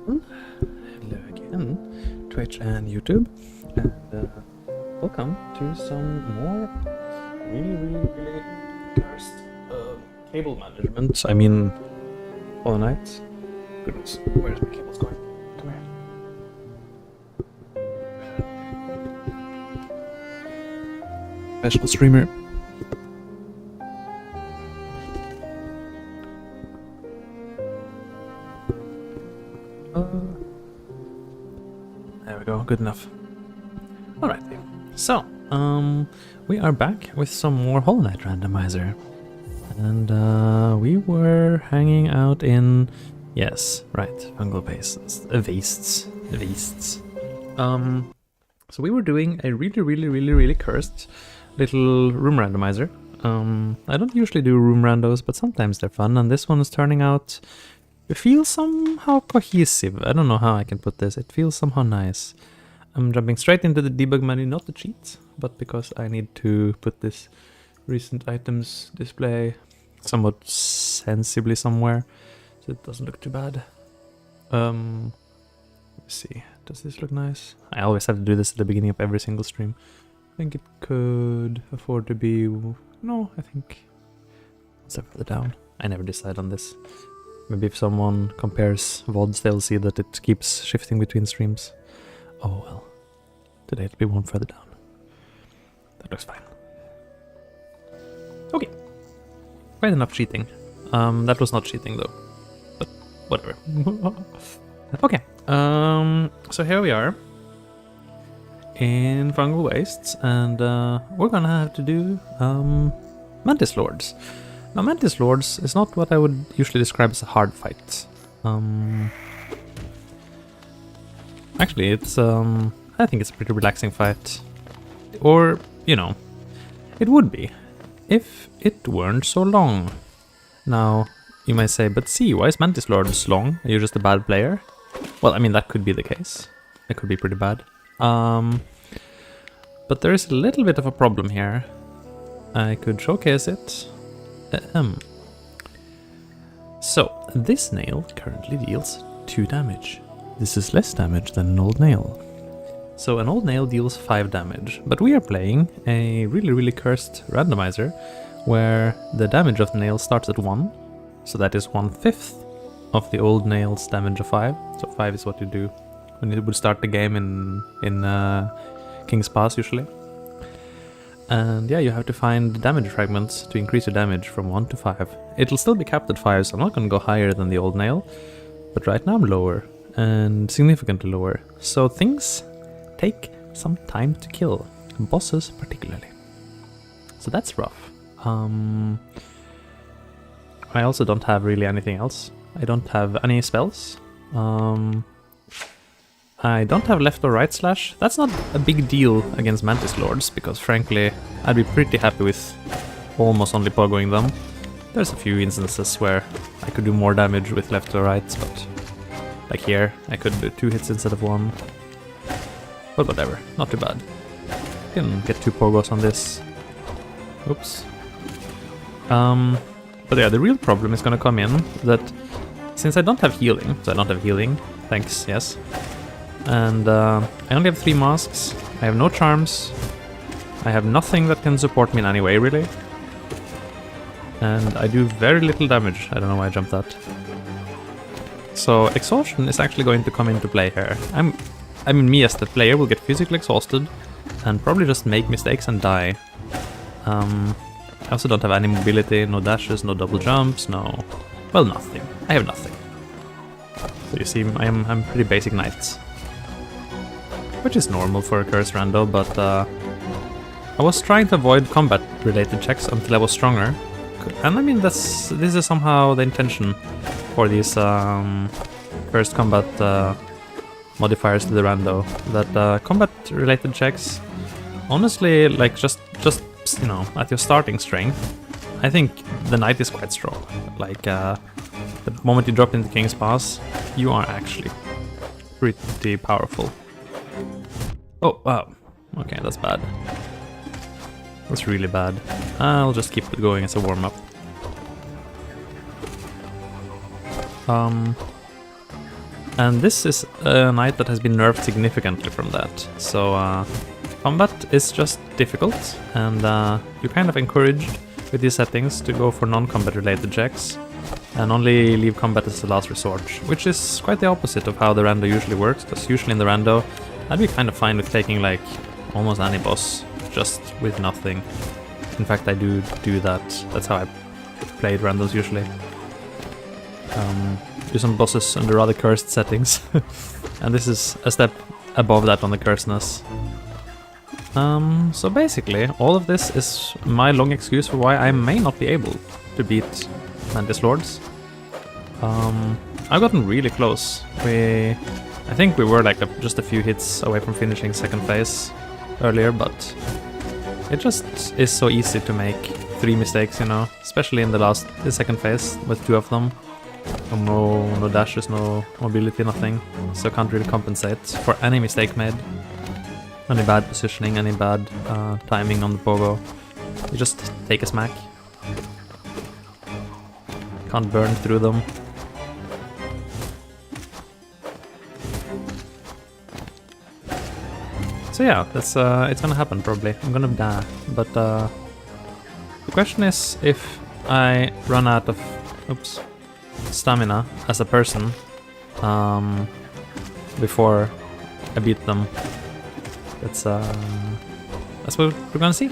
Hello again, Twitch and YouTube, and welcome to some more really cursed cable management. I mean, Hollow Knight. Goodness, where's my cables going? Come here. Professional streamer. There we go, good enough. Alright, so, we are back with some more Hollow Knight Randomizer. And, we were hanging out in... Yes, right, fungal pastes. Wastes. So we were doing a really cursed little room randomizer. I don't usually do room randos, but sometimes they're fun, and this one is turning out... It feels somehow cohesive. I don't know how I can put this. It feels somehow nice. I'm jumping straight into the debug menu, not to cheat, but because I need to put this recent items display somewhat sensibly somewhere, so it doesn't look too bad. Let's see. Does this look nice? I always have to do this at the beginning of every single stream. I think it could afford to be... No, I think... What's that further down? I never decide on this. Maybe if someone compares VODs, they'll see that it keeps shifting between streams. Oh well. Today it'll be one further down. That looks fine. Okay. Quite enough cheating. That was not cheating though. But whatever. Okay. So here we are. In Fungal Wastes. And we're gonna have to do Mantis Lords. Now, Mantis Lords is not what I would usually describe as a hard fight. Actually, it's I think it's a pretty relaxing fight. Or, you know, it would be if it weren't so long. Now, You might say, but see, why is Mantis Lord long? Are you just a bad player? Well, I mean, that could be the case. It could be pretty bad. But there is a little bit of a problem here. I could showcase it. So, this nail currently deals 2 damage. This is less damage than an old nail. So an old nail deals 5 damage, but we are playing a really cursed randomizer where the damage of the nail starts at 1, so that is 1/5 of the old nail's damage of 5. So 5 is what you do when you would start the game in King's Pass usually. And yeah, you have to find damage fragments to increase your damage from 1 to 5. It'll still be capped at 5, so I'm not going to go higher than the old nail, but right now I'm lower, and significantly lower. So things take some time to kill, bosses particularly. So that's rough. I also don't have really anything else. I don't have any spells. I don't have left or right slash. That's not a big deal against Mantis Lords, because frankly, I'd be pretty happy with almost only pogoing them. There's a few instances where I could do more damage with left or right, but like here, I could do 2 hits instead of 1. But whatever, not too bad. Can get 2 pogos on this. Oops. But yeah, the real problem is gonna come in that since I don't have healing, so I don't have healing, thanks, yes. And I only have 3 masks, I have no charms, I have nothing that can support me in any way really. And I do very little damage, I don't know why I jumped that. So exhaustion is actually going to come into play here. I mean, me as the player will get physically exhausted and probably just make mistakes and die. I also don't have any mobility, no dashes, no double jumps, no... well, nothing. I have nothing. So you see, I'm pretty basic knight. Which is normal for a cursed rando, but I was trying to avoid combat-related checks until I was stronger. And I mean, this is somehow the intention for these cursed combat modifiers to the rando, that combat-related checks, honestly, like just you know, at your starting strength, I think the knight is quite strong. Like the moment you drop into King's Pass, you are actually pretty powerful. Oh wow, okay, that's bad. That's really bad. I'll just keep it going as a warm-up. And this is a knight that has been nerfed significantly from that. So combat is just difficult, and you're kind of encouraged with these settings to go for non-combat related checks and only leave combat as the last resort, which is quite the opposite of how the rando usually works, because usually in the rando I'd be kind of fine with taking like almost any boss just with nothing. In fact, I do that. That's how I played randos usually. Do some bosses under rather cursed settings. And this is a step above that on the cursedness. So basically, all of this is my long excuse for why I may not be able to beat Mantis Lords. I've gotten really close. I think we were like just a few hits away from finishing second phase earlier, but it just is so easy to make 3 mistakes, you know, especially in the second phase with 2 of them. No dashes, no mobility, nothing, so can't really compensate for any mistake made. Any bad positioning, any bad timing on the pogo. You just take a smack. Can't burn through them. So yeah, that's it's gonna happen probably. I'm gonna die, but the question is if I run out of stamina as a person before I beat them. That's what we're gonna see.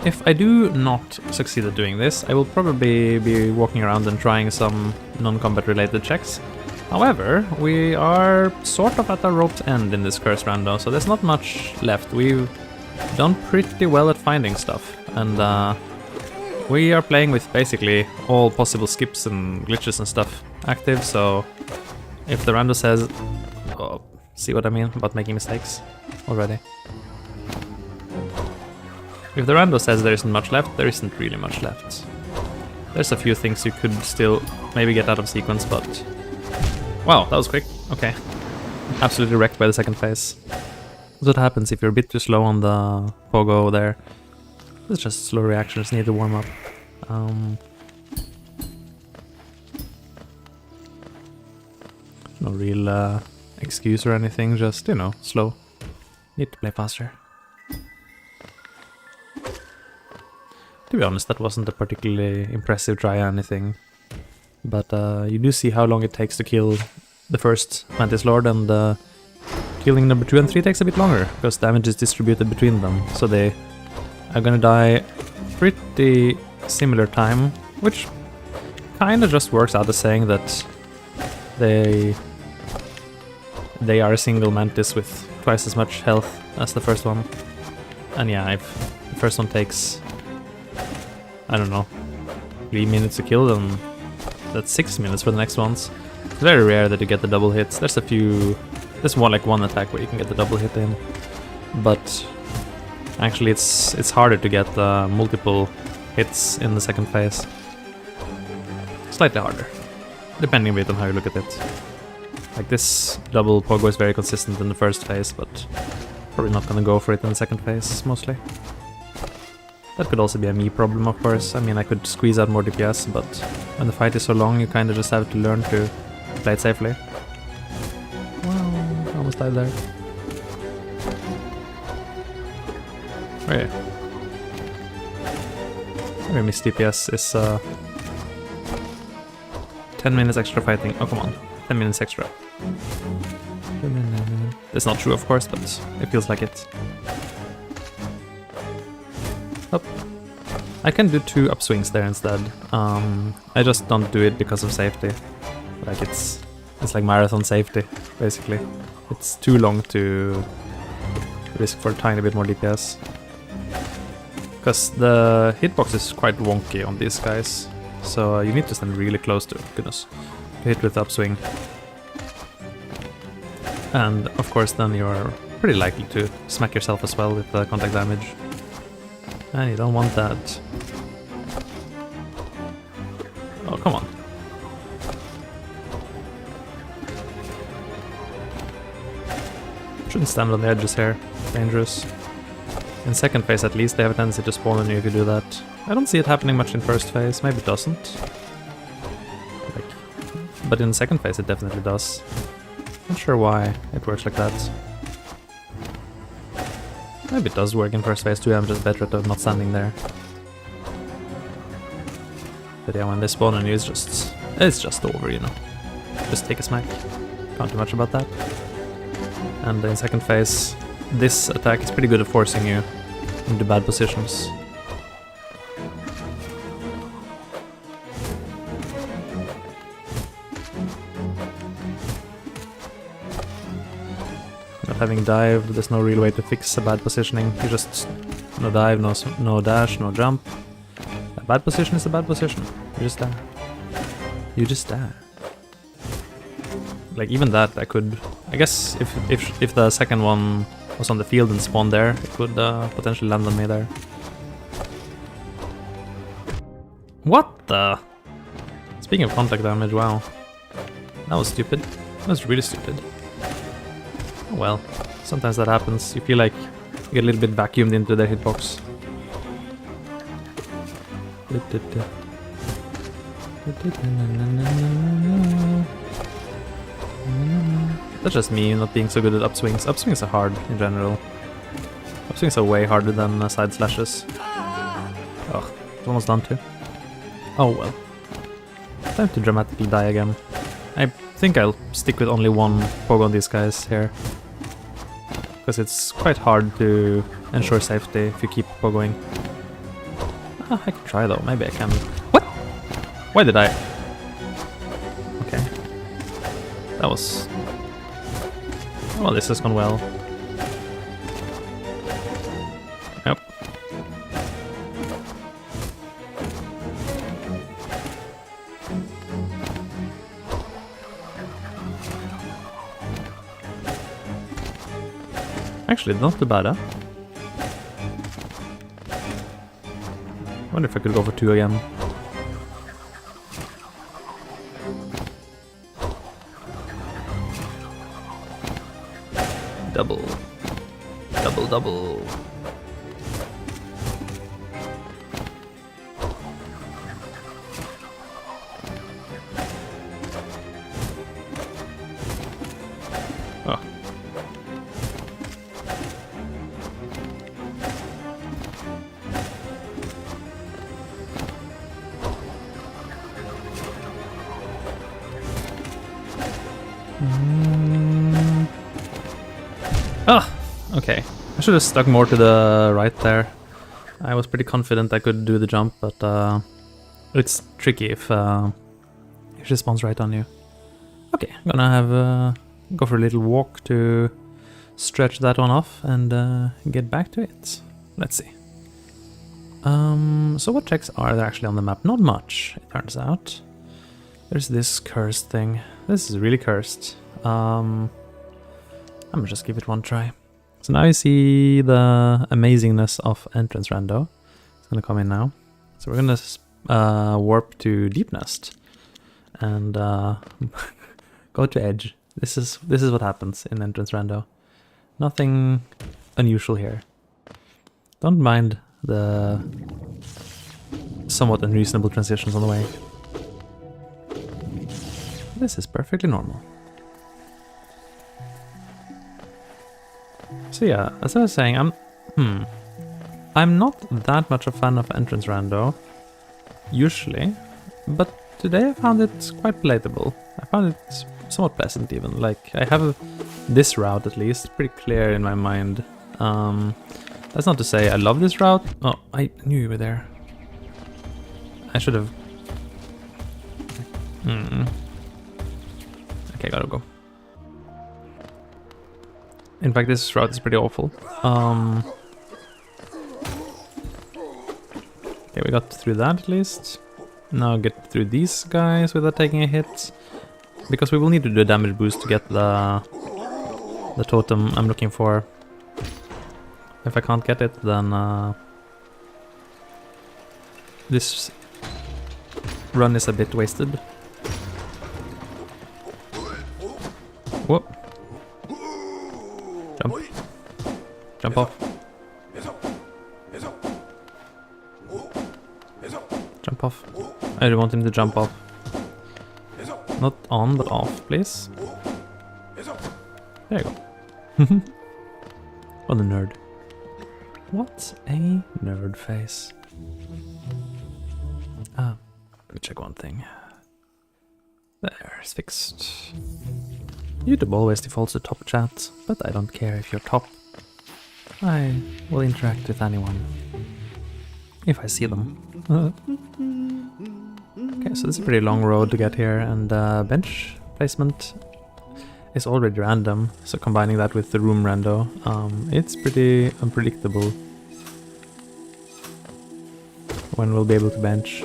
If I do not succeed at doing this, I will probably be walking around and trying some non-combat related checks. However, we are sort of at our rope's end in this cursed rando, so there's not much left. We've done pretty well at finding stuff, and we are playing with basically all possible skips and glitches and stuff active, so if the rando says... oh, see what I mean about making mistakes already? If the rando says there isn't much left, there isn't really much left. There's a few things you could still maybe get out of sequence, but... Wow, that was quick. Okay. Absolutely wrecked by the second phase. That's what happens if you're a bit too slow on the pogo there. It's just slow reactions, need to warm up. No real excuse or anything, just, you know, slow. Need to play faster. To be honest, that wasn't a particularly impressive try or anything. But you do see how long it takes to kill the first Mantis Lord, and killing number 2 and 3 takes a bit longer, because damage is distributed between them. So they are gonna die pretty similar time, which kinda just works out as saying that they are a single Mantis with twice as much health as the first one. And yeah, if the first one takes, I don't know, 3 minutes to kill, then that's 6 minutes for the next ones. It's very rare that you get the double hits. There's more like one attack where you can get the double hit in. But actually it's harder to get multiple hits in the second phase. Slightly harder, depending a bit on how you look at it. Like this double pogo is very consistent in the first phase, but probably not gonna go for it in the second phase, mostly. That could also be a me problem, of course. I mean, I could squeeze out more DPS, but when the fight is so long, you kinda just have to learn to play it safely. Wow, almost died there. Oh yeah. Maybe miss DPS is 10 minutes extra fighting. Oh, come on. 10 minutes extra. That's not true, of course, but it feels like it. Oh. I can do 2 upswings there instead. I just don't do it because of safety. Like it's like marathon safety, basically. It's too long to risk for a tiny bit more DPS. Because the hitbox is quite wonky on these guys. So you need to stand really close to hit with the upswing. And of course then you're pretty likely to smack yourself as well with the contact damage. And you don't want that. Oh, come on. Shouldn't stand on the edges here. Dangerous. In second phase at least they have a tendency to spawn on you if you do that. I don't see it happening much in first phase, maybe it doesn't. But in second phase it definitely does. Not sure why it works like that. Maybe it does work in first phase too, I'm just better at not standing there. But yeah, when they spawn on you it's just over, you know. Just take a smack. Can't do much about that. And in second phase, this attack is pretty good at forcing you into bad positions. Not having dive, there's no real way to fix a bad positioning. You just no dive, no dash, no jump. A bad position is a bad position. You just die. You just die. Like even that, I guess if the second one was on the field and spawned there, it would potentially land on me there. What the? Speaking of contact damage, wow. That was stupid. That was really stupid. Oh well, sometimes that happens. You feel like you get a little bit vacuumed into their hitbox. That's just me not being so good at upswings. Upswings are hard in general. Upswings are way harder than side slashes. Oh, it's almost done too. Oh well. Time to dramatically die again. I think I'll stick with only one pogo on these guys here. Because it's quite hard to ensure safety if you keep pogoing. Ah, I can try though, maybe I can. What? Why did I? Okay. That was... Well, this has gone well. Yep. Actually, not too bad, huh? I wonder if I could go for 2 again. Double. Double, double. Oh. Ah, okay. I should have stuck more to the right there. I was pretty confident I could do the jump, but it's tricky if she spawns right on you. Okay, I'm gonna have go for a little walk to stretch that one off and get back to it. Let's see. So what checks are there actually on the map? Not much, it turns out. There's this cursed thing. This is really cursed. I'm gonna just give it one try. So now you see the amazingness of entrance rando. It's gonna come in now. So we're gonna warp to Deep Nest and go to Edge. This is what happens in entrance rando. Nothing unusual here. Don't mind the somewhat unreasonable transitions on the way. This is perfectly normal. So yeah, as I was saying, I'm not that much a fan of entrance rando, usually, but today I found it quite palatable. I found it somewhat pleasant even. Like, I have this route at least pretty clear in my mind. That's not to say I love this route. Oh, I knew you were there. I should have... Okay, gotta go. In fact, this route is pretty awful. Okay, we got through that at least. Now get through these guys without taking a hit. Because we will need to do a damage boost to get the totem I'm looking for. If I can't get it, then this run is a bit wasted. Whoop. Jump. Jump off. Jump off. I don't want him to jump off. Not on, but off, please. There you go. What a nerd. What a nerd face. Let me check one thing. There, it's fixed. YouTube always defaults to top chat, but I don't care if you're top. I will interact with anyone. If I see them. Okay, so this is a pretty long road to get here, and bench placement is already random, so combining that with the room rando, it's pretty unpredictable when we'll be able to bench,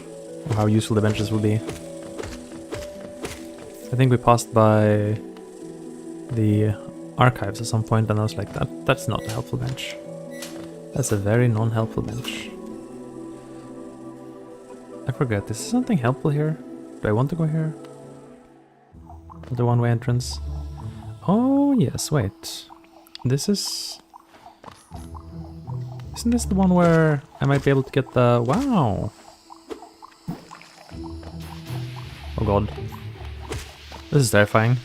or how useful the benches will be. I think we passed by the archives at some point and I was like, that's not a helpful bench. That's a very non-helpful bench. I forget, is there something helpful here? Do I want to go here? The one-way entrance? Oh yes, wait. This is... Isn't this the one where I might be able to get the... Wow! Oh god. This is terrifying.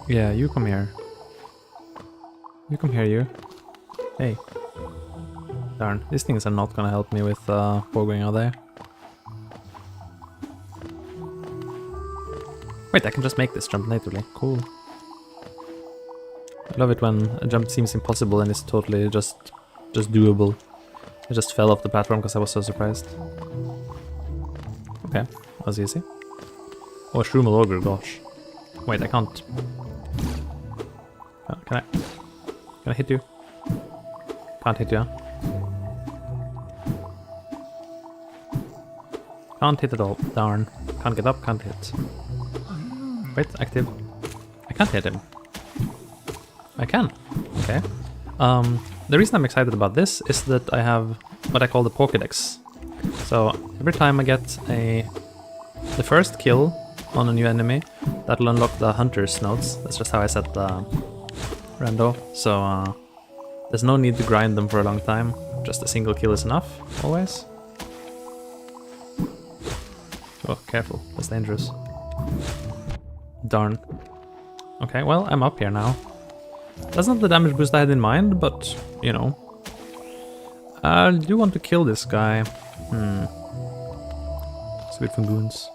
Yeah, you come here. You come here, you. Hey. Darn, these things are not gonna help me with pogoing, are they? Wait, I can just make this jump natively. Cool. I love it when a jump seems impossible and it's totally just doable. I just fell off the platform because I was so surprised. Okay, that was easy. Oh, Shroomal Ogre, gosh. Wait, I can't. Can I hit you? Can't hit you, huh? Can't hit at all. Darn. Can't get up, can't hit. Wait, active. I can't hit him. I can. Okay. The reason I'm excited about this is that I have what I call the Pokédex. So Every time I get the first kill on a new enemy, that'll unlock the hunter's notes. That's just how I set the rando. So there's no need to grind them for a long time. Just a single kill is enough, always. Oh, careful, that's dangerous. Darn. Okay, well, I'm up here now. That's not the damage boost I had in mind, but, you know. I do want to kill this guy. Sweet from goons.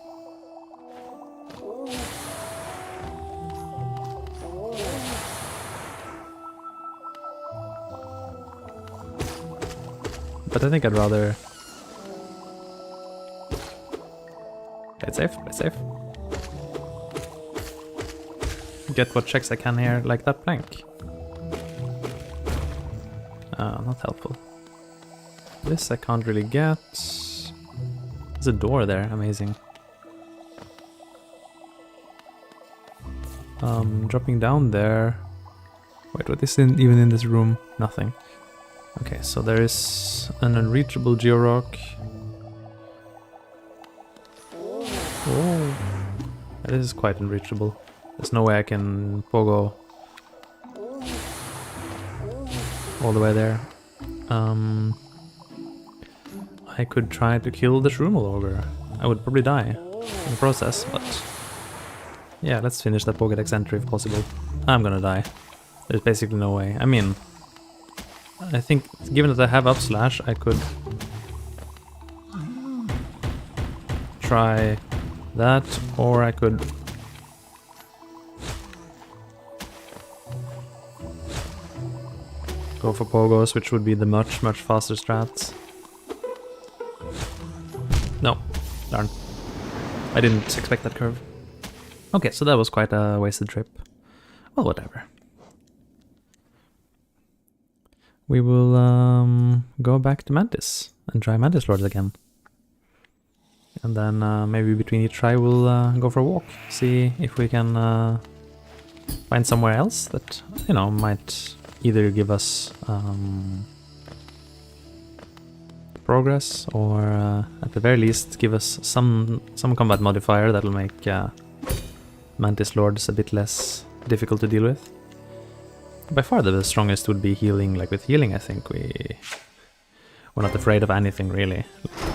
But I think I'd rather... Play it safe, play it safe. Get what checks I can here, like that plank. Not helpful. This I can't really get. There's a door there, amazing. Dropping down there. Wait, what is even in this room? Nothing. Okay, so there is an unreachable georock. Oh, this is quite unreachable. There's no way I can pogo all the way there. I could try to kill the Shroomel Ogre. I would probably die in the process, but yeah, let's finish that Pokédex entry if possible. I'm gonna die. There's basically no way. I mean, I think given that I have up slash, I could try that, or I could go for pogos, which would be the much faster strats. No, darn. I didn't expect that curve. Okay, so that was quite a wasted trip. Well, whatever. We will go back to Mantis and try Mantis Lords again. And then maybe between each try we'll go for a walk. See if we can find somewhere else that, you know, might either give us progress or at the very least give us some combat modifier that'll make Mantis Lords a bit less difficult to deal with. By far the strongest would be healing. Like with healing I think we're not afraid of anything really.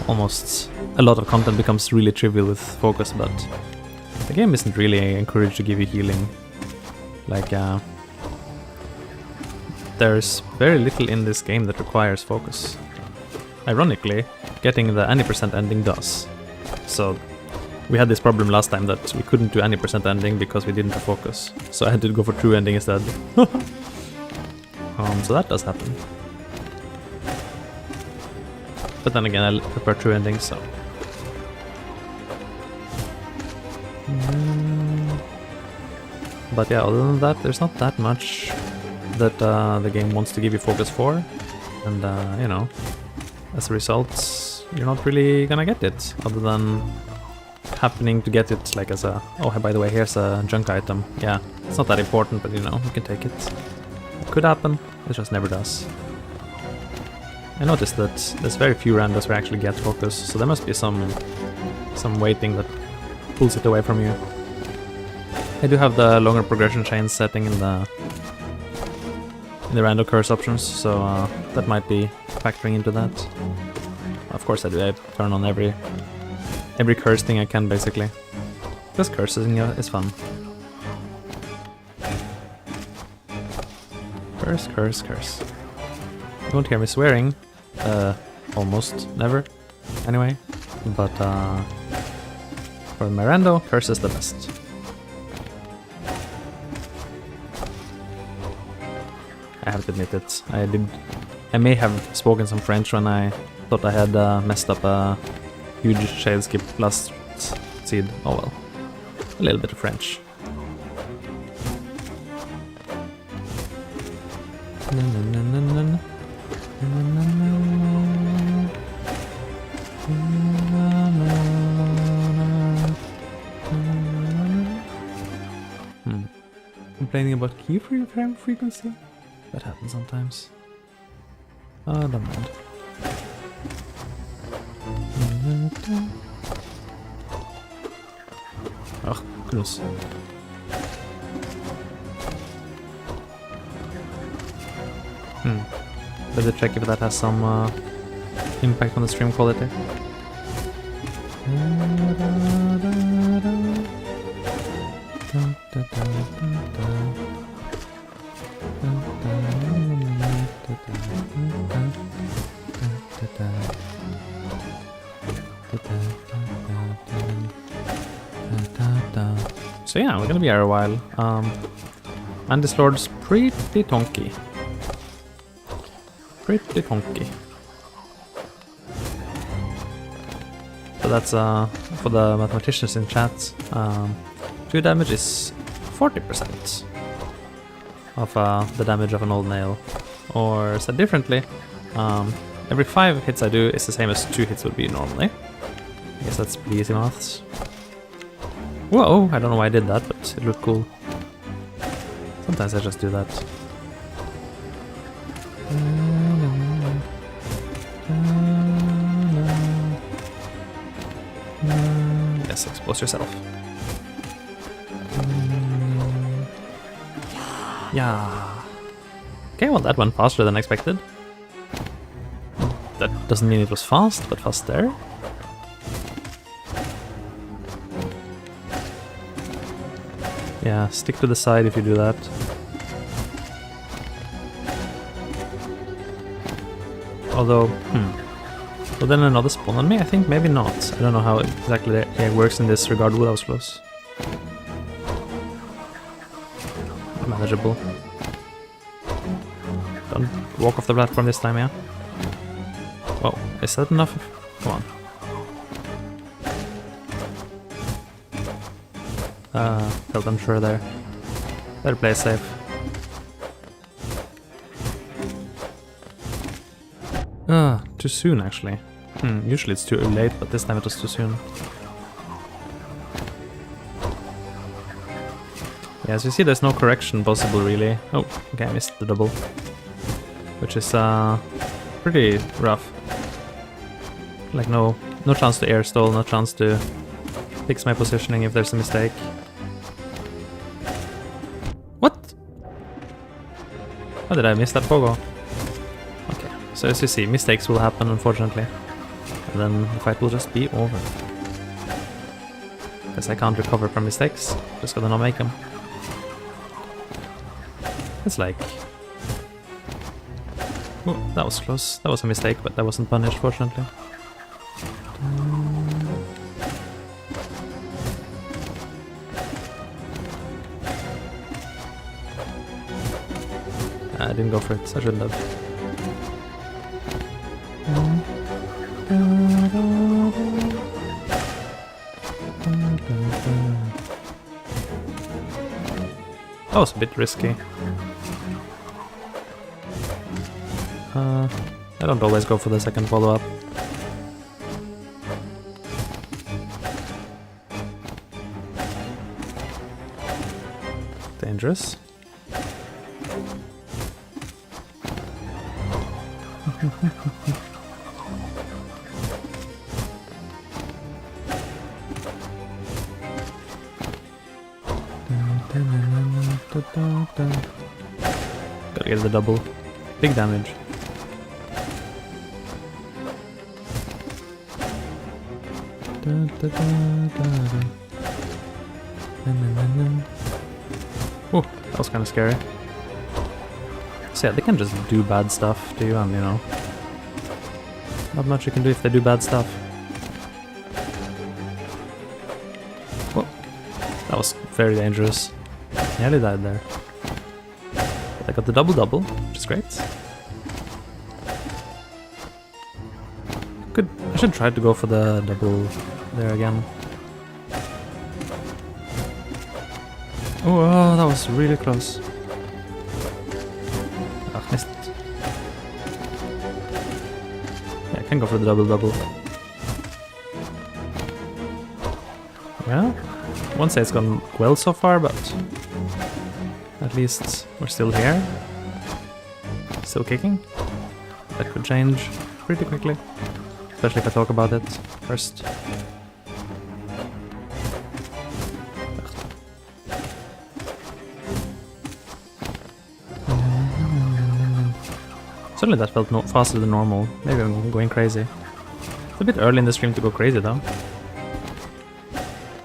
Almost a lot of content becomes really trivial with focus, but the game isn't really encouraged to give you healing. Like there's very little in this game that requires focus. Ironically, getting the any percent ending does. So we had this problem last time that we couldn't do any percent ending because we didn't have focus. So I had to go for true ending instead. So that does happen. But then again, I prefer true endings, so... But yeah, other than that, there's not that much that the game wants to give you focus for. And, you know, as a result, you're not really gonna get it, other than happening to get it like as a... Oh, by the way, here's a junk item. Yeah, it's not that important, but you know, you can take it. It could happen, it just never does. I noticed that there's very few randos where I actually get focus, so there must be some waiting that pulls it away from you. I do have the longer progression chain setting in the rando curse options, so that might be factoring into that. Of course I do. I turn on every curse thing I can basically. Because cursing is fun. Curse, curse, curse. You won't hear me swearing. Almost never. Anyway. But for my rando, curse is the best. I have to admit it. I may have spoken some French when I thought I had messed up a huge shade skip plus seed. Oh well. A little bit of French. Complaining about keyframe frequency? That happens sometimes. Oh, don't mind. Oh, goodness. Better check if that has some impact on the stream quality. So yeah, we're gonna be here a while. And this lord's pretty tonky. Pretty tonky. So that's for the mathematicians in chat. 2 damage is 40% of the damage of an old nail. Or said differently, every 5 hits I do is the same as 2 hits would be normally. I guess that's pretty easy maths. Whoa, I don't know why I did that, but it looked cool. Sometimes I just do that. Yes, expose yourself. Yeah. Okay, well that went faster than expected. That doesn't mean it was fast, but faster. Yeah, stick to the side if you do that. Although, well then another spawn on me? I think maybe not. I don't know how exactly it works in this regard. That was close. Manageable. Don't walk off the platform this time, yeah? Whoa, is that enough? Come on. Felt unsure there. Better play safe. Too soon actually. Usually it's too late, but this time it was too soon. Yeah, as you see, there's no correction possible really. Oh, okay, I missed the double. Which is pretty rough. Like no chance to air stall, no chance to fix my positioning if there's a mistake. What? How did I miss that pogo? Okay, so as you see, mistakes will happen unfortunately. And then the fight will just be over. Because I can't recover from mistakes, just gotta not make them. It's like... Oh, that was close. That was a mistake, but that wasn't punished fortunately. I didn't go for it, so I shouldn't have. That was a bit risky. I don't always go for the second follow-up. Dangerous. Gotta get the double. Big damage. Oh, that was kind of scary. So yeah, they can just do bad stuff to you, and you know, not much you can do if they do bad stuff. Whoa, that was very dangerous. Nearly died there. But I got the double, which is great. I should try to go for the double there again. Oh, that was really close. Ah, missed it. Yeah, I can go for the double. Well, I won't say it's gone well so far, but at least we're still here. Still kicking. That could change pretty quickly. especially if I talk about it first. Certainly that felt faster than normal. Maybe I'm going crazy. It's a bit early in the stream to go crazy though.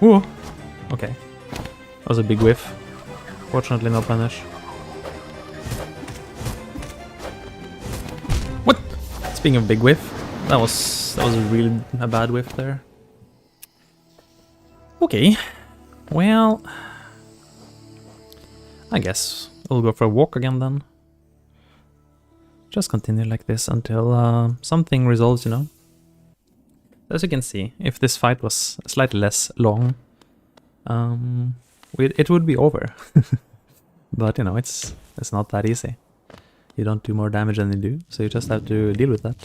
Whoa! Okay. That was a big whiff. Fortunately no punish. What? Speaking of big whiff, that was really a bad whiff there. Okay. Well, I guess we'll go for a walk again then. Just continue like this until something resolves, you know. As you can see, if this fight was slightly less long, it would be over. But you know, it's not that easy. You don't do more damage than you do, so you just have to deal with that.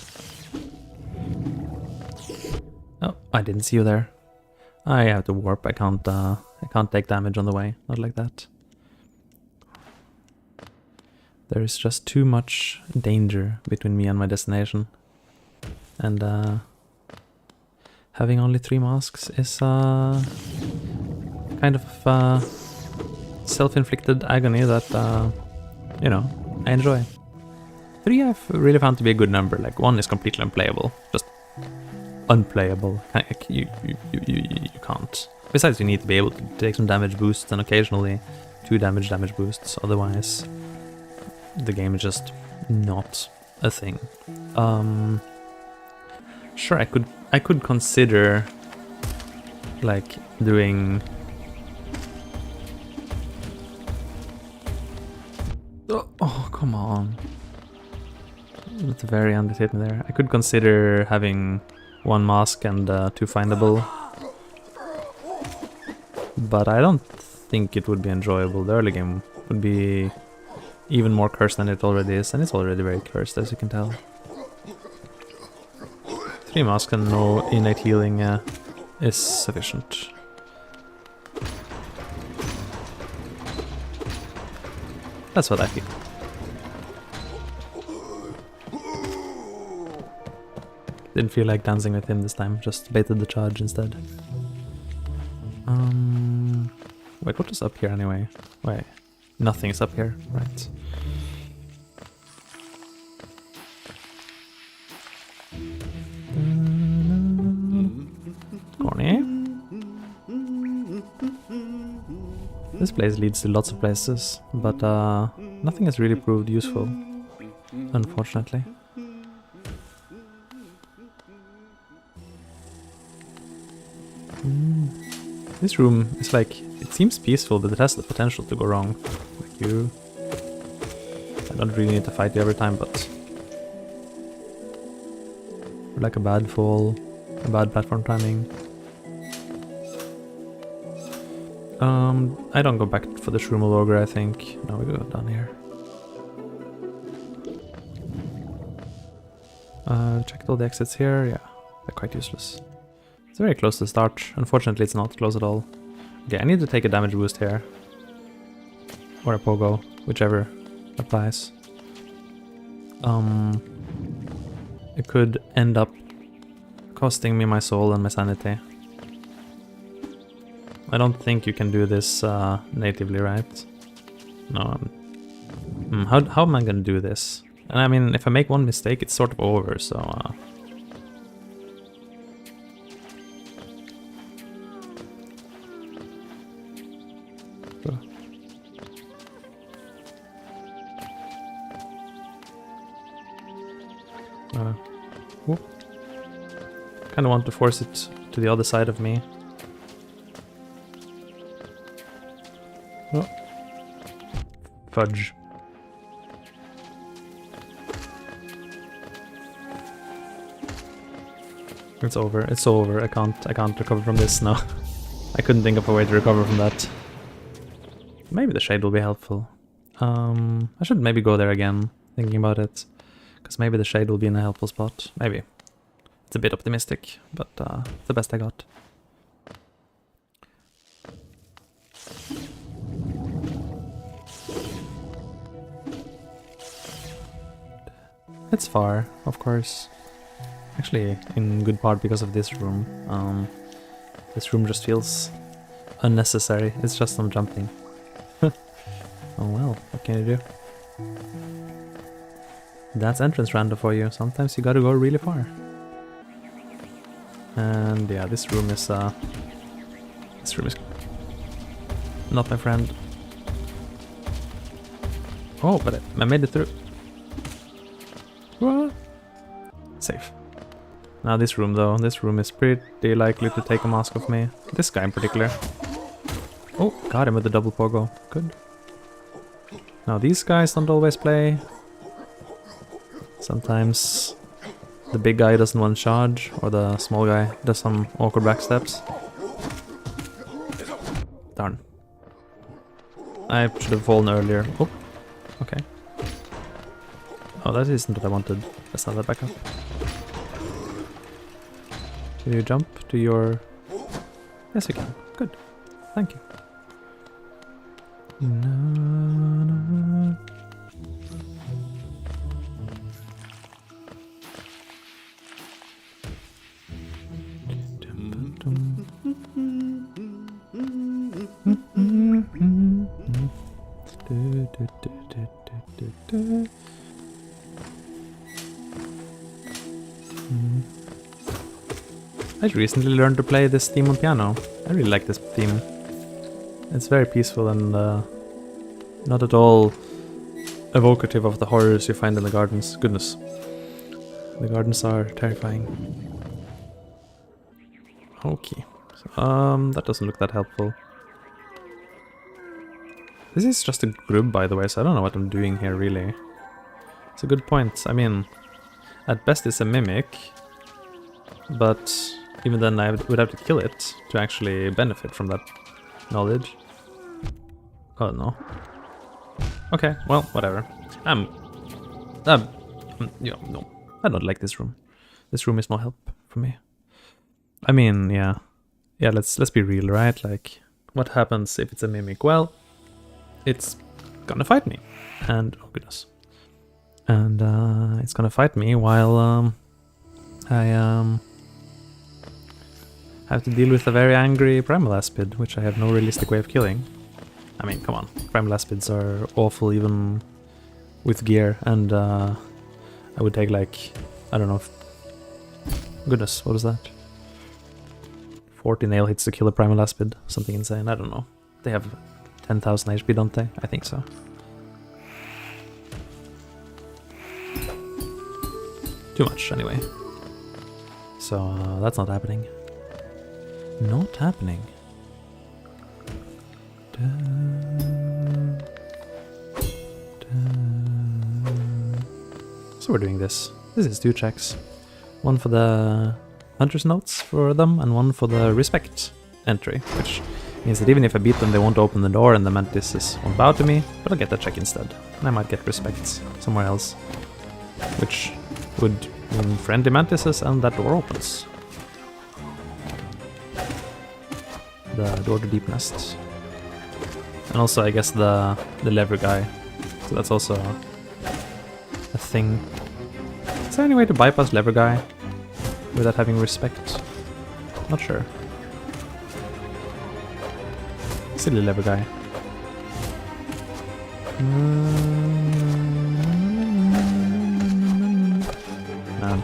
Oh, I didn't see you there. I have to warp. I can't take damage on the way. Not like that. There is just too much danger between me and my destination. And having only 3 masks is kind of self-inflicted agony that, you know, I enjoy. 3 I've really found to be a good number. Like 1 is completely unplayable. Just unplayable. You can't. Besides, you need to be able to take some damage boosts and occasionally 2 damage boosts. Otherwise, the game is just not a thing. Sure, I could consider like doing. Oh, come on! That's very underhit me there. I could consider having 1 mask and 2 findable, but I don't think it would be enjoyable. The early game would be even more cursed than it already is, and it's already very cursed, as you can tell. 3 masks and no innate healing is sufficient. That's what I feel. Didn't feel like dancing with him this time, just baited the charge instead. Wait, what is up here anyway? Wait, nothing is up here, right? Corny. This place leads to lots of places, but nothing has really proved useful, unfortunately. This room is like, it seems peaceful, but it has the potential to go wrong. Like you. I don't really need to fight you every time, but like a bad fall, a bad platform timing. I don't go back for the Shroomel Ogre, I think. No, we go down here. Checked all the exits here. Yeah, they're quite useless. It's very close to the start. Unfortunately, it's not close at all. Okay, I need to take a damage boost here. Or a pogo, whichever applies. It could end up costing me my soul and my sanity. I don't think you can do this natively, right? No. How am I gonna do this? And I mean, if I make one mistake, it's sort of over, so... Kind of want to force it to the other side of me. Oh. Fudge. It's over. It's over. I can't recover from this now. I couldn't think of a way to recover from that. Maybe the shade will be helpful. I should maybe go there again, thinking about it. Because maybe the shade will be in a helpful spot. Maybe. It's a bit optimistic, but it's the best I got. It's far, of course. Actually, in good part because of this room. This room just feels unnecessary. It's just some jumping. Oh well, what can you do? That's entrance random for you. Sometimes you gotta go really far. And yeah, this room is not my friend. Oh, but I made it through. What? Safe. Now this room though, this room is pretty likely to take a mask off me. This guy in particular. Oh, got him with the double pogo. Good. Now these guys don't always play. Sometimes the big guy doesn't want to charge, or the small guy does some awkward backsteps. Darn. I should have fallen earlier. Oh, okay. Oh, that isn't what I wanted. Let's not that back up. Can you jump to your... Yes, you can. Good. Thank you. No. I recently learned to play this theme on piano. I really like this theme. It's very peaceful and not at all evocative of the horrors you find in the gardens. Goodness. The gardens are terrifying. Okay. So, that doesn't look that helpful. This is just a grub, by the way, so I don't know what I'm doing here, really. It's a good point. I mean, at best it's a mimic, but even then I would have to kill it to actually benefit from that knowledge. Oh no. Okay, well, whatever. Yeah, no. I don't like this room. This room is no help for me. I mean, yeah. Yeah, let's be real, right? Like, what happens if it's a mimic? Well, it's gonna fight me. And, oh goodness. And, it's gonna fight me while, I have to deal with a very angry primal aspid, which I have no realistic way of killing. I mean, come on. Primal aspids are awful even with gear, and, I would take like, I don't know. Goodness, what was that? 40 nail hits to kill a primal aspid. Something insane, I don't know. They have 10,000 HP, don't they? I think so. Too much, anyway. So, that's not happening. Not happening. So we're doing this. This is 2 checks. One for the hunter's notes for them, and one for the respect entry, which means that even if I beat them, they won't open the door and the mantises won't bow to me, but I'll get that check instead. And I might get respect somewhere else, which would mean friendly mantises and that door opens. The door to deep nest. And also, I guess, the lever guy. So that's also a thing. Is there any way to bypass lever guy without having respect? Not sure. Silly lever guy. Man.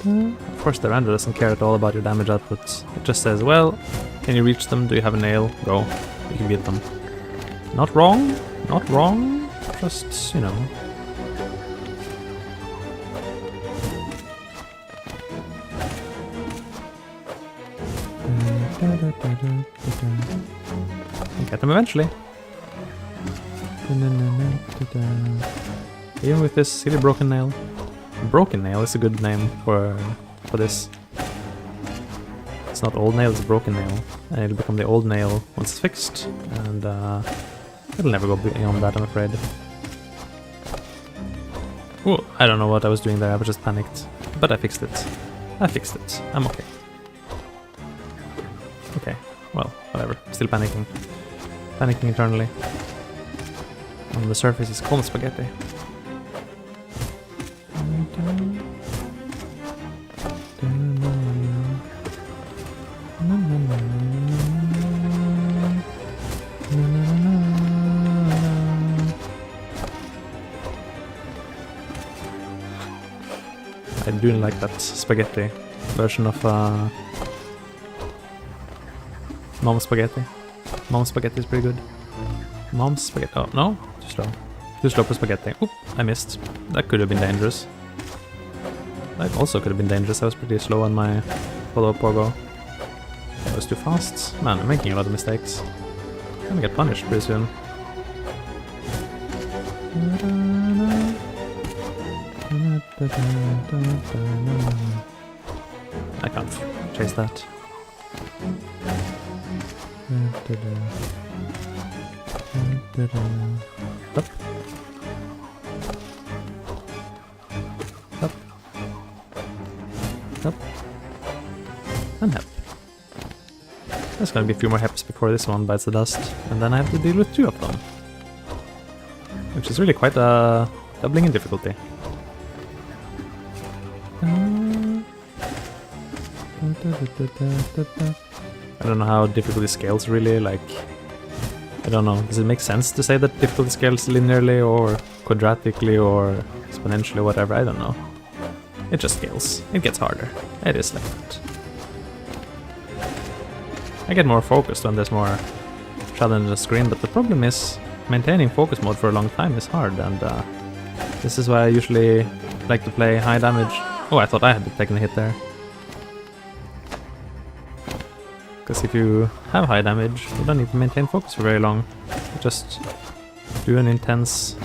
Of course, the render doesn't care at all about your damage output. It just says, well, can you reach them? Do you have a nail? Go. You can beat them. Not wrong. Not wrong. Just, you know. Get them eventually. Even with this silly broken nail. Broken nail is a good name for this. It's not old nail, it's broken nail. And it'll become the old nail once it's fixed. And it'll never go beyond that, I'm afraid. Ooh, I don't know what I was doing there, I was just panicked. But I fixed it. I fixed it. I'm okay. Well, whatever. Still panicking. Panicking eternally. On the surface is cold spaghetti. I do like that spaghetti version of Mom's spaghetti. Mom's spaghetti is pretty good. Mom's spaghetti. Oh, no? Too slow. Too slow for spaghetti. Oop, I missed. That could have been dangerous. That also could have been dangerous. I was pretty slow on my pogo. I was too fast. Man, I'm making a lot of mistakes. I'm gonna get punished pretty soon. I can't chase that. Up. Up. Up. And hep. There's gonna be a few more heps before this one bites the dust, and then I have to deal with 2 of them. Which is really quite a doubling in difficulty. I don't know how difficulty scales really, like... I don't know, does it make sense to say that difficulty scales linearly or quadratically or exponentially or whatever? I don't know. It just scales. It gets harder. It is like that. I get more focused when there's more challenge on the screen, but the problem is maintaining focus mode for a long time is hard, and this is why I usually like to play high damage. Oh, I thought I had taken a hit there. Because if you have high damage, you don't need to maintain focus for very long. You just do an intense...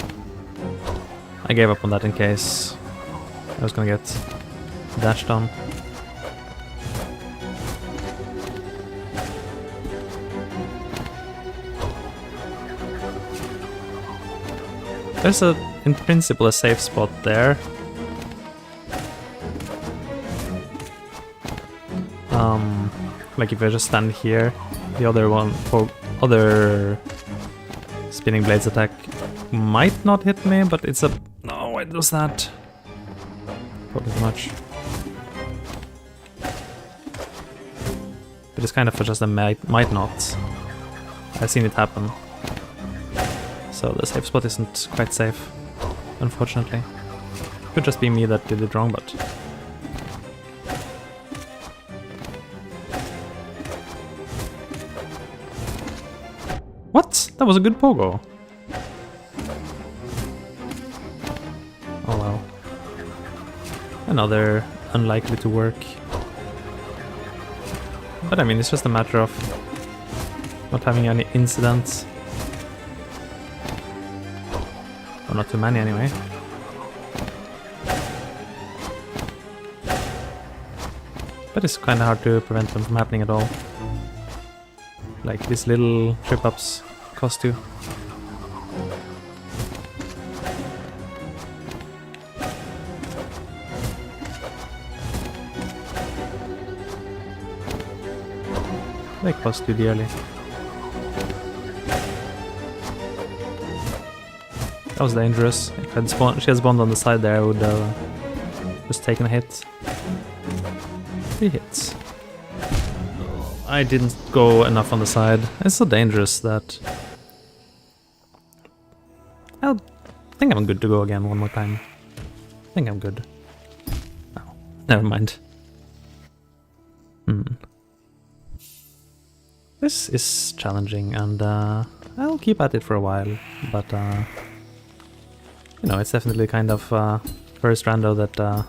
I gave up on that in case I was gonna get dashed on. There's in principle, a safe spot there. Like if I just stand here, the other spinning blades attack might not hit me, but it's a... No, it does that. Probably too much. But it's kind of just a might not. I've seen it happen. So the safe spot isn't quite safe, unfortunately. Could just be me that did it wrong, but... What? That was a good pogo! Oh wow. Another unlikely to work. But I mean, it's just a matter of not having any incidents. Or not too many anyway. But it's kinda hard to prevent them from happening at all. Like these little trip-ups cost you. They cost you dearly. That was dangerous. If she had spawned on the side there, I would have just taken a hit. 3 hits. I didn't go enough on the side. It's so dangerous that... I think I'm good to go again one more time. I think I'm good. Oh, never mind. This is challenging, and I'll keep at it for a while, but you know, it's definitely kind of first rando that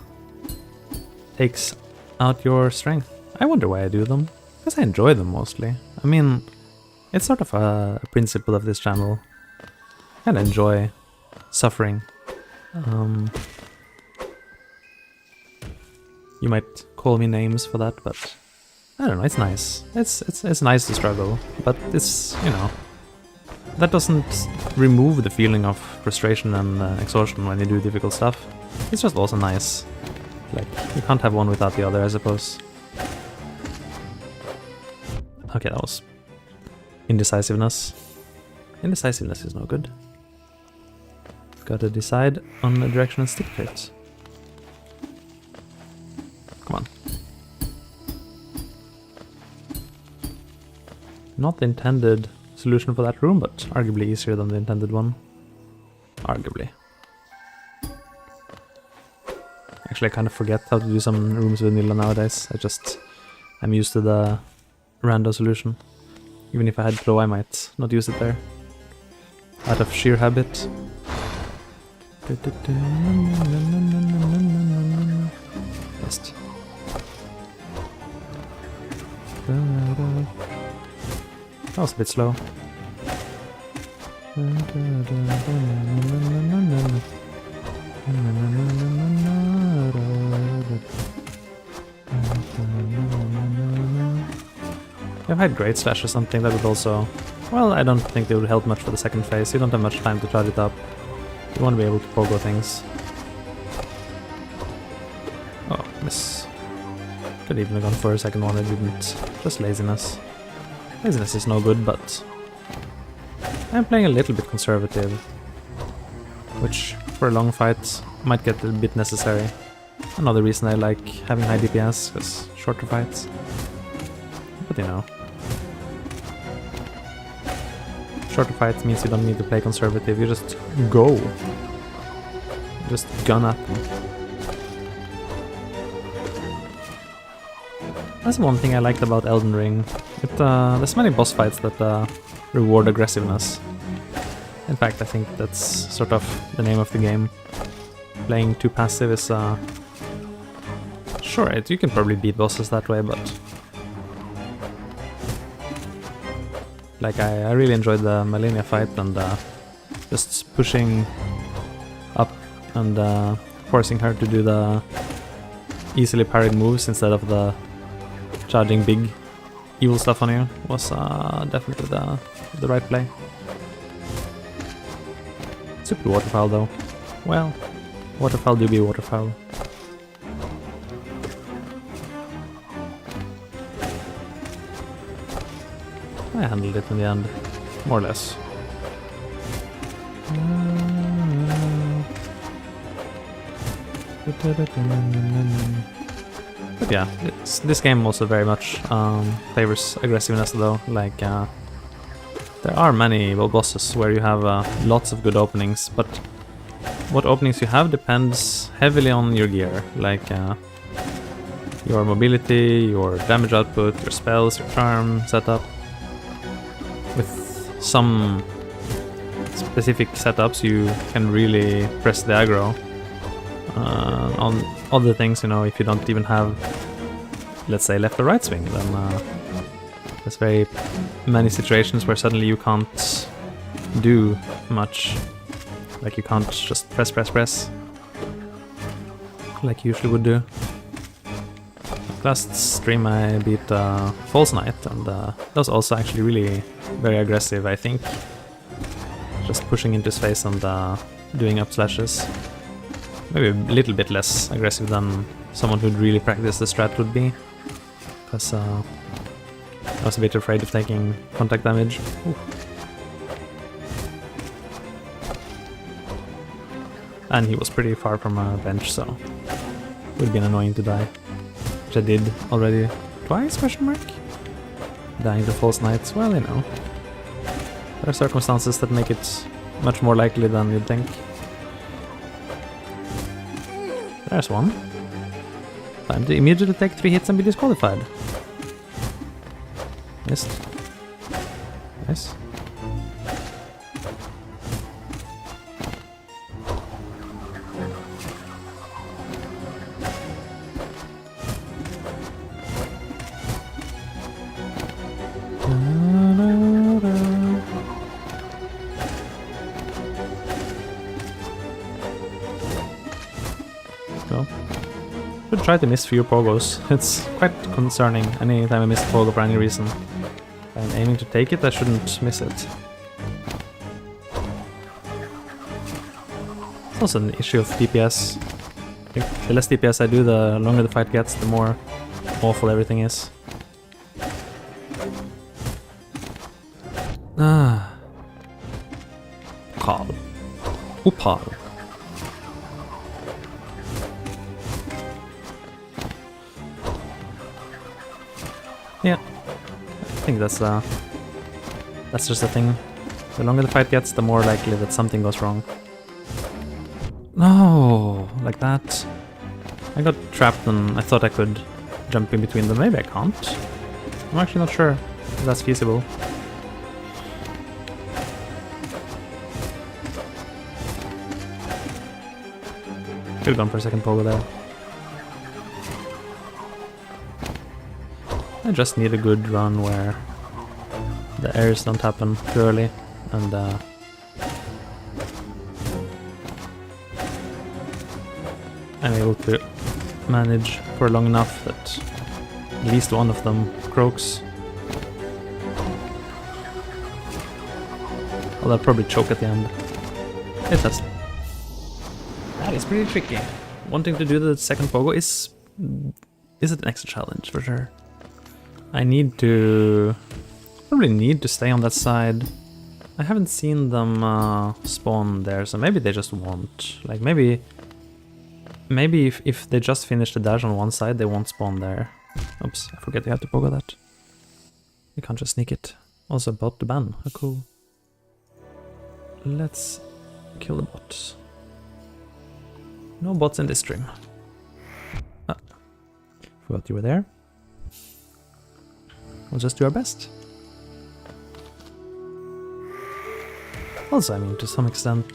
takes out your strength. I wonder why I do them. Because I enjoy them mostly. I mean, it's sort of a principle of this channel. I kinda enjoy suffering. You might call me names for that, but I don't know, it's nice. It's nice to struggle, but it's, you know, that doesn't remove the feeling of frustration and exhaustion when you do difficult stuff. It's just also nice. Like, you can't have one without the other, I suppose. Okay, that was indecisiveness. Indecisiveness is no good. Gotta decide on the direction and stick to it. Come on. Not the intended solution for that room, but arguably easier than the intended one. Arguably. Actually, I kind of forget how to do some rooms with vanilla nowadays. I'm used to the rando solution. Even if I had flow, I might not use it there. Out of sheer habit. Just. That was a bit slow. If I had Great Slash or something, that would also... Well, I don't think they would help much for the second phase. You don't have much time to charge it up. You want to be able to pogo things. Oh, miss. Could even have gone for a second one, I didn't. Just laziness. Laziness is no good, but... I'm playing a little bit conservative. Which, for a long fight, might get a bit necessary. Another reason I like having high DPS, because shorter fights. But you know. Shorter fights means you don't need to play conservative, you just go. Just gun at them. That's one thing I liked about Elden Ring. There's many boss fights that reward aggressiveness. In fact, I think that's sort of the name of the game. Playing too passive is... Sure, you can probably beat bosses that way, but... Like, I really enjoyed the Malenia fight and just pushing up and forcing her to do the easily parried moves instead of the charging big evil stuff on you was definitely the right play. Super waterfowl though. Well, waterfowl do be waterfowl. I handled it in the end, more or less. But yeah, this game also very much favors aggressiveness though, like there are many bosses where you have lots of good openings, but what openings you have depends heavily on your gear, like your mobility, your damage output, your spells, your charm setup. With some specific setups you can really press the aggro. On other things, you know, if you don't even have, let's say, left or right swing, then there's very many situations where suddenly you can't do much. Like you can't just press like you usually would do. Last stream I beat False Knight, and that was also actually really very aggressive, I think. Just pushing into his face and doing up slashes. Maybe a little bit less aggressive than someone who'd really practice the strat would be. Because I was a bit afraid of taking contact damage. Ooh. And he was pretty far from a bench, so it would have been annoying to die. Which I did already twice, question mark? Dying to False Knights, well, you know. There are circumstances that make it much more likely than you'd think. There's one. Time to immediately take 3 hits and be disqualified. Missed. Nice. Try to miss few pogos. It's quite concerning anytime I miss a pogo for any reason. If I'm aiming to take it, I shouldn't miss it. It's also an issue of DPS. I think the less DPS I do, the longer the fight gets, the more awful everything is. Ah. Carl. Opal. Yeah. I think that's just a thing. The longer the fight gets, the more likely that something goes wrong. No, like that. I got trapped and I thought I could jump in between them. Maybe I can't. I'm actually not sure if that's feasible. Could've gone for a second pogo there. I just need a good run where the airs don't happen too early and I'm able to manage for long enough that at least one of them croaks. Well, I'll probably choke at the end. It does. That is pretty tricky. Wanting to do the second pogo is an extra challenge for sure. I probably need to stay on that side. I haven't seen them spawn there, so maybe they just won't. Like maybe if they just finish the dash on one side, they won't spawn there. Oops, I forget you have to pogo that. You can't just sneak it. Also about the ban. Oh, cool. Let's kill the bots. No bots in this stream. Ah, forgot you were there. We'll just do our best. Also, I mean, to some extent,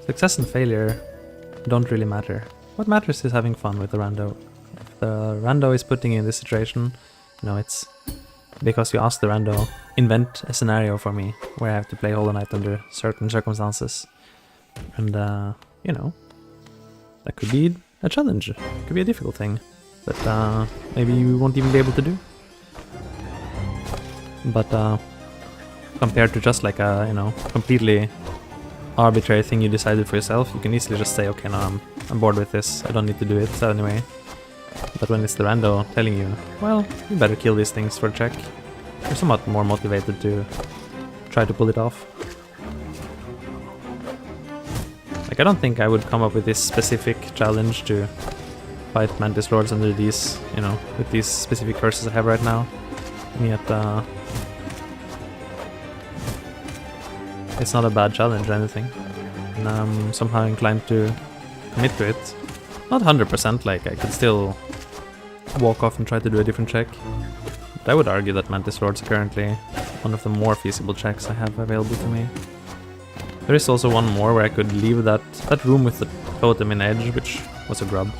success and failure don't really matter. What matters is having fun with the rando. If the rando is putting you in this situation, you know, it's because you asked the rando, invent a scenario for me where I have to play Hollow Knight under certain circumstances. And, you know, that could be a challenge. It could be a difficult thing that maybe you won't even be able to do. But compared to just like a, you know, completely arbitrary thing you decided for yourself, you can easily just say, okay, no, I'm bored with this, I don't need to do it anyway. But when it's the rando telling you, well, you better kill these things for a check, you're somewhat more motivated to try to pull it off. Like, I don't think I would come up with this specific challenge to fight Mantis Lords under these, you know, with these specific curses I have right now. And yet, it's not a bad challenge or anything. And I'm somehow inclined to commit to it. Not 100%, like, I could still walk off and try to do a different check. But I would argue that Mantis Lords are currently one of the more feasible checks I have available to me. There is also one more where I could leave that room with the totem in edge, which was a grub.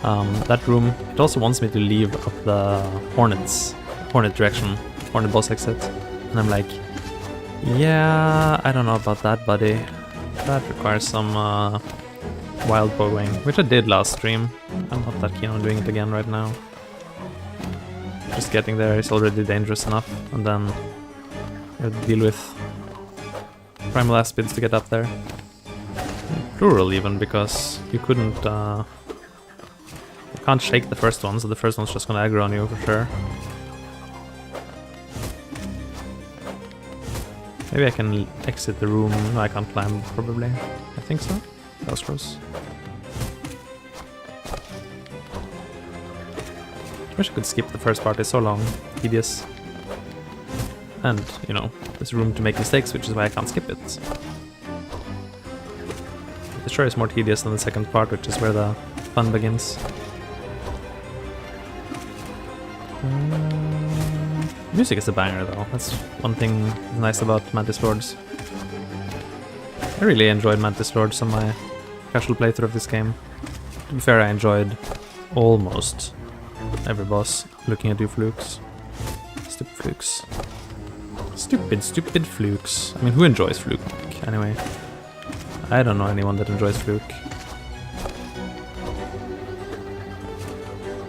That room, it also wants me to leave up the Hornet direction, Hornet boss exit. And I'm like, yeah, I don't know about that, buddy. That requires some wild pogoing, which I did last stream. I'm not that keen on doing it again right now. Just getting there is already dangerous enough, and then you have to deal with primal aspids to get up there. Plural even, because you couldn't, you can't shake the first one, so the first one's just gonna aggro on you for sure. Maybe I can exit the room. No, I can't climb, probably. I think so. That was close. I wish I could skip the first part, it's so long, tedious. And, you know, there's room to make mistakes, which is why I can't skip it. It sure is more tedious than the second part, which is where the fun begins. Music is a banger though, that's one thing nice about Mantis Lords. I really enjoyed Mantis Lords on my casual playthrough of this game. To be fair, I enjoyed almost every boss. Looking at you, flukes. Stupid flukes. Stupid flukes. I mean, who enjoys fluke anyway? I don't know anyone that enjoys fluke.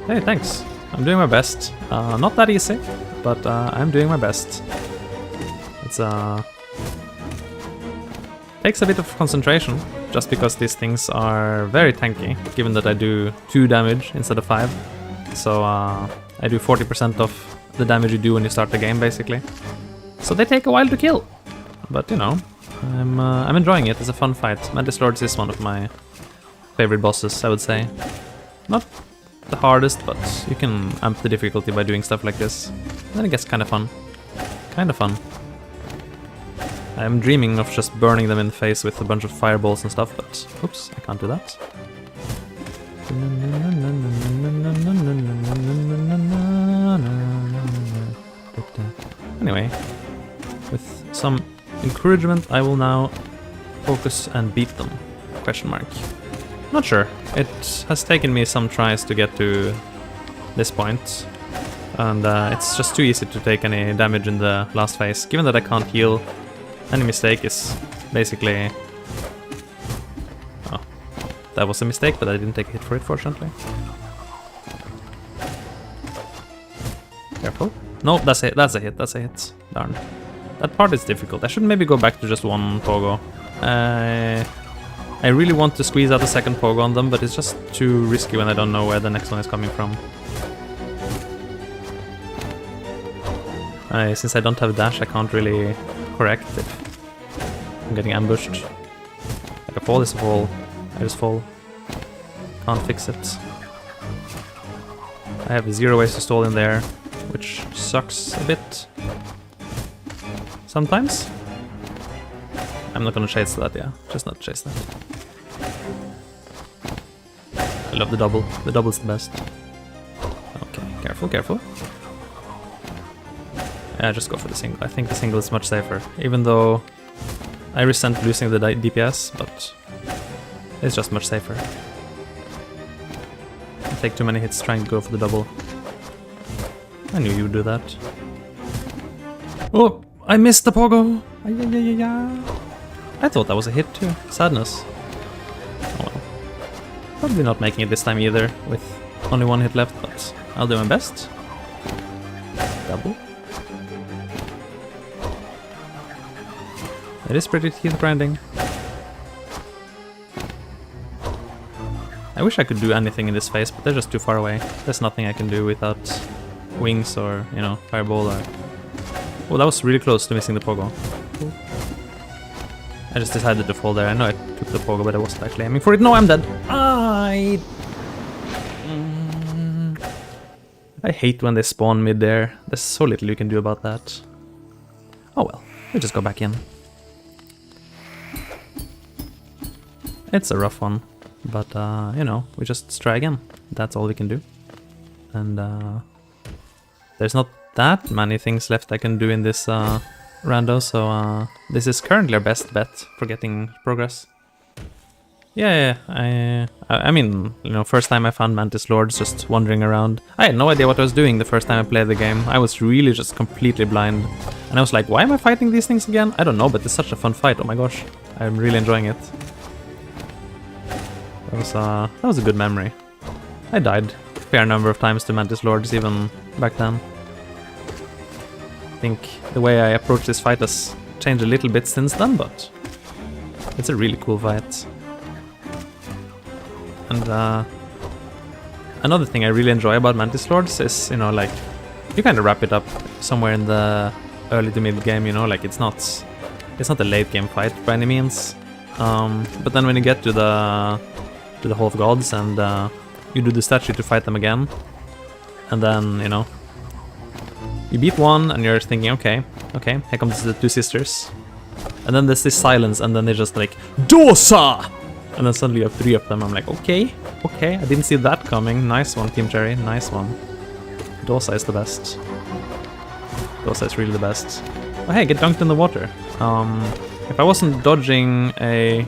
Hey, thanks. I'm doing my best. Not that easy, but I'm doing my best. It's takes a bit of concentration, just because these things are very tanky, given that I do 2 damage instead of 5. So I do 40% of the damage you do when you start the game, basically. So they take a while to kill. But, you know, I'm enjoying it. It's a fun fight. Mantis Lords is one of my favorite bosses, I would say. Not the hardest, but you can amp the difficulty by doing stuff like this. Then it gets kind of fun. Kind of fun. I'm dreaming of just burning them in the face with a bunch of fireballs and stuff, but oops, I can't do that. Anyway, with some encouragement, I will now focus and beat them. Question mark. Not sure. It has taken me some tries to get to this point, and it's just too easy to take any damage in the last phase. Given that I can't heal, any mistake is basically... Oh, that was a mistake, but I didn't take a hit for it, fortunately. Careful. No, that's a hit, that's a hit. Darn. That part is difficult. I should maybe go back to just one pogo. I really want to squeeze out a second pogo on them, but it's just too risky when I don't know where the next one is coming from. Since I don't have a dash, I can't really correct if I'm getting ambushed. Like a fall is a fall. I just fall. Can't fix it. I have 0 ways to stall in there, which sucks a bit. Sometimes. I'm not gonna chase that, yeah. Just not chase that. I love the double. The double's the best. Okay, careful, careful. Yeah, just go for the single. I think the single is much safer. Even though I resent losing the DPS, but it's just much safer. I take too many hits trying to go for the double. I knew you would do that. Oh! I missed the pogo! I thought that was a hit too. Sadness. Oh well. Probably not making it this time either, with only 1 hit left, but I'll do my best. Double. It is pretty teeth grinding. I wish I could do anything in this phase, but they're just too far away. There's nothing I can do without wings or, you know, fireball or... Oh, that was really close to missing the pogo. I just decided to fall there. I know I took the pogo, but I wasn't actually aiming for it. No, I'm dead! I hate when they spawn mid-air. There's so little you can do about that. Oh well, we just go back in. It's a rough one, but you know, we just try again. That's all we can do. And there's not that many things left I can do in this rando, so this is currently our best bet for getting progress. Yeah, I mean, you know, first time I found Mantis Lords just wandering around. I had no idea what I was doing the first time I played the game. I was really just completely blind. And I was like, why am I fighting these things again? I don't know, but it's such a fun fight. Oh my gosh, I'm really enjoying it. That was a good memory. I died a fair number of times to Mantis Lords even back then. I think the way I approach this fight has changed a little bit since then, but it's a really cool fight. And another thing I really enjoy about Mantis Lords is, you know, like, you kind of wrap it up somewhere in the early to mid game, you know, like it's not a late game fight by any means. But then when you get to the Hall of Gods and you do the statue to fight them again, and then, you know, you beat one and you're thinking, okay, here comes the 2 sisters. And then there's this silence and then they're just like, Dosa! And then suddenly you have 3 of them. I'm like, okay, I didn't see that coming. Nice one, Team Cherry, nice one. Dosa is the best. Dosa is really the best. Oh hey, get dunked in the water. If I wasn't dodging a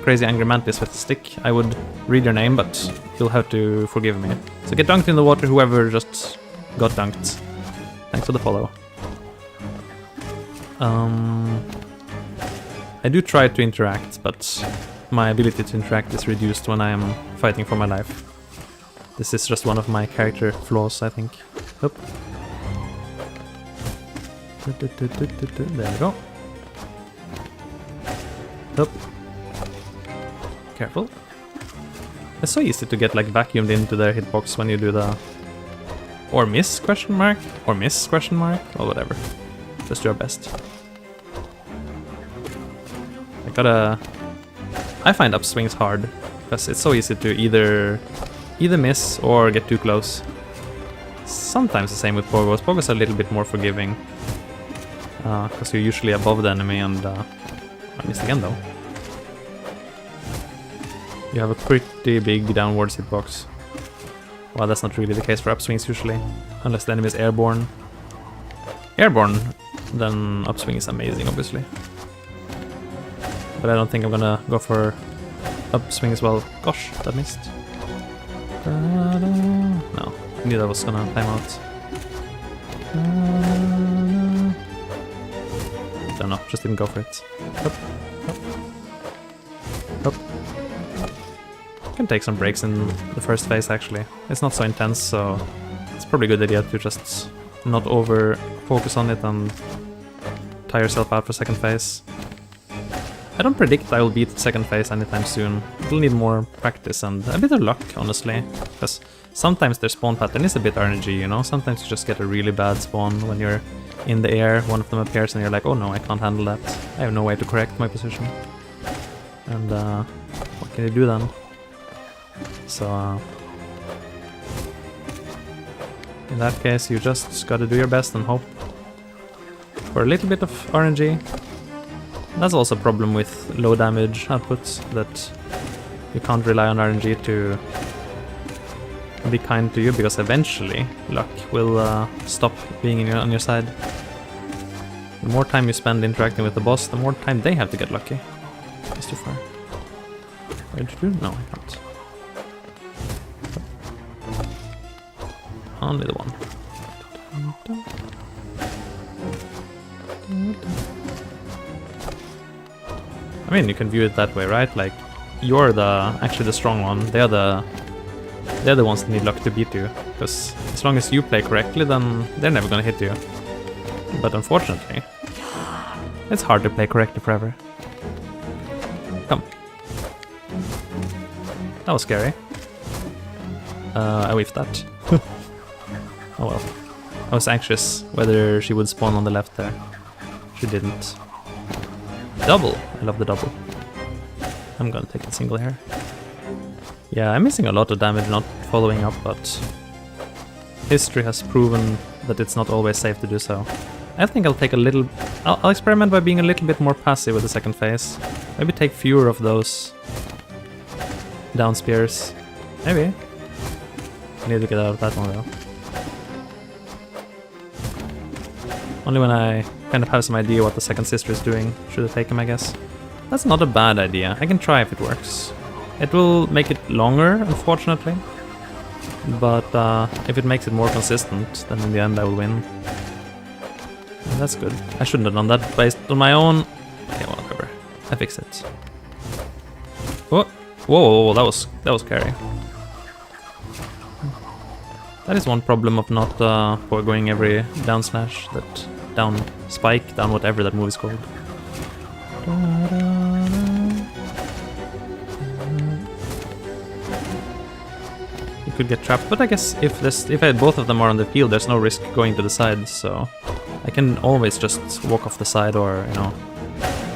crazy angry mantis with a stick, I would read your name, but you'll have to forgive me. So get dunked in the water, whoever just got dunked. Thanks for the follow. I do try to interact, but my ability to interact is reduced when I am fighting for my life. This is just one of my character flaws, I think. Oop. There we go. Up. Careful. It's so easy to get like vacuumed into their hitbox when you do the... Or miss question mark? Or miss question mark? Or whatever. Just do our best. I find upswings hard, because it's so easy to either miss or get too close. Sometimes the same with pogos. Pogos are a little bit more forgiving, because you're usually above the enemy, and I missed again though. You have a pretty big downwards hitbox. Well, that's not really the case for upswings usually, unless the enemy is airborne. Airborne, then upswing is amazing, obviously. But I don't think I'm gonna go for upswing as well. Gosh, that missed. No, I knew that was gonna time out. Don't know, just didn't go for it. Up, up, up. Can take some breaks in the first phase actually. It's not so intense, so it's probably a good idea to just not over focus on it and tire yourself out for second phase. I don't predict I will beat second phase anytime soon. It'll need more practice and a bit of luck, honestly, because sometimes their spawn pattern is a bit RNG, you know? Sometimes you just get a really bad spawn when you're in the air, one of them appears and you're like, oh no, I can't handle that. I have no way to correct my position. And what can you do then? So in that case, you just gotta do your best and hope for a little bit of RNG. That's also a problem with low damage outputs, that you can't rely on RNG to be kind to you, because eventually luck will stop being on your side. The more time you spend interacting with the boss, the more time they have to get lucky. It's too far. What did you do? No, I can't. Only the one. I mean, you can view it that way, right? Like, you're actually the strong one. They're the ones that need luck to beat you. Because as long as you play correctly, then they're never gonna hit you. But unfortunately, it's hard to play correctly forever. Come. That was scary. I whiffed that. Oh well. I was anxious whether she would spawn on the left there. She didn't. Double! I love the double. I'm gonna take a single here. Yeah, I'm missing a lot of damage not following up, but history has proven that it's not always safe to do so. I think I'll take a little... I'll experiment by being a little bit more passive with the second phase. Maybe take fewer of those down spears. Maybe. I need to get out of that one though. Only when I kind of have some idea what the second sister is doing should I take him, I guess. That's not a bad idea. I can try if it works. It will make it longer, unfortunately. But if it makes it more consistent, then in the end I will win. And that's good. I shouldn't have done that based on my own... Okay, well, whatever. I fixed it. Oh! Whoa, that was scary. That is one problem of not going every down slash, that down spike, down whatever that move is called. You could get trapped, but I guess if both of them are on the field, there's no risk going to the side, so I can always just walk off the side or, you know,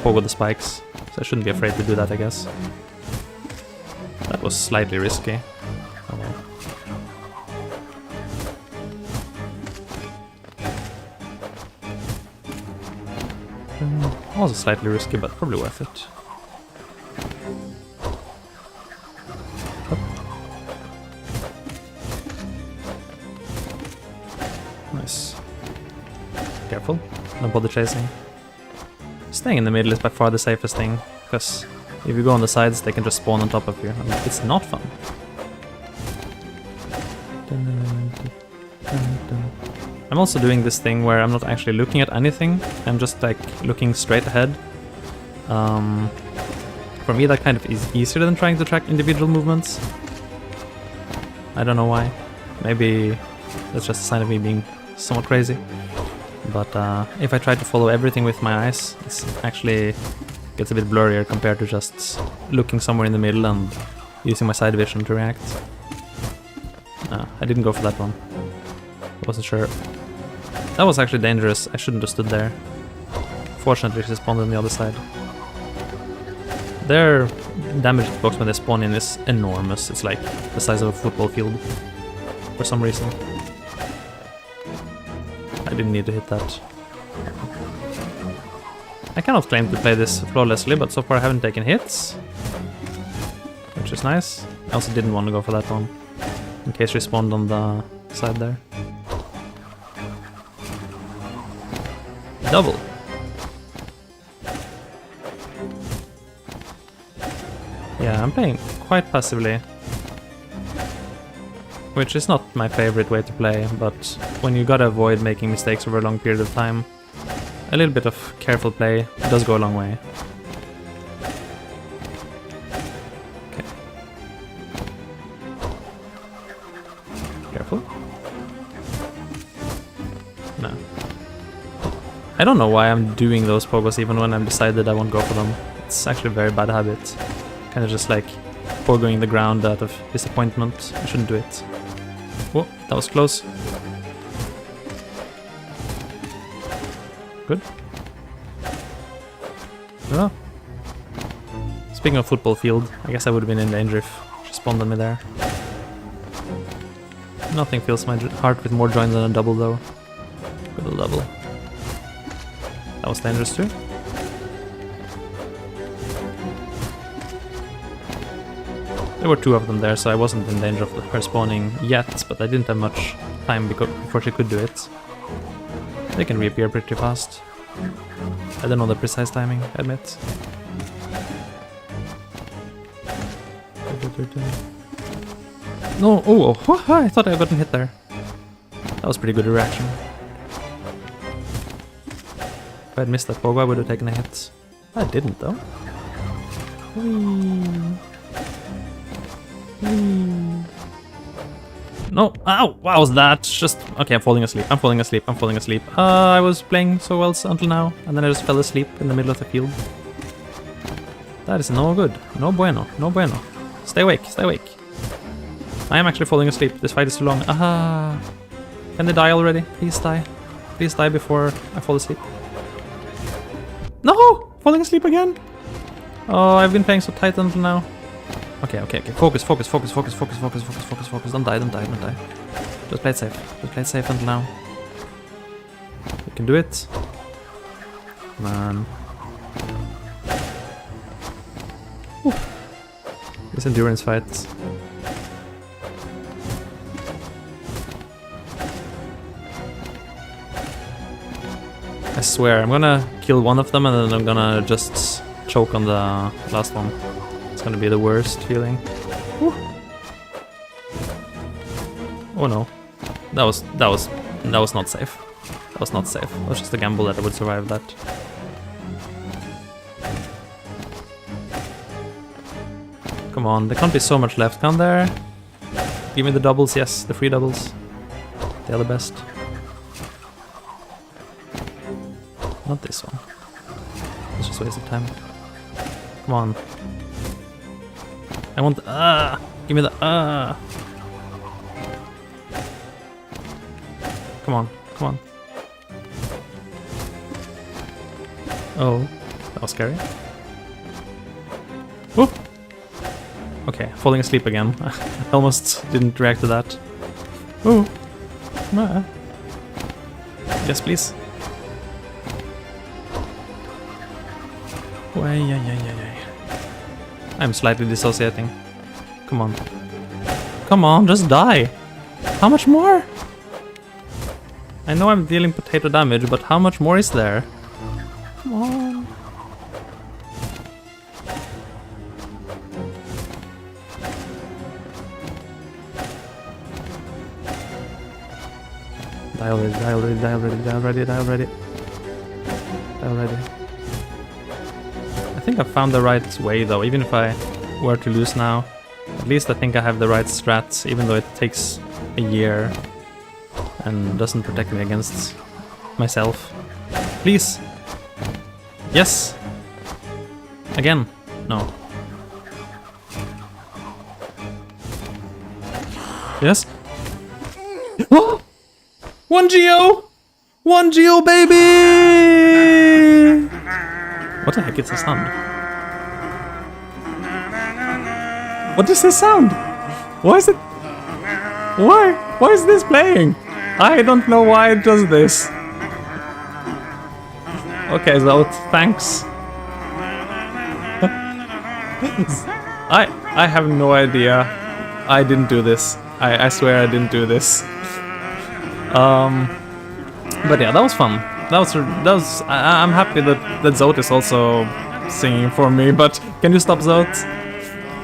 pogo the spikes. So I shouldn't be afraid to do that, I guess. That was slightly risky. Oh well. Also slightly risky, but probably worth it. Up. Nice. Careful, don't bother chasing. Staying in the middle is by far the safest thing, because if you go on the sides, they can just spawn on top of you. I mean, it's not fun. I'm also doing this thing where I'm not actually looking at anything. I'm just like looking straight ahead. For me, that kind of is easier than trying to track individual movements. I don't know why. Maybe that's just a sign of me being somewhat crazy. But if I try to follow everything with my eyes, it actually gets a bit blurrier compared to just looking somewhere in the middle and using my side vision to react. I didn't go for that one. I wasn't sure That was actually dangerous. I shouldn't have stood there. Fortunately, she spawned on the other side. Their damage box when they spawn in is enormous. It's like the size of a football field. For some reason. I didn't need to hit that. I cannot claim to play this flawlessly, but so far I haven't taken hits. Which is nice. I also didn't want to go for that one. In case she spawned on the side there. Double. Yeah, I'm playing quite passively. Which is not my favorite way to play, but when you gotta avoid making mistakes over a long period of time, a little bit of careful play does go a long way. Okay. Careful. No. I don't know why I'm doing those pogos even when I've decided I won't go for them. It's actually a very bad habit. Kind of just like pogoing the ground out of disappointment. I shouldn't do it. Oh, that was close. Good. Oh. Speaking of football field, I guess I would have been in danger if she spawned on me there. Nothing fills my heart with more joy than a double though. Good old double. That was dangerous too. There were two of them there, so I wasn't in danger of her spawning yet, but I didn't have much time before she could do it. They can reappear pretty fast. I don't know the precise timing, I admit. No, oh, I thought I gotten hit there. That was pretty good reaction. If I had missed that pogo, I would have taken a hit. I didn't though. No, ow, what was that? Just, okay, I'm falling asleep, I was playing so well until now, and then I just fell asleep in the middle of the field. That is no good, no bueno, no bueno. Stay awake, stay awake. I am actually falling asleep, this fight is too long. Aha! Can they die already? Please die. Please die before I fall asleep. No! Falling asleep again! Oh, I've been playing so tight until now. Okay. Focus. Don't die. Just play it safe until now. You can do it. Come on. Whew. These endurance fights. I swear, I'm gonna kill one of them and then I'm gonna just choke on the last one. It's gonna be the worst feeling. Whew. Oh no. That was not safe. That was not safe. It was just a gamble that I would survive that. Come on, there can't be so much left, can there? Give me the doubles, yes, the free doubles. They are the best. Not this one. It's just a waste of time. Come on. I want the give me the Come on. Oh, that was scary. Whoop! Okay, falling asleep again. I almost didn't react to that. Oh! Yes, please. I'm slightly dissociating. Come on. Come on, just die! How much more? I know I'm dealing potato damage, but how much more is there? Come on. Die already. I think I found the right way though, even if I were to lose now. At least I think I have the right strats, even though it takes a year and doesn't protect me against myself. Please! Yes! Again! No. Yes? 1 Geo! 1 geo, baby! What the heck is the sound? What is this sound? Why is it? Why? Why is this playing? I don't know why it does this. Okay, so thanks. I have no idea. I didn't do this. I swear I didn't do this. But yeah, that was fun. That was. I'm happy that Zote is also singing for me. But can you stop, Zote?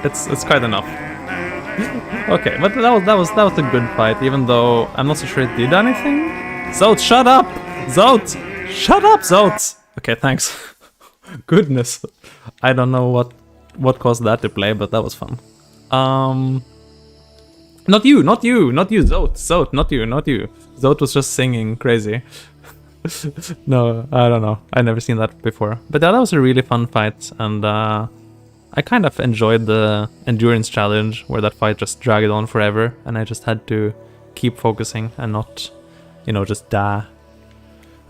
It's quite enough. Okay, but that was a good fight, even though I'm not so sure it did anything. Zote, shut up! Zote, shut up, Zote. Okay, thanks. Goodness, I don't know what caused that to play, but that was fun. Not you, Zote, not you. Zote was just singing crazy. No, I don't know. I never seen that before. But yeah, that was a really fun fight, and I kind of enjoyed the endurance challenge where that fight just dragged on forever, and I just had to keep focusing and not, you know, just die.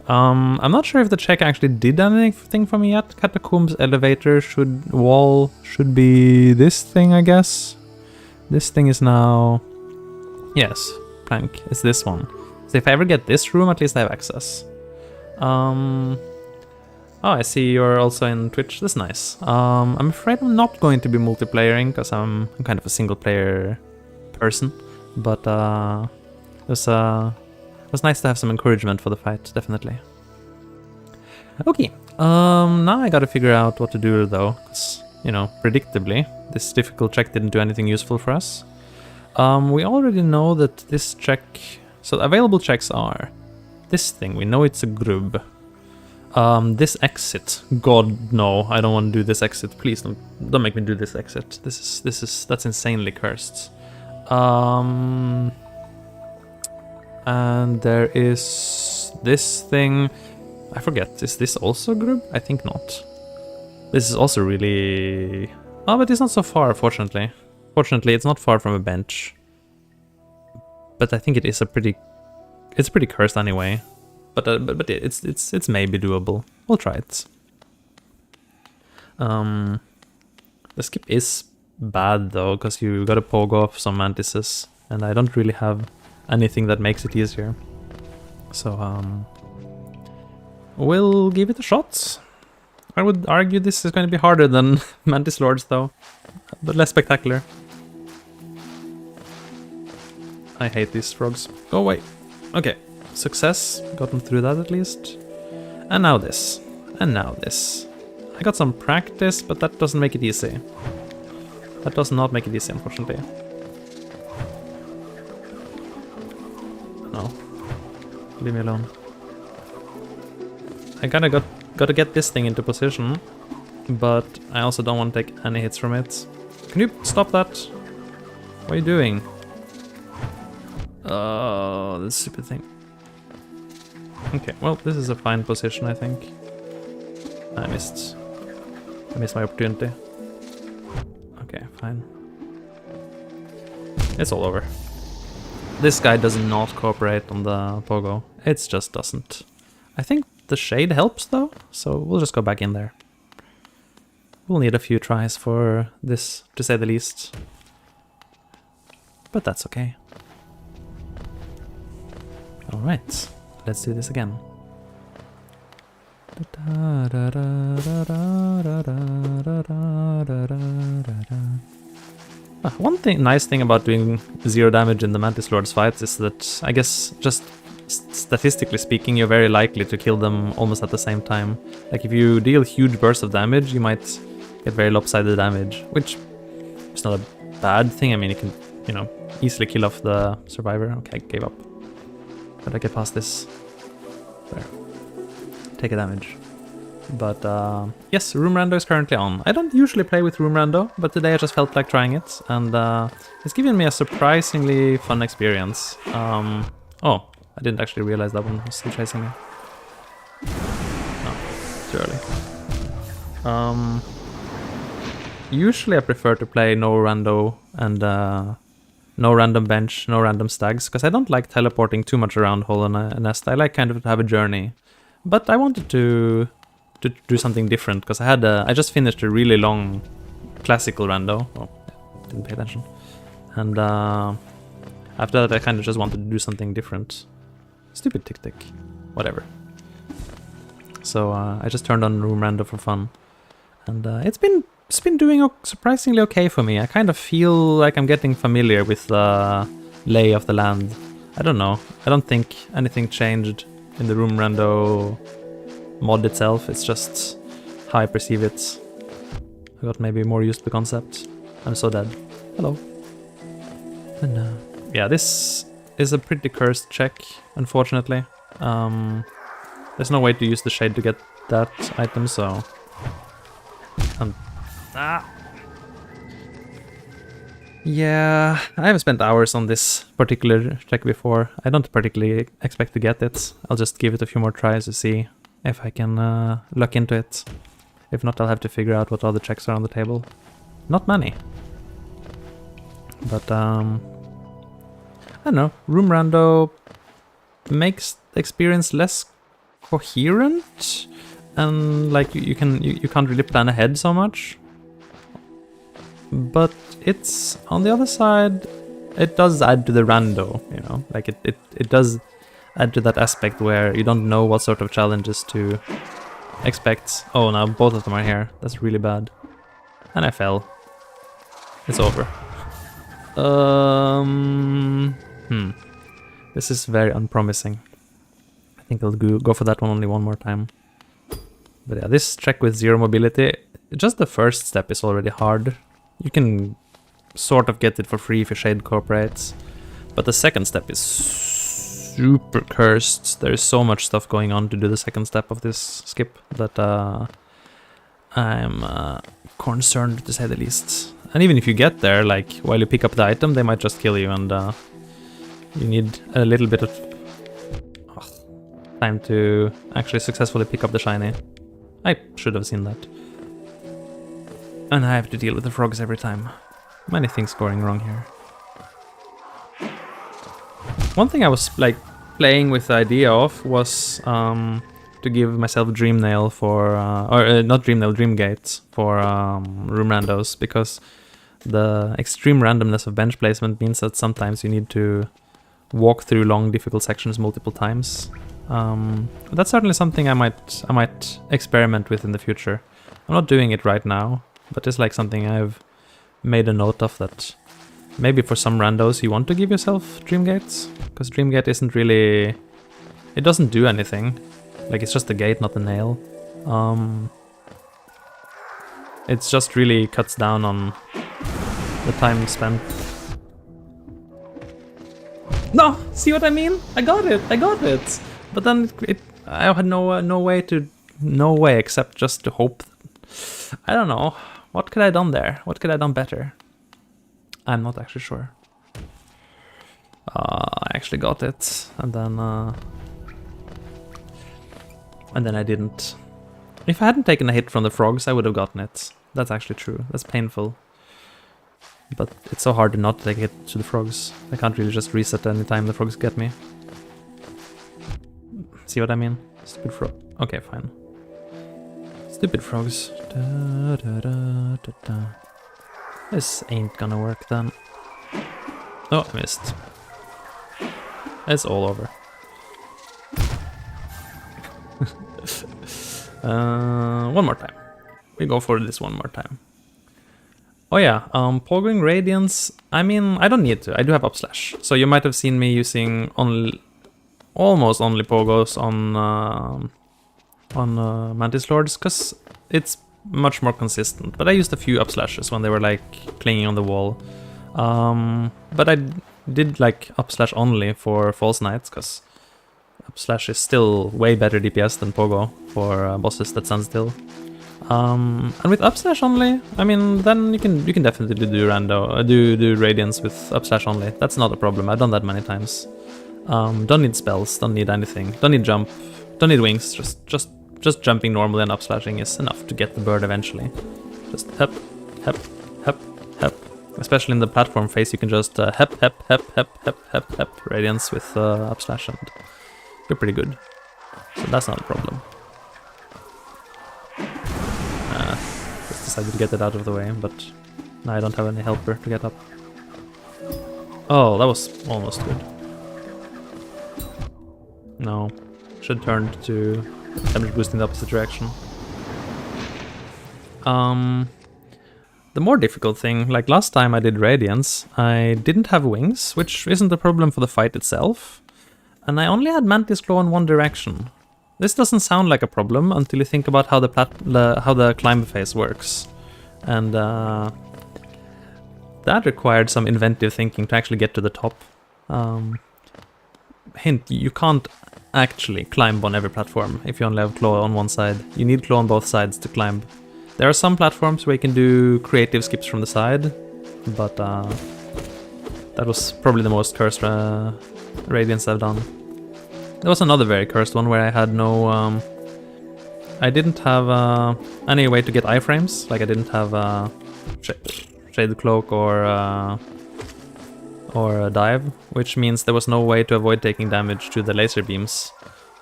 I'm not sure if the check actually did anything for me yet. Catacombs elevator wall should be this thing, I guess. This thing is now... Yes, plank. It's this one. So if I ever get this room, at least I have access. Oh, I see you're also in Twitch. That's nice. I'm afraid I'm not going to be multiplayering because I'm kind of a single player person. But it was nice to have some encouragement for the fight, definitely. Okay, now I gotta figure out what to do though, because, you know, predictably, this difficult check didn't do anything useful for us. We already know that this check... So available checks are this thing, we know it's a grub. This exit, God no, I don't want to do this exit. Please don't make me do this exit. That's insanely cursed. And there is this thing. I forget. Is this also grub? I think not. This is also really... Oh, but it's not so far, fortunately. Fortunately, it's not far from a bench. But I think it is a pretty... It's pretty cursed anyway. But it's maybe doable. We'll try it. The skip is bad though, because you gotta pogo off some mantises, and I don't really have anything that makes it easier. So we'll give it a shot. I would argue this is going to be harder than Mantis Lords though, but less spectacular. I hate these frogs. Go away. Okay. Success, gotten through that at least. And now this. And now this. I got some practice, but that doesn't make it easy. That does not make it easy, unfortunately. No. Leave me alone. I gotta get this thing into position, but I also don't want to take any hits from it. Can you stop that? What are you doing? Oh, this stupid thing. Okay, well, this is a fine position, I think. I missed my opportunity. Okay, fine. It's all over. This guy does not cooperate on the pogo. It just doesn't. I think the shade helps, though, so we'll just go back in there. We'll need a few tries for this, to say the least. But that's okay. Alright. Let's do this again. One nice thing about doing 0 damage in the Mantis Lords fights is that, I guess, just statistically speaking, you're very likely to kill them almost at the same time. Like, if you deal huge bursts of damage, you might get very lopsided damage, which is not a bad thing. I mean, you can, you know, easily kill off the survivor. Okay, I gave up. But I get past this. There. Take a damage. But yes, Room Rando is currently on. I don't usually play with Room Rando, but today I just felt like trying it, and it's given me a surprisingly fun experience. Oh, I didn't actually realize that one was still chasing me. No, too early. Usually I prefer to play no rando and no random bench, no random stags, because I don't like teleporting too much around Hole in a Nest. I like kind of to have a journey. But I wanted to do something different, because I just finished a really long classical rando. Oh, didn't pay attention. And after that I kind of just wanted to do something different. Stupid tick-tick. Whatever. So I just turned on room rando for fun. And it's been doing surprisingly okay for me. I kind of feel like I'm getting familiar with the lay of the land. I don't know. I don't think anything changed in the room rando mod itself. It's just how I perceive it. I got maybe more used to the concept. I'm so dead. Hello. And yeah, this is a pretty cursed check, unfortunately. There's no way to use the shade to get that item, so... Yeah, I haven't spent hours on this particular check before. I don't particularly expect to get it. I'll just give it a few more tries to see if I can luck into it. If not, I'll have to figure out what other checks are on the table. Not many. But, I don't know. Room rando makes the experience less coherent. And, like, you can't really plan ahead so much. But it's, on the other side, it does add to the rando, you know? Like, it does add to that aspect where you don't know what sort of challenges to expect. Oh, now both of them are here. That's really bad. And I fell. It's over. This is very unpromising. I think I'll go for that one only one more time. But yeah, this check with 0 mobility, just the first step is already hard. You can sort of get it for free if your shade cooperates. But the second step is super cursed. There is so much stuff going on to do the second step of this skip that I'm concerned, to say the least. And even if you get there, like, while you pick up the item, they might just kill you, and you need a little bit of time to actually successfully pick up the shiny. I should have seen that. And I have to deal with the frogs every time. Many things going wrong here. One thing I was, like, playing with the idea of was to give myself Dream Nail for, not Dream Nail, Dream Gate for room randos, because the extreme randomness of bench placement means that sometimes you need to walk through long, difficult sections multiple times. That's certainly something I might experiment with in the future. I'm not doing it right now, but it's like something I've made a note of, that maybe for some randos you want to give yourself Dream Gates, because Dream Gate isn't really... it doesn't do anything. Like, it's just a gate, not a nail. It's just really cuts down on the time spent. No! See what I mean? I got it! But then I had no way except just to hope. I don't know. What could I have done there? What could I have done better? I'm not actually sure. I actually got it, and then I didn't. If I hadn't taken a hit from the frogs, I would have gotten it. That's actually true. That's painful. But it's so hard to not take a hit to the frogs. I can't really just reset any time the frogs get me. See what I mean? Stupid frog. Okay, fine. Stupid frogs. Da, da, da, da, da. This ain't gonna work then. Oh, I missed. It's all over. One more time. We go for this one more time. Oh yeah, pogoing Radiance, I mean, I don't need to. I do have upslash. So you might have seen me using almost only pogos on Mantis Lords, because it's much more consistent. But I used a few upslashes when they were like clinging on the wall. But I did like upslash only for False Knights, because upslash is still way better DPS than pogo for bosses that stand still. And with upslash only, I mean, then you can definitely do Radiance with upslash only. That's not a problem. I've done that many times. Don't need spells, don't need anything, don't need jump, don't need wings. Just jumping normally and upslashing is enough to get the bird eventually. Just hep, hep, hep, hep, Especially in the platform phase, you can just hep radiance with up slash, and you're pretty good. So that's not a problem. Just decided to get it out of the way, but now I don't have any helper to get up. Oh, that was almost good. No, should turn to damage boost in the opposite direction. The more difficult thing, like last time I did Radiance, I didn't have wings, which isn't a problem for the fight itself, and I only had Mantis Claw in one direction. This doesn't sound like a problem until you think about how the climb phase works, and that required some inventive thinking to actually get to the top. Hint, you can't actually climb on every platform if you only have Claw on one side. You need Claw on both sides to climb. There are some platforms where you can do creative skips from the side, but that was probably the most cursed Radiance I've done. There was another very cursed one where I had no... I didn't have any way to get iframes, like I didn't have Shade Cloak or a dive, which means there was no way to avoid taking damage to the laser beams.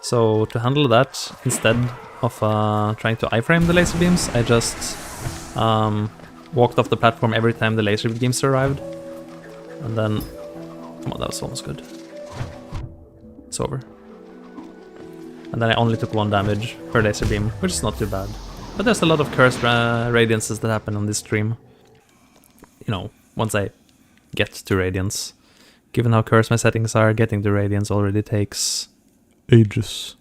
So to handle that, instead of trying to iframe the laser beams, I just walked off the platform every time the laser beams arrived. And then... Come on, that was almost good. It's over. And then I only took 1 damage per laser beam, which is not too bad. But there's a lot of cursed radiances that happen on this stream. You know, once I get to Radiance. Given how cursed my settings are, getting to Radiance already takes ages.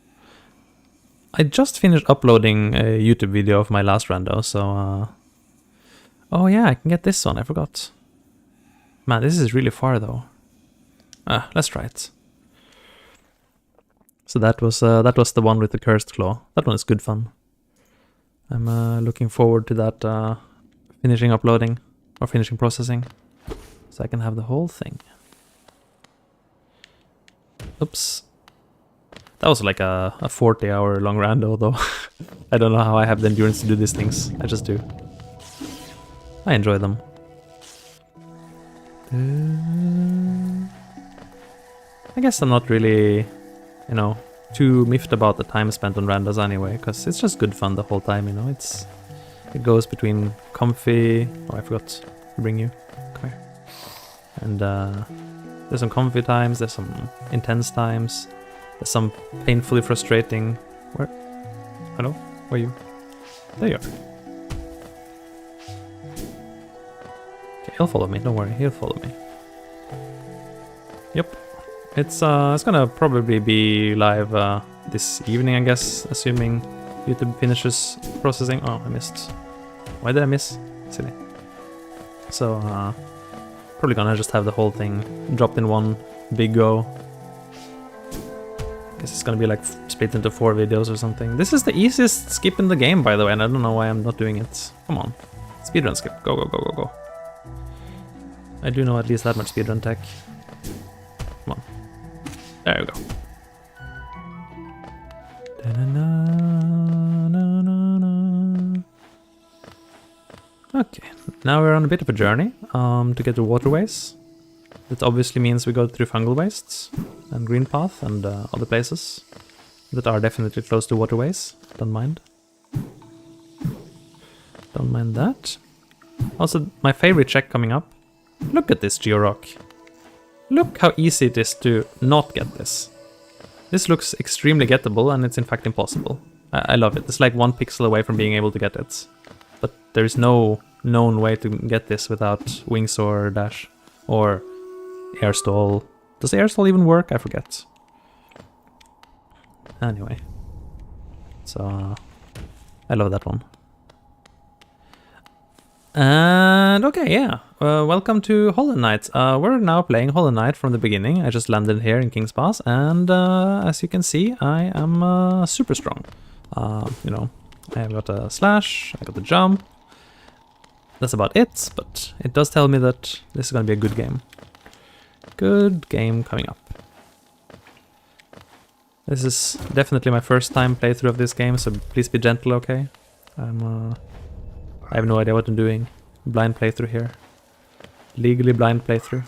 I just finished uploading a YouTube video of my last rando, so... Oh yeah, I can get this one, I forgot. Man, this is really far though. Let's try it. So that was the one with the cursed claw. That one is good fun. I'm looking forward to that finishing uploading, or finishing processing, so I can have the whole thing. Oops. That was like a 40-hour long rando though. I don't know how I have the endurance to do these things. I just do. I enjoy them. I guess I'm not really, you know, too miffed about the time spent on randos anyway, because it's just good fun the whole time, you know. It goes between comfy... Oh, I forgot to bring you. Come here. And there's some comfy times, there's some intense times, there's some painfully frustrating... Where? Hello? Where are you? There you are. Okay, he'll follow me, don't worry, he'll follow me. Yep. It's gonna probably be live this evening, I guess, assuming YouTube finishes processing. Oh, I missed. Why did I miss? Silly. So, probably gonna just have the whole thing dropped in one big go. Guess it's gonna be like split into 4 videos or something. This is the easiest skip in the game, by the way, and I don't know why I'm not doing it. Come on. Speedrun skip. Go, go, go, go, go. I do know at least that much speedrun tech. Come on. There we go. Okay, now we're on a bit of a journey to get to waterways. That obviously means we go through fungal wastes and green path and other places that are definitely close to waterways. Don't mind. Don't mind that. Also, my favorite check coming up. Look at this georock. Look how easy it is to not get this. This looks extremely gettable, and it's in fact impossible. I love it. It's like 1 pixel away from being able to get it. But there is no known way to get this without wings or dash. Or air stall. Does air stall even work? I forget. Anyway. So, I love that one. And okay, yeah. Welcome to Hollow Knight. We're now playing Hollow Knight from the beginning. I just landed here in King's Pass, and as you can see, I am super strong. You know, I have got a slash, I got the jump. That's about it, but it does tell me that this is gonna be a good game. Good game coming up. This is definitely my first time playthrough of this game, so please be gentle, okay? I have no idea what I'm doing. Blind playthrough here. Legally blind playthrough.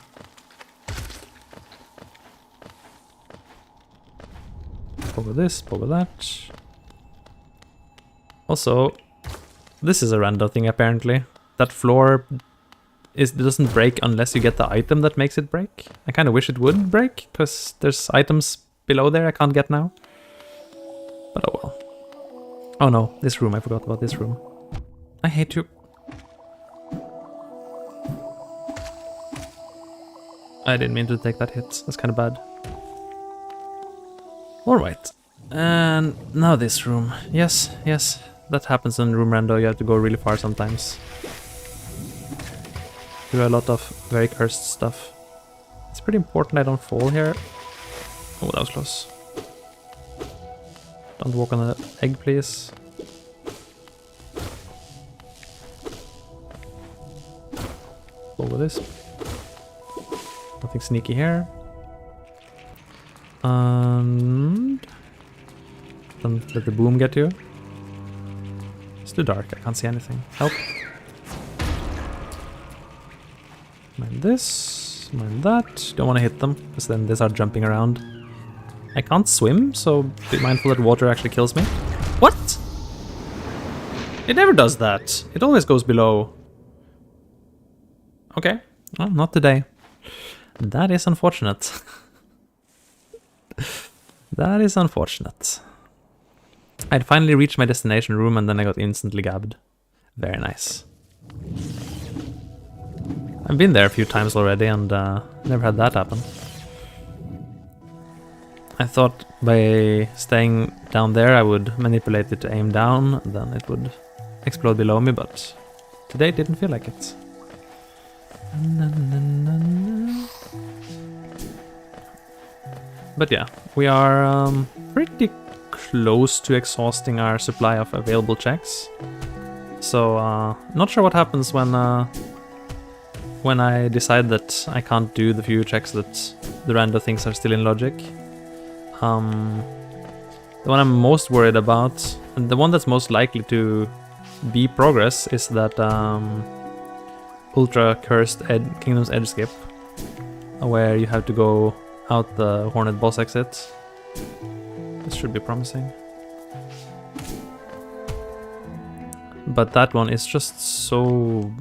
Pogo this, pogo that. Also, this is a random thing apparently. That floor doesn't break unless you get the item that makes it break. I kind of wish it would break, because there's items below there I can't get now. But oh well. Oh no, this room, I forgot about this room. I hate you. I didn't mean to take that hit, that's kind of bad. Alright, and now this room. Yes, yes, that happens in room rando, you have to go really far sometimes. Do a lot of very cursed stuff. It's pretty important I don't fall here. Oh, that was close. Don't walk on the egg, please. Over this. Nothing sneaky here. And don't let the boom get you. It's too dark, I can't see anything. Help. Mind this, mind that. Don't want to hit them, because then they start jumping around. I can't swim, so be mindful that water actually kills me. What? It never does that. It always goes below. Okay, well, not today. That is unfortunate. That is unfortunate. I'd finally reached my destination room and then I got instantly gabbed. Very nice. I've been there a few times already and never had that happen. I thought by staying down there I would manipulate it to aim down, and then it would explode below me, but today it didn't feel like it. But yeah, we are pretty close to exhausting our supply of available checks. So not sure what happens when I decide that I can't do the few checks that the rando thinks are still in logic. The one I'm most worried about, and the one that's most likely to be progress, is that ultra cursed Kingdom's Edge skip, where you have to go out the Hornet boss exit. This should be promising. But that one is just so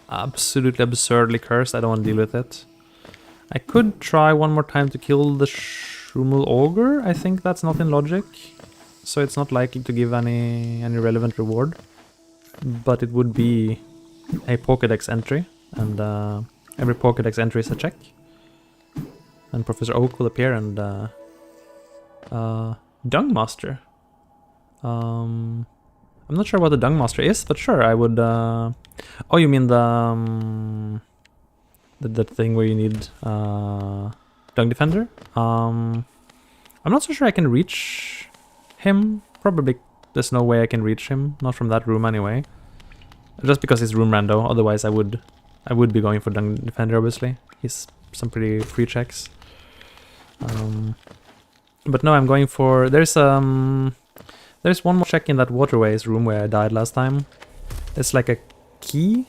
absolutely absurdly cursed, I don't want to deal with it. I could try one more time to kill the Shrumul Ogre. I think that's not in logic, so it's not likely to give any relevant reward. But it would be a Pokédex entry, and every Pokédex entry is a check. And Professor Oak will appear, and Dung Master. I'm not sure what the Dung Master is, but sure, I would... Oh, you mean the thing where you need Dung Defender? I'm not so sure I can reach him. Probably there's no way I can reach him, not from that room anyway. Just because it's room rando, otherwise I would be going for Dung Defender, obviously. He's some pretty free checks. But no, I'm going for... There's one more check in that Waterways room where I died last time. It's like a key.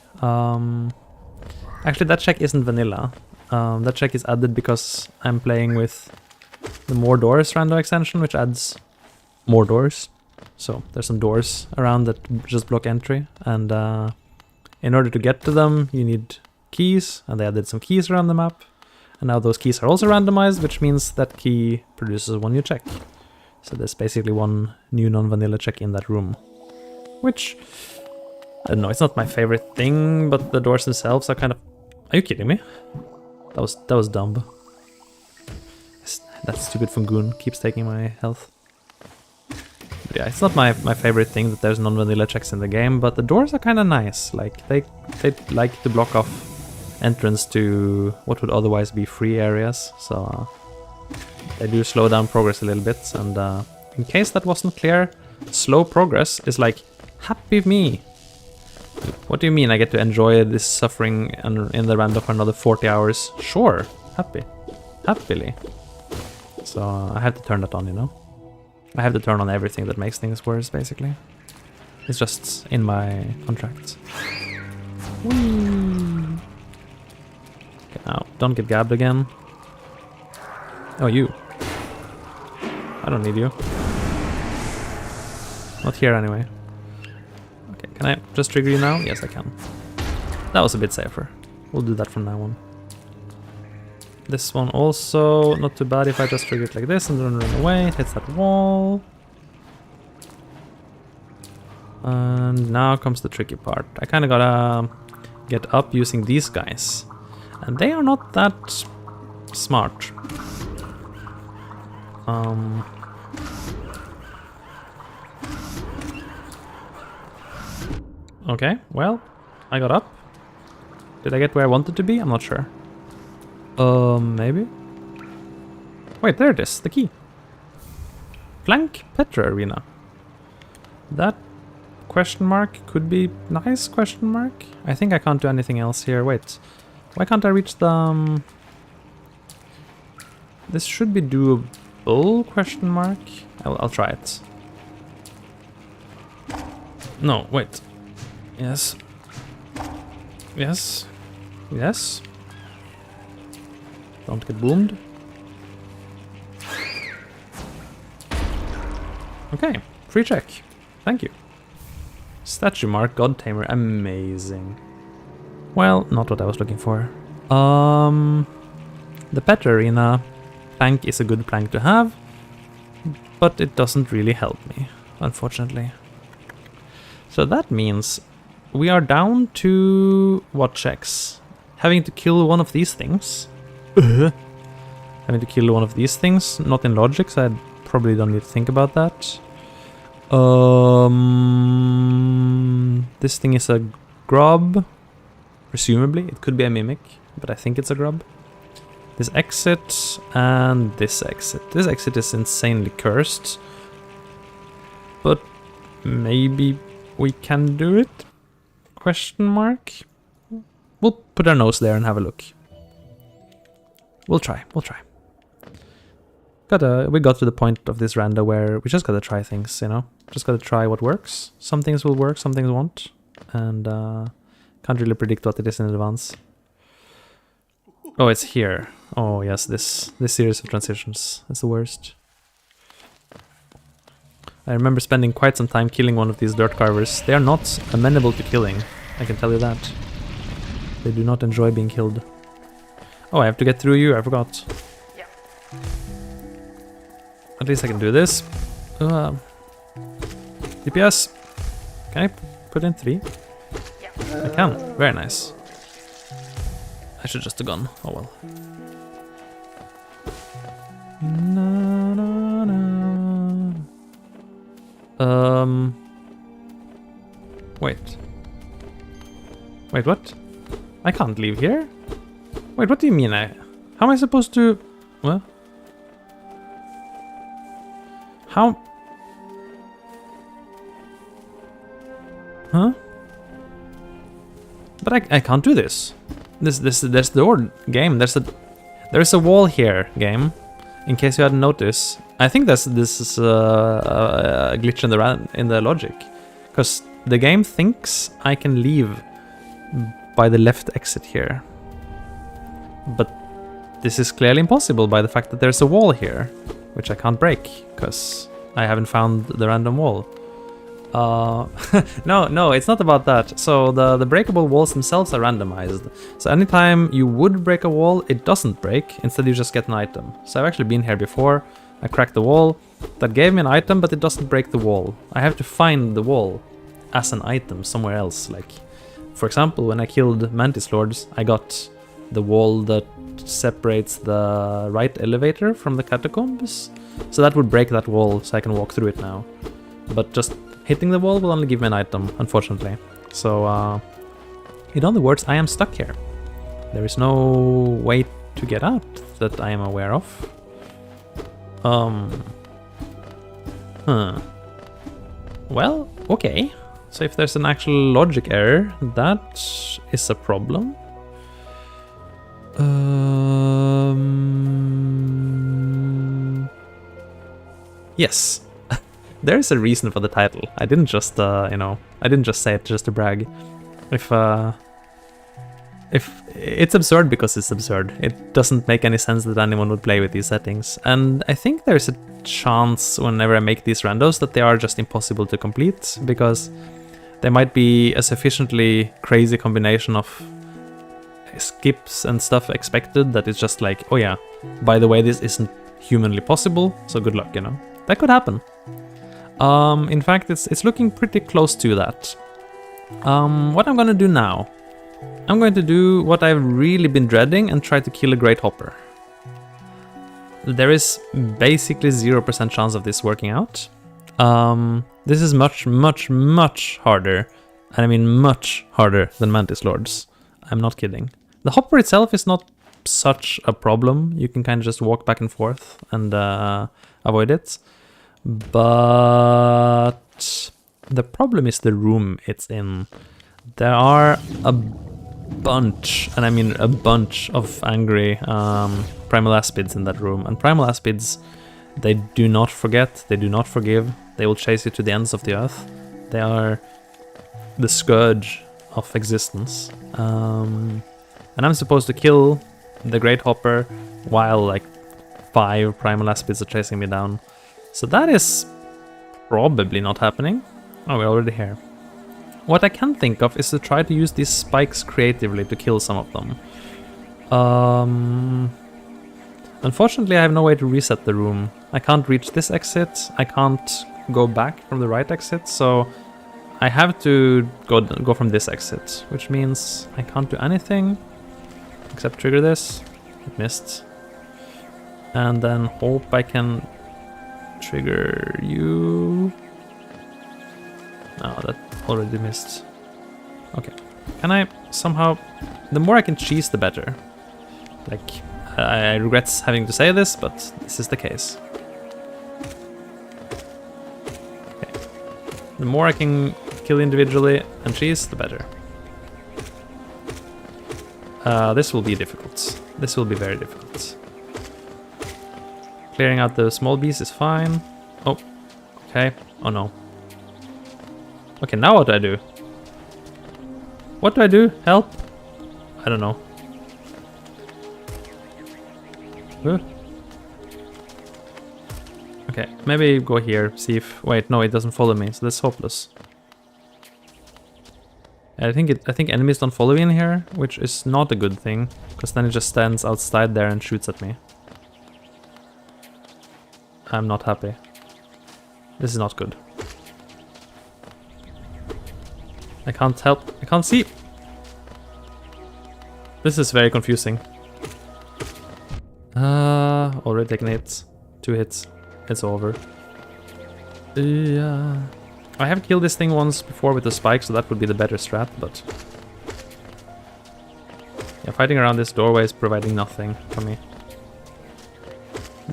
Actually, that check isn't vanilla. That check is added because I'm playing with the More Doors rando extension, which adds more doors. So there's some doors around that just block entry, and in order to get to them, you need keys, and they added some keys around the map. And now those keys are also randomized, which means that key produces one new check. So there's basically one new non-vanilla check in that room. Which, I don't know, it's not my favorite thing, but the doors themselves are kind of... Are you kidding me? That was dumb. That stupid Fungoon keeps taking my health. But yeah, it's not my favorite thing that there's non-vanilla checks in the game, but the doors are kind of nice. Like, they like to block off entrance to what would otherwise be free areas, so they do slow down progress a little bit. And in case that wasn't clear, slow progress is like, happy me. What do you mean I get to enjoy this suffering in the rando for another 40 hours? Sure, happily. So I have to turn that on, you know? I have to turn on everything that makes things worse, basically. It's just in my contract. Whee! Okay, now, don't get gabbed again. Oh, you. I don't need you. Not here anyway. Okay, can I just trigger you now? Yes, I can. That was a bit safer. We'll do that from now on. This one also not too bad if I just trigger it like this and then run away. It hits that wall. And now comes the tricky part. I kind of gotta get up using these guys. And they are not that smart. Okay, well, I got up. Did I get where I wanted to be? I'm not sure. Maybe? Wait, there it is, the key. Flank Petra Arena. That question mark could be nice question mark. I think I can't do anything else here. Wait, why can't I reach the... This should be doable question mark. I'll try it. No, wait. Yes. Yes. Yes. Don't get boomed. Okay, free check. Thank you. Statue mark, God Tamer, amazing. Well, not what I was looking for. The Pet Arena plank is a good plank to have, but it doesn't really help me, unfortunately. So that means we are down to what checks? Having to kill one of these things. Having to kill one of these things, not in logic, so I probably don't need to think about that. This thing is a grub. Presumably, it could be a mimic, but I think it's a grub. This exit and this exit. This exit is insanely cursed, but maybe we can do it? Question mark? We'll put our nose there and have a look. We'll try. We got to the point of this rando where we just gotta try things, you know? Just gotta try what works. Some things will work, some things won't. And can't really predict what it is in advance. Oh, it's here. Oh yes, this series of transitions. It's the worst. I remember spending quite some time killing one of these dirt carvers. They are not amenable to killing, I can tell you that. They do not enjoy being killed. Oh, I have to get through you, I forgot. Yeah. At least I can do this. DPS. Can I put in 3? Yeah. I can. Very nice. I should just have gone. Oh well. Na, na, na. Wait. Wait, what? I can't leave here? Wait, what do you mean how am I supposed to... What? How... Huh? But I can't do this. There's the door, game. There's a wall here, game. In case you hadn't noticed, I think this is a glitch in the logic, because the game thinks I can leave by the left exit here, but this is clearly impossible by the fact that there's a wall here, which I can't break because I haven't found the random wall. No, it's not about that. So the breakable walls themselves are randomized. So anytime you would break a wall, it doesn't break. Instead, you just get an item. So I've actually been here before. I cracked the wall. That gave me an item, but it doesn't break the wall. I have to find the wall as an item somewhere else. Like, for example, when I killed Mantis Lords, I got the wall that separates the right elevator from the catacombs. So that would break that wall, so I can walk through it now. But just hitting the wall will only give me an item, unfortunately. So, in other words, I am stuck here. There is no way to get out that I am aware of. Well, okay. So if there's an actual logic error, that is a problem. Yes. There's a reason for the title. I didn't just, I didn't just say it just to brag. If It's absurd because it's absurd. It doesn't make any sense that anyone would play with these settings. And I think there's a chance whenever I make these randos that they are just impossible to complete, because there might be a sufficiently crazy combination of skips and stuff expected that it's just like, oh yeah, by the way, this isn't humanly possible, so good luck, you know. That could happen. In fact, it's looking pretty close to that. What I'm gonna do now, I'm going to do what I've really been dreading and try to kill a Great Hopper. There is basically 0% chance of this working out. This is much, much, much harder, and I mean much harder than Mantis Lords. I'm not kidding. The Hopper itself is not such a problem. You can kind of just walk back and forth and avoid it. But the problem is the room it's in. There are a bunch, and I mean a bunch of angry primal aspids in that room. And primal aspids, they do not forget, they do not forgive. They will chase you to the ends of the earth. They are the scourge of existence. And I'm supposed to kill the Great Hopper while like 5 primal aspids are chasing me down. So that is probably not happening. Oh, we're already here. What I can think of is to try to use these spikes creatively to kill some of them. Unfortunately, I have no way to reset the room. I can't reach this exit. I can't go back from the right exit, so I have to go from this exit, which means I can't do anything except trigger this. It missed. And then hope I can trigger you. No, that already missed. Okay. Can I somehow... The more I can cheese, the better. Like, I regret having to say this, but this is the case. Okay. The more I can kill individually and cheese, the better. This will be difficult. This will be very difficult. Clearing out the small bees is fine. Oh, okay. Oh no. Okay, now what do I do? What do I do? Help? I don't know. Okay, maybe go here, see if... Wait, no, it doesn't follow me, so that's hopeless. I think enemies don't follow me in here, which is not a good thing, because then it just stands outside there and shoots at me. I'm not happy. This is not good. I can't help. I can't see. This is very confusing. Already taken hits. 2 hits. It's over. Yeah. I have killed this thing once before with the spike, so that would be the better strat, but... Yeah, fighting around this doorway is providing nothing for me.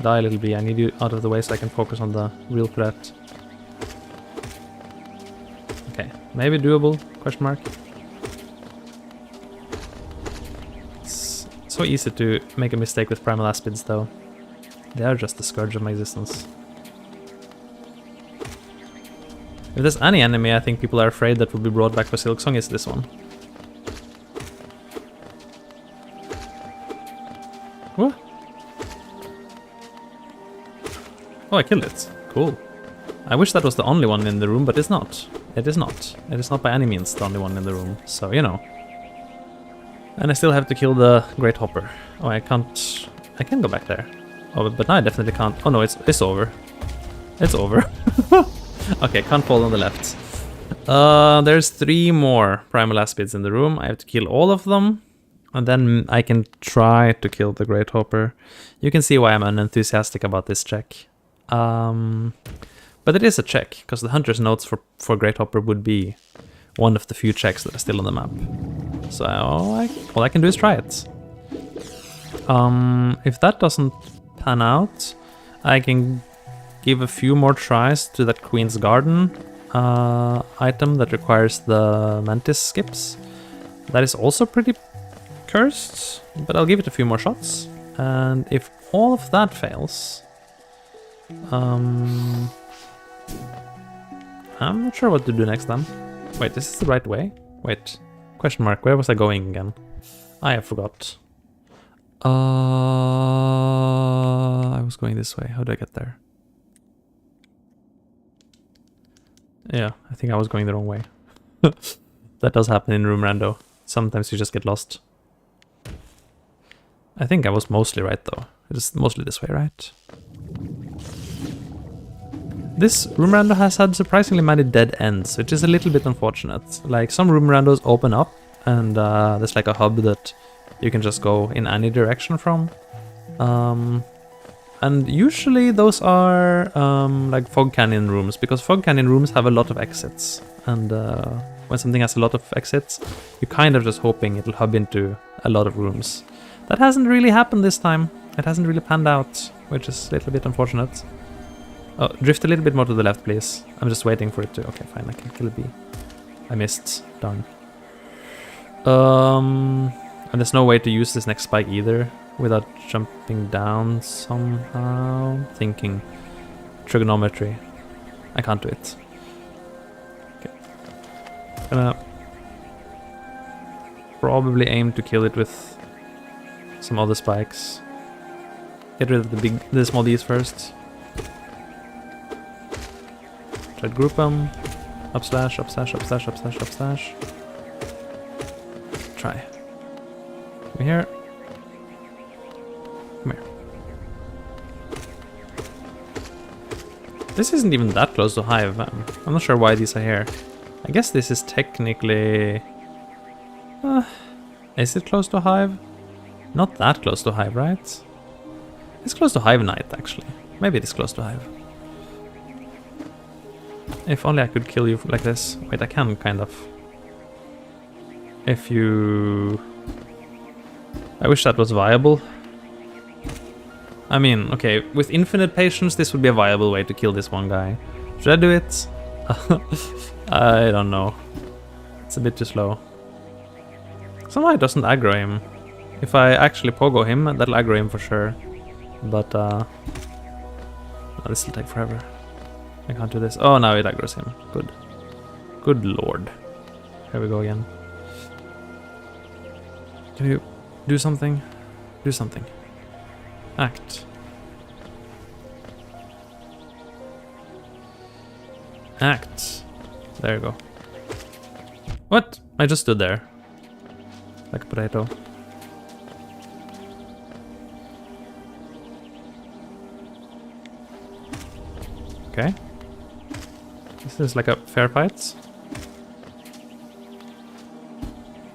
Die, little bee. I need you out of the way so I can focus on the real threat. Okay, maybe doable? Question mark. It's so easy to make a mistake with primal aspids, though. They are just the scourge of my existence. If there's any enemy I think people are afraid that will be brought back for Silksong, it's this one. What? Oh, I killed it. Cool. I wish that was the only one in the room, but it's not. It is not. It is not by any means the only one in the room, so you know. And I still have to kill the Great Hopper. Oh, I can't... I can go back there. Oh, but now I definitely can't. Oh no, it's over. It's over. Okay, can't fall on the left. There's 3 more primal aspids in the room. I have to kill all of them. And then I can try to kill the Great Hopper. You can see why I'm unenthusiastic about this check. But it is a check, because the Hunter's Notes for Great Hopper would be one of the few checks that are still on the map. So all I can do is try it. If that doesn't pan out, I can give a few more tries to that Queen's Garden item that requires the Mantis skips. That is also pretty cursed, but I'll give it a few more shots. And if all of that fails... I'm not sure what to do next time. Wait, is this the right way? Wait, question mark, where was I going again? I forgot. I was going this way. How do I get there? Yeah, I think I was going the wrong way. That does happen in room rando. Sometimes you just get lost. I think I was mostly right though. It is mostly this way, right? This room rando has had surprisingly many dead ends, which is a little bit unfortunate. Like, some room randos open up and there's like a hub that you can just go in any direction from. And usually those are like fog canyon rooms, because fog canyon rooms have a lot of exits. And when something has a lot of exits, you're kind of just hoping it'll hub into a lot of rooms. That hasn't really happened this time. It hasn't really panned out, which is a little bit unfortunate. Oh, drift a little bit more to the left, please. I'm just waiting for it to... Okay, fine, I can kill a bee. I missed. Darn. And there's no way to use this next spike either without jumping down somehow. Thinking. Trigonometry. I can't do it. Okay. Gonna probably aim to kill it with some other spikes. Get rid of the small Ds first. Try to group them. Up slash, up slash, up slash, up slash, up slash. Try. Come here. Come here. This isn't even that close to Hive. I'm not sure why these are here. I guess this is technically... is it close to Hive? Not that close to Hive, right? It's close to Hive Night, actually. Maybe it is close to Hive. If only I could kill you like this. Wait, I can, kind of. If you... I wish that was viable. I mean, okay, with infinite patience, this would be a viable way to kill this one guy. Should I do it? I don't know. It's a bit too slow. Somehow it doesn't aggro him. If I actually pogo him, that'll aggro him for sure. But, this will take forever. I can't do this. Oh, now it aggroes him. Good. Good lord. Here we go again. Can you do something? Do something. Act. Act. There you go. What? I just stood there. Like a potato. Okay. This is like a fair fight.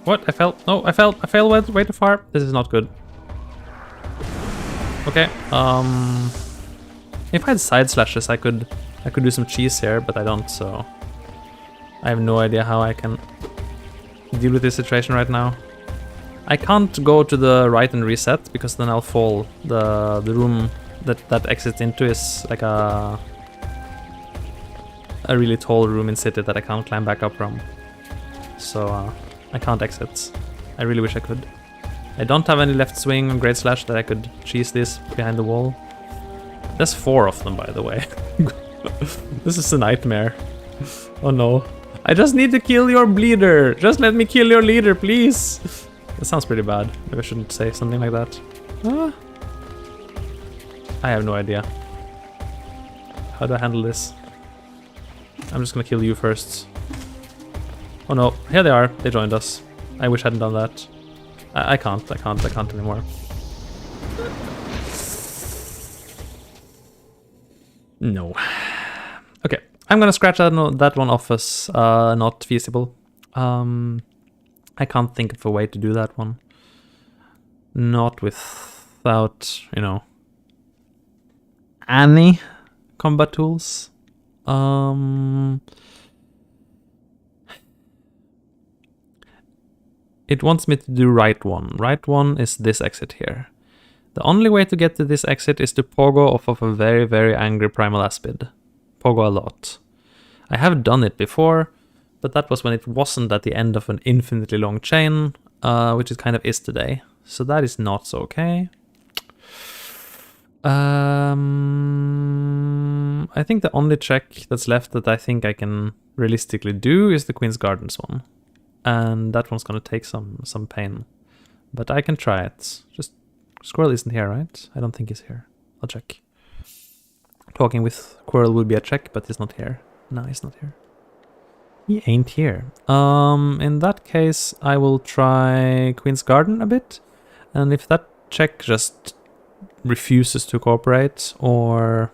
What? I fell. No, I fell. I fell way too far. This is not good. Okay. If I had side slashes, I could do some cheese here, but I don't. So I have no idea how I can deal with this situation right now. I can't go to the right and reset because then I'll fall. The room that exits into is like a really tall room in city that I can't climb back up from. So I can't exit. I really wish I could. I don't have any left swing or great slash that I could cheese this behind the wall. There's 4 of them, by the way. This is a nightmare. Oh no. I just need to kill your bleeder. Just let me kill your leader, please. That sounds pretty bad. Maybe I shouldn't say something like that. I have no idea. How do I handle this? I'm just gonna kill you first. Oh no, here they are. They joined us. I wish I hadn't done that. I can't anymore. No. Okay, I'm gonna scratch that one off as not feasible. I can't think of a way to do that one. Not without, you know, any combat tools. It wants me to do right one. Right one is this exit here. The only way to get to this exit is to pogo off of a very, very angry primal aspid. Pogo a lot. I have done it before, but that was when it wasn't at the end of an infinitely long chain, which it kind of is today. So that is not so okay. I think the only check that's left that I think I can realistically do is the Queen's Gardens one. And that one's gonna take some pain. But I can try it. Just Squirrel isn't here, right? I don't think he's here. I'll check. Talking with Squirrel would be a check, but he's not here. No, he's not here. He ain't here. In that case, I will try Queen's Garden a bit. And if that check just refuses to cooperate, or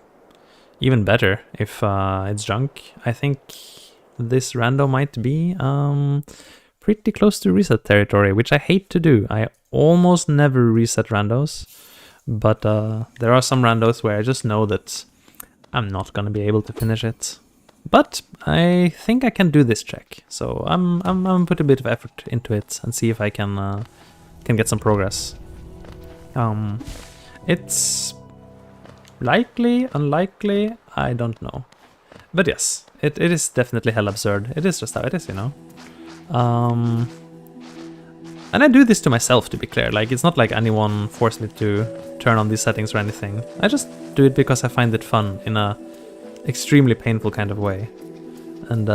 even better, if it's junk, I think this rando might be pretty close to reset territory, which I hate to do. I almost never reset randos, but there are some randos where I just know that I'm not gonna be able to finish it. But I think I can do this check, so I'm gonna put a bit of effort into it and see if I can get some progress. It's likely, unlikely, I don't know. But yes, it is definitely hell absurd. It is just how it is, you know. And I do this to myself, to be clear. Like, it's not like anyone forced me to turn on these settings or anything. I just do it because I find it fun in a extremely painful kind of way. And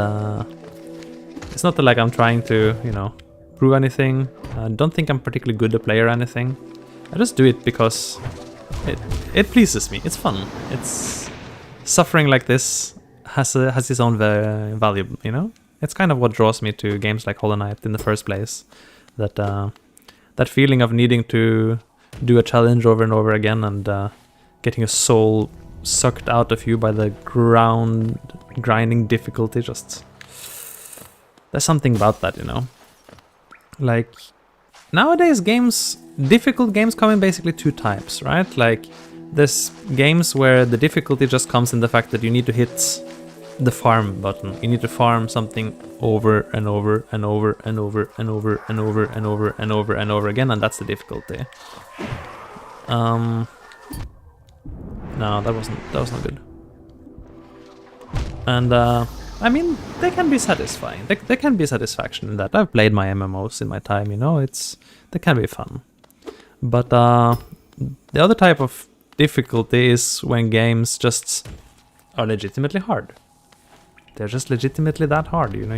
it's not that, like, I'm trying to, you know, prove anything. I don't think I'm particularly good a player or anything. I just do it because it pleases me. It's fun. It's suffering like this has its own value, you know? It's kind of what draws me to games like Hollow Knight in the first place. That feeling of needing to do a challenge over and over again and getting a soul sucked out of you by the grinding difficulty. Just there's something about that, you know. Like nowadays, difficult games come in basically two types, right? Like there's games where the difficulty just comes in the fact that you need to hit the farm button. You need to farm something over and over and over and over and over and over and over and over and over again, and that's the difficulty. No, that was not good. And I mean, they can be satisfying. There can be satisfaction in that. I've played my MMOs in my time, you know. They can be fun. But the other type of difficulty is when games just are legitimately hard. They're just legitimately that hard, you know.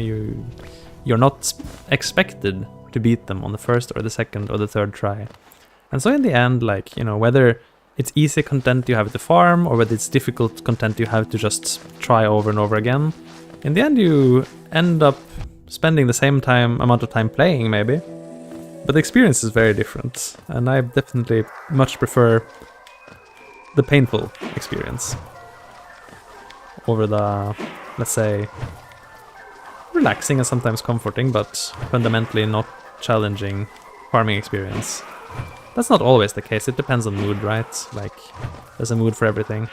You're not expected to beat them on the first or the second or the third try. And so in the end, like, you know, whether it's easy content you have to farm or whether it's difficult content you have to just try over and over again, in the end you end up spending the same amount of time playing, maybe. But the experience is very different, and I definitely much prefer the painful experience over the, let's say, relaxing and sometimes comforting, but fundamentally not challenging farming experience. That's not always the case, it depends on mood, right? Like, there's a mood for everything.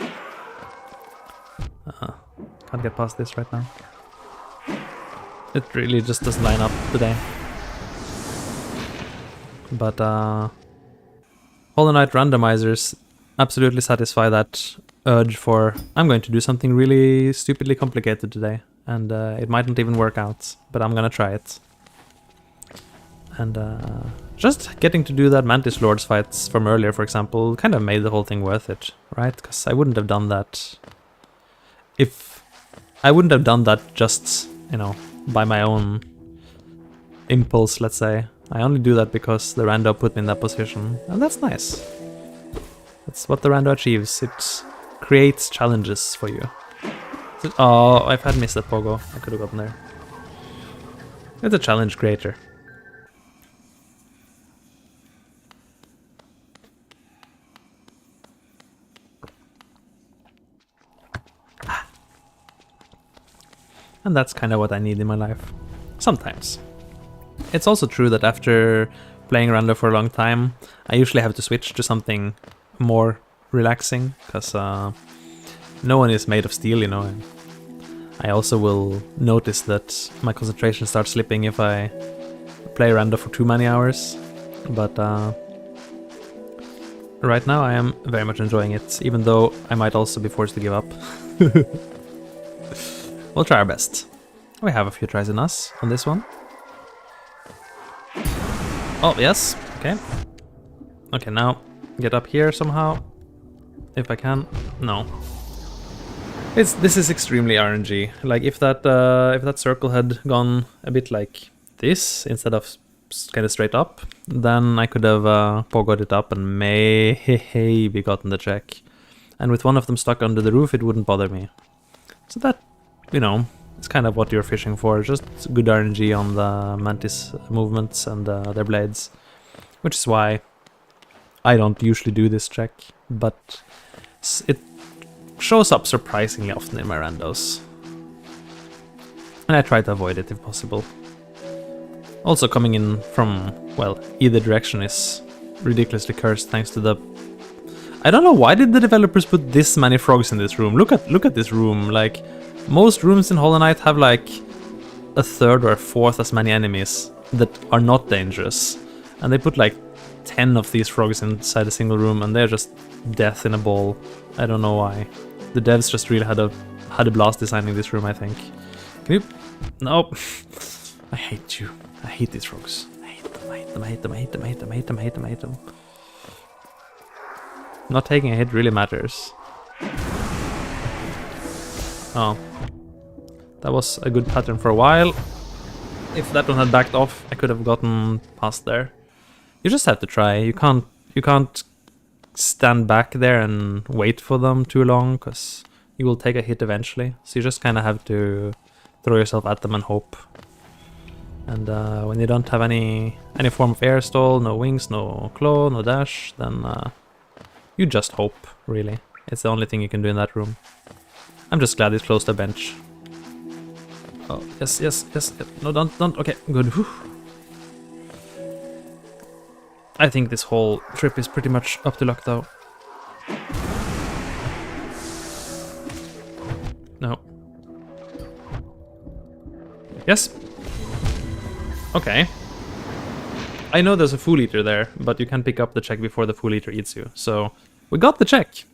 Can't get past this right now. It really just doesn't line up today. But Hollow Knight randomizers absolutely satisfy that urge for, I'm going to do something really stupidly complicated today, and it might not even work out, but I'm gonna try it. And just getting to do that Mantis Lords fights from earlier, for example, kind of made the whole thing worth it, right? Because I wouldn't have done that if I wouldn't have done that just, you know, by my own impulse, let's say. I only do that because the rando put me in that position, and that's nice. That's what the rando achieves. It creates challenges for you. Oh, I've had missed that pogo. I could have gotten there. It's a challenge creator. And that's kind of what I need in my life. Sometimes. It's also true that after playing rando for a long time, I usually have to switch to something more relaxing, because no one is made of steel, you know. And I also will notice that my concentration starts slipping if I play rando for too many hours. But right now I am very much enjoying it, even though I might also be forced to give up. We'll try our best. We have a few tries in us on this one. Oh, yes. Okay. Okay, now get up here somehow. If I can. No. This is extremely RNG. Like, if that circle had gone a bit like this, instead of kind of straight up, then I could have pogoed it up and maybe gotten the check. And with one of them stuck under the roof, it wouldn't bother me. So that, you know, it's kind of what you're fishing for. Just good RNG on the Mantis movements and their blades. Which is why I don't usually do this check, but it shows up surprisingly often in my randos. And I try to avoid it if possible. Also coming in from, well, either direction is ridiculously cursed thanks to the... I don't know, why did the developers put this many frogs in this room? Look at this room. Like, most rooms in Hollow Knight have like a third or a fourth as many enemies that are not dangerous. And they put like 10 of these frogs inside a single room and they're just death in a ball. I don't know why. The devs just really had a blast designing this room, I think. Can you... No. I hate you. I hate these frogs. I hate them, I hate them, I hate them, I hate them, I hate them, I hate them, I hate them, I hate them. Not taking a hit really matters. Oh. That was a good pattern for a while. If that one had backed off, I could have gotten past there. You just have to try. You can't stand back there and wait for them too long, because you will take a hit eventually. So you just kind of have to throw yourself at them and hope. And when you don't have any form of air stall, no wings, no claw, no dash, then you just hope, really. It's the only thing you can do in that room. I'm just glad it's close to a bench. Oh, yes, yes, yes. No, don't. Okay, good. Whew. I think this whole trip is pretty much up to luck, though. No. Yes. Okay. I know there's a Fool Eater there, but you can pick up the check before the Fool Eater eats you. So, we got the check.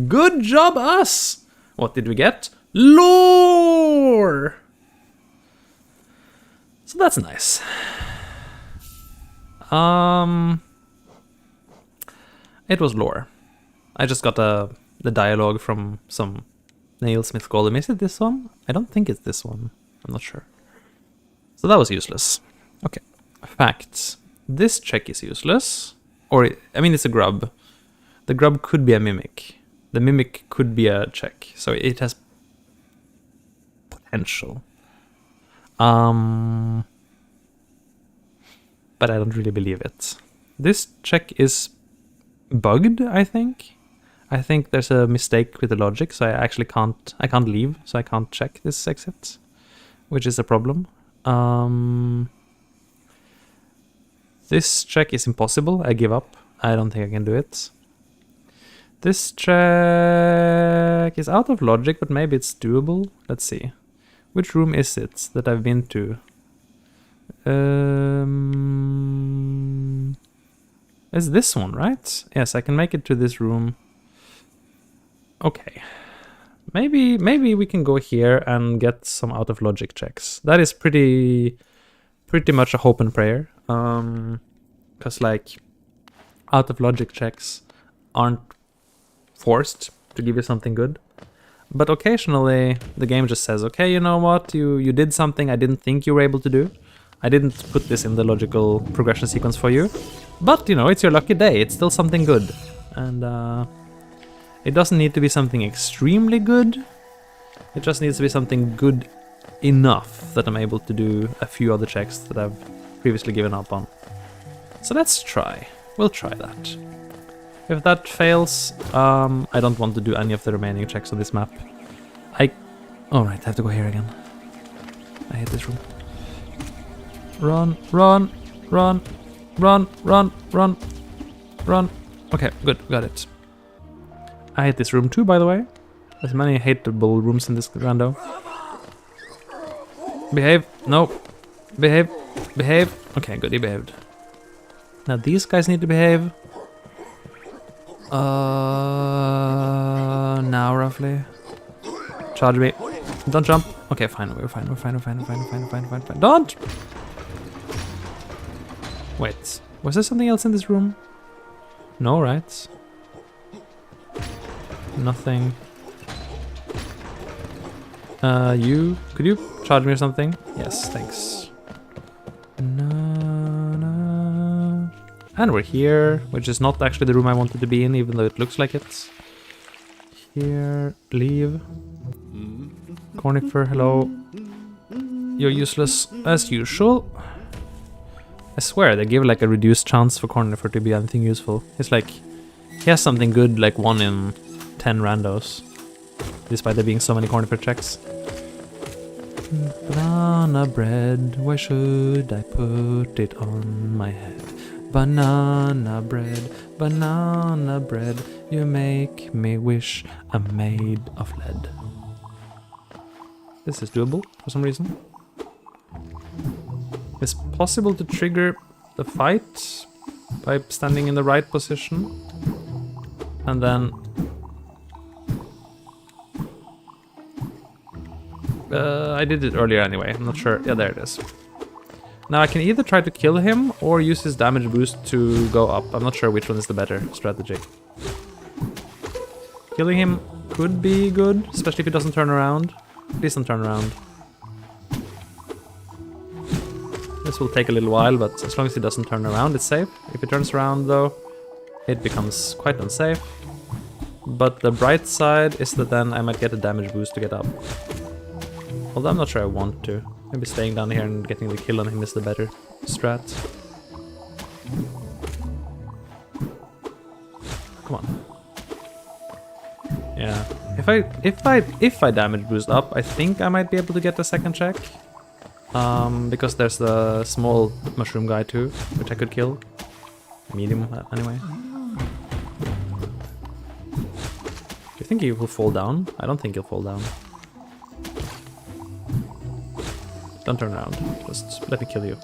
Good job, us! What did we get? Lore! So that's nice. It was lore. I just got the dialogue from some Nailsmith Golem. Is it this one? I don't think it's this one. I'm not sure. So that was useless. Okay. Facts. This check is useless. Or, I mean, it's a grub. The grub could be a mimic. The mimic could be a check. So it has potential. But I don't really believe it. This check is bugged, I think. I think there's a mistake with the logic, so I actually can't leave, so I can't check this exit, which is a problem. This check is impossible. I give up. I don't think I can do it. This check is out of logic, but maybe it's doable. Let's see. Which room is it that I've been to? It's this one, right? Yes, I can make it to this room. Okay. Maybe we can go here and get some out of logic checks. That is pretty much a hope and prayer. Because like out of logic checks aren't forced to give you something good. But occasionally the game just says, okay, you know what, you did something I didn't think you were able to do. I didn't put this in the logical progression sequence for you. But, you know, it's your lucky day. It's still something good. And it doesn't need to be something extremely good. It just needs to be something good enough that I'm able to do a few other checks that I've previously given up on. So let's try. We'll try that. If that fails, I don't want to do any of the remaining checks on this map. Alright, I have to go here again. I hate this room. Run, run, run, run, run, run, run. Okay, good, got it. I hate this room too, by the way. There's many hateable rooms in this rando. Behave, no. Behave, behave. Okay, good, he behaved. Now these guys need to behave. Now roughly. Charge me. Don't jump. Okay, fine, we're fine, we're fine, we're fine, we're fine, we're fine, we're fine, we're fine. Don't! Wait, was there something else in this room? No, right? Nothing. Could you charge me or something? Yes, thanks. No. And we're here, which is not actually the room I wanted to be in, even though it looks like it. Here, leave. Cornifer, hello. You're useless as usual. I swear, they give like a reduced chance for Cornifer to be anything useful. It's like, he has something good like 1 in 10 randos. Despite there being so many Cornifer checks. Banana bread, why should I put it on my head? Banana bread, you make me wish I'm made of lead. This is doable for some reason. It's possible to trigger the fight by standing in the right position. And then... I did it earlier anyway, I'm not sure. Yeah, there it is. Now I can either try to kill him or use his damage boost to go up. I'm not sure which one is the better strategy. Killing him could be good, especially if he doesn't turn around. Please don't turn around. This will take a little while, but as long as he doesn't turn around, it's safe. If he turns around though, it becomes quite unsafe. But the bright side is that then I might get a damage boost to get up. Although I'm not sure I want to. Maybe staying down here and getting the kill on him is the better strat. Come on. Yeah. If I damage boost up, I think I might be able to get the second check. Because there's the small mushroom guy too, which I could kill. Medium anyway. Do you think he will fall down? I don't think he'll fall down. Don't turn around, just let me kill you.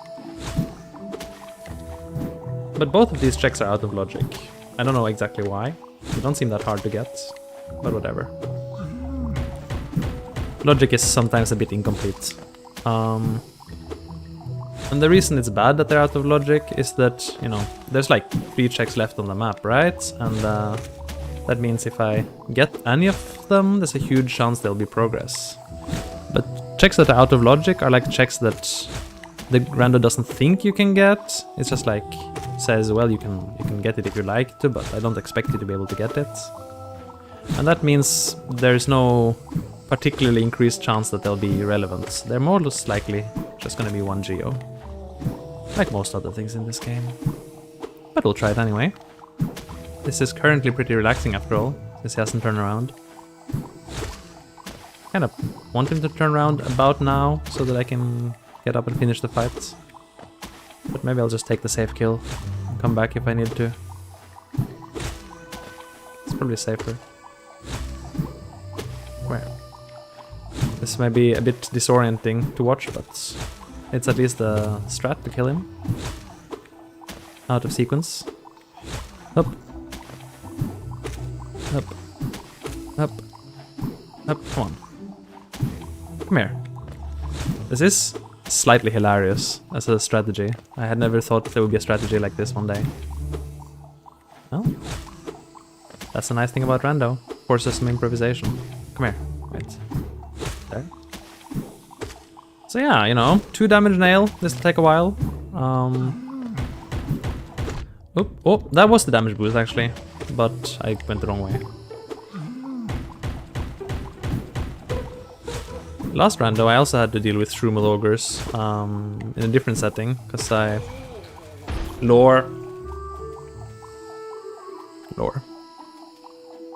But both of these checks are out of logic. I don't know exactly why. They don't seem that hard to get, but whatever. Logic is sometimes a bit incomplete. And the reason it's bad that they're out of logic is that, you know, there's like 3 checks left on the map, right? And that means if I get any of them, there's a huge chance there'll be progress. But checks that are out of logic are like checks that the rando doesn't think you can get. It's just like says, well, you can get it if you like to, but I don't expect you to be able to get it. And that means there's no particularly increased chance that they'll be relevant. They're more or less likely just gonna be 1 geo. Like most other things in this game. But we'll try it anyway. This is currently pretty relaxing after all, since he hasn't turned around. Kind of want him to turn around about now, so that I can get up and finish the fight. But maybe I'll just take the safe kill and come back if I need to. It's probably safer. Where? This may be a bit disorienting to watch, but it's at least a strat to kill him. Out of sequence. Up. Up. Up. Up. Come on. Come here. This is slightly hilarious as a strategy. I had never thought there would be a strategy like this one day. Well, that's the nice thing about rando. Forces some improvisation. Come here. Wait. There. So yeah, you know, 2 damage nail. This will take a while. Oh, that was the damage boost actually, but I went the wrong way. Last rando I also had to deal with Shroomal Ogres in a different setting, because I... Lore.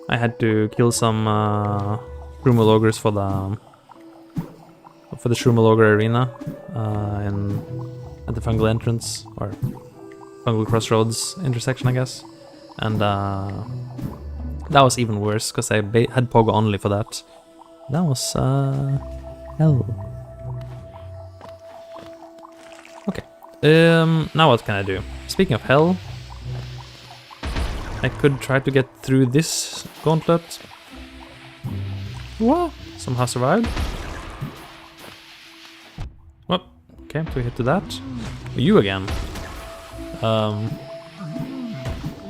I had to kill some Shroomal Ogres for the Shroomal Ogre arena at the fungal entrance, or fungal crossroads intersection, I guess. And that was even worse, because I had pogo only for that. That was hell. Okay. Now what can I do? Speaking of hell, I could try to get through this gauntlet. Whoa! Somehow survived. Well, okay, 2 hit to that. You again.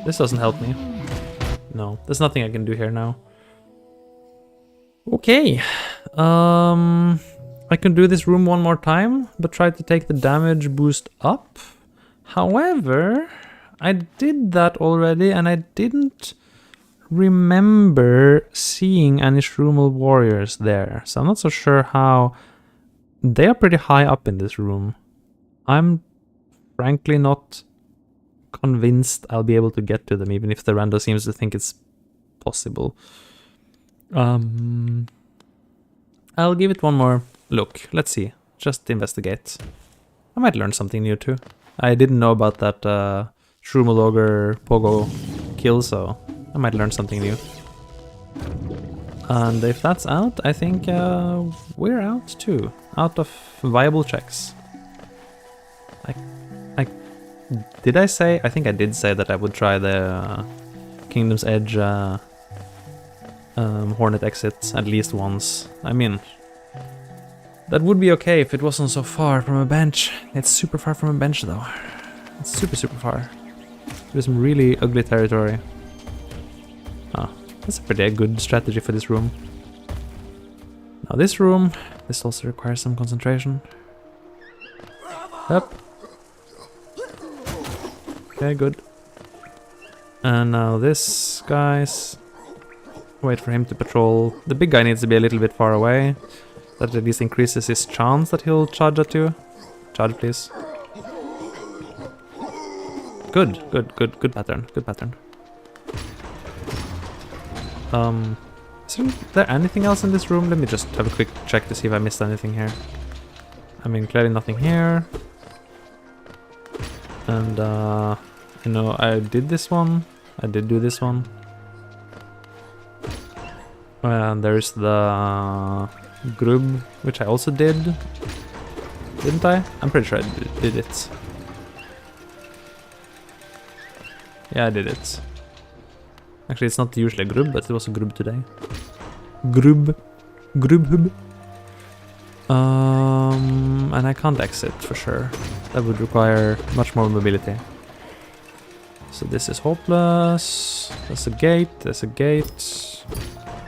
This doesn't help me. No, there's nothing I can do here now. Okay. I can do this room one more time, but try to take the damage boost up. However, I did that already, and I didn't remember seeing any Shroomal warriors there, so I'm not so sure how... They are pretty high up in this room. I'm frankly not convinced I'll be able to get to them, even if the rando seems to think it's possible. I'll give it one more look. Let's see. Just investigate. I might learn something new too. I didn't know about that Shroomal Ogre Pogo kill, so I might learn something new. And if that's out, I think we're out too. Out of viable checks. Did I say? I think I did say that I would try the Kingdom's Edge Hornet exit at least once. I mean, that would be okay if it wasn't so far from a bench. It's super far from a bench though. It's super far. There's some really ugly territory. Ah, that's a pretty good strategy for this room. Now this room, this also requires some concentration. Yep. Okay, good. And now this guy's... Wait for him to patrol. The big guy needs to be a little bit far away. That at least increases his chance that he'll charge at you. Charge, please. Good pattern, good pattern. Isn't there anything else in this room? Let me just have a quick check to see if I missed anything here. I mean, clearly nothing here. And, you know, I did this one. I did do this one. And there's the grub, which I also did. Didn't I? I'm pretty sure I did it. Yeah, I did it. Actually, it's not usually a grub, but it was a grub today. Grub. Grubhub. And I can't exit for sure. That would require much more mobility. So this is hopeless. There's a gate, there's a gate.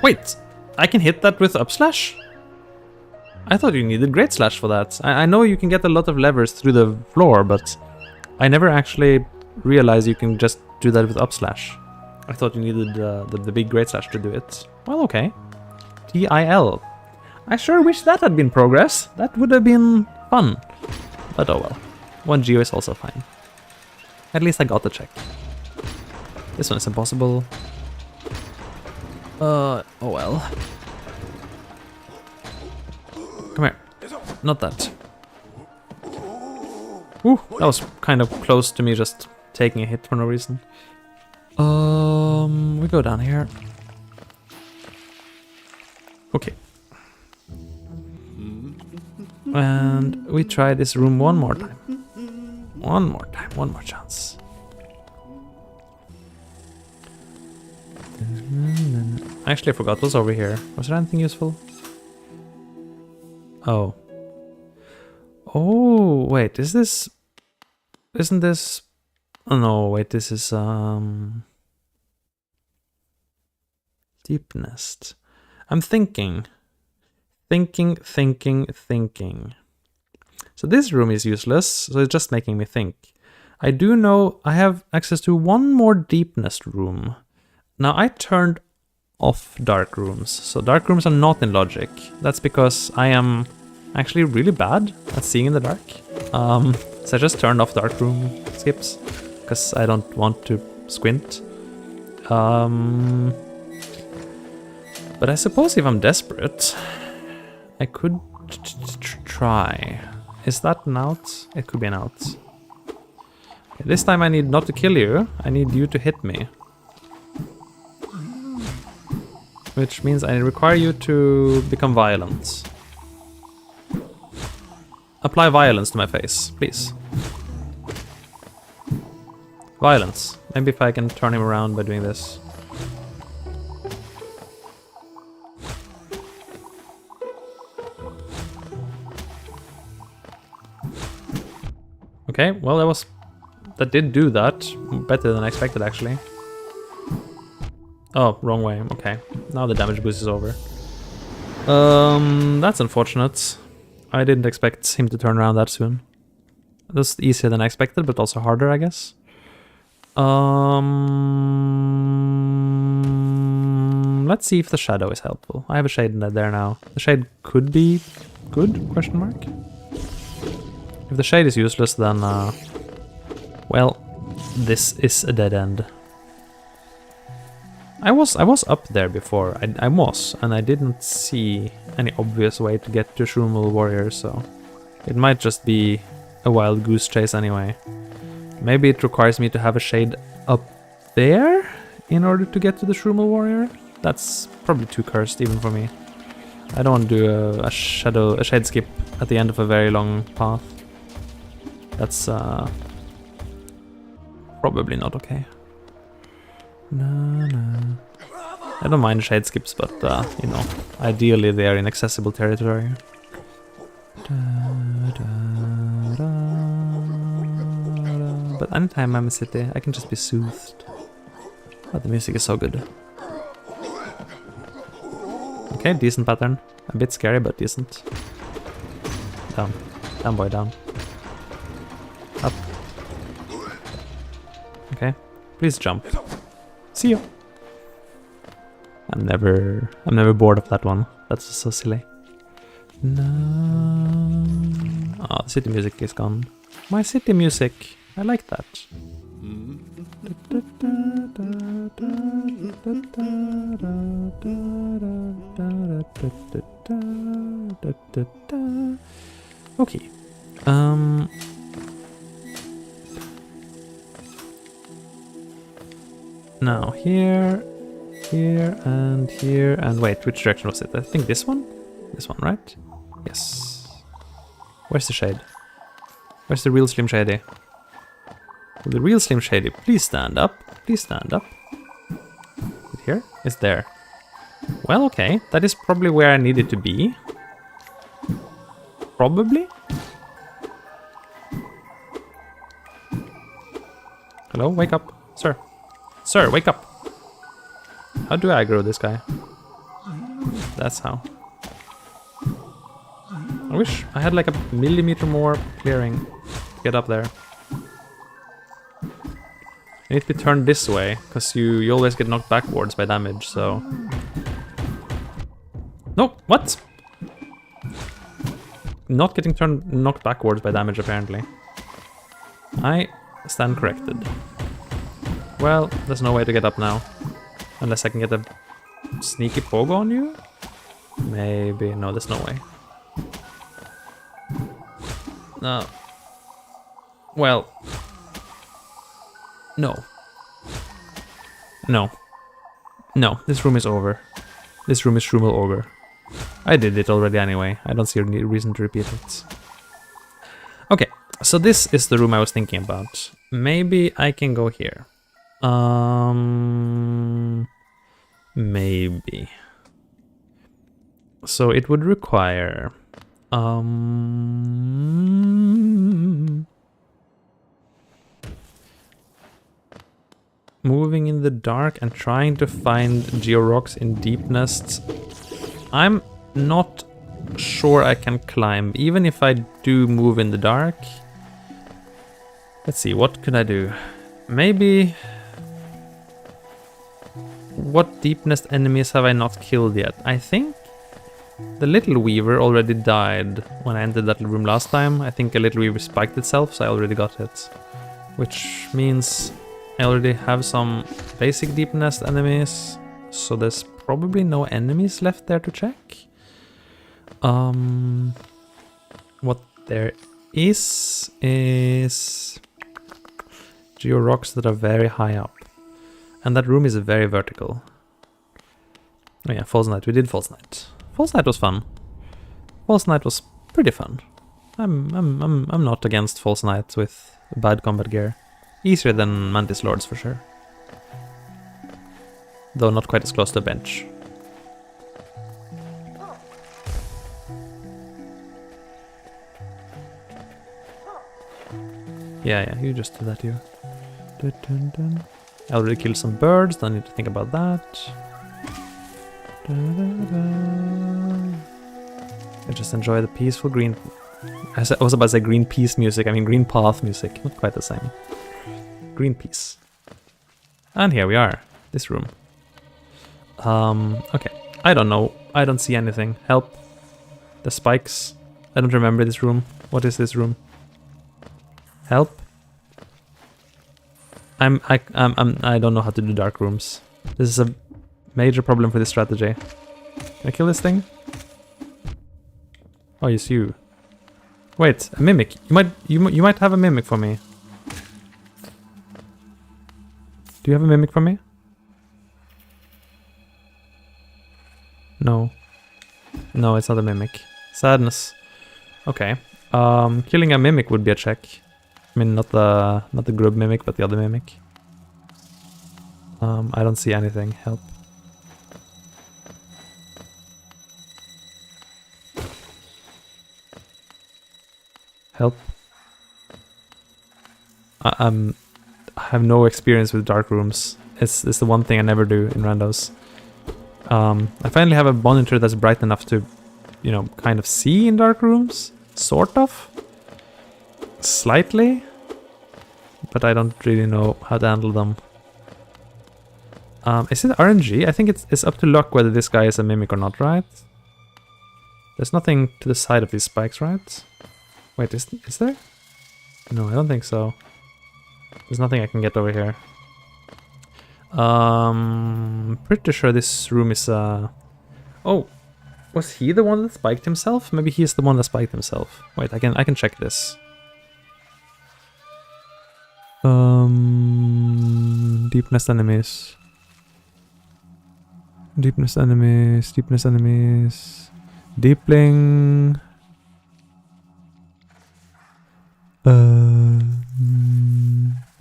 Wait! I can hit that with upslash? I thought you needed great slash for that. I know you can get a lot of levers through the floor, but I never actually realized you can just do that with upslash. I thought you needed the big great slash to do it. Well, okay. TIL. I sure wish that had been progress. That would have been fun. But oh well. 1 geo is also fine. At least I got the check. This one is impossible. Oh well. Come here. Not that. Ooh, that was kind of close to me just taking a hit for no reason. We go down here. Okay. And we try this room one more time. One more time, one more chance. I actually forgot what's over here. Was there anything useful? Oh. Oh, wait, is this... Isn't this... Oh no, wait, this is... Deep nest. I'm thinking. Thinking. So this room is useless, so it's just making me think. I do know I have access to one more deep nest room. Now I turned off dark rooms, so dark rooms are not in logic. That's because I am actually really bad at seeing in the dark. So I just turned off dark room skips, because I don't want to squint. But I suppose if I'm desperate, I could try. Is that an out? It could be an out. Okay, this time I need not to kill you, I need you to hit me. Which means I require you to become violent. Apply violence to my face, please. Violence. Maybe if I can turn him around by doing this. Okay, well that did do that. Better than I expected actually. Oh, wrong way, okay. Now the damage boost is over. That's unfortunate. I didn't expect him to turn around that soon. That's easier than I expected, but also harder, I guess. Let's see if the shadow is helpful. I have a shade in there now. The shade could be good, question mark. If the shade is useless, then, well, this is a dead end. I was up there before. I was, and I didn't see any obvious way to get to Shroomable Warrior, so it might just be a wild goose chase anyway. Maybe it requires me to have a shade up there in order to get to the Shroomable Warrior. That's probably too cursed even for me. I don't want to do a shade skip at the end of a very long path. That's probably not okay. No. I don't mind shade skips, but you know, ideally they are in accessible territory. But anytime I'm in a city, I can just be soothed. Oh, the music is so good. Okay, decent pattern. A bit scary, but decent. Down. Down, boy, down. Up. Okay. Please jump. See you. I'm never bored of that one. That's just so silly. No. Oh, the city music is gone. My city music. I like that. Okay. Now here, and wait, which direction was it? I think this one? This one, right? Yes. Where's the shade? Where's the real Slim Shady? Will the real Slim Shady please stand up? Please stand up. Is it here? It's there. Well, okay. That is probably where I needed to be. Probably? Hello? Wake up. Sir. Sir, wake up. How do I aggro this guy? That's how. I wish I had like a millimeter more clearing to get up there. I need to be turned this way, because you always get knocked backwards by damage, so... No, what? Not getting knocked backwards by damage, apparently. I stand corrected. Well, there's no way to get up now. Unless I can get a sneaky pogo on you? Maybe. No, there's no way. No. Well... No. No. No, this room is over. This room is Shroomable Ogre. I did it already anyway. I don't see any reason to repeat it. Okay, so this is the room I was thinking about. Maybe I can go here. Maybe. So it would require... moving in the dark and trying to find georocks in deep nests. I'm not sure I can climb, even if I do move in the dark. Let's see, what could I do? Maybe... What deep nest enemies have I not killed yet? I think the little weaver already died when I entered that room last time. I think a little weaver spiked itself, so I already got it. Which means I already have some basic deep nest enemies, so there's probably no enemies left there to check. What there is georocks that are very high up. And that room is very vertical. Oh yeah, False Night. We did False Night. False Night was fun. False Night was pretty fun. I'm not against False Night with bad combat gear. Easier than Mantis Lords for sure. Though not quite as close to a bench. Yeah, you just do that, you. Dun, dun, dun. I already killed some birds, don't need to think about that. I just enjoy the peaceful green... I was about to say green peace music, I mean green path music, not quite the same. Green peace. And here we are. This room. Okay. I don't know. I don't see anything. Help. The spikes. I don't remember this room. What is this room? Help. I don't know how to do dark rooms. This is a major problem for this strategy. Can I kill this thing? Oh, it's you. Wait, a mimic. You might have a mimic for me. Do you have a mimic for me? No. No, it's not a mimic. Sadness. Okay. Killing a mimic would be a check. I mean, not the grub mimic, but the other mimic. I don't see anything. Help. Help. I have no experience with dark rooms. It's the one thing I never do in randos. I finally have a monitor that's bright enough to, you know, kind of see in dark rooms. Sort of. Slightly. But I don't really know how to handle them. Is it RNG? I think it's up to luck whether this guy is a mimic or not, right? There's nothing to the side of these spikes, right? Wait, is there? No, I don't think so. There's nothing I can get over here. Pretty sure this room is Oh, was he the one that spiked himself? Maybe he's the one that spiked himself. Wait, I can check this. Deep nest enemies. Deep nest enemies. Deep nest enemies. Deepling. I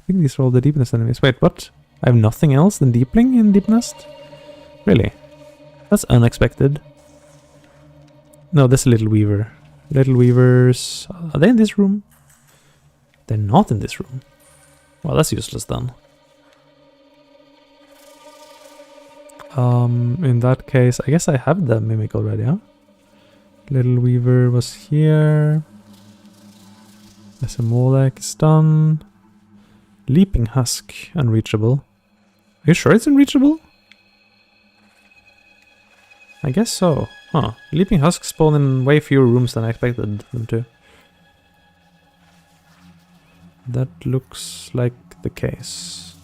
think these are all the deep nest enemies. Wait, what? I have nothing else than deepling in deep nest? Really? That's unexpected. No, that's a little weaver. Little weavers. Are they in this room? They're not in this room. Well, that's useless then. In that case, I guess I have the mimic already, huh? Little weaver was here. There's a Molek is done. Leaping husk, unreachable. Are you sure it's unreachable? I guess so. Huh. Leaping husks spawn in way fewer rooms than I expected them to. That looks like the case.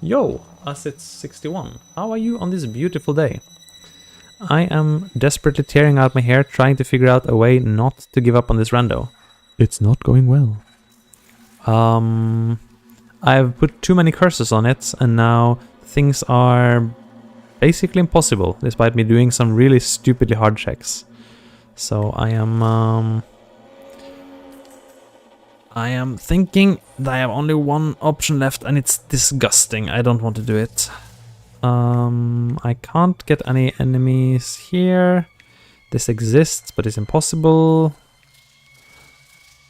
Yo, Acid61, how are you on this beautiful day? I am desperately tearing out my hair trying to figure out a way not to give up on this rando. It's not going well. I've put too many curses on it and now things are basically impossible despite me doing some really stupidly hard checks. So I am thinking that I have only one option left and it's disgusting. I don't want to do it. I can't get any enemies here. This exists, but it's impossible.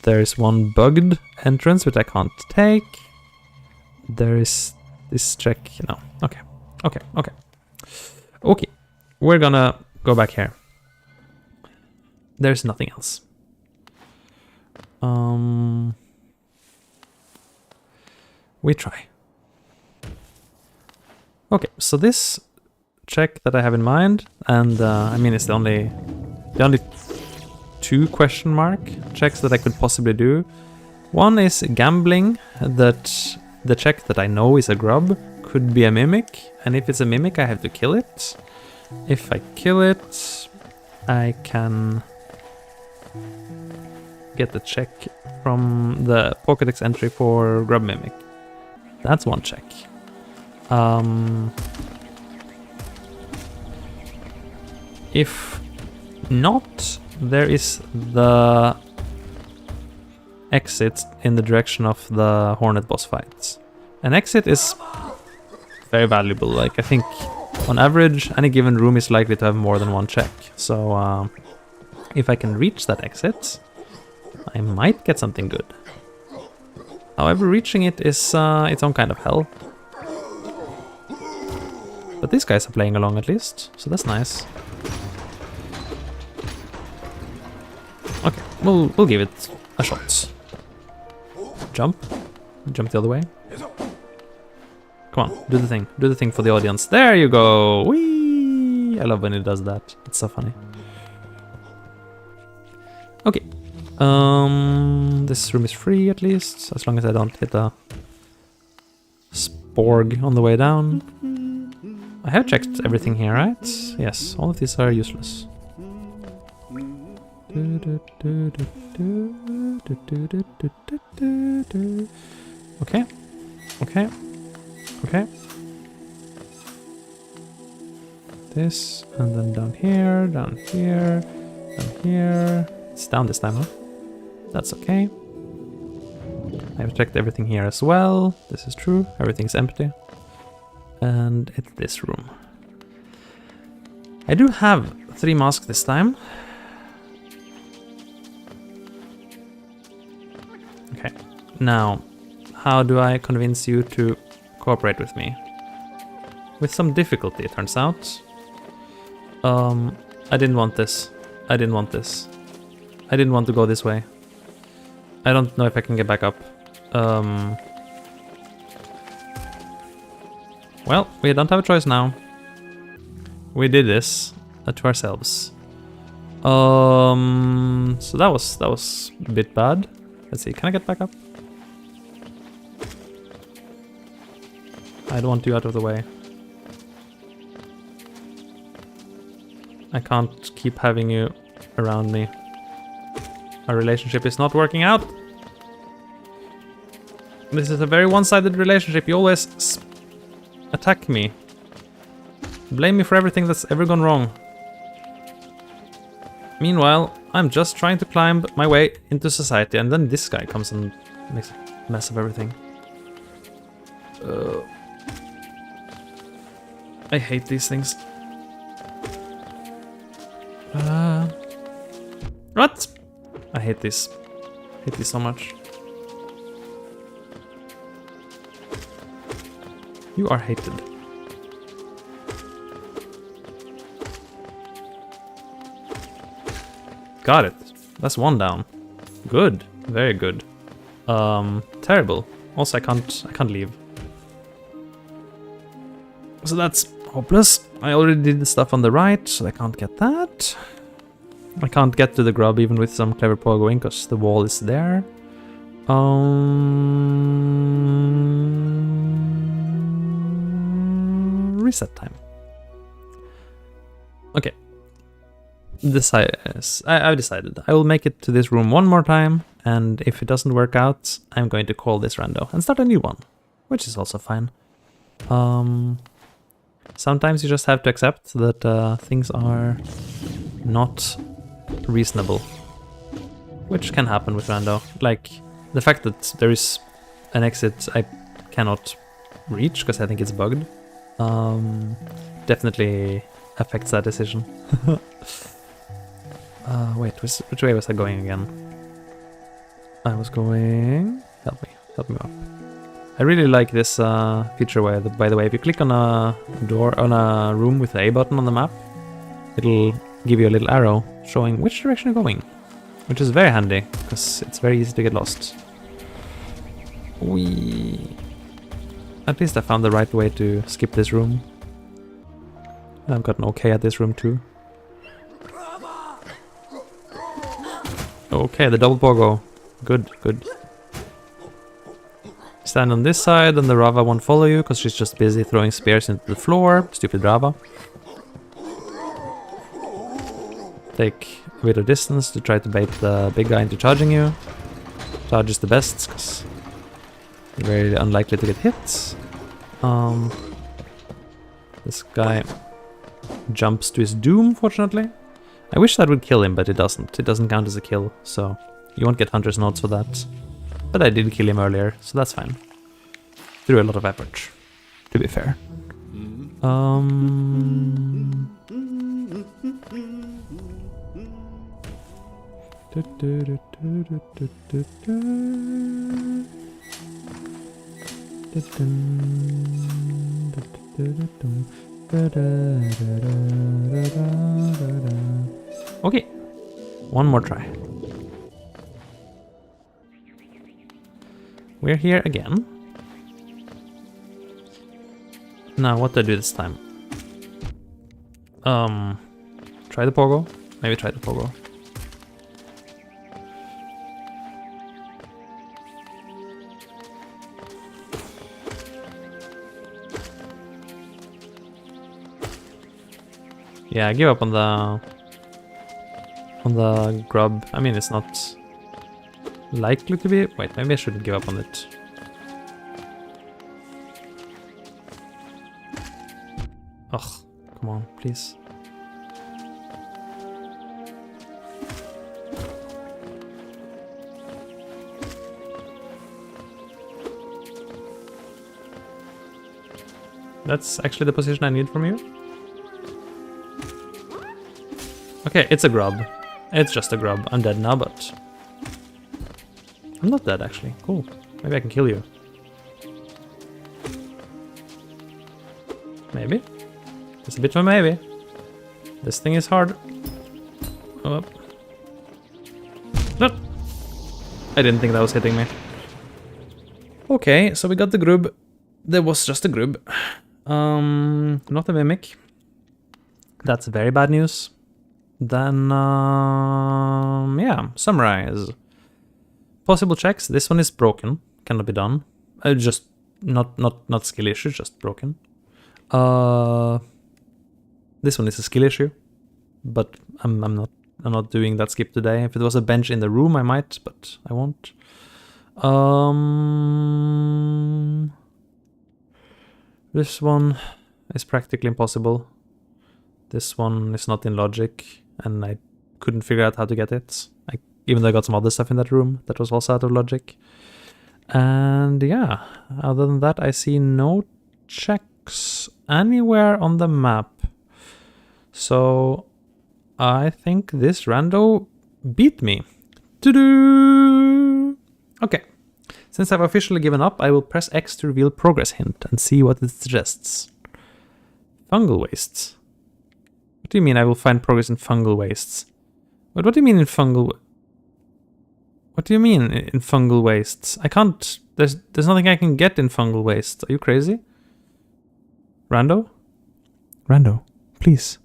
There's one bugged entrance, which I can't take. There is this check. No. Okay. Okay. Okay. Okay. We're gonna go back here. There's nothing else. We try. Okay, so this check that I have in mind, and I mean it's the only two question mark checks that I could possibly do. One is gambling, that the check that I know is a grub could be a mimic, and if it's a mimic I have to kill it. If I kill it, I can get the check from the Pokédex entry for grub mimic. That's one check. If not, there is the exit in the direction of the Hornet boss fights. An exit is very valuable. Like, I think on average any given room is likely to have more than one check. So if I can reach that exit, I might get something good. However, reaching it is its own kind of hell. But these guys are playing along at least, so that's nice. Okay, we'll give it a shot. Jump. Jump the other way. Come on, do the thing. Do the thing for the audience. There you go! Whee! I love when it does that. It's so funny. Okay. This room is free at least, as long as I don't hit a sporg on the way down. I have checked everything here, right? Yes, all of these are useless. Okay. Okay. Okay. This, and then down here, down here, down here. It's down this time, huh? That's okay. I've checked everything here as well. This is true. Everything's empty. And it's this room. I do have 3 masks this time. Okay. Now, how do I convince you to cooperate with me? With some difficulty, it turns out. I didn't want this. I didn't want this. I didn't want to go this way. I don't know if I can get back up. Well, we don't have a choice now. We did this to ourselves. So that was a bit bad. Let's see, can I get back up? I don't want you out of the way. I can't keep having you around me. Our relationship is not working out. This is a very one-sided relationship. You always attack me. Blame me for everything that's ever gone wrong. Meanwhile, I'm just trying to climb my way into society, and then this guy comes and makes a mess of everything. I hate these things. What? I hate this. I hate this so much. You are hated. Got it. That's 1 down. Good. Very good. Terrible. Also, I can't leave. So that's hopeless. I already did the stuff on the right, so I can't get that. I can't get to the grub even with some clever pogoing because the wall is there. Reset time. Okay. I've decided. I will make it to this room 1 more time, and if it doesn't work out, I'm going to call this rando and start a new one, which is also fine. Sometimes you just have to accept that things are not reasonable, which can happen with rando. Like the fact that there is an exit I cannot reach because I think it's bugged, definitely affects that decision. Wait, which way was I going again? I was going... Help me up. I really like this feature where, by the way, if you click on a door, on a room with the A button on the map, it'll give you a little arrow showing which direction you're going, which is very handy, because it's very easy to get lost. At least I found the right way to skip this room. I've gotten okay at this room too. Okay, the double pogo. Good, good. Stand on this side and the Rava won't follow you because she's just busy throwing spears into the floor. Stupid Rava. Take a bit of distance to try to bait the big guy into charging you. Charge is the best because you're very unlikely to get hit. This guy jumps to his doom, fortunately. I wish that would kill him, but it doesn't. It doesn't count as a kill, so you won't get Hunter's Notes for that. But I did kill him earlier, so that's fine. Through a lot of effort, to be fair. Okay, one more try. We're here again. Now, what do I do this time? Try the pogo? Maybe try the pogo. Yeah, I give up on the grub. I mean, it's not likely to be. Wait, maybe I shouldn't give up on it. Ugh, come on, please. That's actually the position I need from you. Okay, it's a grub. It's just a grub. I'm dead now, but... I'm not dead, actually. Cool. Maybe I can kill you. Maybe. It's a bit of a maybe. This thing is hard. Oh. No! I didn't think that was hitting me. Okay, so we got the grub. There was just a grub. Not a mimic. That's very bad news. Then, yeah, summarize. Possible checks. This one is broken. Cannot be done. Just not skill issue, just broken. This one is a skill issue, but I'm not doing that skip today. If it was a bench in the room, I might, but I won't. This one is practically impossible. This one is not in logic, and I couldn't figure out how to get it. Even though I got some other stuff in that room that was also out of logic. And yeah, other than that, I see no checks anywhere on the map. So I think this rando beat me. Doo-doo! Okay. Since I've officially given up, I will press X to reveal progress hint and see what it suggests. Fungal wastes. What do you mean I will find progress in fungal wastes? What do you mean in fungal... What do you mean in fungal wastes? I can't... There's nothing I can get in fungal wastes. Are you crazy? Rando? Rando, please.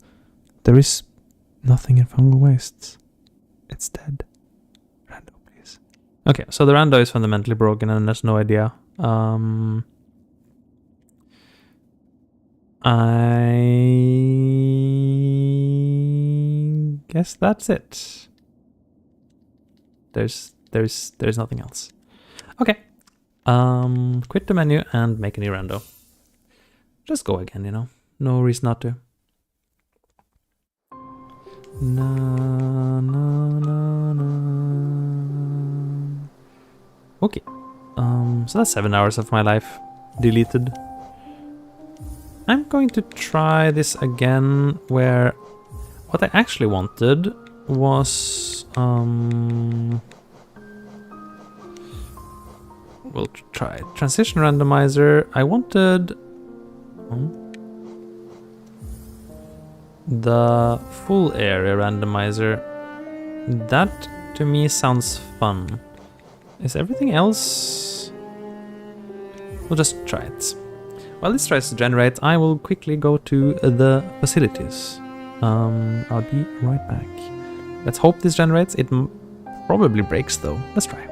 There is nothing in fungal wastes. It's dead. Rando, please. Okay, so the rando is fundamentally broken and there's no idea. I guess that's it. There's nothing else. Okay. Quit the menu and make a new rando. Just go again, you know. No reason not to. Na, na, na, na. Okay. So that's 7 hours of my life deleted. I'm going to try this again where what I actually wanted was we'll try transition randomizer. I wanted the full area randomizer. That to me sounds fun. Is everything else? We'll just try it. While this tries to generate, I will quickly go to the facilities. I'll be right back. Let's hope this generates. It probably breaks though. Let's try.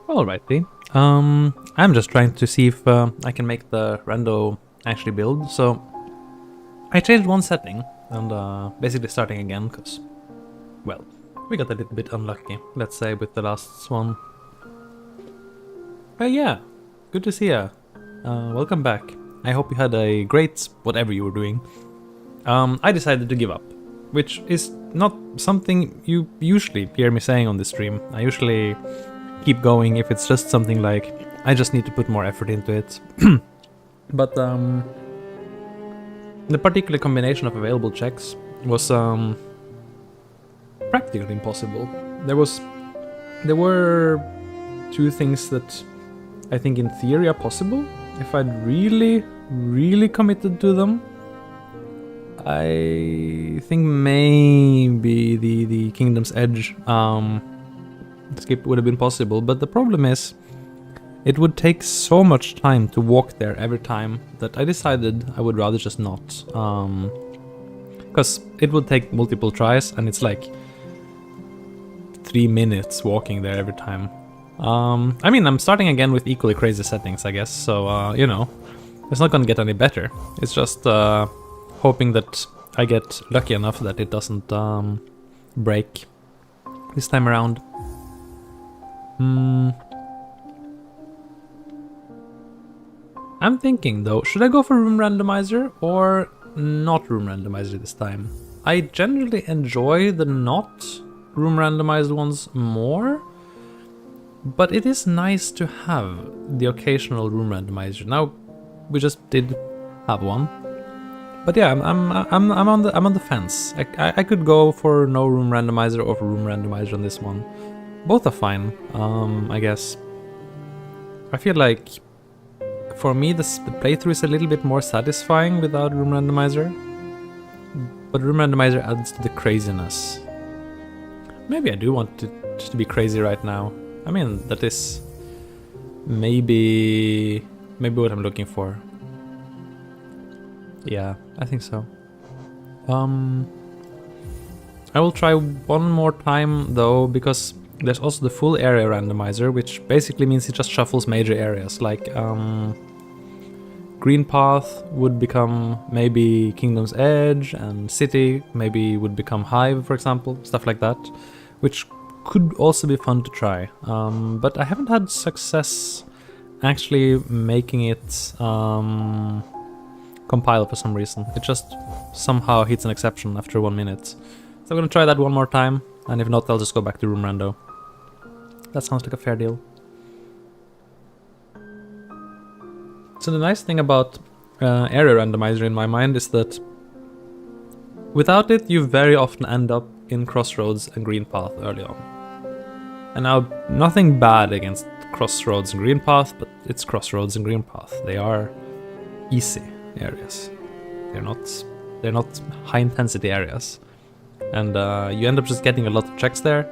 Alrighty. I'm just trying to see if I can make the rando actually build. So I changed one setting and basically starting again because, well, we got a little bit unlucky, let's say, with the last one. But yeah, good to see ya. Welcome back. I hope you had a great whatever you were doing. I decided to give up, which is not something you usually hear me saying on this stream. I usually keep going if it's just something like I just need to put more effort into it. But the particular combination of available checks was practically impossible. There were two things that I think in theory are possible if I'd really committed to them. I think maybe the Kingdom's Edge skip would have been possible, but the problem is it would take so much time to walk there every time that I decided I would rather just not. Because it would take multiple tries and it's like 3 minutes walking there every time. I mean, I'm starting again with equally crazy settings, I guess, so, you know, it's not gonna get any better. It's just hoping that I get lucky enough that it doesn't break this time around. I'm thinking though, should I go for room randomizer or not room randomizer this time? I generally enjoy the not room randomized ones more, but it is nice to have the occasional room randomizer. Now we just did have one, but yeah, I'm on the fence. I could go for no room randomizer or for room randomizer on this one. Both are fine, I guess. I feel like for me the playthrough is a little bit more satisfying without room randomizer, but room randomizer adds to the craziness. Maybe I do want it to be crazy right now. I mean, that is maybe what I'm looking for. Yeah, I think so. I will try one more time though, because there's also the full area randomizer, which basically means it just shuffles major areas, like Green Path would become maybe Kingdom's Edge, and City maybe would become Hive, for example, stuff like that, which could also be fun to try. But I haven't had success actually making it compile for some reason. It just somehow hits an exception after 1 minute. So I'm gonna try that one more time, and if not, I'll just go back to room rando. That sounds like a fair deal. So the nice thing about area randomizer in my mind is that without it, you very often end up in Crossroads and Green Path early on. And now, nothing bad against Crossroads and Green Path, but it's Crossroads and Green Path. They are easy areas. They're not high intensity areas. And you end up just getting a lot of checks there.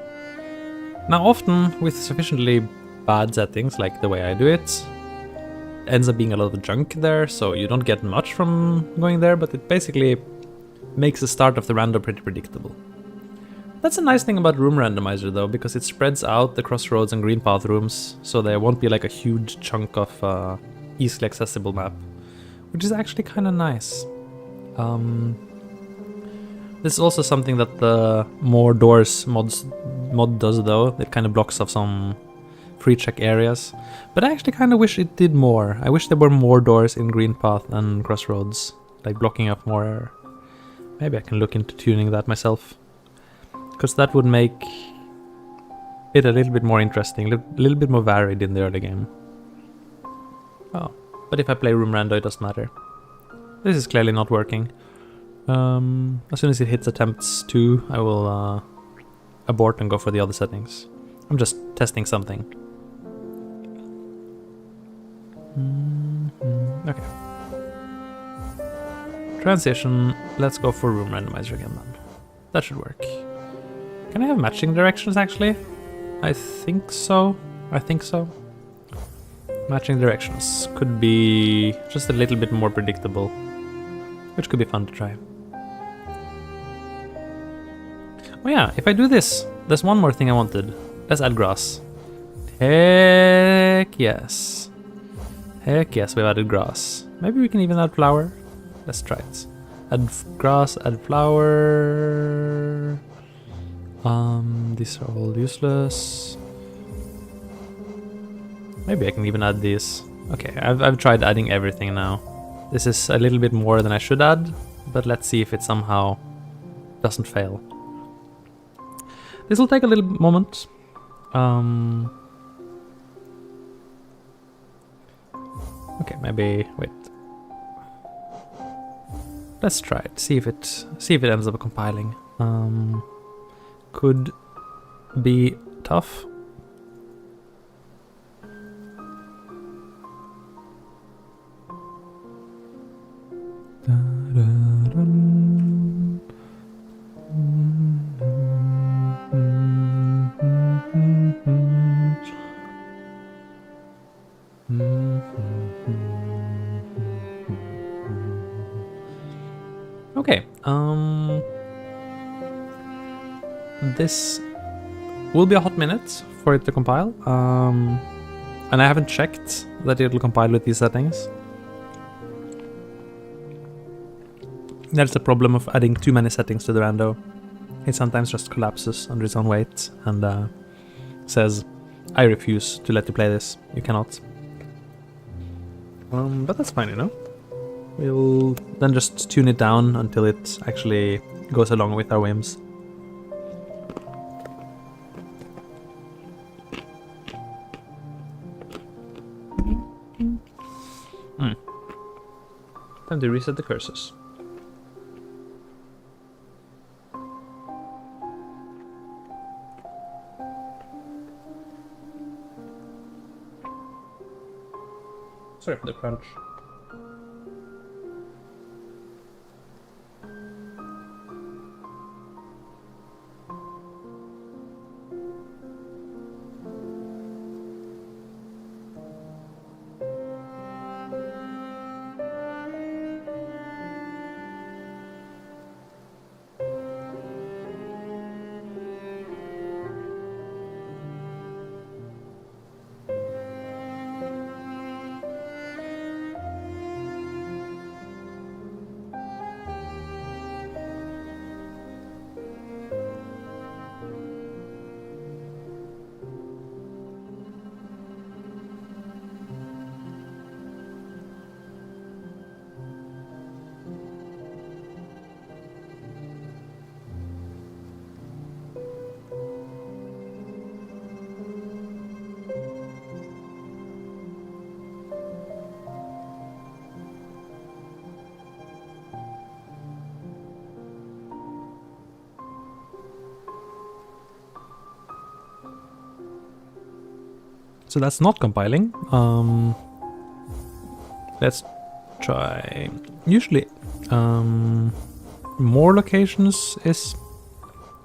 Now often, with sufficiently bad settings, like the way I do it, ends up being a lot of junk there, so you don't get much from going there, but it basically makes the start of the rando pretty predictable. That's a nice thing about room randomizer though, because it spreads out the Crossroads and Green Path rooms, so there won't be like a huge chunk of easily accessible map, which is actually kind of nice. This is also something that the More Doors mod does though. It kind of blocks off some free check areas, but I actually kind of wish it did more. I wish there were more doors in Green Path and Crossroads, like blocking up more. Maybe I can look into tuning that myself, because that would make it a little bit more interesting, a little bit more varied in the early game. Oh, but if I play room rando, it doesn't matter. This is clearly not working. As soon as it hits attempts 2, I will abort and go for the other settings. I'm just testing something. Okay. Transition. Let's go for room randomizer again then. That should work. Can I have matching directions actually? I think so. Matching directions could be just a little bit more predictable, which could be fun to try. Oh yeah, if I do this, there's one more thing I wanted. Let's add grass. Heck yes. Heck yes, we've added grass. Maybe we can even add flower. Let's try it. Add grass, add flower. These are all useless. Maybe I can even add these. Okay, I've tried adding everything now. This is a little bit more than I should add, but let's see if it somehow doesn't fail. This will take a little moment. Okay, maybe wait. Let's try it. See if it ends up compiling. Could be tough. Okay, this will be a hot minute for it to compile, and I haven't checked that it'll compile with these settings. That's the problem of adding too many settings to the rando. It sometimes just collapses under its own weight and says, I refuse to let you play this, you cannot. But that's fine, you know? We'll then just tune it down until it actually goes along with our whims. Time to reset the cursors. Sorry for the crunch. So that's not compiling. Let's try. Usually, more locations is,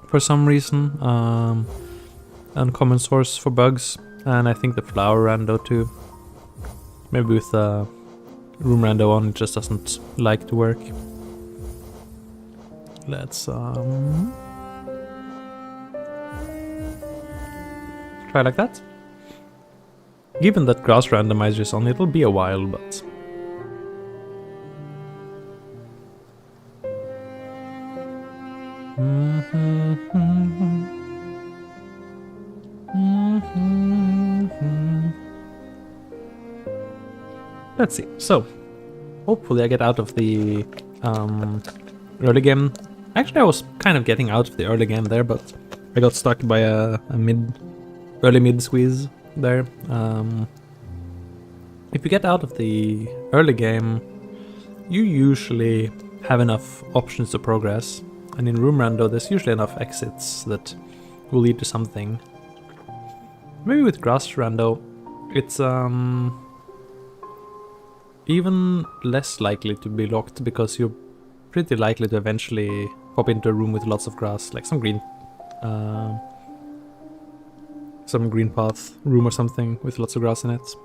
for some reason, uncommon source for bugs, and I think the flower rando too. Maybe with room rando on, it just doesn't like to work. Let's try like that. Given that grass randomizer is on, it'll be a while, but... Let's see. So, hopefully I get out of the early game. Actually, I was kind of getting out of the early game there, but I got stuck by a early mid squeeze there. If you get out of the early game, you usually have enough options to progress, and in room rando there's usually enough exits that will lead to something. Maybe with grass rando it's even less likely to be locked, because you're pretty likely to eventually pop into a room with lots of grass, like some green path room or something with lots of grass in it.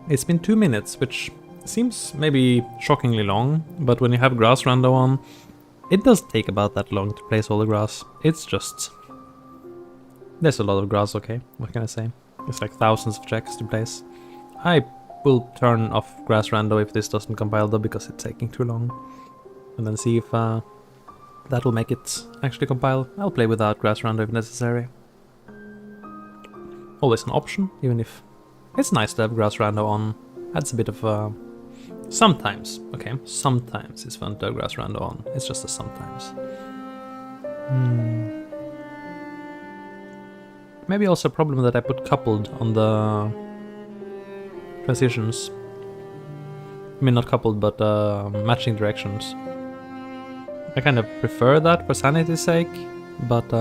It's been 2 minutes, which seems maybe shockingly long, but when you have grass rando on, it does take about that long to place all the grass. It's just... there's a lot of grass, okay? What can I say? It's like thousands of checks to place. I will turn off grass rando if this doesn't compile though, because it's taking too long. And then see if that will make it actually compile. I'll play without grass rando if necessary. Always an option, even if it's nice to have grass rando on. Adds a bit of sometimes, okay? Sometimes it's fun to have grass rando on. It's just a sometimes. Maybe also a problem that I put coupled on the transitions. I mean, not coupled, but matching directions. I kind of prefer that for sanity's sake, but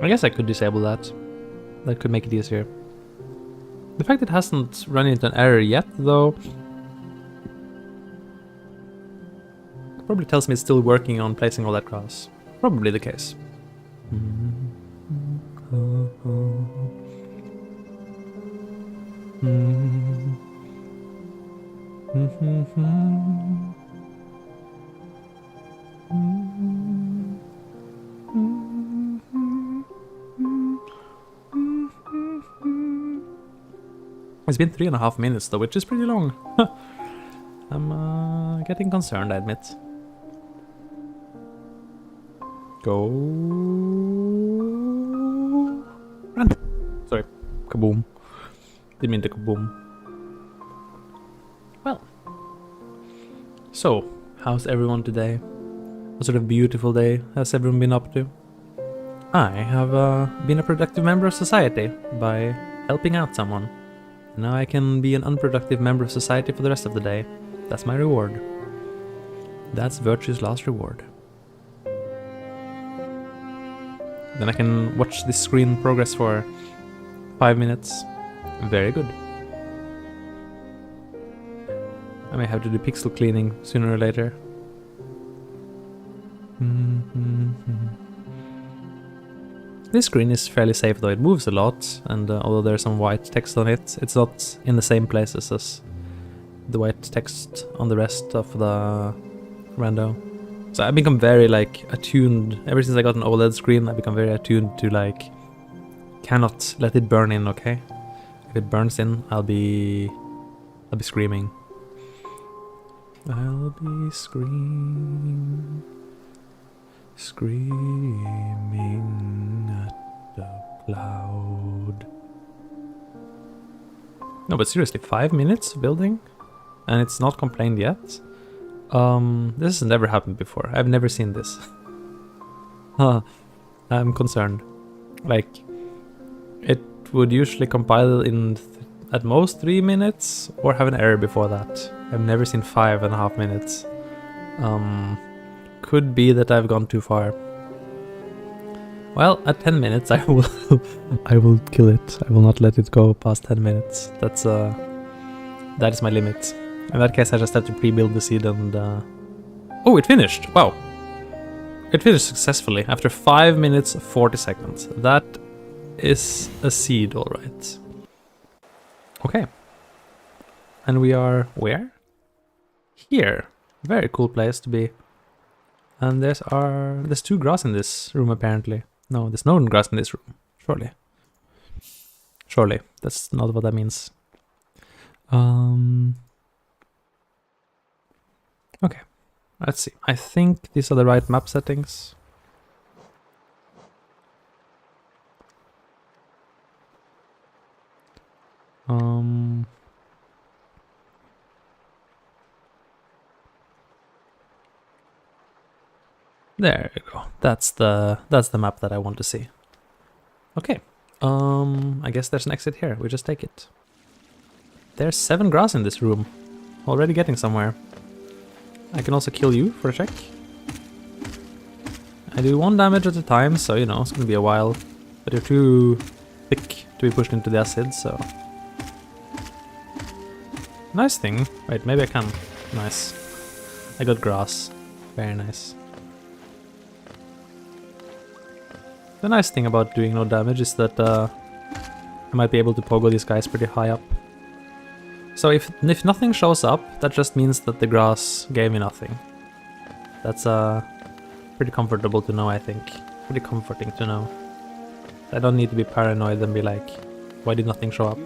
I guess I could disable that. That could make it easier. The fact it hasn't run into an error yet, though, probably tells me it's still working on placing all that grass. Probably the case. It's been 3.5 minutes though, which is pretty long. I'm getting concerned, I admit. Go. Run. Sorry. Kaboom. Didn't mean to kaboom. Well. So, how's everyone today? What sort of beautiful day has everyone been up to? I have been a productive member of society by helping out someone. Now I can be an unproductive member of society for the rest of the day. That's my reward. That's virtue's last reward. Then I can watch this screen progress for 5 minutes. Very good. I may have to do pixel cleaning sooner or later. This screen is fairly safe though, it moves a lot, and although there's some white text on it, it's not in the same places as the white text on the rest of the rando. So I've become very like attuned, ever since I got an OLED screen, I've become very attuned to like, cannot let it burn in, okay? If it burns in, I'll be screaming. I'll be screaming at the cloud. No, but seriously, 5 minutes building? And it's not complained yet? This has never happened before. I've never seen this. I'm concerned. Like, it would usually compile in at most 3 minutes, or have an error before that. I've never seen 5.5 minutes. Could be that I've gone too far. Well, at 10 minutes I will I will kill it. I will not let it go past 10 minutes. That is my limit. In that case I just have to pre-build the seed and oh, it finished! Wow. It finished successfully after 5 minutes 40 seconds. That is a seed, alright. Okay. And we are where? Here. Very cool place to be. And there's 2 grass in this room apparently. No, there's no grass in this room. Surely. Surely. That's not what that means. Okay. Let's see. I think these are the right map settings. There you go. That's the map that I want to see. Okay. I guess there's an exit here. We just take it. There's 7 grass in this room. Already getting somewhere. I can also kill you for a check. I do 1 damage at a time, so you know, it's gonna be a while. But you're too thick to be pushed into the acid, so... Nice thing. Wait, maybe I can. Nice. I got grass. Very nice. The nice thing about doing no damage is that I might be able to pogo these guys pretty high up. So if nothing shows up, that just means that the grass gave me nothing. That's pretty comfortable to know, I think. Pretty comforting to know. I don't need to be paranoid and be like, why did nothing show up?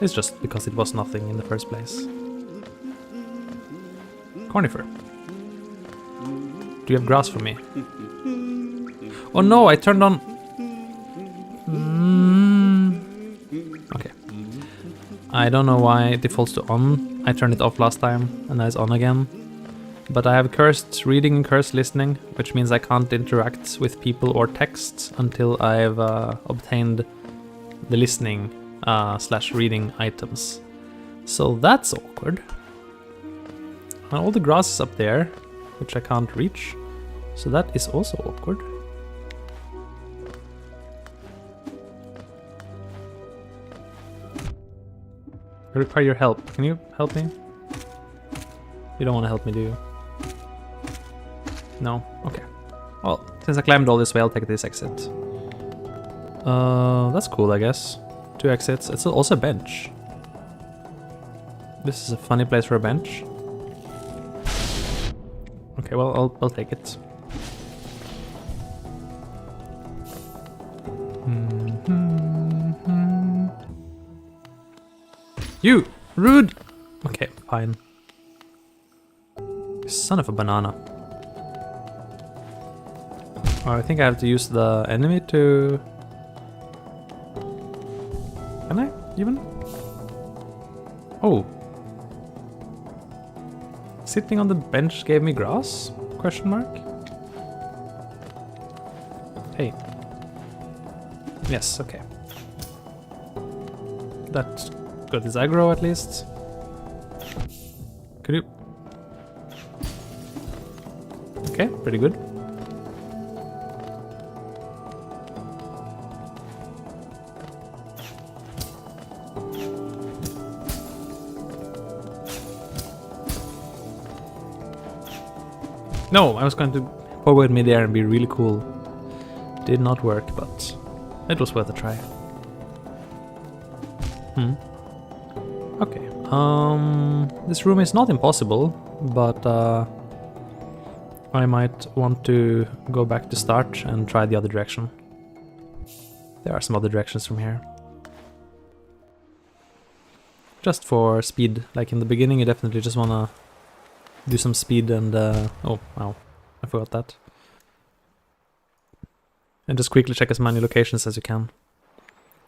It's just because it was nothing in the first place. Cornifer. Do you have grass for me? Oh no, I turned on... Okay. I don't know why it defaults to on. I turned it off last time, and now it's on again. But I have cursed reading and cursed listening, which means I can't interact with people or text until I've obtained the listening / reading items. So that's awkward. And all the grass is up there, which I can't reach. So that is also awkward. I require your help. Can you help me? You don't want to help me, do you? No? Okay. Well, since I climbed all this way, I'll take this exit. That's cool, I guess. 2 exits. It's also a bench. This is a funny place for a bench. Okay, well, I'll take it. You! Rude! Okay, fine. Son of a banana. Oh, I think I have to use the enemy to... Can I, even? Oh. Sitting on the bench gave me grass? Question mark? Hey. Yes, okay. That got his aggro at least. Could you... Okay, pretty good. No, I was going to pogo it mid-air and be really cool. Did not work, but it was worth a try. Okay. This room is not impossible, but I might want to go back to start and try the other direction. There are some other directions from here. Just for speed, like in the beginning you definitely just wanna do some speed and oh wow, I forgot that. And just quickly check as many locations as you can.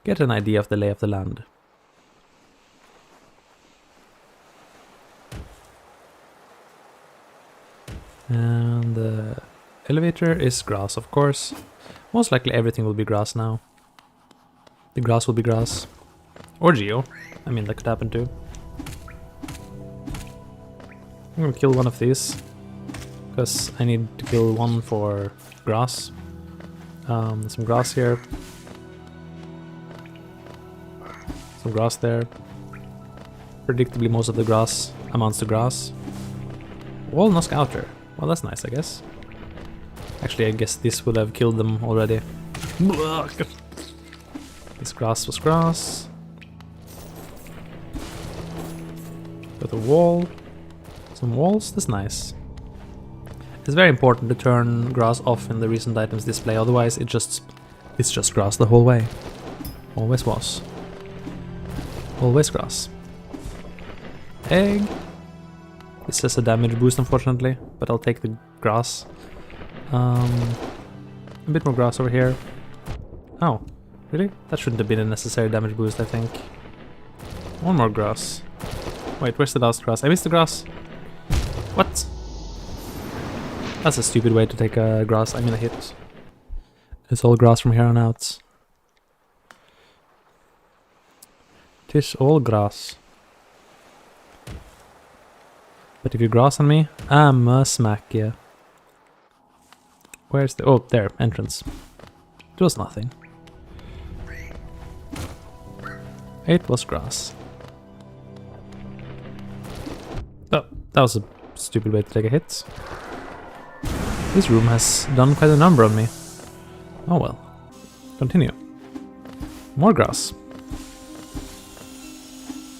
Get an idea of the lay of the land. And the elevator is grass, of course. Most likely everything will be grass now. The grass will be grass. Or geo. I mean, that could happen too. I'm gonna kill one of these. Because I need to kill one for grass. Some grass here. Some grass there. Predictably most of the grass amounts to grass. Wall no scouter. Well, that's nice, I guess. Actually, I guess this would have killed them already. This grass was grass. Got a wall. Some walls, that's nice. It's very important to turn grass off in the recent items display, otherwise it's just grass the whole way. Always was. Always grass. Egg. This has a damage boost, unfortunately, but I'll take the grass. A bit more grass over here. Oh, really? That shouldn't have been a necessary damage boost, I think. One more grass. Wait, where's the last grass? I missed the grass. What? That's a stupid way to take a grass. I mean a hit. It's all grass from here on out. 'Tis all grass. But if you grass on me, I'ma smack ya. Where's the... Oh, there, entrance. It was nothing. It was grass. Oh, that was a stupid way to take a hit. This room has done quite a number on me. Oh well. Continue. More grass.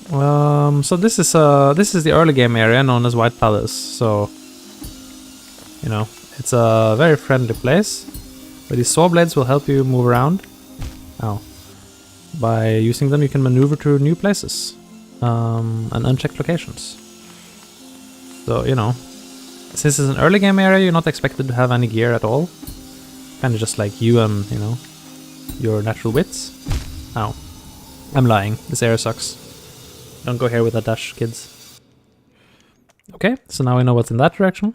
So this is the early game area known as White Palace. So, you know, it's a very friendly place. But these saw blades will help you move around. Ow. By using them, you can maneuver to new places and unchecked locations. So, you know, since it's an early game area, you're not expected to have any gear at all. Kind of just like you and, you know, your natural wits. Ow. I'm lying. This area sucks. Don't go here with a dash, kids. Okay, so now we know what's in that direction.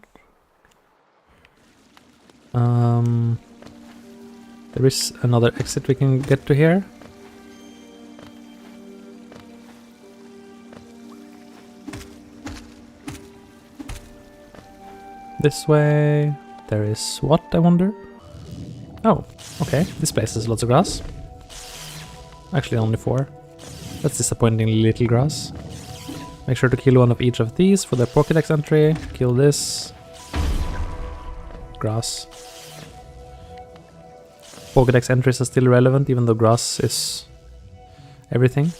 There is another exit we can get to here. This way. There is what, I wonder? Oh, okay. This place has lots of grass. Actually, only 4. That's disappointingly little grass. Make sure to kill one of each of these for the Pokédex entry. Kill this. Grass. Pokédex entries are still relevant, even though grass is everything.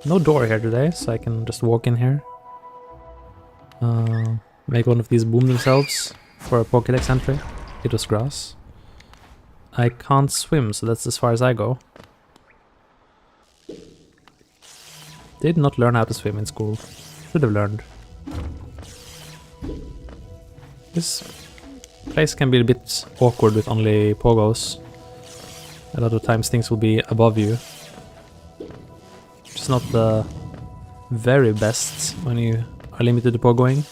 No door here today, so I can just walk in here. Make one of these boom themselves for a Pokédex entry. It was grass. I can't swim, so that's as far as I go. Did not learn how to swim in school. Should have learned. This place can be a bit awkward with only pogos. A lot of times things will be above you. Which is not the very best when you are limited to pogoing.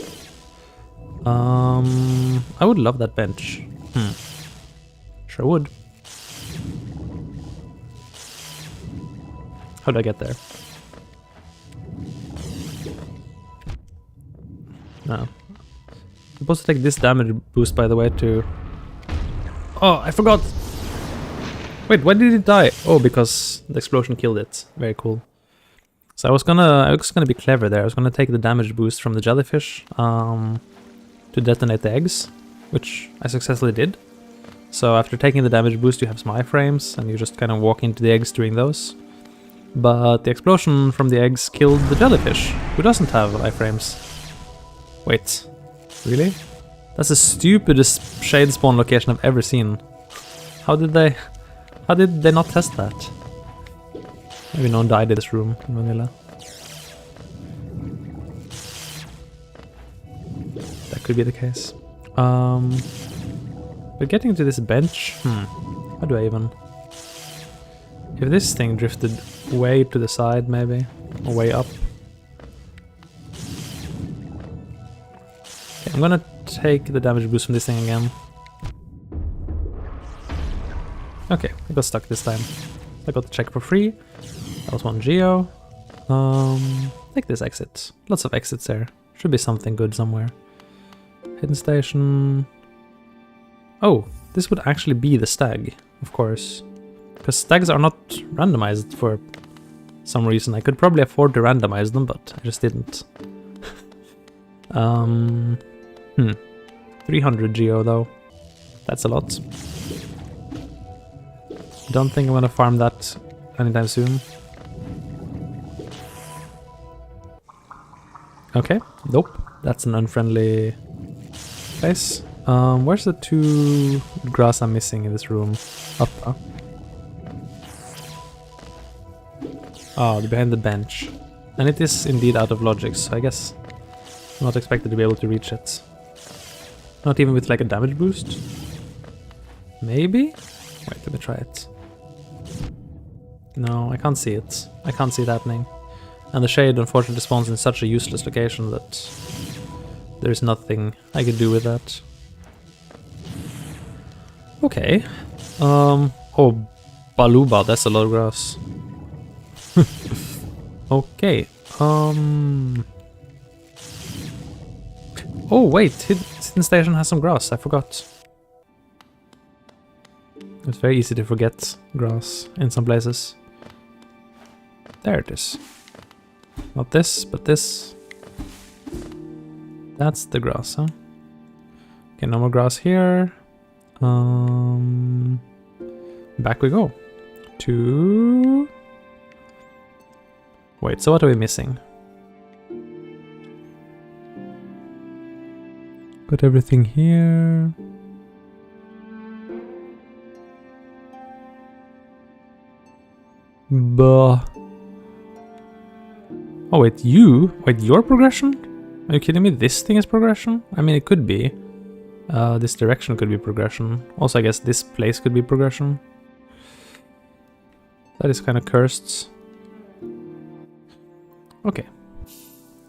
I would love that bench. Sure would. How do I get there? No. I'm supposed to take this damage boost, by the way, to... Oh, I forgot! Wait, why did it die? Oh, because the explosion killed it. Very cool. So I was gonna be clever there. I was gonna take the damage boost from the jellyfish to detonate the eggs, which I successfully did. So after taking the damage boost, you have some iframes, and you just kind of walk into the eggs during those. But the explosion from the eggs killed the jellyfish, who doesn't have iframes. Wait, really? That's the stupidest shade spawn location I've ever seen. How did they not test that? Maybe no one died in this room in vanilla. That could be the case. But getting to this bench, how do I even... If this thing drifted way to the side, maybe, or way up. Okay, I'm gonna take the damage boost from this thing again. Okay, I got stuck this time. I got the check for free. That was 1 geo. Take this exit. Lots of exits there. Should be something good somewhere. Hidden station. Oh, this would actually be the stag, of course. Because stags are not randomized for some reason. I could probably afford to randomize them, but I just didn't. 300 geo though. That's a lot. Don't think I'm gonna farm that anytime soon. Okay, nope. That's an unfriendly place. Where's the 2 grass I'm missing in this room? Up. Oh, they're behind the bench. And it is indeed out of logic, so I guess I'm not expected to be able to reach it. Not even with like a damage boost? Maybe? Wait, let me try it. No, I can't see it. I can't see it happening. And the shade unfortunately spawns in such a useless location that there's nothing I can do with that. Okay. Oh, Baluba, that's a lot of grass. Okay. Oh wait, Hidden Station has some grass, I forgot. It's very easy to forget grass in some places. There it is. Not this, but this. That's the grass, huh? Okay, no more grass here. Back we go. 2. Wait, so what are we missing? Got everything here. Bah. Oh wait, wait, your progression? Are you kidding me? This thing is progression? I mean, it could be. This direction could be progression. Also, I guess this place could be progression. That is kind of cursed. Okay.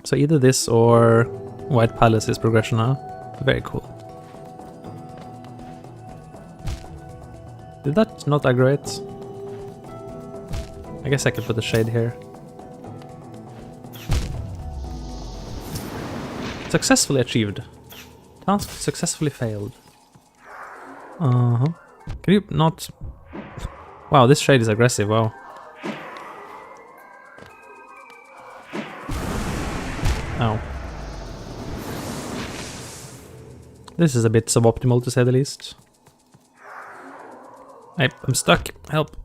So either this or White Palace is progression now. Very cool. Did that not aggravate? I guess I could put a shade here. Successfully achieved. Task successfully failed. Can you not... Wow, this shade is aggressive, wow. Ow. This is a bit suboptimal to say the least. Hey, I'm stuck. Help.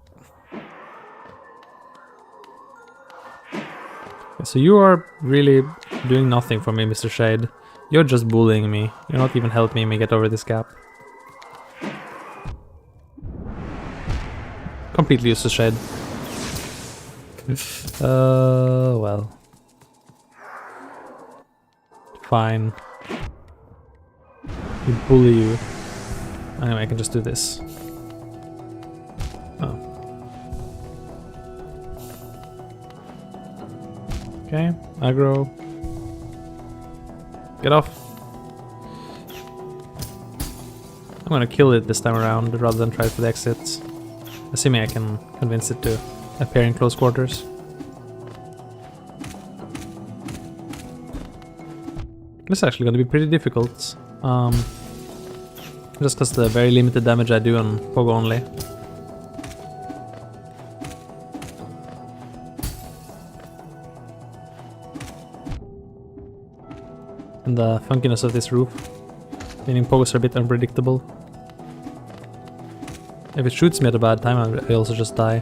So you are really doing nothing for me, Mr. Shade. You're just bullying me. You're not even helping me get over this gap. Completely useless Shade. Well. Fine. We bully you. Anyway, I can just do this. Oh. Okay, aggro. Get off. I'm gonna kill it this time around rather than try for the exit. Assuming I can convince it to appear in close quarters. This is actually gonna be pretty difficult. Just because the very limited damage I do on pogo only. And the funkiness of this roof, meaning pogos are a bit unpredictable. If it shoots me at a bad time, I also just die.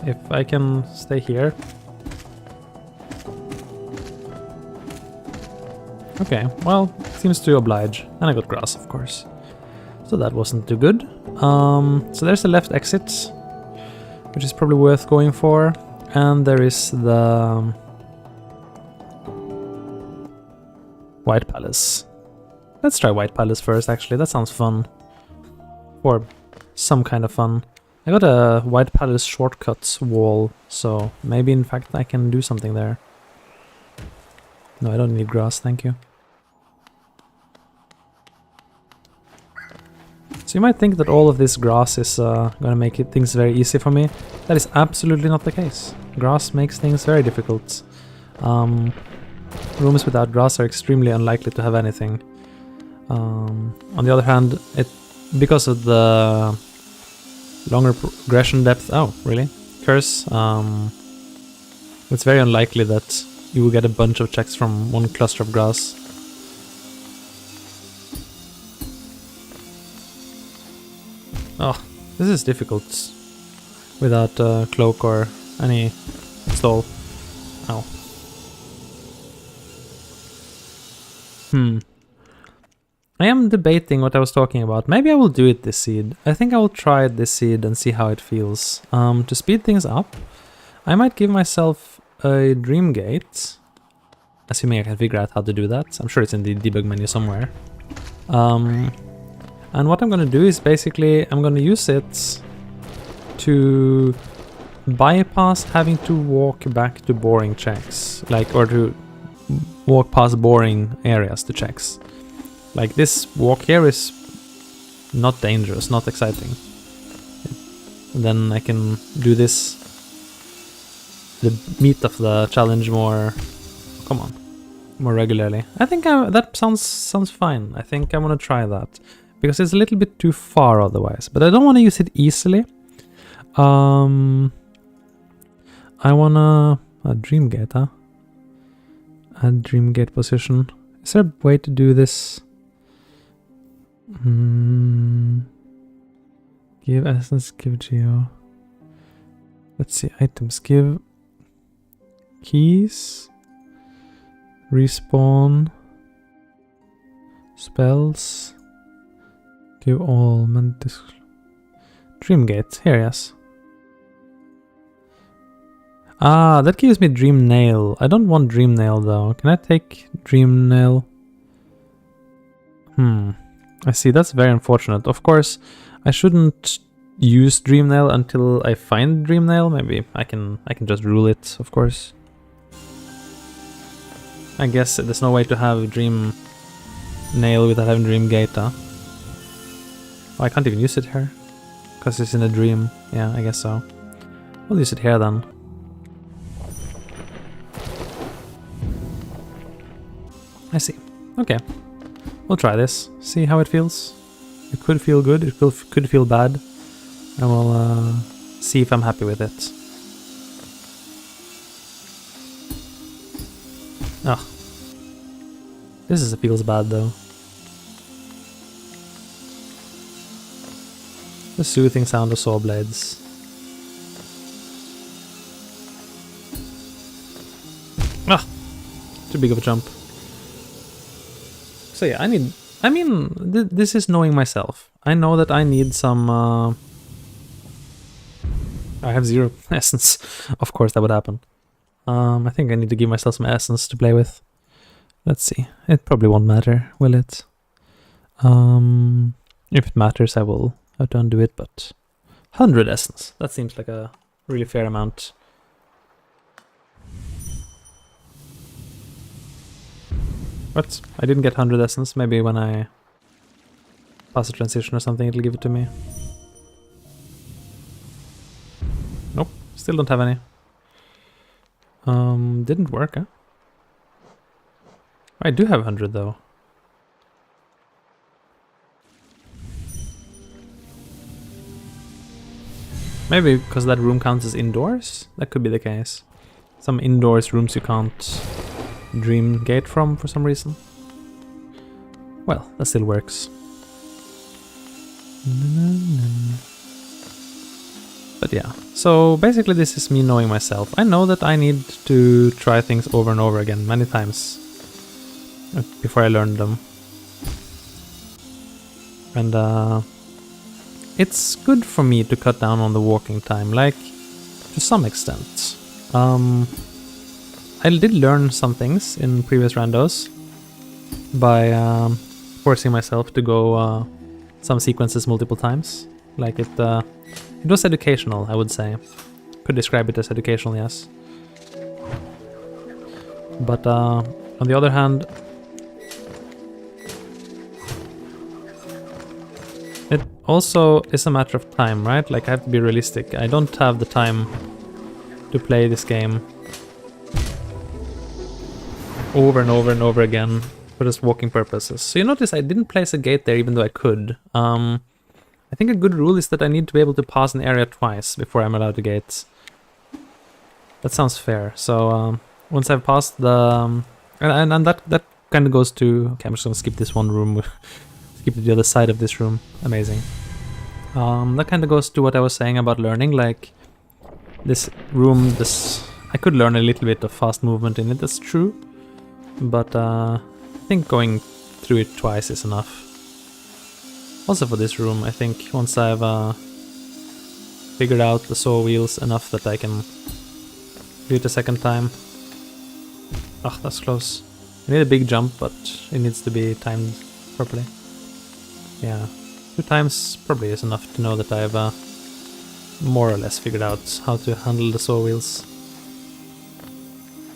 If I can stay here. Okay, well, seems to oblige. And I got grass, of course. So that wasn't too good. So there's the left exit, which is probably worth going for. And there is the White Palace. Let's try White Palace first, actually. That sounds fun. Or some kind of fun. I got a White Palace shortcuts wall, so maybe in fact I can do something there. No, I don't need grass, thank you. So you might think that all of this grass is gonna make things very easy for me. That is absolutely not the case. Grass makes things very difficult. Rooms without grass are extremely unlikely to have anything. On the other hand, because of the longer progression depth... Oh, really? Curse. It's very unlikely that you will get a bunch of checks from one cluster of grass. Oh, this is difficult without cloak or any stall. Ow. I am debating what I was talking about. Maybe I will do it this seed. I think I will try it this seed and see how it feels. To speed things up, I might give myself a dream gate. Assuming I can figure out how to do that. I'm sure it's in the debug menu somewhere. And what I'm gonna do is basically, I'm gonna use it to bypass having to walk back to boring checks. Or to walk past boring areas to checks. Like this walk here is not dangerous, not exciting. And then I can do this, the meat of the challenge more, come on, more regularly. I think that sounds fine. I think I want to try that. Because it's a little bit too far otherwise. But I don't want to use it easily. I wanna... a dream gate, huh? A dream gate position. Is there a way to do this? Give essence, give geo. Let's see, items. Give keys. Respawn. Spells. Give all. Dreamgate. Here, yes. Ah, that gives me Dream Nail. I don't want Dream Nail though. Can I take Dream Nail? I see, that's very unfortunate. Of course, I shouldn't use Dream Nail until I find Dream Nail. Maybe I can just rule it, of course. I guess there's no way to have Dream Nail without having Dream Gate, huh? Oh, I can't even use it here. Because it's in a dream. Yeah, I guess so. We'll use it here then. I see. Okay. We'll try this. See how it feels. It could feel good, it could feel bad. And we'll see if I'm happy with it. Oh. This feels bad though. The soothing sound of saw blades. Ah! Too big of a jump. So yeah, this is knowing myself. I know that I need some... I have 0 essence. Of course that would happen. I think I need to give myself some essence to play with. Let's see. It probably won't matter, will it? If it matters, I will have to undo it, but... 100 essence. That seems like a really fair amount. What? I didn't get 100 essence. Maybe when I pass a transition or something, it'll give it to me. Nope. Still don't have any. Didn't work, huh? I do have 100 though. Maybe because that room counts as indoors? That could be the case. Some indoors rooms you can't dream gate from for some reason. Well, that still works. But yeah, so basically this is me knowing myself. I know that I need to try things over and over again many times before I learn them. And it's good for me to cut down on the walking time, like to some extent. I did learn some things in previous randos by forcing myself to go some sequences multiple times. Like it was educational, I would say. Could describe it as educational, yes. But on the other hand, it also is a matter of time, right? Like I have to be realistic. I don't have the time to play this game over and over and over again for just walking purposes. So you notice I didn't place a gate there even though I could. I think a good rule is that I need to be able to pass an area twice before I'm allowed to gate. That sounds fair. So once I've passed the... and that kind of goes to... Okay, I'm just going to skip this one room. Skip to the other side of this room. Amazing. That kind of goes to what I was saying about learning. Like, this room, I could learn a little bit of fast movement in it, that's true. But I think going through it twice is enough. Also for this room, I think once I've figured out the saw wheels enough that I can do it a second time. Ah, that's close. I need a big jump, but it needs to be timed properly. Yeah, 2 times probably is enough to know that I've more or less figured out how to handle the saw wheels.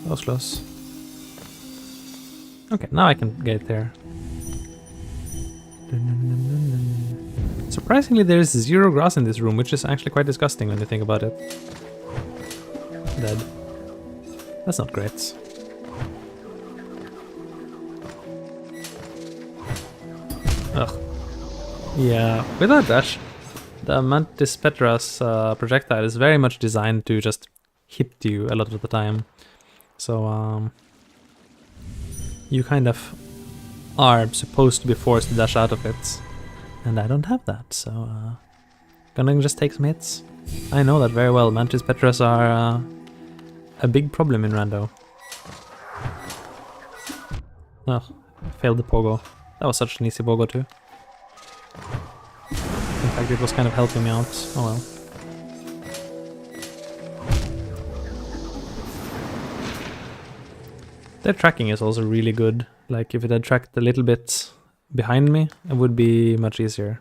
That was close. Okay, now I can get there. Surprisingly, there is 0 grass in this room, which is actually quite disgusting when you think about it. Dead. That's not great. Ugh. Yeah, without dash, the Mantis Petra's projectile is very much designed to just hit you a lot of the time. So, you kind of are supposed to be forced to dash out of it. And I don't have that, so Gonna just take some hits. I know that very well. Mantis Petras are a big problem in Rando. Oh, failed the pogo. That was such an easy pogo too. In fact, it was kind of helping me out. Oh well. Their tracking is also really good. Like, if it had tracked a little bit behind me, it would be much easier.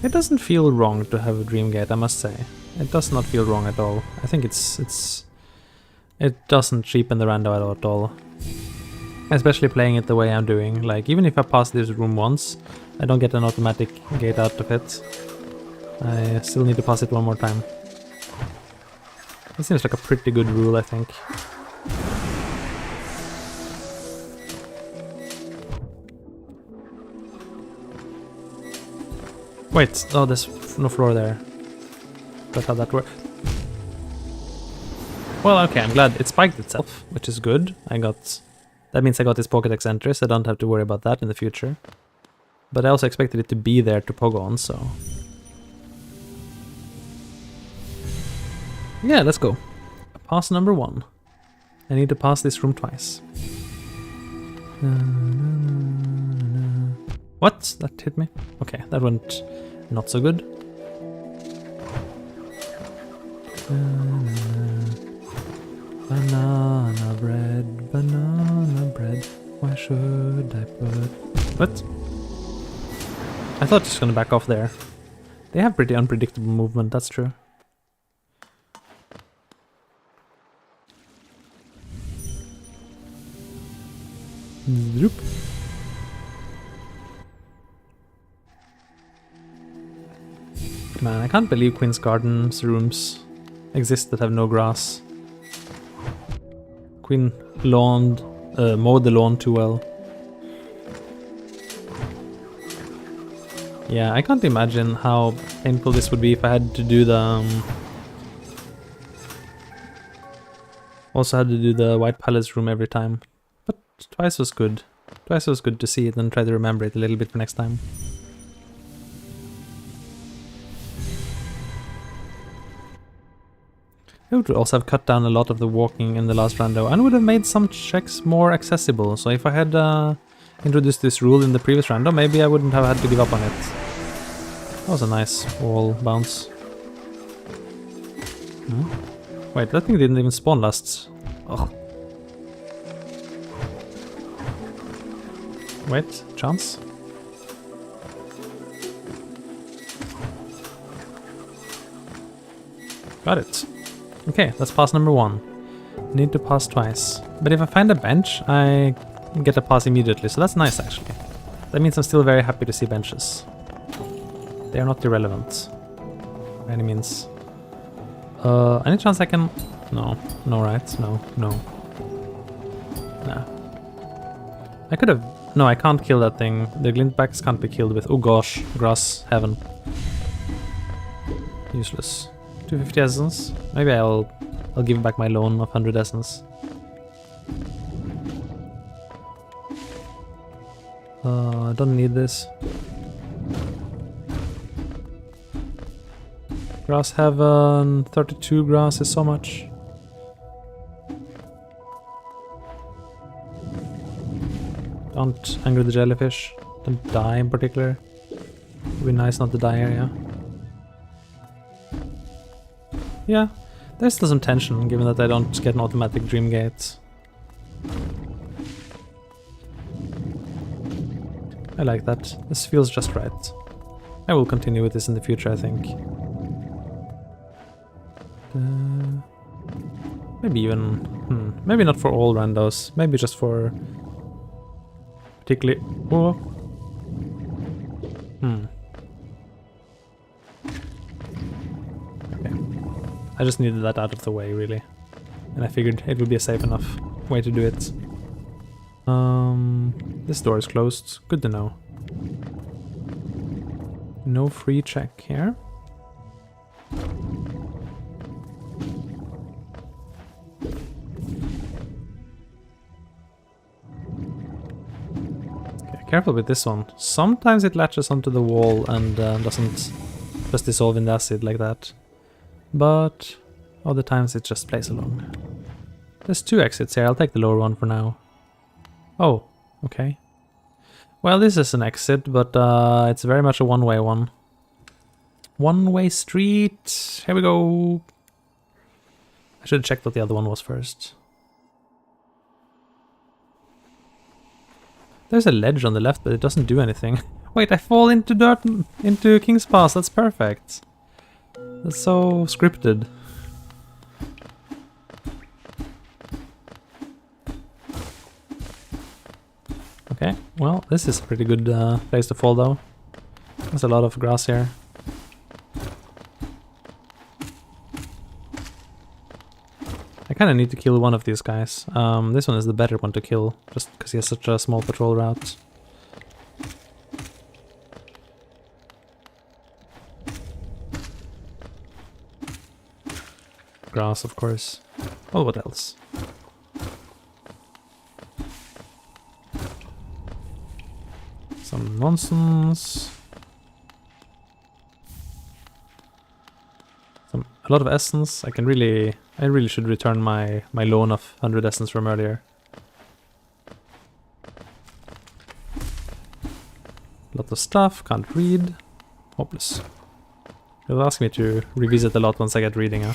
It doesn't feel wrong to have a dream gate, I must say. It does not feel wrong at all. I think it doesn't cheapen the rando at all. Especially playing it the way I'm doing. Like, even if I pass this room once, I don't get an automatic gate out of it. I still need to pass it one more time. It seems like a pretty good rule, I think. Wait, oh, there's no floor there. That's how that works. Well, okay, I'm glad it spiked itself, which is good. That means I got this Pokédex entry, so I don't have to worry about that in the future. But I also expected it to be there to pogo on, so... Yeah, let's go. Pass number 1. I need to pass this room twice. What? That hit me? Okay, that went not so good. Banana bread, why should I put... What? I thought it's gonna back off there. They have pretty unpredictable movement, that's true. Zoop. Man, I can't believe Queen's Garden's rooms exist that have no grass. Queen mowed the lawn too well. Yeah, I can't imagine how painful this would be if I had to do the... also had to do the White Palace room every time. But twice was good. Twice was good to see it and try to remember it a little bit for next time. I would also have cut down a lot of the walking in the last rando and would have made some checks more accessible. So if I had introduced this rule in the previous rando, maybe I wouldn't have had to give up on it. That was a nice wall bounce. Wait, that thing didn't even spawn last. Oh. Wait, chance? Got it. Okay, that's pass number 1. Need to pass twice. But if I find a bench, I get a pass immediately, so that's nice actually. That means I'm still very happy to see benches. They are not irrelevant. By any means. Any chance I can... No. No, right? No. No. Nah. I could have... No, I can't kill that thing. The glintbacks can't be killed with... Oh gosh. Grass heaven. Useless. 250 essence. Maybe I'll give back my loan of 100 essence. I don't need this. Grass heaven. 32 grass is so much. Don't anger the jellyfish. Don't die in particular. It would be nice not to die here, yeah. Yeah, there's still some tension, given that I don't get an automatic dream gate. I like that. This feels just right. I will continue with this in the future, I think. Maybe even... maybe not for all randos. Maybe just for... particularly... Oh. I just needed that out of the way, really. And I figured it would be a safe enough way to do it. This door is closed. Good to know. No free check here. Okay, Careful with this one. Sometimes it latches onto the wall and doesn't just dissolve in the acid like that. But other times it just plays along. There's 2 exits here. I'll take the lower one for now. Oh, okay. Well, this is an exit, but it's very much a one-way one. One-way street. Here we go. I should have checked what the other one was first. There's a ledge on the left, but it doesn't do anything. Wait, I fall into dirt, into King's Pass. That's perfect. That's so scripted. Okay, well, this is a pretty good place to fall, though. There's a lot of grass here. I kind of need to kill one of these guys. This one is the better one to kill, just because he has such a small patrol route. Grass, of course. Oh, what else? Some nonsense. A lot of essence. I really should return my loan of 100 essence from earlier. A lot of stuff, can't read. Hopeless. It'll ask me to revisit a lot once I get reading, huh?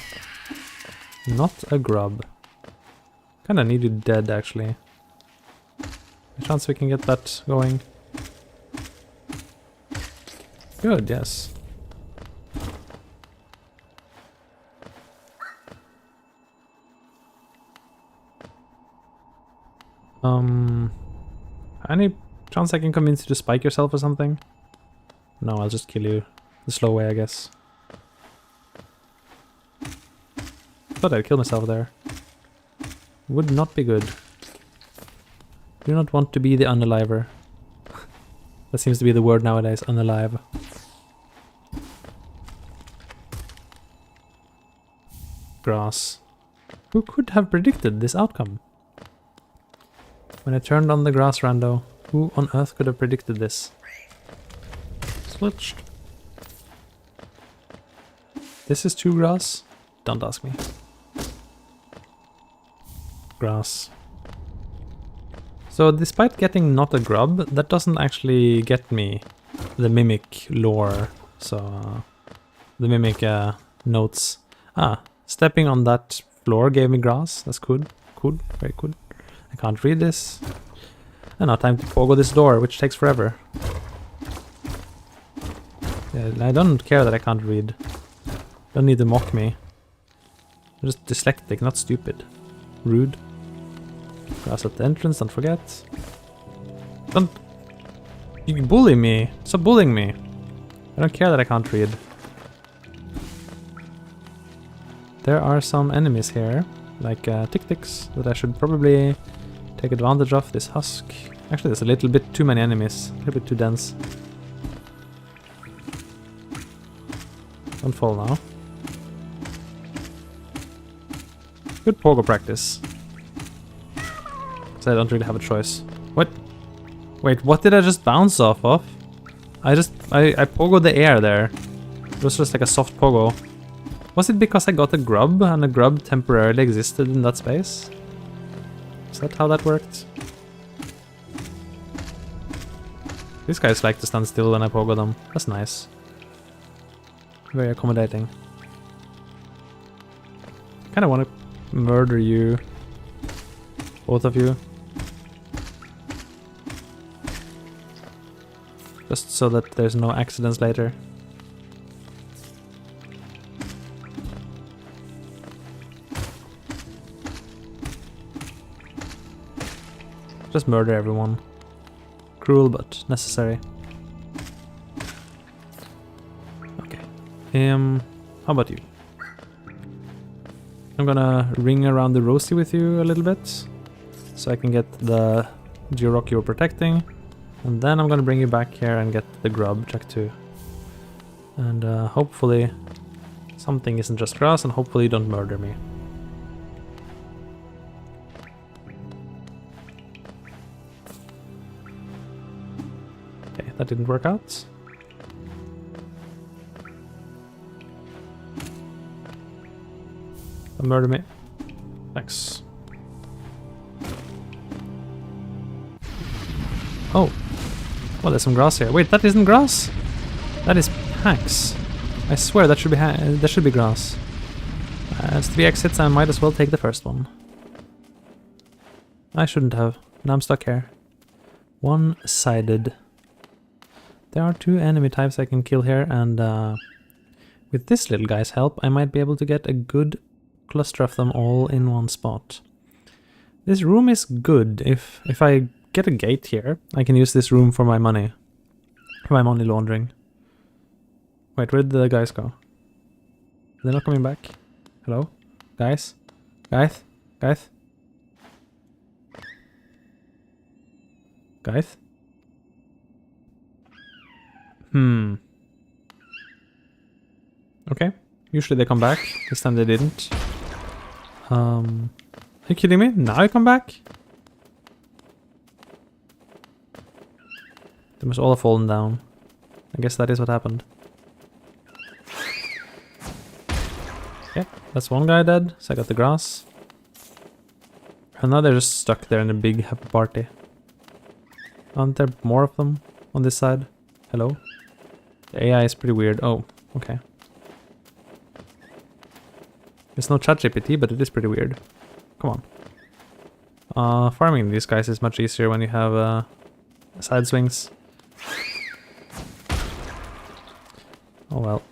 Not a grub. Kinda need you dead, actually. A chance we can get that going. Good, yes. Any chance I can convince you to spike yourself or something? No, I'll just kill you the slow way, I guess. Thought I'd kill myself there. Would not be good. Do not want to be the unaliver. That seems to be the word nowadays, unalive. Grass. Who could have predicted this outcome? When I turned on the grass rando, who on earth could have predicted this? Switched. This is 2 grass? Don't ask me. Grass. So despite getting not a grub, that doesn't actually get me the mimic lore. So the mimic notes. Ah, stepping on that floor gave me grass. That's good. Cool. Very good. I can't read this. And now time to pogo this door, which takes forever. Yeah, I don't care that I can't read. Don't need to mock me. I'm just dyslexic, not stupid. Rude. Grass at the entrance, don't forget. Don't... You bully me! Stop bullying me! I don't care that I can't read. There are some enemies here, like tick-ticks, that I should probably take advantage of. This husk. Actually, there's a little bit too many enemies. A little bit too dense. Don't fall now. Good pogo practice. So I don't really have a choice. What? Wait, what did I just bounce off of? I pogoed the air there. It was just like a soft pogo. Was it because I got a grub and a grub temporarily existed in that space? Is that how that worked? These guys like to stand still when I pogo them. That's nice. Very accommodating. Kinda wanna murder you. Both of you. Just so that there's no accidents later. Just murder everyone. Cruel but necessary. Okay. How about you? I'm gonna ring around the Rosie with you a little bit, so I can get the Georock you're protecting, and then I'm gonna bring you back here and get the grub check 2. And hopefully something isn't just grass, and hopefully you don't murder me. that didn't work out. Don't murder me. Thanks. Oh. Well, there's some grass here. Wait, that isn't grass? That is hacks. I swear that should be grass. As 3 exits, I might as well take the first one. I shouldn't have. Now I'm stuck here. One-sided. There are 2 enemy types I can kill here, and with this little guy's help, I might be able to get a good cluster of them all in one spot. This room is good. If I get a gate here, I can use this room for my money. For my money laundering. Wait, where did the guys go? They're not coming back? Hello? Guys? Guys? Guys? Guys? Okay. Usually they come back. This time they didn't. Are you kidding me? Now you come back? They must all have fallen down. I guess that is what happened. Okay, that's one guy dead, so I got the grass. And now they're just stuck there in a big happy party. Aren't there more of them on this side? Hello? The AI is pretty weird. Oh, okay. There's no ChatGPT, but it is pretty weird. Come on. Farming these guys is much easier when you have side swings. Oh well.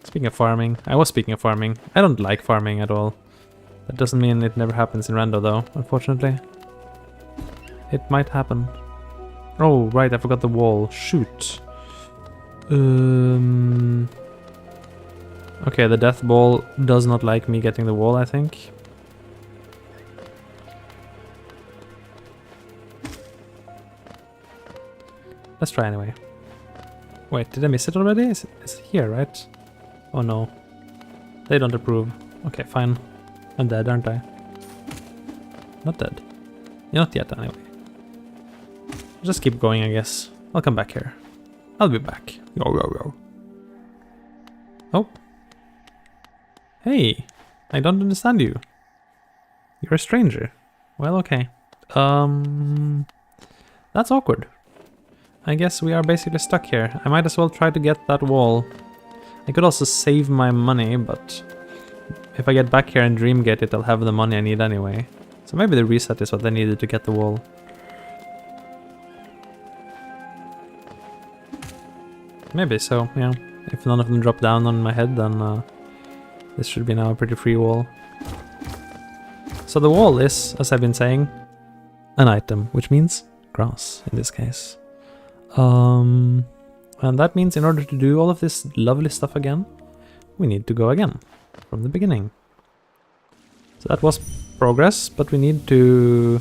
Speaking of farming, I was speaking of farming. I don't like farming at all. That doesn't mean it never happens in Rando though, unfortunately. It might happen. Oh, right, I forgot the wall. Shoot. Okay, the death ball does not like me getting the wall, I think. Let's try anyway. Wait, did I miss it already? It's here, right? Oh no. They don't approve. Okay, fine. I'm dead, aren't I? Not dead. Not yet, anyway. Just keep going, I guess. I'll come back here. I'll be back. Yo, yo, yo. Oh. Hey. I don't understand you. You're a stranger. Well, okay. That's awkward. I guess we are basically stuck here. I might as well try to get that wall. I could also save my money, but if I get back here and dream get it, I'll have the money I need anyway. So maybe the reset is what I needed to get the wall. Maybe so, yeah. If none of them drop down on my head, then this should be now a pretty free wall. So the wall is, as I've been saying, an item, which means grass in this case. And that means in order to do all of this lovely stuff again, we need to go again, from the beginning. So that was progress, but we need to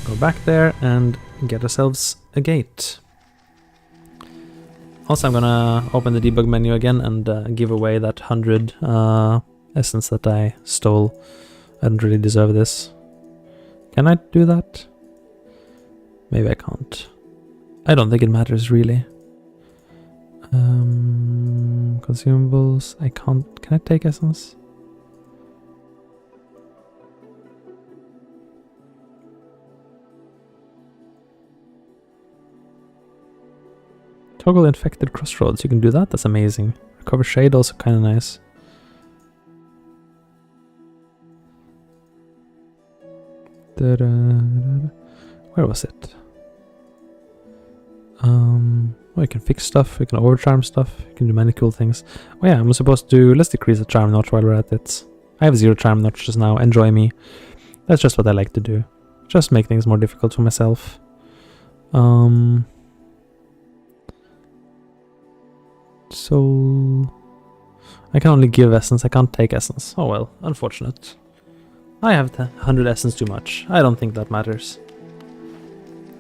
go back there and get ourselves a gate. Also, I'm gonna open the debug menu again and give away that 100 essence that I stole. I don't really deserve this. Can I do that? Maybe I can't. I don't think it matters really. Consumables, I can't. Can I take essence? Toggle infected crossroads, you can do that? That's amazing. Recover shade, also kind of nice. Where was it? Well, you can fix stuff, you can overcharm stuff, you can do many cool things. Oh yeah, I'm supposed to... Let's decrease the charm notch while we're at it. I have 0 charm notches now, enjoy me. That's just what I like to do. Just make things more difficult for myself. So... I can only give essence, I can't take essence. Oh well, unfortunate. I have 100 essence too much. I don't think that matters.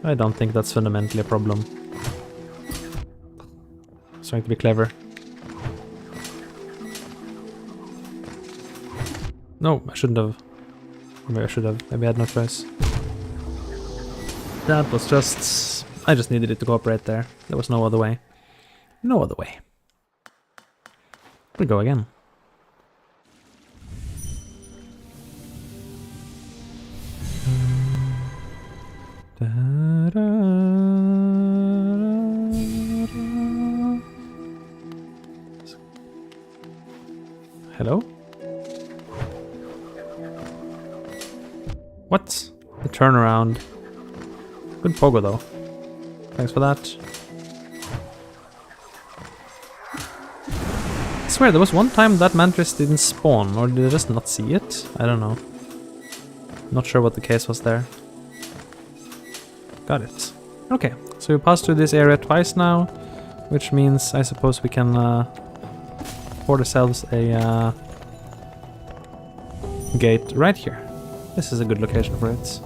I don't think that's fundamentally a problem. Trying to be clever. No, I shouldn't have. Maybe I should have. Maybe I had no choice. That was just I just needed it to go up right there. There was no other way. No other way. We go again. Hello? What? The turnaround. Good pogo though. Thanks for that. I swear there was one time that Mantris didn't spawn, or did I just not see it? I don't know. Not sure what the case was there. Got it. Okay, so we passed through this area twice now, which means I suppose we can afford ourselves a gate right here. This is a good location for it.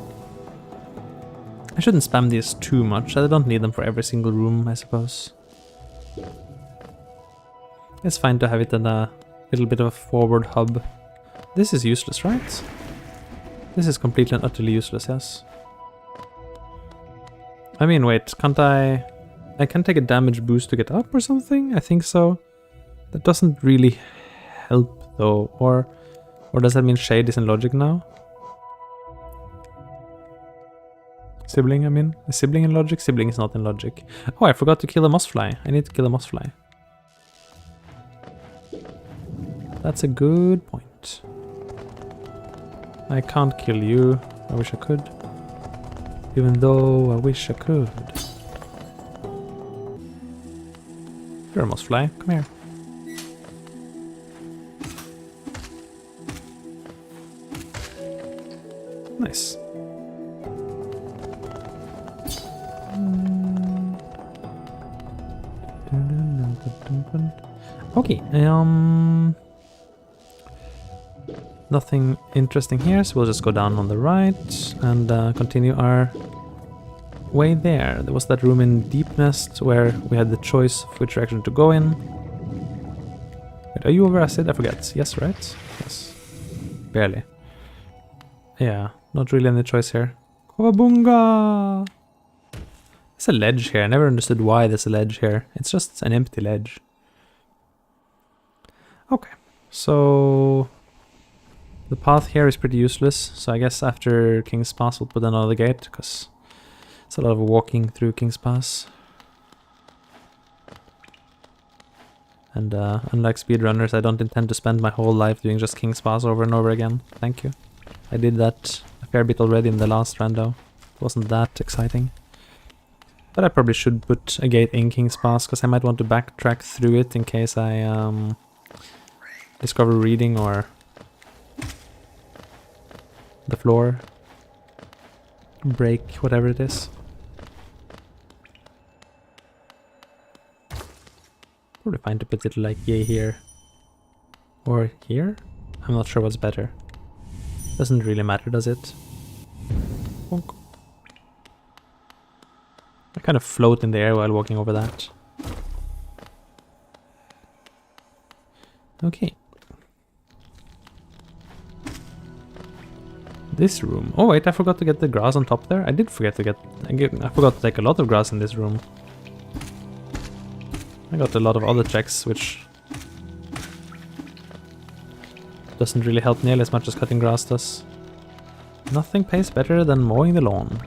I shouldn't spam these too much. I don't need them for every single room, I suppose. It's fine to have it in a little bit of a forward hub. This is useless, right? This is completely and utterly useless, yes. I mean, wait, can't I can take a damage boost to get up or something? I think so. That doesn't really help though, or does that mean Shade is in logic now? Sibling, I mean. Is Sibling in logic? Sibling is not in logic. Oh, I forgot to kill a mossfly. I need to kill a mossfly. That's a good point. I can't kill you. I wish I could. Even though I wish I could. You're a mossfly. Come here. Nice. Okay, nothing interesting here, so we'll just go down on the right and continue our way there. There was that room in Deep Nest where we had the choice of which direction to go in. Wait, are you over acid? I forget. Yes, right? Yes. Barely. Yeah, not really any choice here. Kawabunga! There's a ledge here. I never understood why there's a ledge here. It's just an empty ledge. Okay, so the path here is pretty useless, so I guess after King's Pass we'll put another gate, because it's a lot of walking through King's Pass. And unlike speedrunners, I don't intend to spend my whole life doing just King's Pass over and over again. Thank you. I did that a fair bit already in the last rando. It wasn't that exciting. But I probably should put a gate in King's Pass, because I might want to backtrack through it in case I discover reading or the floor break, whatever it is. Probably fine to put it like yay here or here. I'm not sure what's better. Doesn't really matter, does it? Bonk. I kind of float in the air while walking over that. Okay. This room. Oh wait, I forgot to get the grass on top there. I did forget to get... I forgot to take a lot of grass in this room. I got a lot of other checks, which doesn't really help nearly as much as cutting grass does. Nothing pays better than mowing the lawn.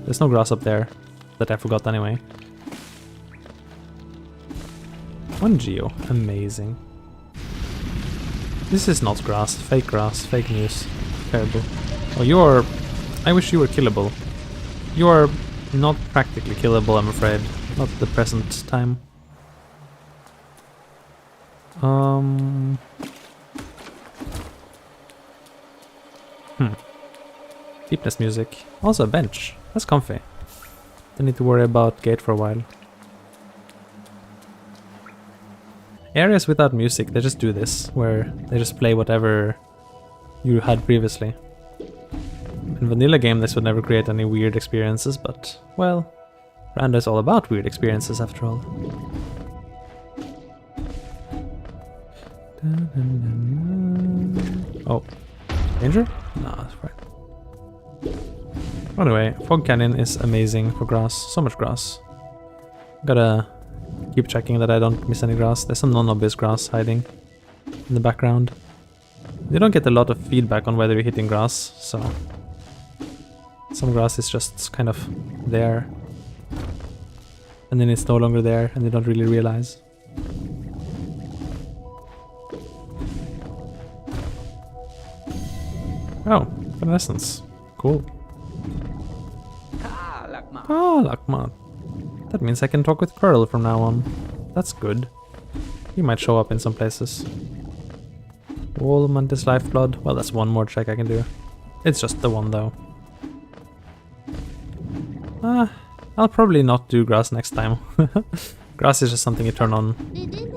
There's no grass up there that I forgot anyway. 1 geo. Amazing. This is not grass. Fake news. Terrible. Oh, you're... I wish you were killable. You're not practically killable, I'm afraid. Not at the present time. Deepness music. Also a bench. That's comfy. Don't need to worry about gate for a while. Areas without music, they just do this, where they just play whatever you had previously. In vanilla game this would never create any weird experiences, but, well, Rando is all about weird experiences after all. Oh, danger? No, that's fine. Anyway, Fog Canyon is amazing for grass. So much grass. Gotta keep checking that I don't miss any grass. There's some non-obvious grass hiding in the background. You don't get a lot of feedback on whether you're hitting grass, so some grass is just kind of there, and then it's no longer there, and you don't really realize. Oh, evanescence. Cool. Ah, Lakmat. That means I can talk with Pearl from now on. That's good. He might show up in some places. Wall Mantis Lifeblood. Well, that's one more check I can do. It's just the one though. I'll probably not do grass next time. Grass is just something you turn on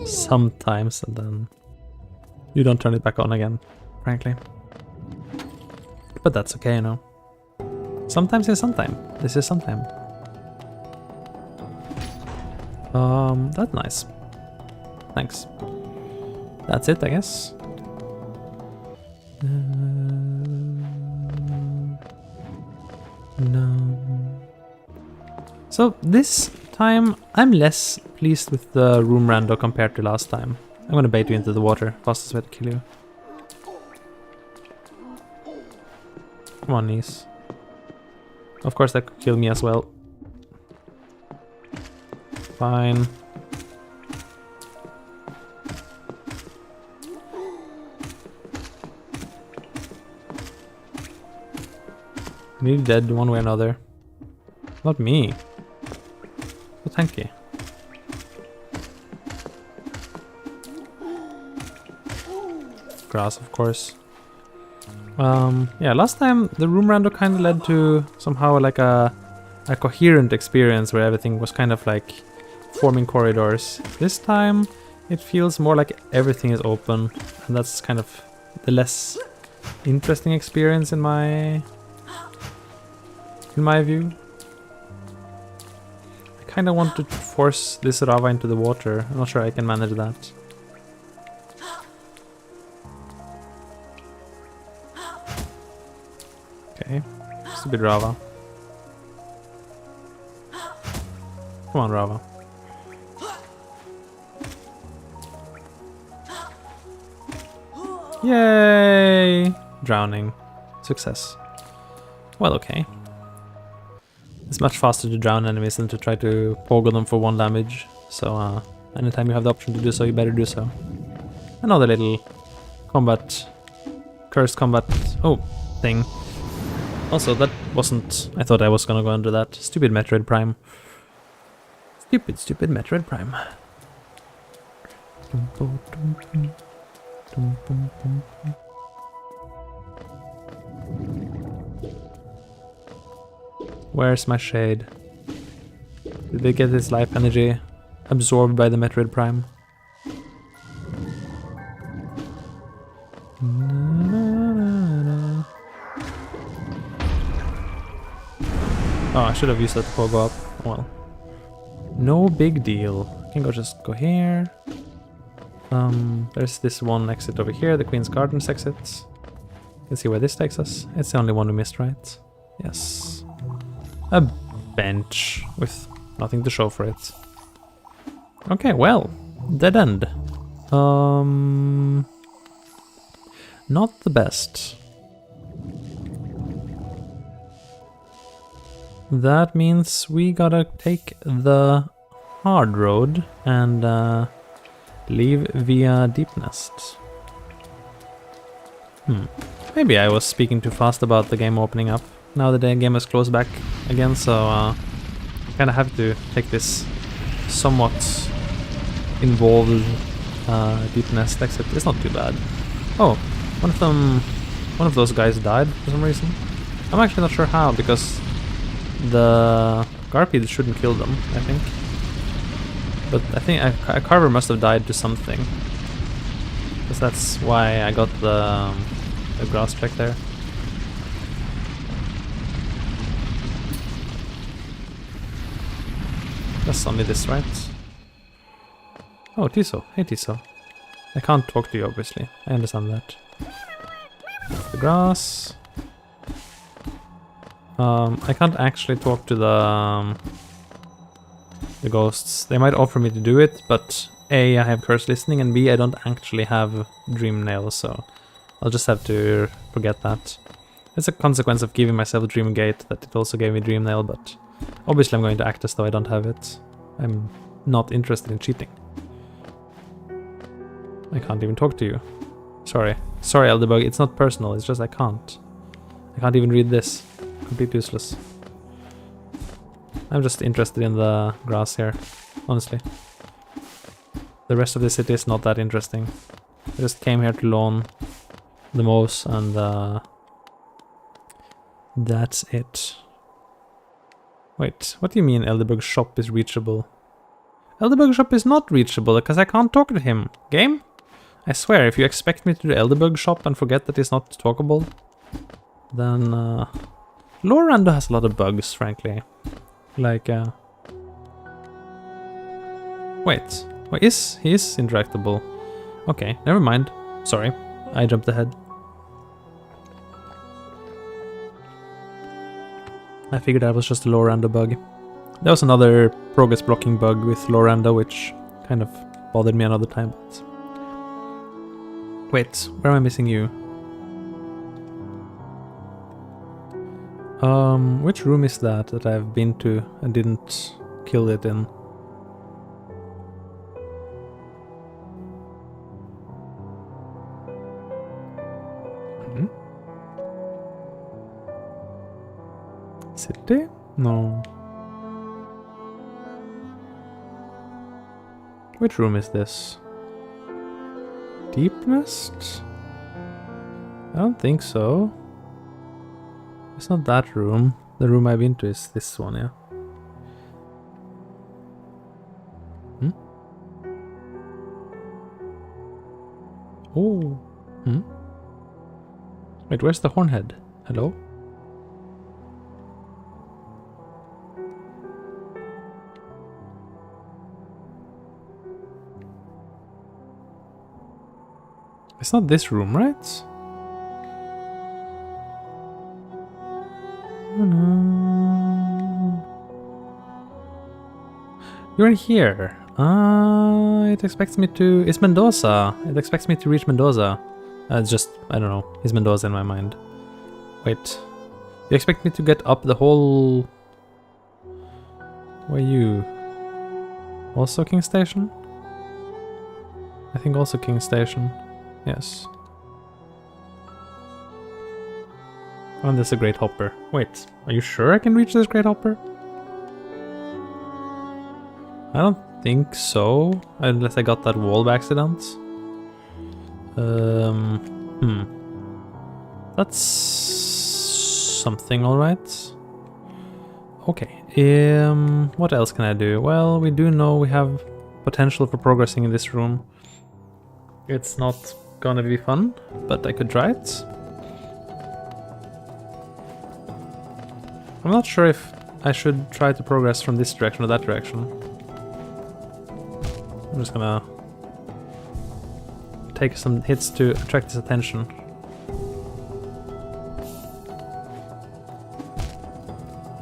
sometimes and then you don't turn it back on again, frankly. But that's okay, you know. Sometimes is sometime. This is sometime. That's nice. Thanks. That's it, I guess. No. So this time I'm less pleased with the room rando compared to last time. I'm gonna bait you into the water. Fastest way to kill you. Come on, knees. Of course that could kill me as well. Fine. Nearly dead one way or another. Not me. So tanky. Grass, of course. Yeah, last time the room rando kind of led to somehow like a coherent experience where everything was kind of like forming corridors. This time it feels more like everything is open, and that's kind of the less interesting experience in my view. I kind of want to force this lava into the water. I'm not sure I can manage that. Okay, stupid Rava. Come on, Rava. Yay! Drowning. Success. Well, okay. It's much faster to drown enemies than to try to pogo them for 1 damage. So, anytime you have the option to do so, you better do so. Another little combat, cursed combat, thing. Also, that wasn't... I thought I was gonna go under that. Stupid Metroid Prime. Stupid Metroid Prime. Where's my shade? Did they get his life energy absorbed by the Metroid Prime? Oh, I should have used that to pogo up. Well, no big deal. I can just go here. There's this one exit over here, the Queen's Gardens exit. You can see where this takes us. It's the only one we missed, right? Yes. A bench with nothing to show for it. Okay, well, dead end. Not the best. That means we gotta take the hard road and leave via Deep Nest. Maybe I was speaking too fast about the game opening up. Now the game is closed back again, so I kind of have to take this somewhat involved Deep Nest exit. It's not too bad. Oh, one of those guys died for some reason. I'm actually not sure how, because the Garpede shouldn't kill them, I think. But I think a Carver must have died to something, because that's why I got the grass check there. That's only this, right? Oh, Tiso. Hey, Tiso. I can't talk to you, obviously. I understand that. The grass. I can't actually talk to the ghosts. They might offer me to do it, but A, I have curse listening, and B, I don't actually have dream nail, so I'll just have to forget that. It's a consequence of giving myself a dream gate that it also gave me dream nail, but obviously I'm going to act as though I don't have it. I'm not interested in cheating. I can't even talk to you. Sorry. Sorry, Elderbug, it's not personal, it's just I can't. I can't even read this. Completely useless. I'm just interested in the grass here, honestly. The rest of the city is not that interesting. I just came here to lawn the mouse and that's it. Wait, what do you mean Elderbug's shop is reachable? Elderbug's shop is not reachable because I can't talk to him. Game? I swear, if you expect me to do Elderbug shop and forget that it's not talkable, then Lore Rando has a lot of bugs, frankly. Like, wait, he is interactable. Okay, never mind. Sorry, I jumped ahead. I figured that was just a Lore Rando bug. There was another progress blocking bug with Lore Rando, which kind of bothered me another time. But... wait, where am I missing you? Which room is that I've been to and didn't kill it in? Hmm? City? No. Which room is this? Deep Nest? I don't think so. It's not that room. The room I've been to is this one, yeah. Hmm? Oh. Hmm? Wait, where's the hornhead? Hello? It's not this room, right? You're in here. It expects me to... It's Mendoza. It expects me to reach Mendoza. It's just... I don't know. It's Mendoza in my mind. Wait. You expect me to get up the whole... Where are you? Also King Station? I think also King Station. Yes. And there's a Great Hopper. Wait, are you sure I can reach this Great Hopper? I don't think so, unless I got that wall by accident. That's something, alright. Okay, what else can I do? Well, we do know we have potential for progressing in this room. It's not gonna be fun, but I could try it. I'm not sure if I should try to progress from this direction or that direction. I'm just gonna take some hits to attract his attention.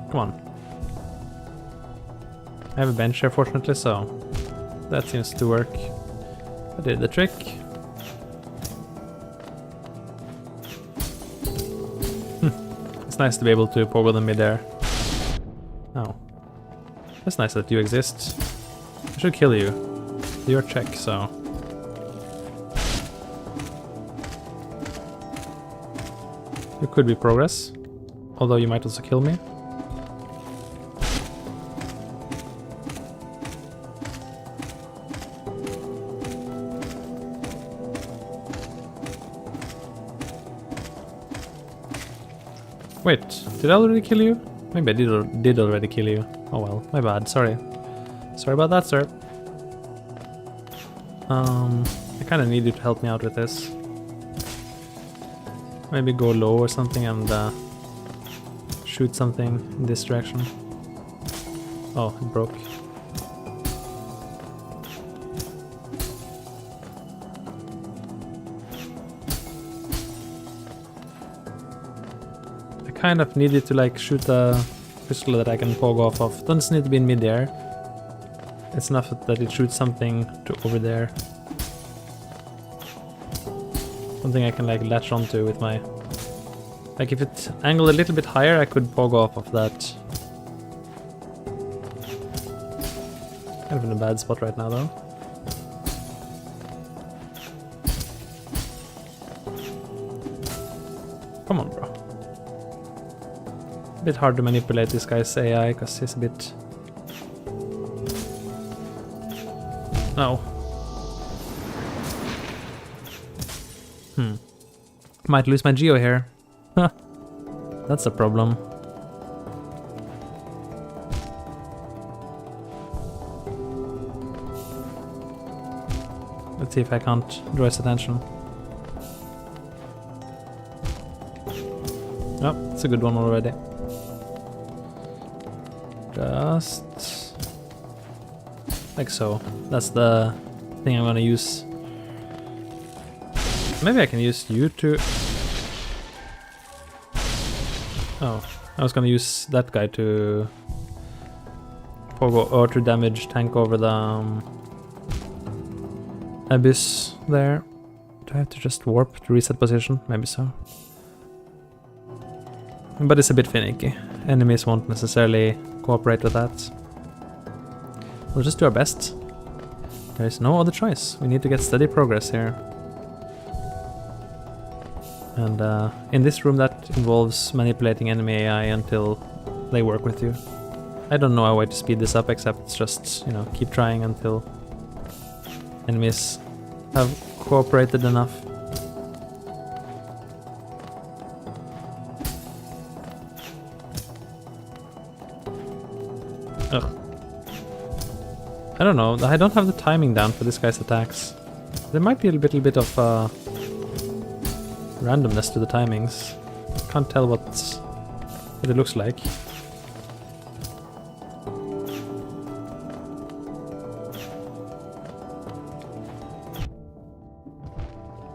Come on. I have a bench here, fortunately, so that seems to work. I did the trick. It's nice to be able to pogo them mid-air. Oh. That's nice that you exist. I should kill you. Do your check, so... You could be progress. Although you might also kill me. Wait, did I already kill you? Maybe I did already kill you. Oh well, my bad, sorry. Sorry about that, sir. I kinda need you to help me out with this. Maybe go low or something and shoot something in this direction. Oh, it broke. I kind of need it to like shoot a pistol that I can pogo off of. Doesn't need to be in mid-air. It's enough that it shoots something to over there. Something I can like latch onto with my... Like if it angled a little bit higher, I could pogo off of that. Kind of in a bad spot right now though. Come on, bro. A bit hard to manipulate this guy's AI because he's a bit... No. Might lose my geo here. Huh. That's a problem. Let's see if I can't draw his attention. Oh, it's a good one already. Just like so. That's the thing I'm gonna use. Maybe I can use you to... Oh, I was gonna use that guy to pogo or to damage tank over the abyss there. Do I have to just warp to reset position? Maybe so. But it's a bit finicky. Enemies won't necessarily cooperate with that. We'll just do our best. There is no other choice. We need to get steady progress here. And in this room that involves manipulating enemy AI until they work with you. I don't know a way to speed this up except just, you know, keep trying until enemies have cooperated enough. Ugh. I don't know, I don't have the timing down for this guy's attacks. There might be a little bit of randomness to the timings. Can't tell what it looks like.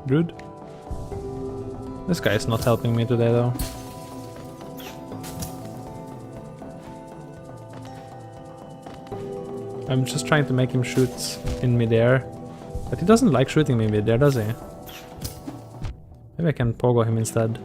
Rude. This guy is not helping me today though. I'm just trying to make him shoot in mid-air. But he doesn't like shooting me in mid-air, does he? Maybe I can pogo him instead.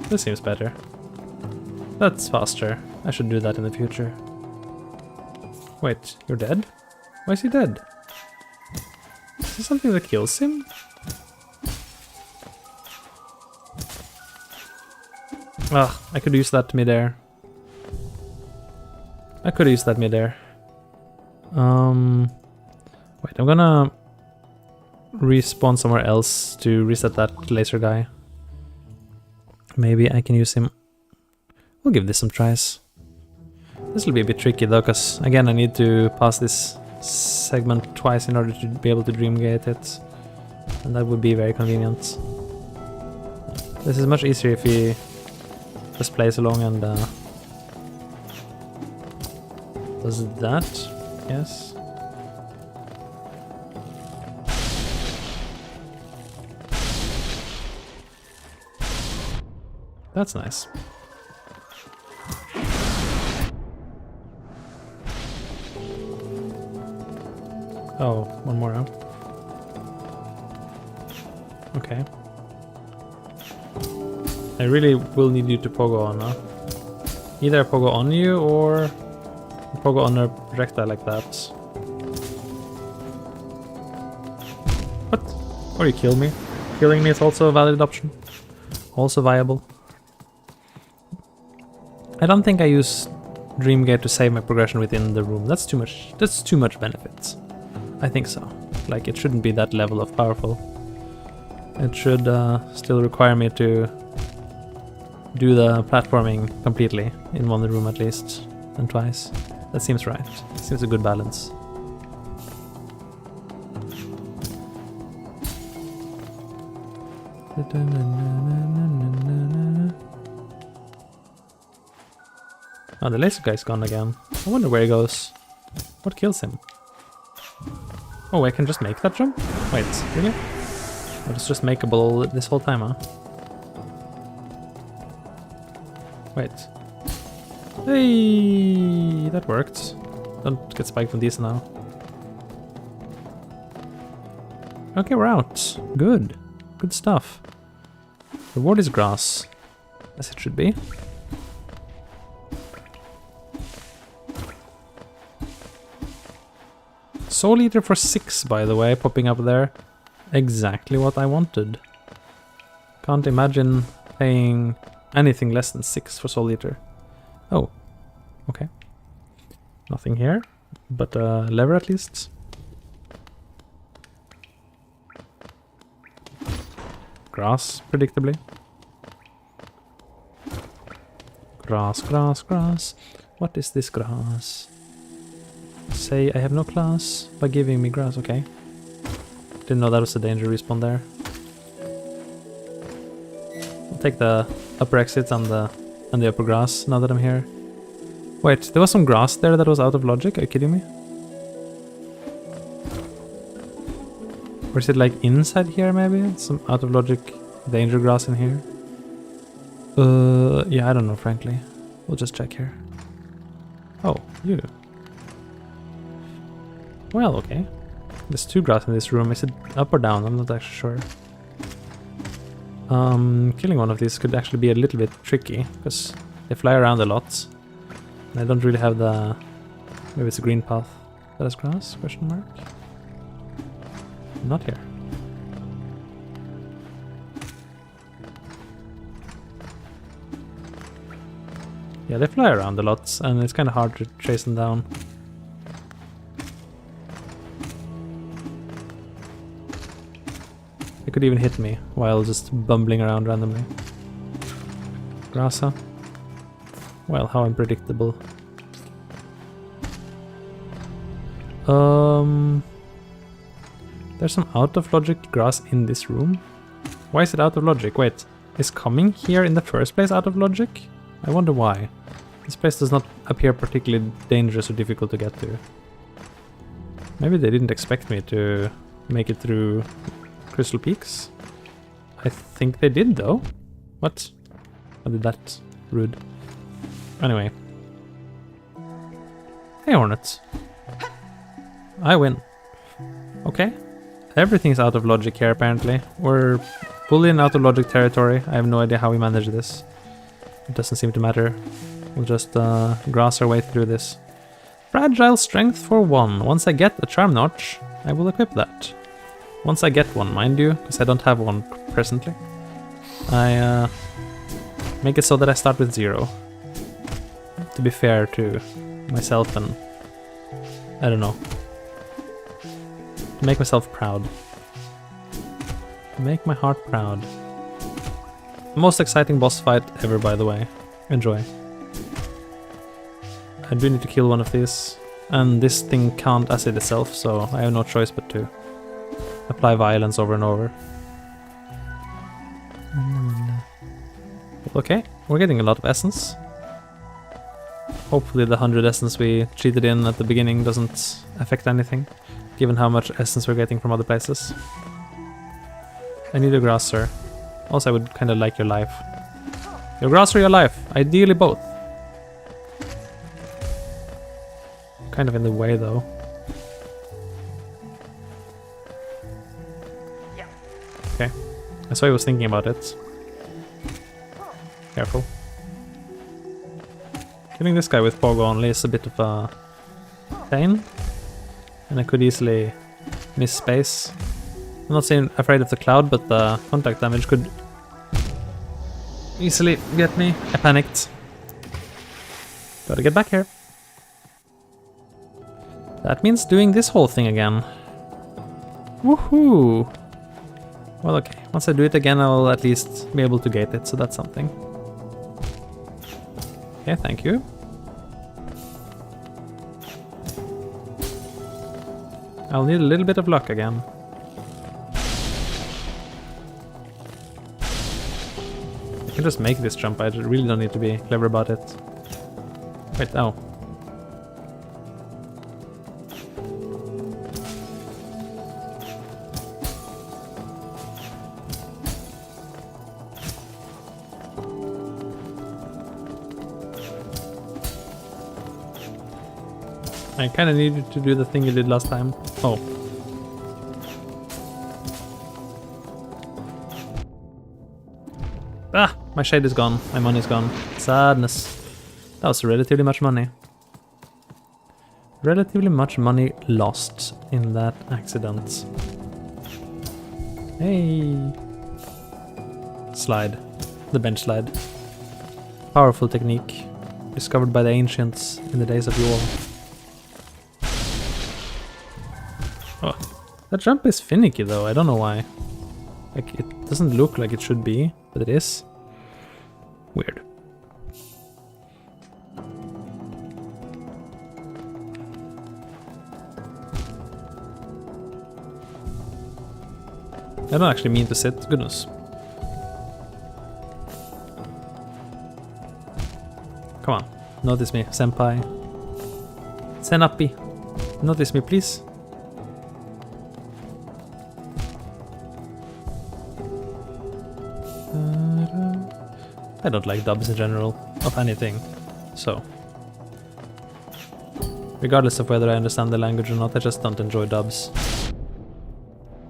This seems better. That's faster. I should do that in the future. Wait, you're dead? Why is he dead? Is this something that kills him? Ugh, I could use that mid-air. I could use that mid-air. Wait, I'm gonna respawn somewhere else to reset that laser guy. Maybe I can use him. We'll give this some tries. This will be a bit tricky though, because again I need to pass this segment twice in order to be able to dreamgate it. And that would be very convenient. This is much easier if he just plays along and does that. Yes. That's nice. Oh, one more, huh? Okay. I really will need you to pogo on, huh? Either I pogo on you or pogo on a projectile like that. What? Or you kill me? Killing me is also a valid option. Also viable. I don't think I use Dreamgate to save my progression within the room. That's too much benefits. I think so. Like, it shouldn't be that level of powerful. It should still require me to do the platforming completely in one room at least, and twice. That seems right. Seems a good balance. Oh, the laser guy's gone again. I wonder where he goes. What kills him? Oh, I can just make that jump? Wait, really? Oh, it's just makeable this whole time, huh? Wait. Hey, that worked. Don't get spiked from these now. Okay, we're out. Good. Good stuff. Reward is grass. As it should be. Soul Eater for 6, by the way, popping up there. Exactly what I wanted. Can't imagine paying anything less than 6 for Soul Eater. Oh, okay. Nothing here, but lever at least. Grass, predictably. Grass, grass, grass. What is this grass? Say I have no class by giving me grass, okay. Didn't know that was a danger respawn there. I'll take the upper exit and the upper grass now that I'm here. Wait, there was some grass there that was out of logic? Are you kidding me? Or is it like inside here maybe? Some out of logic danger grass in here? Yeah, I don't know frankly. We'll just check here. Oh, you. Well, okay. There's 2 grass in this room. Is it up or down? I'm not actually sure. Killing one of these could actually be a little bit tricky, because they fly around a lot. And I don't really have the... Maybe it's a green path. That is grass? Question mark? Not here. Yeah, they fly around a lot, and it's kind of hard to chase them down. They could even hit me while just bumbling around randomly. Grassa. Well, how unpredictable. There's some out of logic grass in this room. Why is it out of logic? Wait, is coming here in the first place out of logic? I wonder why. This place does not appear particularly dangerous or difficult to get to. Maybe they didn't expect me to make it through Crystal Peaks. I think they did though. What? How did that? Rude. Anyway. Hey Hornet. I win. Okay. Everything's out of logic here apparently. We're fully in out of logic territory. I have no idea how we manage this. It doesn't seem to matter. We'll just grass our way through this. Fragile strength for 1. Once I get a charm notch, I will equip that. Once I get one, mind you, because I don't have one presently. I make it so that I start with 0. To be fair to myself and... I don't know. To make myself proud. To make my heart proud. Most exciting boss fight ever, by the way. Enjoy. I do need to kill one of these. And this thing can't acid itself, so I have no choice but to apply violence over and over. Okay, we're getting a lot of essence. Hopefully the 100 essence we cheated in at the beginning doesn't affect anything, given how much essence we're getting from other places. I need a grass, sir. Also, I would kind of like your life. Your grass or your life? Ideally both. Kind of in the way, though. Okay. I saw he was thinking about it. Careful. Killing this guy with pogo only is a bit of a pain. And I could easily miss space. I'm not saying afraid of the cloud, but the contact damage could easily get me. I panicked. Gotta get back here. That means doing this whole thing again. Woohoo! Well, okay. Once I do it again, I'll at least be able to gate it, so that's something. Okay, thank you. I'll need a little bit of luck again. I can just make this jump, I really don't need to be clever about it. Wait, oh. I kinda needed to do the thing you did last time. Oh. Ah! My shade is gone. My money is gone. Sadness. That was relatively much money. Relatively much money lost in that accident. Hey! Slide. The bench slide. Powerful technique. Discovered by the ancients in the days of yore. Oh, that jump is finicky though, I don't know why. Like, it doesn't look like it should be, but it is. Weird. I don't actually mean to sit, goodness. Come on, notice me, senpai. Senapi, notice me please. I don't like dubs in general, of anything, so. Regardless of whether I understand the language or not, I just don't enjoy dubs.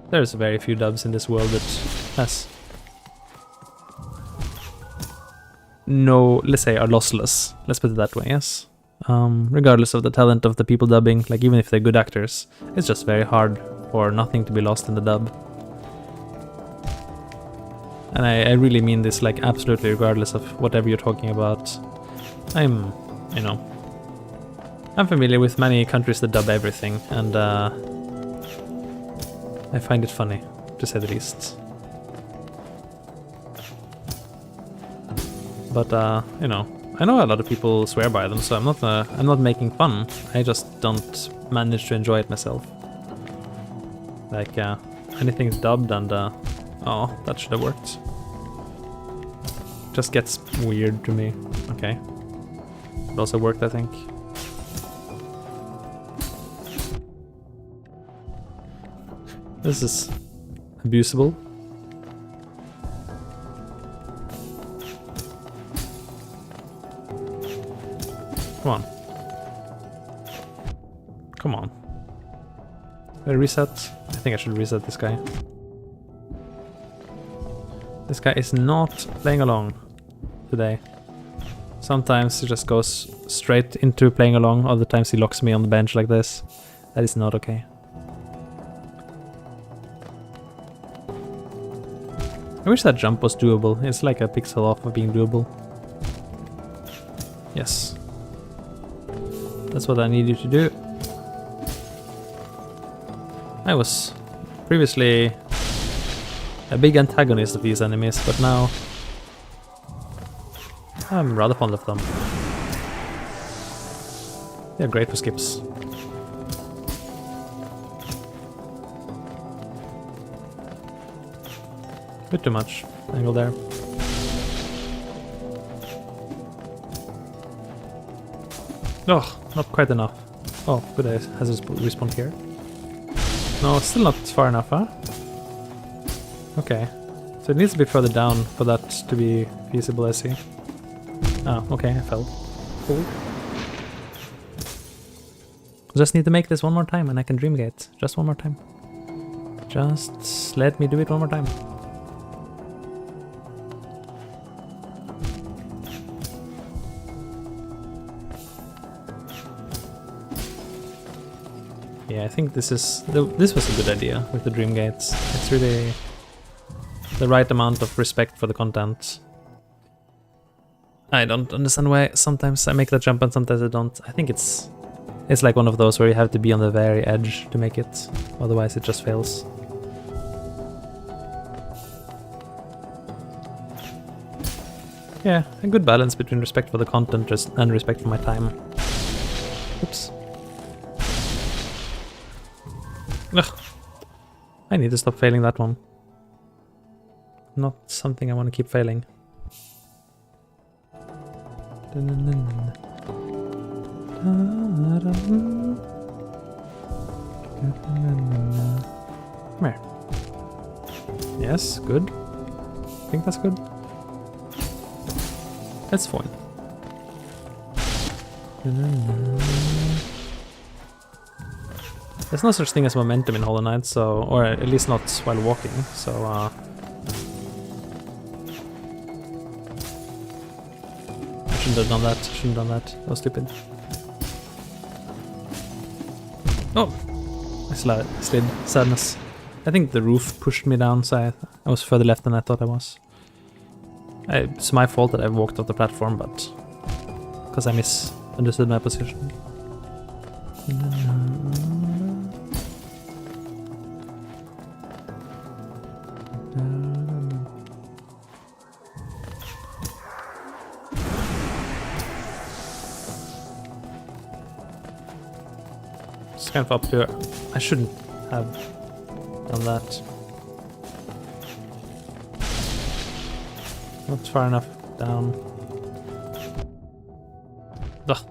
There's very few dubs in this world that has no, let's say, are lossless. Let's put it that way, yes. Regardless of the talent of the people dubbing, like even if they're good actors, it's just very hard for nothing to be lost in the dub. And I really mean this, like, absolutely regardless of whatever you're talking about. I'm familiar with many countries that dub everything, and I find it funny, to say the least. But, I know a lot of people swear by them, so I'm not making fun. I just don't manage to enjoy it myself. Like, anything's dubbed and, oh, that should have worked. Just gets weird to me. Okay. It also worked, I think. This is abusable. Come on. Come on. Did I reset? I think I should reset this guy. This guy is not playing along today. Sometimes he just goes straight into playing along, other times he locks me on the bench like this. That is not okay. I wish that jump was doable. It's like a pixel off of being doable. Yes. That's what I need you to do. I was previously a big antagonist of these enemies, but now I'm rather fond of them. They're great for skips. Bit too much angle there. Oh, not quite enough. Oh, good, has it respawned here? No, it's still not far enough, huh? Okay, so it needs to be further down for that to be feasible, I see. Ah, okay, I fell. Cool. Just need to make this one more time and I can dreamgate. Just one more time. Just let me do it one more time. Yeah, I think this was a good idea with the dream gates. It's really the right amount of respect for the content. I don't understand why sometimes I make that jump and sometimes I don't. I think it's like one of those where you have to be on the very edge to make it, otherwise it just fails. Yeah, a good balance between respect for the content and respect for my time. Oops. Ugh. I need to stop failing that one. Not something I want to keep failing. Come here. Yes, good. I think that's good. That's fine. There's no such thing as momentum in Hollow Knight, so, or at least not while walking, so I shouldn't have done that, that was stupid. Oh! I slid. Sadness. I think the roof pushed me down, so I was further left than I thought I was. It's my fault that I walked off the platform, but because I misunderstood my position. It's kind of up here. I shouldn't have done that. Not far enough down. Ugh.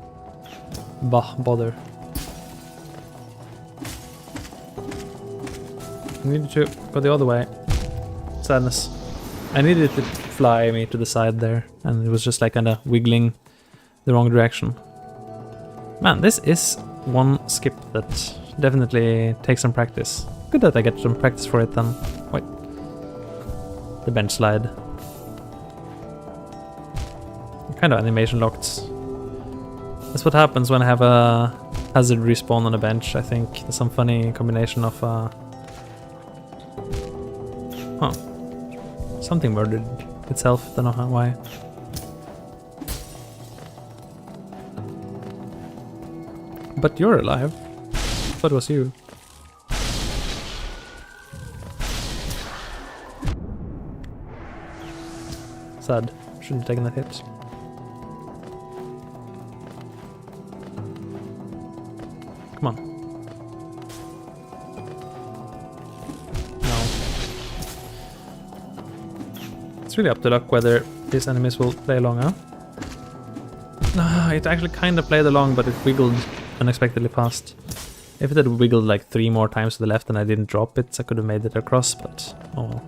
Bother. I needed to go the other way. Sadness. I needed it to fly me to the side there, and it was just like kinda wiggling the wrong direction. Man, this is one skip that definitely takes some practice. Good that I get some practice for it then. Wait. The bench slide. Kind of animation locked. That's what happens when I have a hazard respawn on a bench, I think. There's some funny combination of huh. Something murdered itself, don't know why. But you're alive. I thought it was you. Sad. Shouldn't have taken that hit. Come on. No. It's really up to luck whether these enemies will play along, huh? It actually kind of played along, but it wiggled unexpectedly fast. If it had wiggled like 3 more times to the left and I didn't drop it, I could have made it across, but oh well.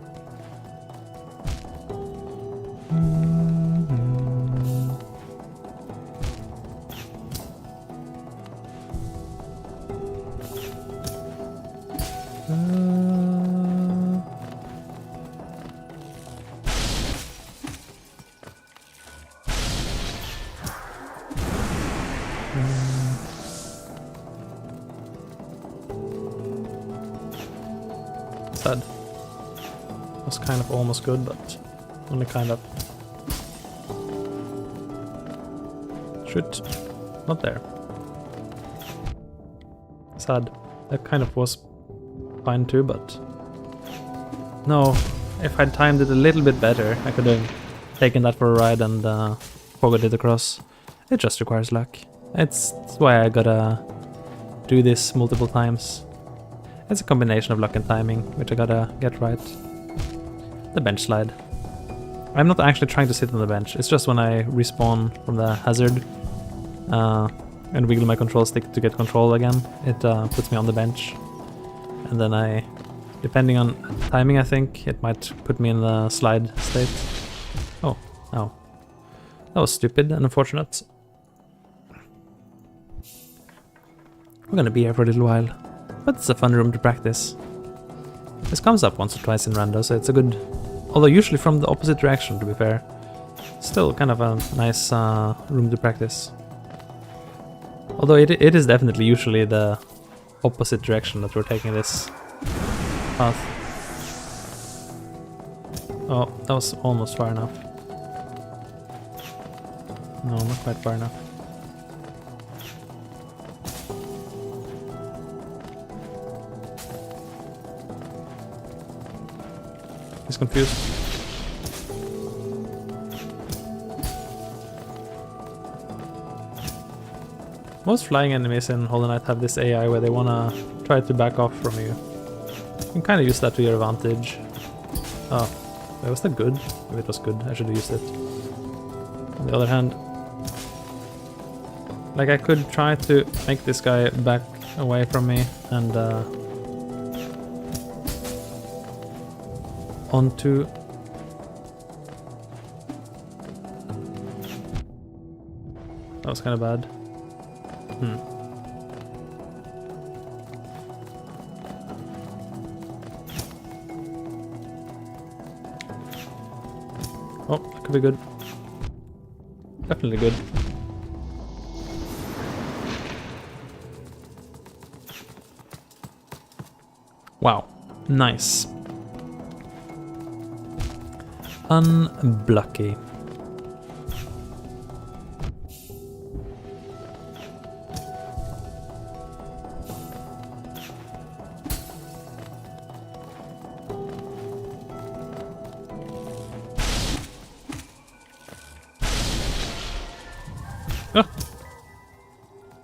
Sad. Was kind of almost good, but only kind of. Shoot. Not there. Sad. That kind of was fine too, but no. If I'd timed it a little bit better, I could have taken that for a ride and pogoed it across. It just requires luck. That's why I gotta do this multiple times. It's a combination of luck and timing, which I gotta get right. The bench slide. I'm not actually trying to sit on the bench, it's just when I respawn from the hazard and wiggle my control stick to get control again, it puts me on the bench. And then I, depending on timing I think, it might put me in the slide state. Oh, ow. That was stupid and unfortunate. We're gonna be here for a little while. But it's a fun room to practice. This comes up once or twice in rando, so it's a good... Although usually from the opposite direction, to be fair. Still kind of a nice room to practice. Although it is definitely usually the opposite direction that we're taking this path. Oh, that was almost far enough. No, not quite far enough. He's confused. Most flying enemies in Hollow Knight have this AI where they wanna try to back off from you. You can kind of use that to your advantage. Oh, wait, was that good? If it was good, I should have used it. On the other hand... Like, I could try to make this guy back away from me and onto... That was kind of bad. Oh, that could be good. Definitely good. Wow, nice. Unblucky. Oh.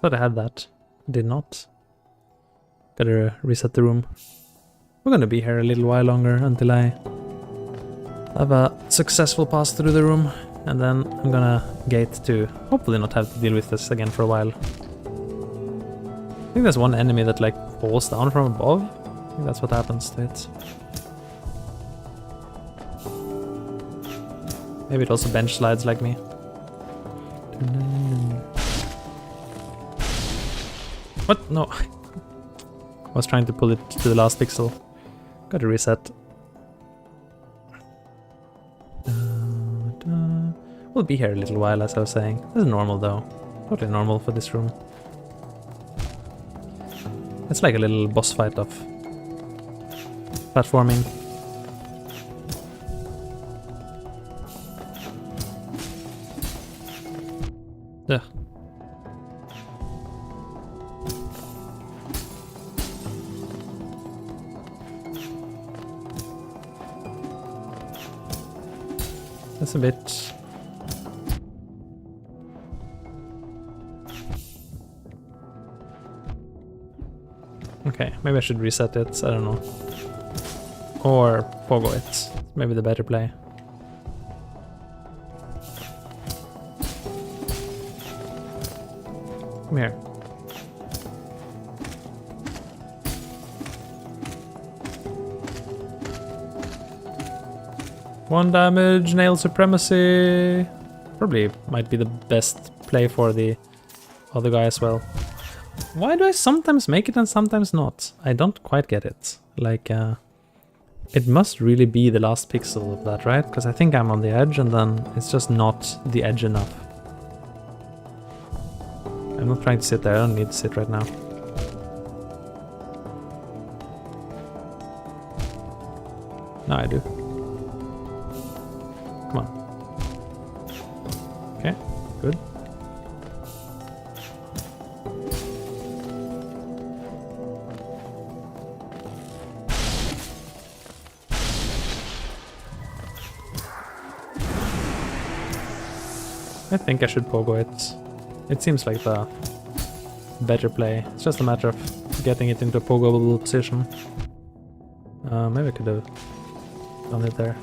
Thought I had that. Did not. Gotta reset the room. We're gonna be here a little while longer until I have a successful pass through the room, and then I'm gonna gate to hopefully not have to deal with this again for a while. I think there's one enemy that like falls down from above. I think that's what happens to it. Maybe it also bench slides like me. What? No. I was trying to pull it to the last pixel. Gotta reset. We'll be here a little while, as I was saying. This is normal though. Totally normal for this room. It's like a little boss fight of platforming. Ugh. That's a bit... Okay, maybe I should reset it, I don't know. Or pogo it. Maybe the better play. Come here. One damage, nail supremacy. Probably might be the best play for the other guy as well. Why do I sometimes make it and sometimes not? I don't quite get it. Like, it must really be the last pixel of that, right? Because I think I'm on the edge and then it's just not the edge enough. I'm not trying to sit there, I don't need to sit right now. No, I do. Come on. Okay, good. I think I should pogo it. It seems like the better play. It's just a matter of getting it into a pogoable position. Maybe I could have done it there.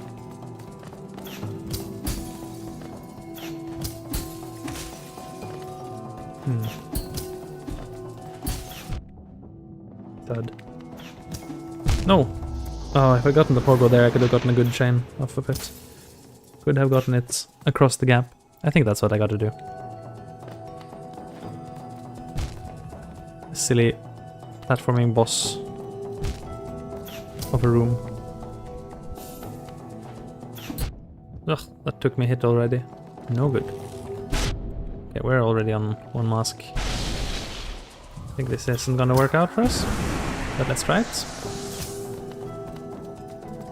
Thud. No! Oh, if I gotten the pogo there, I could have gotten a good chain off of it. Could have gotten it across the gap. I think that's what I gotta do. Silly platforming boss of a room. Ugh, that took me a hit already. No good. Okay, we're already on one mask. I think this isn't gonna work out for us, but let's try it.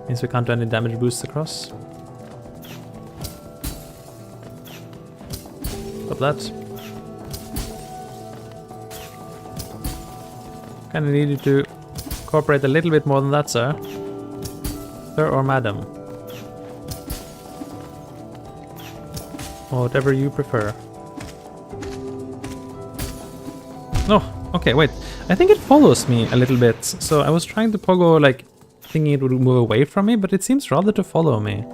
Means we can't do any damage boosts across. Stop that. Kinda need you to cooperate a little bit more than that, sir. Sir or madam. Or whatever you prefer. No, okay, wait. I think it follows me a little bit. So I was trying to pogo, like, thinking it would move away from me, but it seems rather to follow me.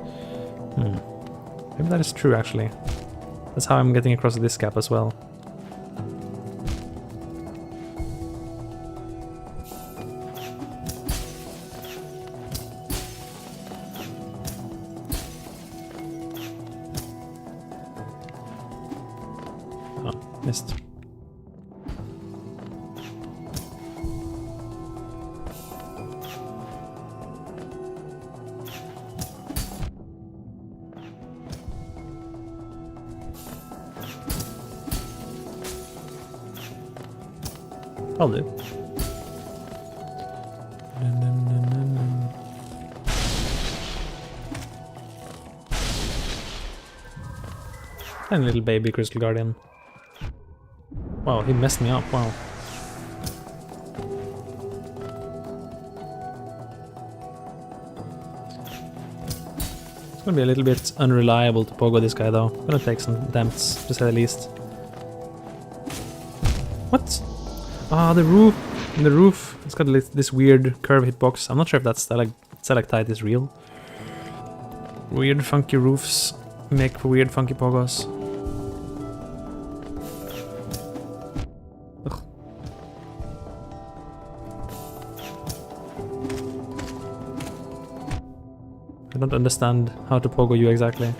Maybe that is true, actually. That's how I'm getting across this gap as well. Missed. I'll do. And little baby Crystal Guardian. Wow, he messed me up, wow. It's gonna be a little bit unreliable to pogo this guy though. Gonna take some attempts, to say the least. What? Ah, the roof. In the roof, it's got this weird curve hitbox. I'm not sure if that's stalactite is real. Weird funky roofs make for weird funky pogos. Ugh. I don't understand how to pogo you exactly.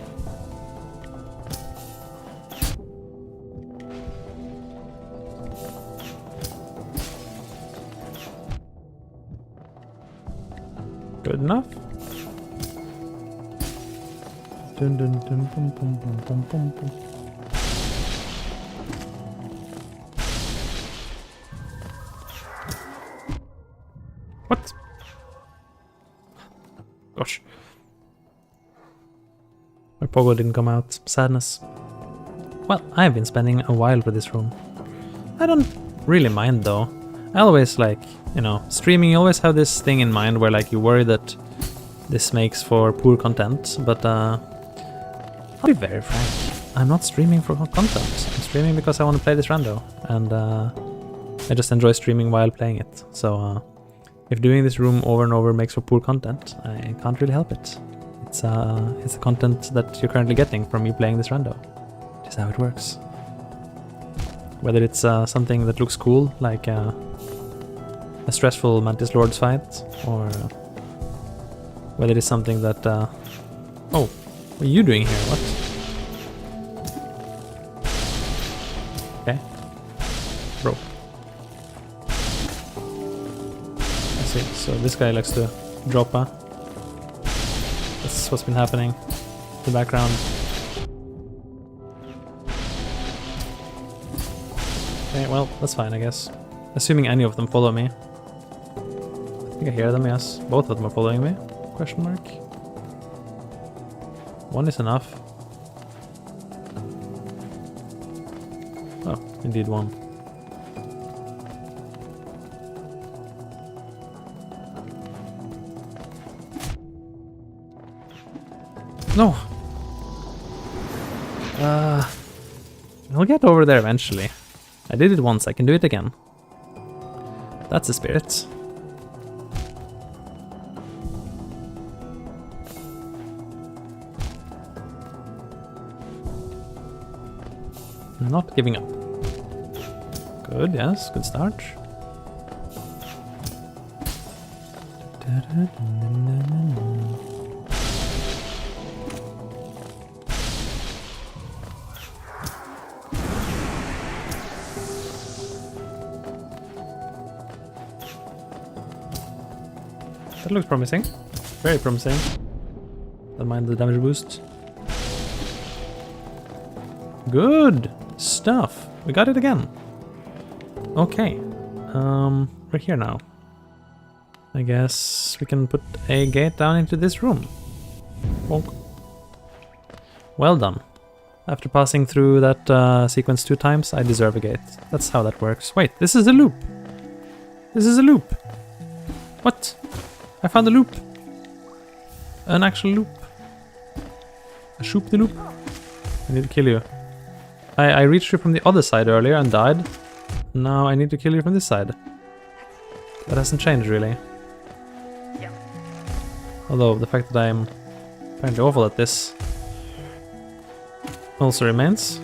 Good enough. Dun, dun, dun, bum, bum, bum, bum, bum, bum. What? Gosh. My pogo didn't come out. Sadness. Well, I've been spending a while with this room. I don't really mind though. I always like, you know, streaming, you always have this thing in mind where like you worry that this makes for poor content, but I'll be very frank, I'm not streaming for content. I'm streaming because I want to play this rando, and I just enjoy streaming while playing it. So if doing this room over and over makes for poor content, I can't really help it. It's the content that you're currently getting from me playing this rando. Which is how it works. Whether it's something that looks cool, like a stressful Mantis Lords fight, or whether it's something that... Oh, what are you doing here? What? Okay. Bro. I see. So this guy likes to drop, huh? That's what's been happening in the background. Okay, well, that's fine, I guess. Assuming any of them follow me. I think I hear them, yes. Both of them are following me? Question mark. One is enough. Oh, indeed one. No! I'll get over there eventually. I did it once, I can do it again. That's the spirit. Not giving up. Good, yes, good start. That looks promising. Very promising. Don't mind the damage boost. Good stuff. We got it again. Okay. We're here now. I guess we can put a gate down into this room. Bonk. Well done. After passing through that sequence 2 times, I deserve a gate. That's how that works. Wait, this is a loop. This is a loop. What? I found a loop. An actual loop. A shoop the loop. I need to kill you. I reached you from the other side earlier and died. Now I need to kill you from this side. That hasn't changed really. Although the fact that I'm apparently awful at this also remains.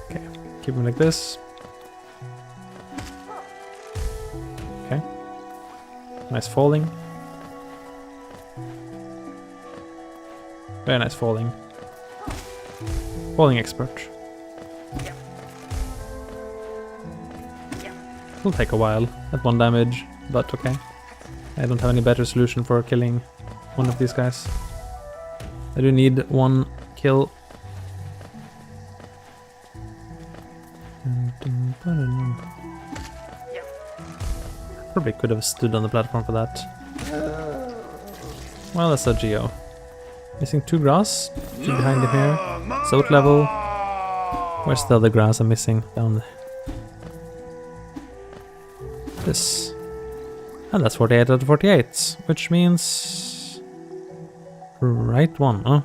Okay, keep him like this. Okay. Nice falling. Very nice falling. Falling expert. It'll take a while at 1 damage, but okay. I don't have any better solution for killing one of these guys. I do need 1 kill. Probably could have stood on the platform for that. Well, that's a Geo. Missing 2 grass. 2 behind him here. Soat level. Where's the other grass I'm missing? Down there. This. And that's 48 out of 48. Which means... right one. Oh,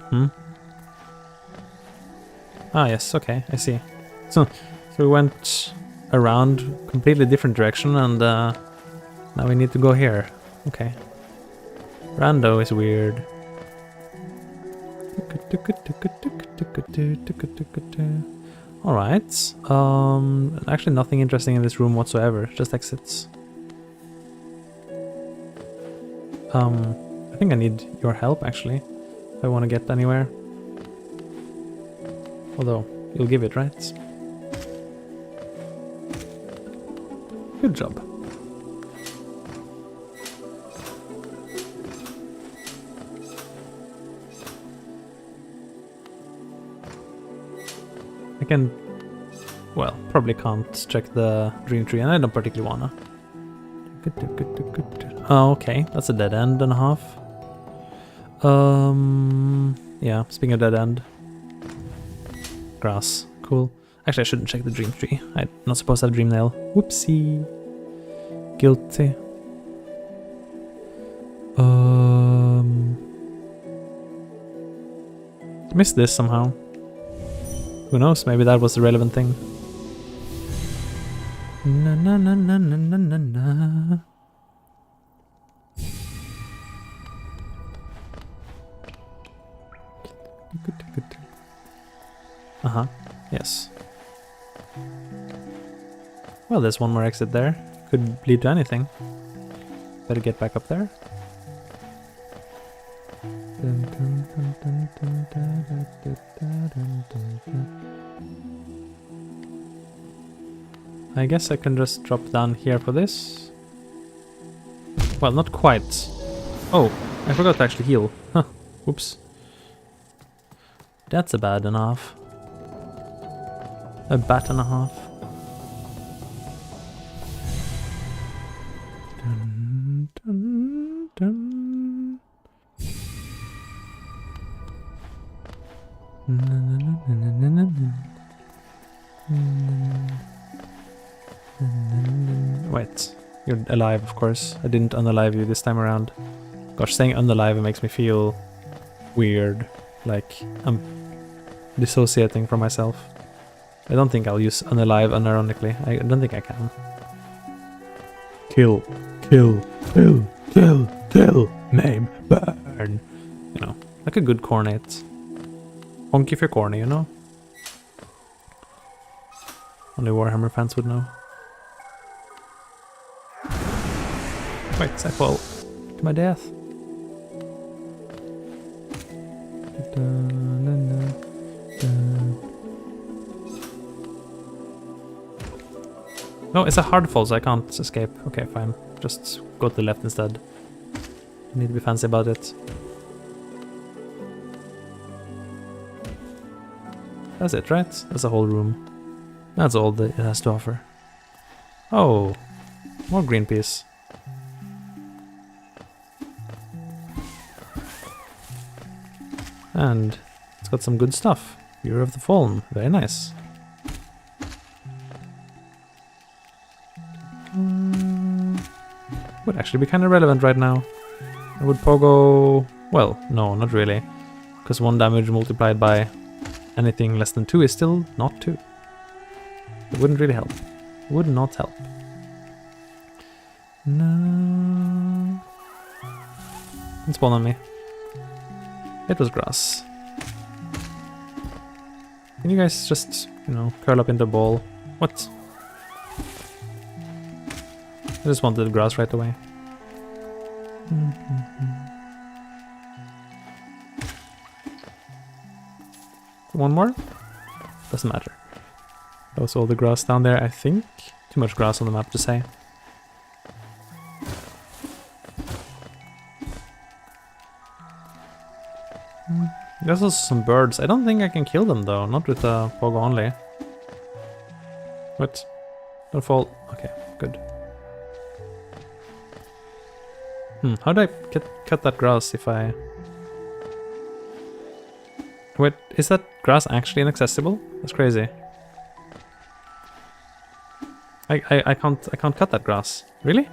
Ah, yes, okay, I see. So we went around completely different direction and now we need to go here. Okay. Rando is weird. Alright. Actually nothing interesting in this room whatsoever. Just exits. I think I need your help actually. If I want to get anywhere. Although, you'll give it, right? Good job. I can... well, probably can't check the dream tree, and I don't particularly wanna. Oh, okay, that's a dead end and a half. Yeah, speaking of dead end. Grass, cool. Actually, I shouldn't check the dream tree. I'm not supposed to have dream nail. Whoopsie. Guilty. Missed this somehow. Who knows? Maybe that was the relevant thing. Na na na na na na na na. Uh-huh. Yes. Well, there's one more exit there. Could lead to anything. Better get back up there. I guess I can just drop down here for this. Well, not quite. Oh, I forgot to actually heal. Huh. Oops. That's a bad enough. A bat and a half. Dun, dun, dun. Na, na, na, na, na, na, na. Wait, you're alive, of course. I didn't unalive you this time around. Gosh, saying unalive makes me feel weird. Like I'm dissociating from myself. I don't think I'll use unalive unironically. I don't think I can. Kill, kill, kill, kill, kill, maim, burn. You know, like a good cornet. Honk if you're corny, you know? Only Warhammer fans would know. Wait, I fall to my death. No, it's a hard fall, so I can't escape. Okay, fine. Just go to the left instead. I need to be fancy about it. That's it, right? That's a whole room. That's all that it has to offer. Oh, more green piece. And it's got some good stuff. Year of the Fallen, very nice. Would actually be kind of relevant right now. I would pogo... well, no, not really. Because 1 damage multiplied by anything less than 2 is still not 2. It wouldn't really help. Would not help. No. Don't spawn on me. It was grass. Can you guys just, you know, curl up into a ball? What? I just wanted grass right away. One more? doesn't matter. That was all the grass down there, I think. Too much grass on the map to say. There's also some birds. I don't think I can kill them though, not with a pogo only. What? Don't fall. Okay, good. How do I cut that grass if I... Wait, is that grass actually inaccessible? That's crazy. I can't cut that grass. Really?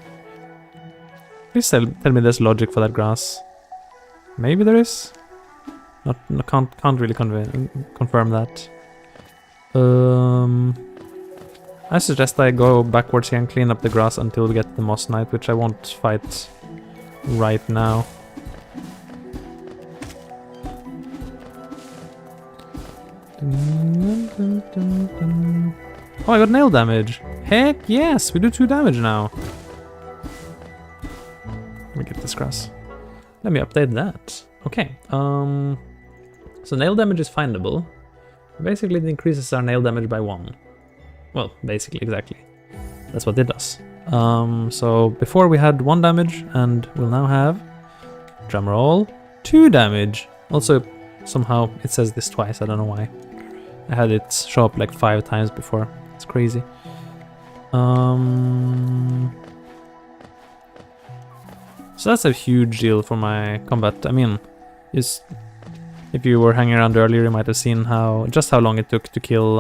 Please tell me there's logic for that grass. Maybe there is? Can't really confirm that. I suggest I go backwards here and clean up the grass until we get the Moss Knight, which I won't fight right now. Oh, I got nail damage. Heck yes, we do 2 damage now. Let me get this grass. Let me update that. Okay, so nail damage is findable. Basically it increases our nail damage by 1. Well, basically, exactly. That's what it does. So before we had 1 damage, and we'll now have, drumroll, 2 damage. Also, somehow it says this twice, I don't know why. I had it show up like 5 times before. It's crazy. So that's a huge deal for my combat. I mean, if you were hanging around earlier, you might have seen just how long it took to kill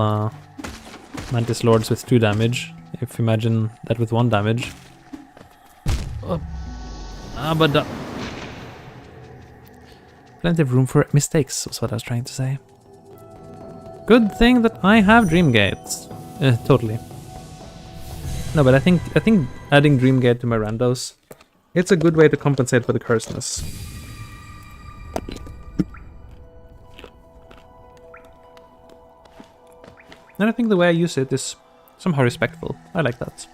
Mantis Lords with 2 damage. If you imagine that with 1 damage. But plenty of room for mistakes was what I was trying to say. Good thing that I have Dreamgate. Totally. No, but I think adding Dreamgate to my randos, it's a good way to compensate for the curseness. And I think the way I use it is somehow respectful. I like that.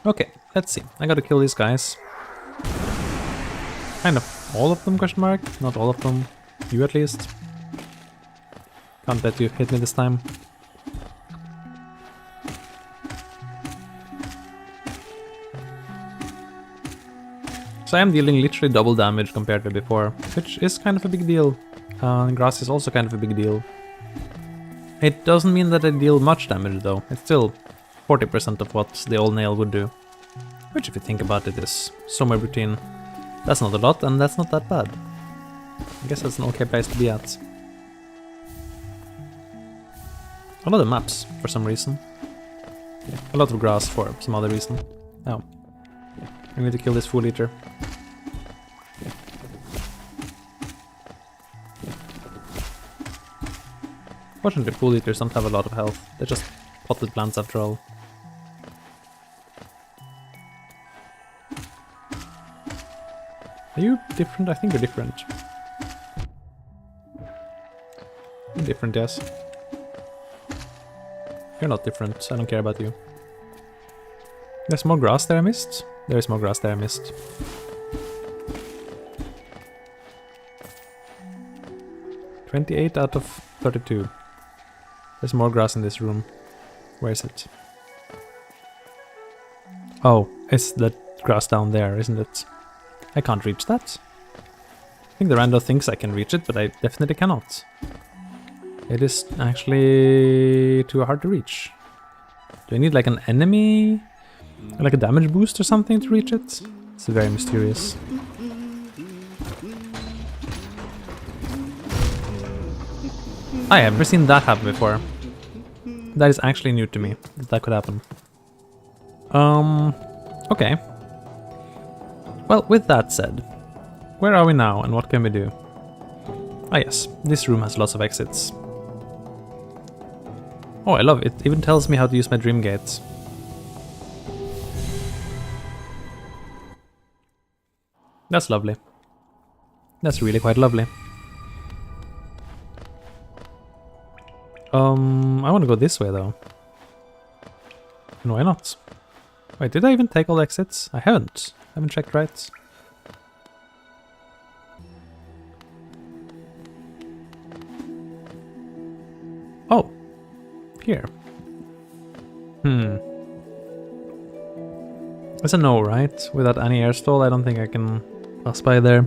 Okay, let's see. I gotta kill these guys. Kind of all of them, question mark? Not all of them. You at least. Can't let you hit me this time. So I am dealing literally double damage compared to before, which is kind of a big deal. Grass is also kind of a big deal. It doesn't mean that I deal much damage though. It's still 40% of what the old nail would do. Which, if you think about it, is somewhere between... That's not a lot, and that's not that bad. I guess that's an okay place to be at. A lot of maps, for some reason. Yeah, a lot of grass for some other reason. Oh. I need to kill this Fool Eater. Fortunately, Fool Eaters don't have a lot of health. They're just potted plants after all. Are you different? I think you're different. You're different, yes. You're not different. I don't care about you. There's more grass there I missed? There is more grass there I missed. "28 out of 32. There's more grass in this room. Where is it? Oh, it's that grass down there, isn't it? I can't reach that. I think the rando thinks I can reach it, but I definitely cannot. It is actually too hard to reach. Do I need like an enemy? Like a damage boost or something to reach it? It's very mysterious. I have never seen that happen before. That is actually new to me, that could happen. Okay. Well, with that said, where are we now and what can we do? Ah yes, this room has lots of exits. Oh, I love it. It even tells me how to use my dream gates. That's lovely. That's really quite lovely. I want to go this way though. And why not? Wait, did I even take all the exits? I haven't. I haven't checked right. Oh, here. It's a no, right? Without any air stall, I don't think I can pass by there.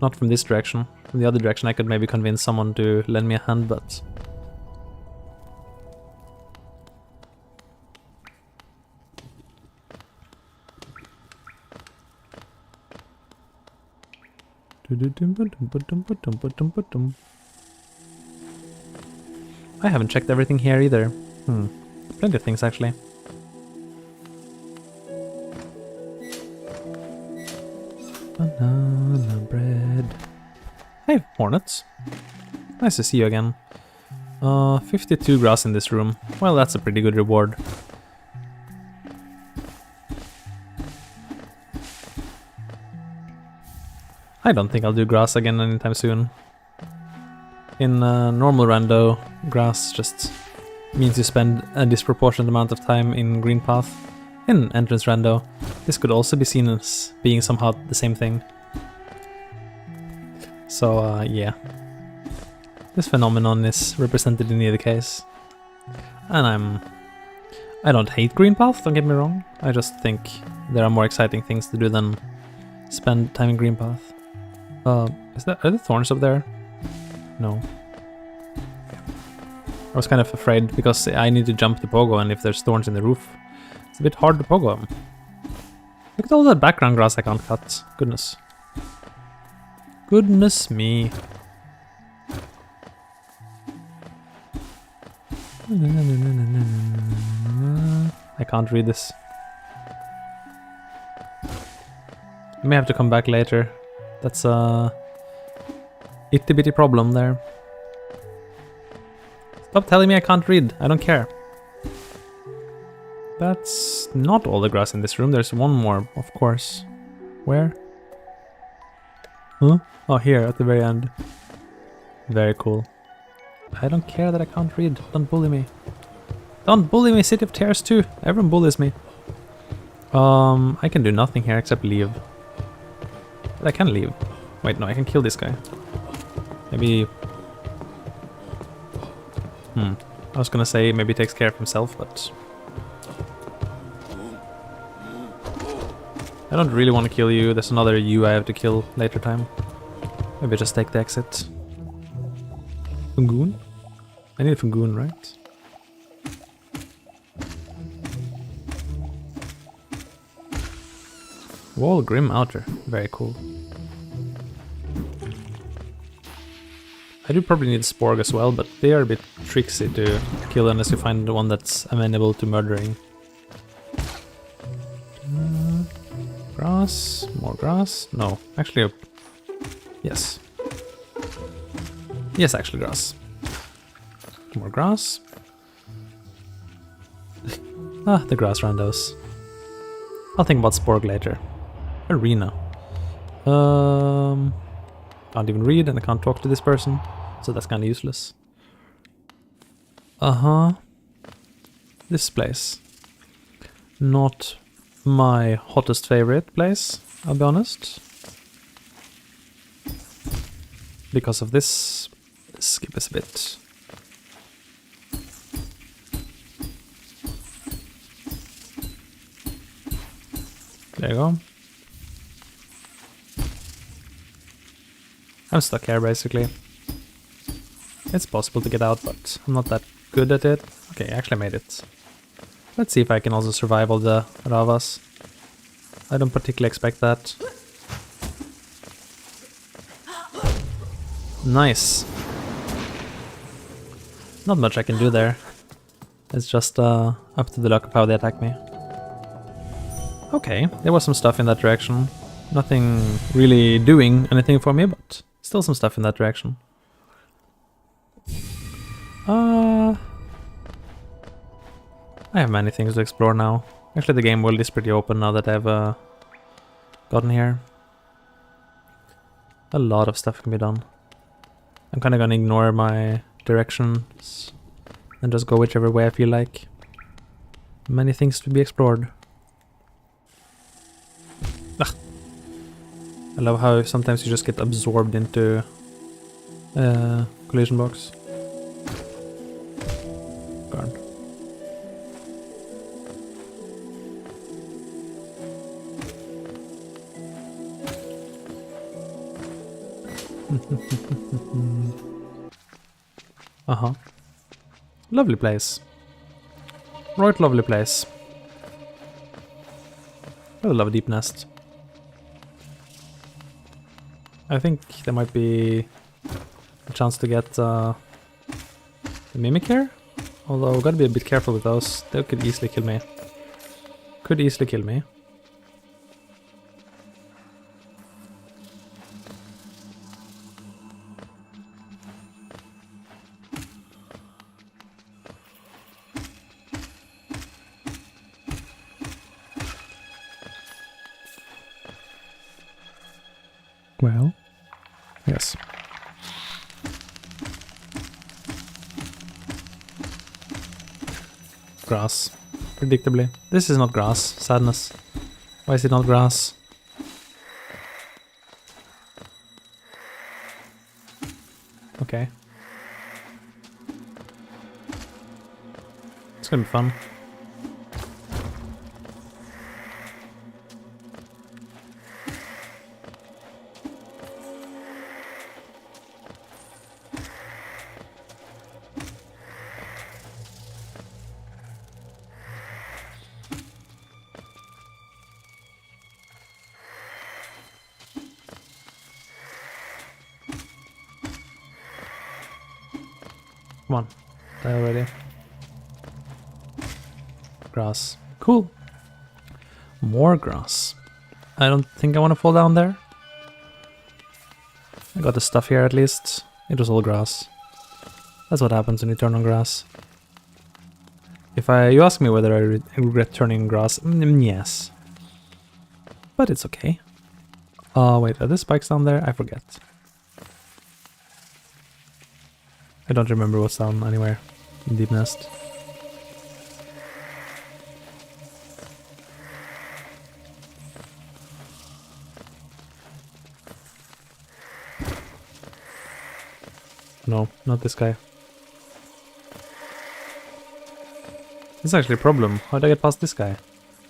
Not from this direction. From the other direction, I could maybe convince someone to lend me a hand, but... I haven't checked everything here either. Plenty of things actually. Banana bread. Hey, hornets. Nice to see you again. 52 grass in this room. Well, that's a pretty good reward. I don't think I'll do grass again anytime soon. In normal rando, grass just means you spend a disproportionate amount of time in green path. In entrance rando, this could also be seen as being somehow the same thing. So yeah, this phenomenon is represented in either case. And I don't hate green path, don't get me wrong. I just think there are more exciting things to do than spend time in green path. Are there thorns up there? No. I was kind of afraid because I need to jump the pogo, and if there's thorns in the roof, it's a bit hard to pogo them. Look at all that background grass I can't cut. Goodness. Goodness me. I can't read this. I may have to come back later. That's a itty bitty problem there. Stop telling me I can't read. I don't care. That's not all the grass in this room. There's one more, of course. Where? Huh? Oh, here at the very end. Very cool. I don't care that I can't read. Don't bully me. Don't bully me, City of Tears 2. Everyone bullies me. I can do nothing here except leave. But I can leave. Wait, no, I can kill this guy. Maybe... I was gonna say maybe he takes care of himself, but... I don't really want to kill you. There's another you I have to kill later time. Maybe just take the exit. Fungoon? I need a Fungoon, right? Wall Grim Outer. Very cool. I do probably need Sporg as well, but they are a bit tricksy to kill unless you find the one that's amenable to murdering. Grass, more grass. No, actually, yes. Yes, actually grass. More grass. The grass randos. I'll think about Sporg later. Arena. Can't even read and I can't talk to this person, so that's kind of useless. This place. Not my hottest favorite place, I'll be honest. Because of this, skip this a bit. There you go. I'm stuck here basically. It's possible to get out, but I'm not that good at it. Okay, I actually made it. Let's see if I can also survive all the Ravas. I don't particularly expect that. Nice. Not much I can do there. It's just up to the luck of how they attack me. Okay, there was some stuff in that direction. Nothing really doing anything for me, but still some stuff in that direction. I have many things to explore now. Actually, the game world is pretty open now that I've gotten here. A lot of stuff can be done. I'm kind of gonna ignore my directions and just go whichever way I feel like. Many things to be explored. Ugh. I love how sometimes you just get absorbed into collision box. Darn. Uh-huh. Lovely place. Right, lovely place. I love a deep nest. I think there might be a chance to get the mimic here. Although, gotta be a bit careful with those. They could easily kill me. Could easily kill me. Well, yes. Grass. Predictably. This is not grass. Sadness. Why is it not grass? Okay. It's gonna be fun. Come on. Die already. Grass. Cool. More grass. I don't think I want to fall down there. I got the stuff here at least. It was all grass. That's what happens when you turn on grass. If you ask me whether I regret turning on grass, yes. But it's okay. Wait, are there spikes down there? I forget. I don't remember what's down anywhere in Deep Nest. No, not this guy. This is actually a problem. How did I get past this guy?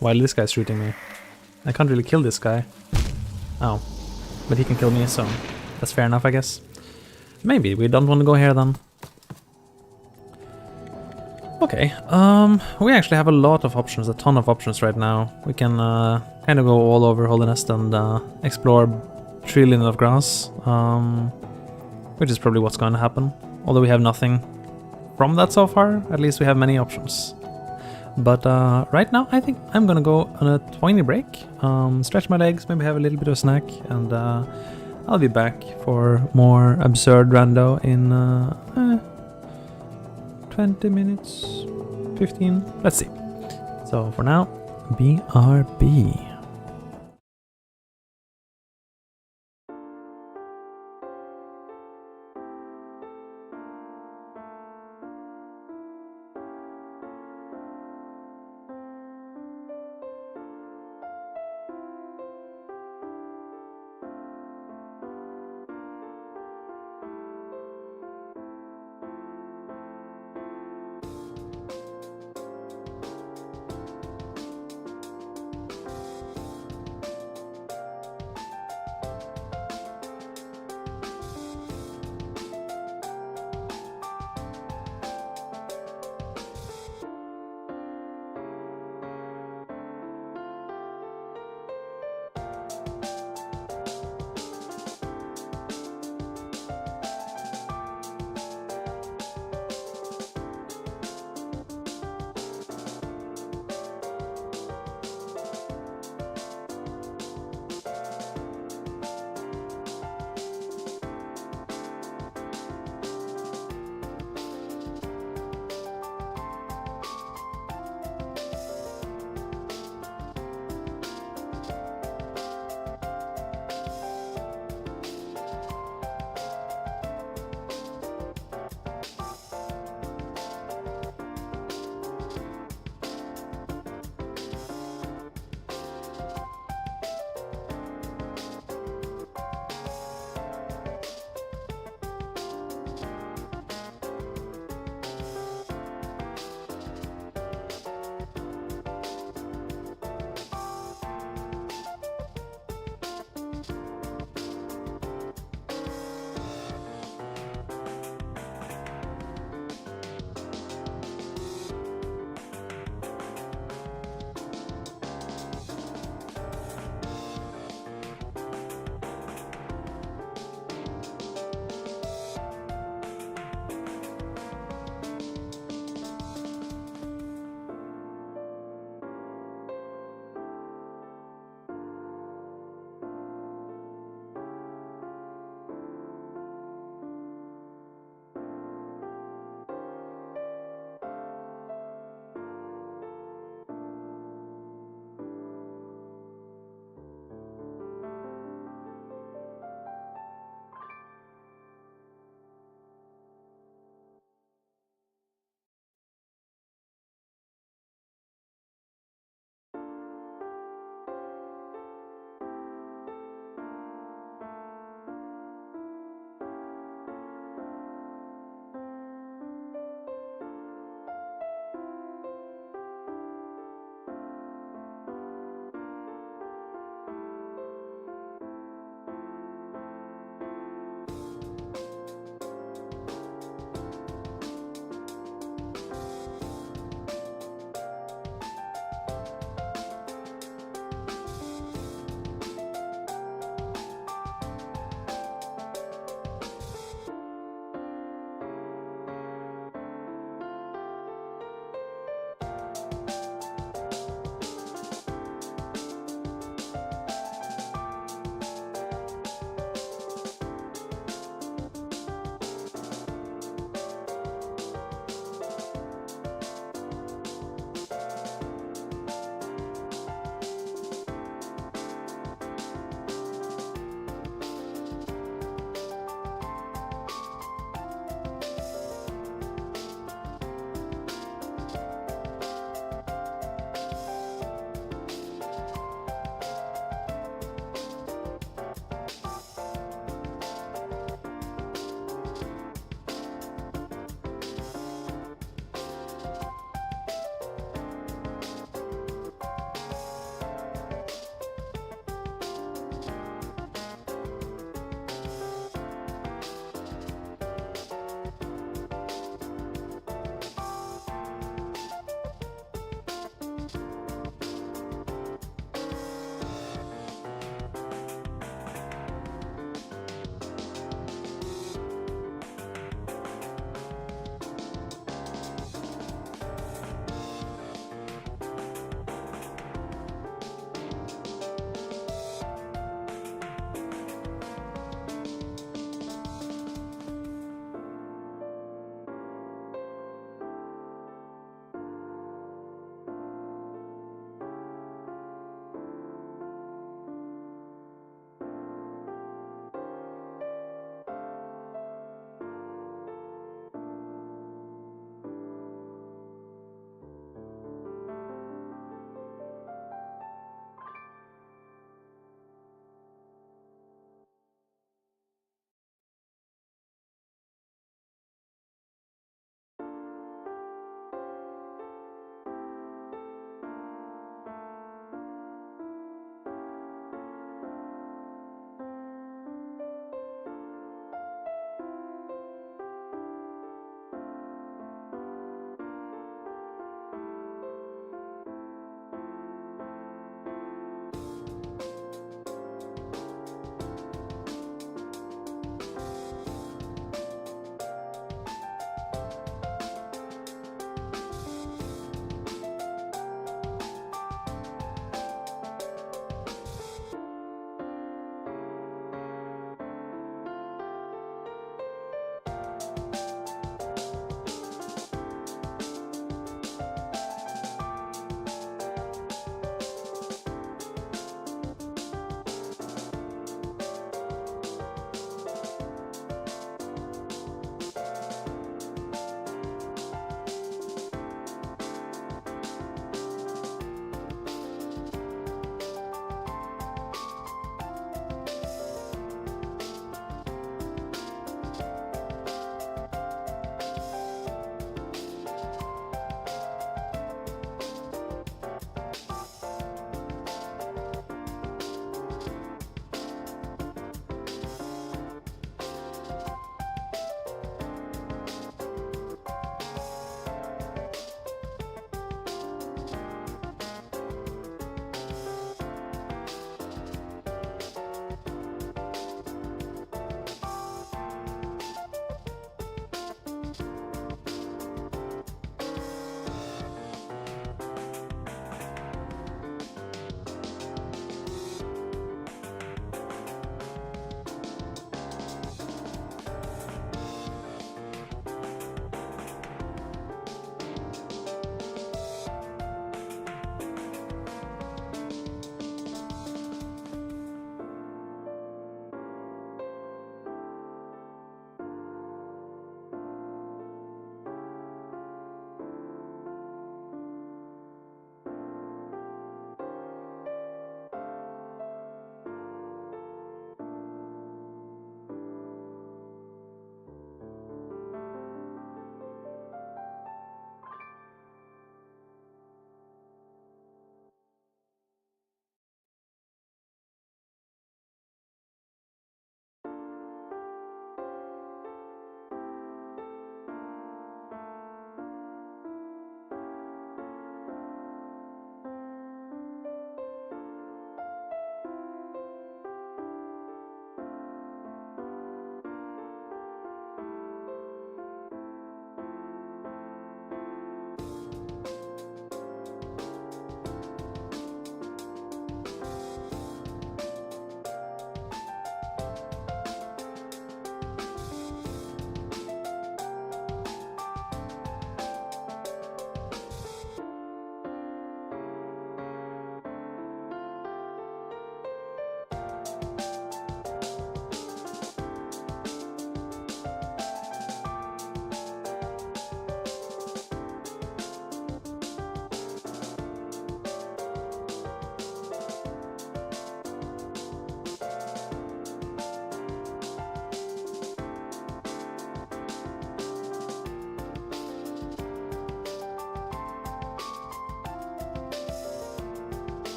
While this guy's shooting me. I can't really kill this guy. Oh. But he can kill me, so that's fair enough, I guess. Maybe we don't want to go here then. Okay, we actually have a lot of options, a ton of options right now. We can kind of go all over Holy Nest and explore trillion of grass, which is probably what's going to happen. Although we have nothing from that so far, at least we have many options. But right now I think I'm gonna go on a tiny break, stretch my legs, maybe have a little bit of a snack, and I'll be back for more absurd rando in 20 minutes, 15, let's see. So for now, BRB.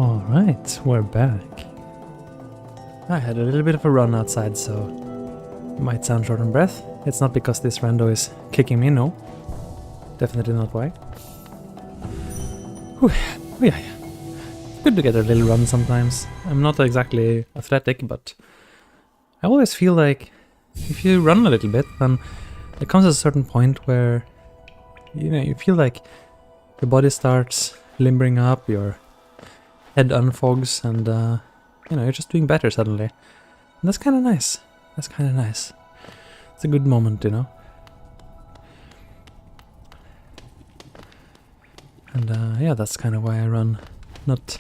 Alright, we're back. I had a little bit of a run outside, so it might sound short on breath. It's not because this rando is kicking me, no. Definitely not why. Whew. Oh, yeah. Good to get a little run sometimes. I'm not exactly athletic, but I always feel like if you run a little bit, then there comes a certain point where you feel like your body starts limbering up, your head unfogs, and you're just doing better suddenly. And that's kind of nice. That's kind of nice. It's a good moment, you know. And yeah, that's kind of why I run. Not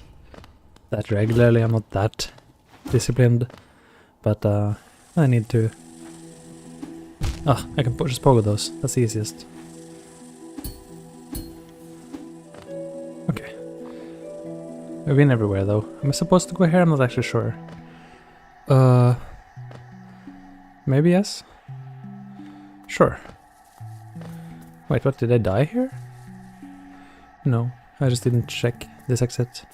that regularly, I'm not that disciplined, but I need to... I can just pogo those, that's the easiest. Okay. I've been everywhere though. Am I supposed to go here? I'm not actually sure. Maybe yes? Sure. Wait, what, did I die here? No, I just didn't check this exit.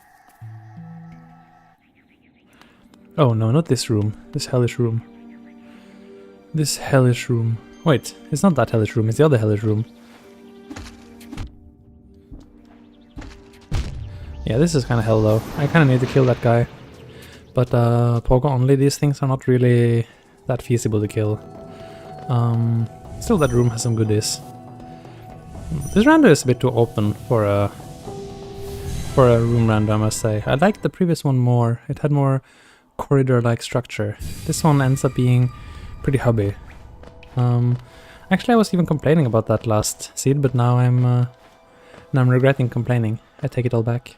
Oh no, not this room. This hellish room. This hellish room. Wait, it's not that hellish room, it's the other hellish room. Yeah, this is kind of hell though. I kind of need to kill that guy. But pogo only, these things are not really that feasible to kill. Still, that room has some goodies. This rando is a bit too open for a room rando, I must say. I liked the previous one more. It had more corridor-like structure. This one ends up being pretty hubby. Actually, I was even complaining about that last seed, but now I'm regretting complaining. I take it all back.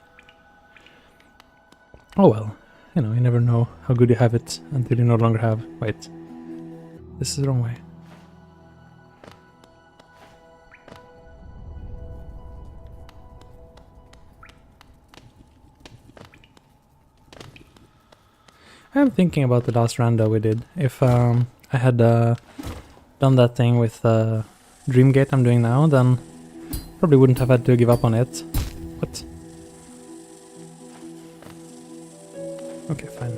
Oh well, you know, you never know how good you have it until you no longer have... Wait, this is the wrong way. I'm thinking about the last rando we did. If I had done that thing with Dreamgate I'm doing now, then probably wouldn't have had to give up on it. What? Okay, fine.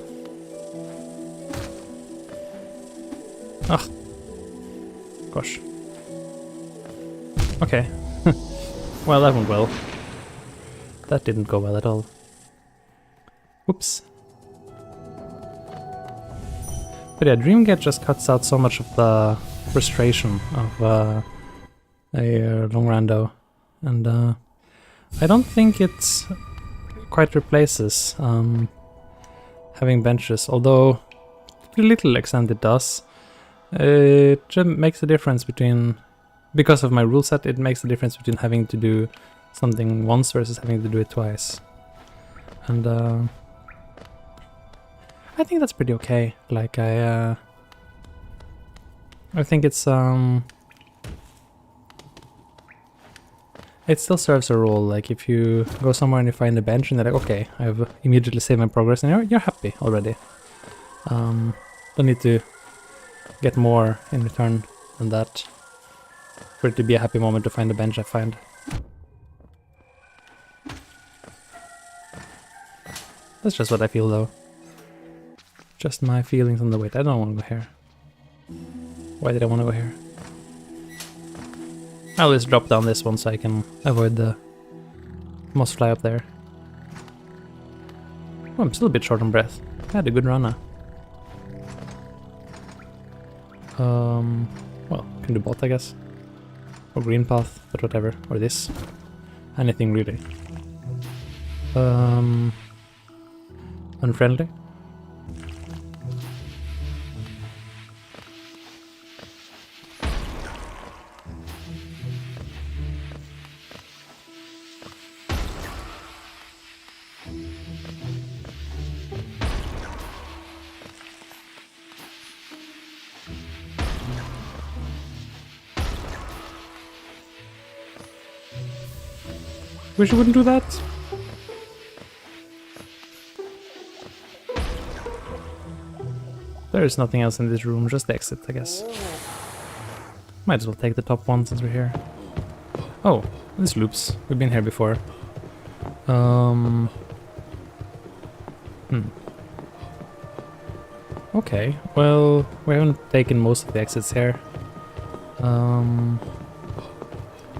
Ugh. Gosh. Okay. Well, that went well. That didn't go well at all. Whoops. But yeah, Dreamgate just cuts out so much of the frustration of a long rando, and I don't think it quite replaces having benches, although to a little extent it does. It just makes a difference between, because of my rule set, it makes the difference between having to do something once versus having to do it twice. And I think that's pretty okay. Like I think it's it still serves a role. Like if you go somewhere and you find a bench and you're like, okay, I've immediately saved my progress, and you're happy already. Don't need to get more in return than that for it to be a happy moment to find a bench, I find. That's just what I feel though. Just my feelings on the wait. I don't want to go here. Why did I want to go here? I'll just drop down this one so I can avoid the moss fly up there. Oh, I'm still a bit short on breath. I had a good run now. Well, can do both, I guess. Or green path, but whatever. Or this. Anything really. Unfriendly. Wish you wouldn't do that. There is nothing else in this room, just the exit, I guess. Might as well take the top one since we're here. Oh, this loops. We've been here before. Okay, well, we haven't taken most of the exits here.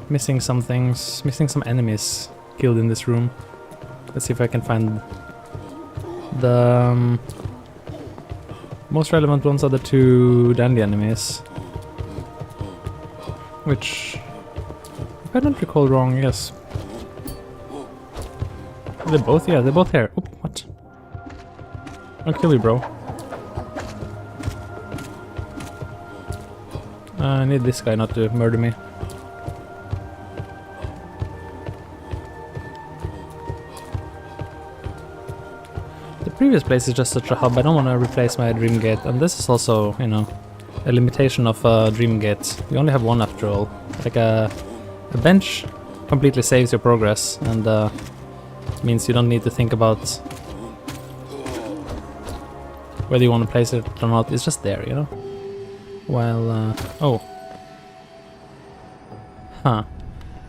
Missing some things, missing some enemies killed in this room. Let's see if I can find the most relevant ones are the two dandy enemies. Which, if I don't recall wrong, yes. Are they both? Yeah, they're both here. Oop, what? I'll kill you, bro. I need this guy not to murder me. The previous place is just such a hub, I don't want to replace my dream gate, and this is also, you know, a limitation of dream gates. You only have one after all. Like a bench completely saves your progress, and means you don't need to think about whether you want to place it or not. It's just there, you know? While, oh. Huh.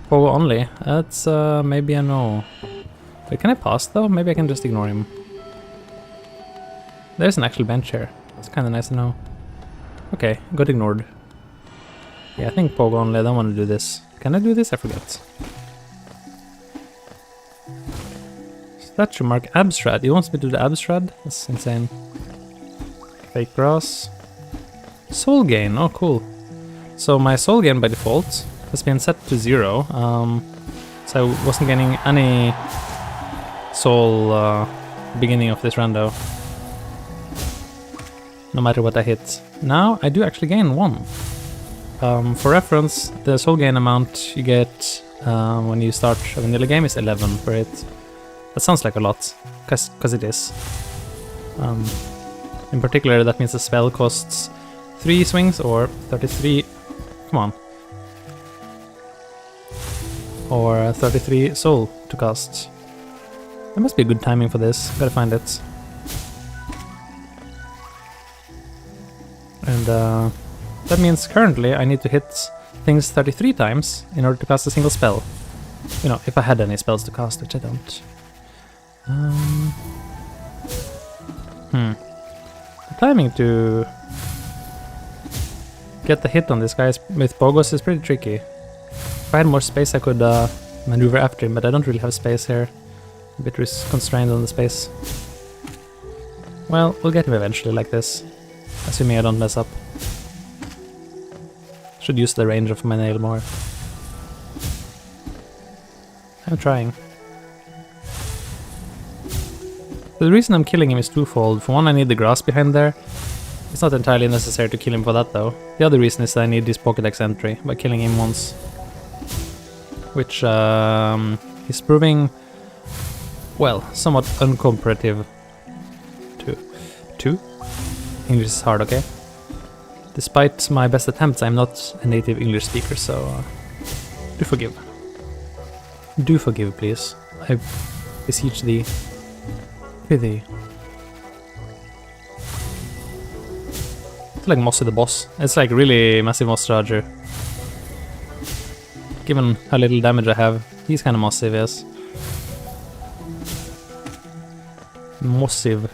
Pogo only. That's, maybe a no. Wait, can I pass though? Maybe I can just ignore him. There's an actual bench here. It's kinda nice to know. Okay, got ignored. Yeah, I think Pogo only. I don't want to do this. Can I do this? I forget. Statue mark abstract. He wants me to do the abstract? That's insane. Fake grass. Soul gain. Oh, cool. So my soul gain by default has been set to 0. So I wasn't getting any soul beginning of this rando. No matter what I hit. Now I do actually gain 1. For reference, the soul gain amount you get when you start a vanilla game is 11 for it. That sounds like a lot, cause it is. In particular, that means the spell costs 3 swings or 33. Come on. Or 33 soul to cast. There must be good timing for this. Gotta find it. And that means currently I need to hit things 33 times in order to cast a single spell. You know, if I had any spells to cast, which I don't. The timing to get the hit on this guy with Pogos is pretty tricky. If I had more space I could maneuver after him, but I don't really have space here. A bit constrained on the space. Well, we'll get him eventually like this. Assuming I don't mess up. Should use the range of my nail more. I'm trying. The reason I'm killing him is twofold. For one, I need the grass behind there. It's not entirely necessary to kill him for that though. The other reason is that I need this Pokédex entry by killing him once. Which is proving, well, somewhat uncooperative. Two? English is hard, okay? Despite my best attempts, I'm not a native English speaker, so do forgive. Do forgive, please. I beseech thee. Prithee. It's like Mossy the boss. It's like really massive Moss Charger. Given how little damage I have, he's kind of massive, yes. Massive.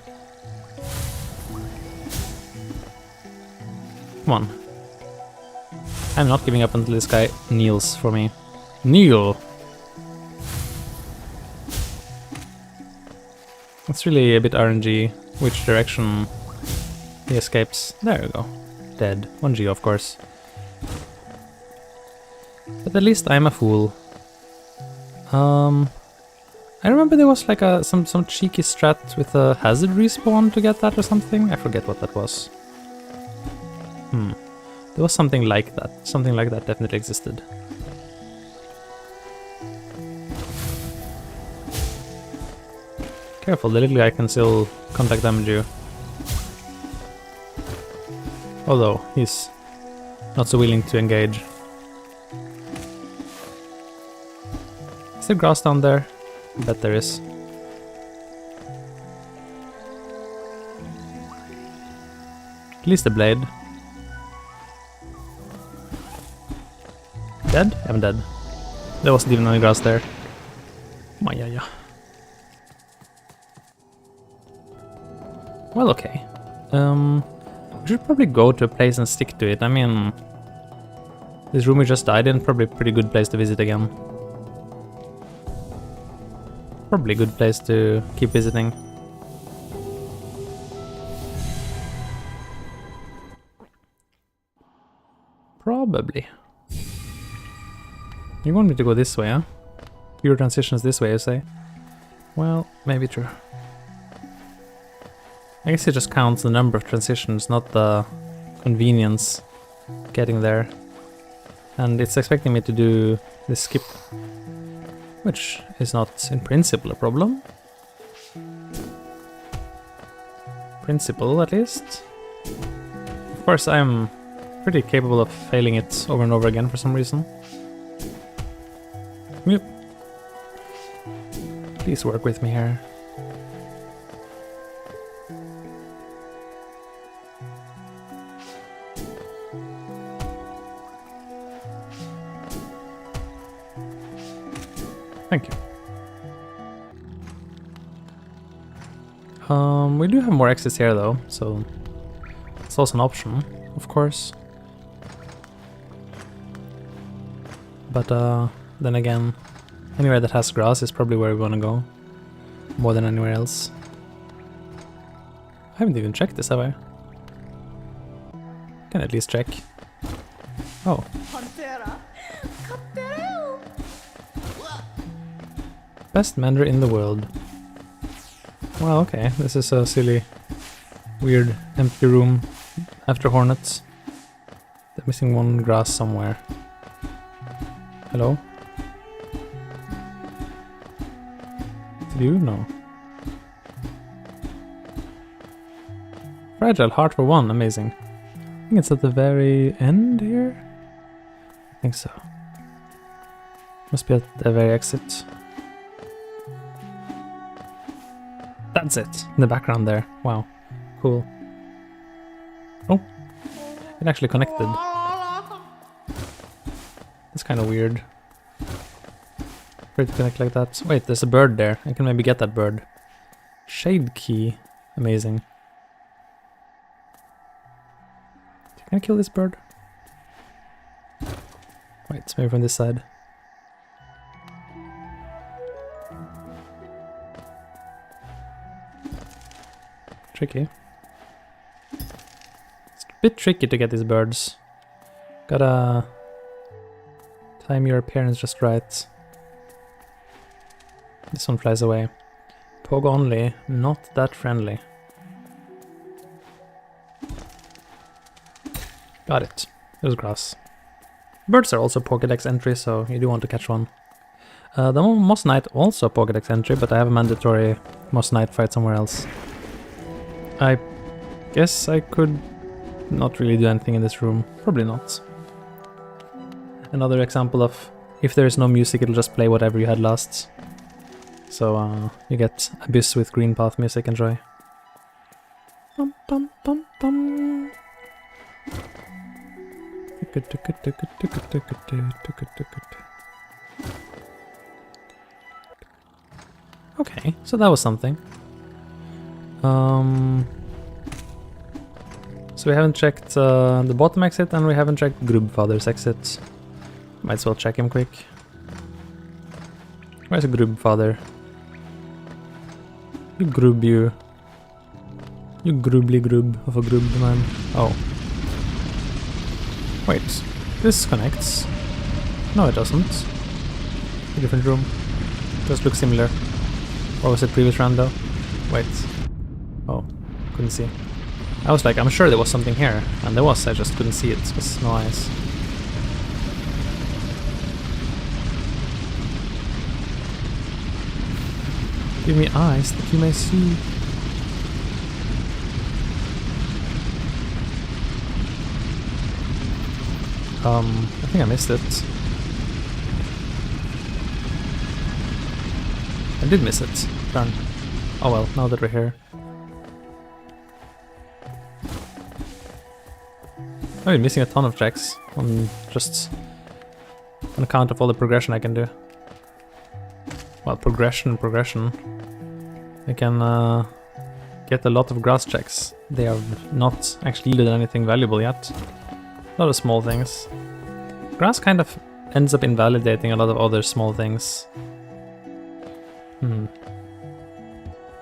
Come on. I'm not giving up until this guy kneels for me. Kneel! It's really a bit RNG which direction he escapes. There we go. Dead. 1G, of course. But at least I'm a fool. I remember there was like some cheeky strat with a hazard respawn to get that or something. I forget what that was. There was something like that. Something like that definitely existed. Careful, the little guy can still contact damage you. Although, he's not so willing to engage. Is there grass down there? I bet there is. At least a blade. Dead? I'm dead. There wasn't even any grass there. Well, okay. We should probably go to a place and stick to it. I mean, this room we just died in, probably a pretty good place to visit again. Probably a good place to keep visiting. Probably. You want me to go this way, huh? Pure transitions this way, you say? Well, maybe true. I guess it just counts the number of transitions, not the convenience getting there. And it's expecting me to do this skip, which is not in principle a problem. Principle, at least. Of course, I'm pretty capable of failing it over and over again for some reason. Yep. Please work with me here. Thank you. We do have more exits here though, so it's also an option, of course. But then again, anywhere that has grass is probably where we want to go, more than anywhere else. I haven't even checked this, have I? Can at least check. Oh. Best mender in the world. Well, okay, this is a silly, weird, empty room after hornets. They're missing one grass somewhere. Hello? Did you? No. Fragile heart for one, amazing. I think it's at the very end here? I think so. Must be at the very exit. That's it, in the background there. Wow, cool. Oh, it actually connected. That's kind of weird. For it to connect like that. Wait, there's a bird there. I can maybe get that bird. Shade key. Amazing. Can I kill this bird? Wait, maybe from this side. Tricky. It's a bit tricky to get these birds. Gotta time your appearance just right. This one flies away. Pogo only, not that friendly. Got it. It was grass. Birds are also Pokédex entry, so you do want to catch one. The Moss Knight also Pokédex entry, but I have a mandatory Moss Knight fight somewhere else. I guess I could not really do anything in this room. Probably not. Another example of if there is no music, it'll just play whatever you had last. So you get Abyss with Green Path music, enjoy. Bum, bum, bum, bum. Okay, so that was something. So we haven't checked the bottom exit and we haven't checked Grubfather's exit. Might as well check him quick. Where's a Grubfather? You grub you. You grubly grub of a grub man. Oh. Wait, this connects. No it doesn't. A different room. Does look similar. Or was it previous rando? Wait. Oh, couldn't see. I was like, I'm sure there was something here. And there was, I just couldn't see it because no eyes. Give me eyes that you may see. I think I missed it. I did miss it. Darn. Oh well, now that we're here. I've been missing a ton of checks on just on account of all the progression I can do. Well, progression. I can get a lot of grass checks. They have not actually yielded anything valuable yet. A lot of small things. Grass kind of ends up invalidating a lot of other small things. Can't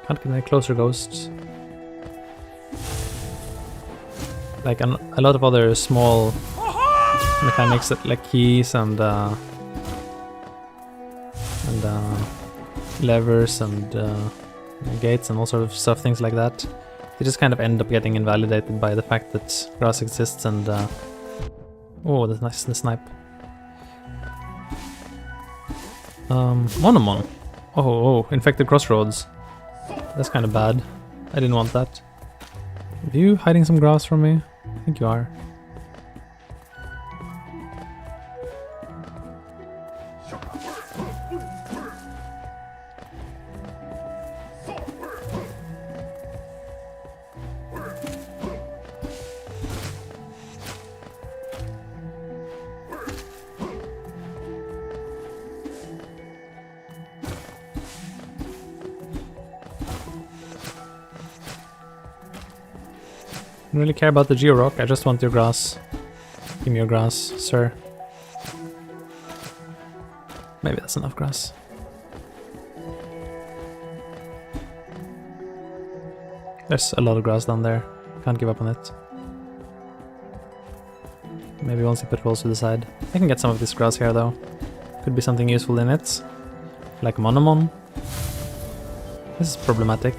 get any closer ghosts. Like a lot of other small mechanics like keys and levers and gates and all sort of stuff, things like that. They just kind of end up getting invalidated by the fact that grass exists and oh, that's nice, the snipe. Monomon. Oh, infected crossroads. That's kind of bad. I didn't want that. Are you hiding some grass from me? I think you are. I don't really care about the Geo-Rock, I just want your grass. Give me your grass, sir. Maybe that's enough grass. There's a lot of grass down there. Can't give up on it. Maybe once you put rolls to the side. I can get some of this grass here though. Could be something useful in it. Like Monomon. This is problematic.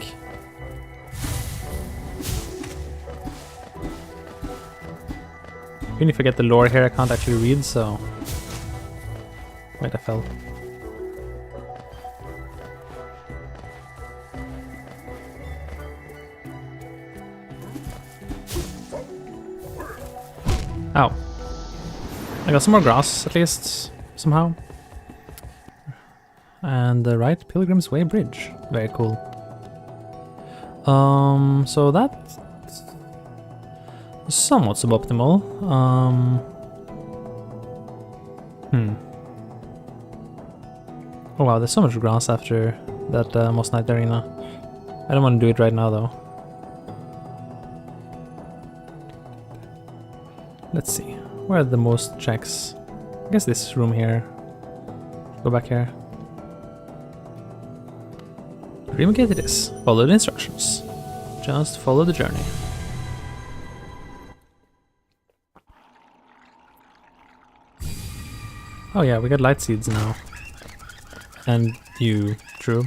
Even if I get the lore here, I can't actually read, so... Wait, I fell. Ow. I got some more grass, at least, somehow. And the right Pilgrim's Way Bridge. Very cool. So that... somewhat suboptimal. Oh wow, there's so much grass after that Moss Knight arena. I don't want to do it right now though. Let's see, where are the most checks? I guess this room here. Go back here. Dream Gate it is. Follow the instructions. Just follow the journey. Oh yeah, we got light seeds now. And you, true.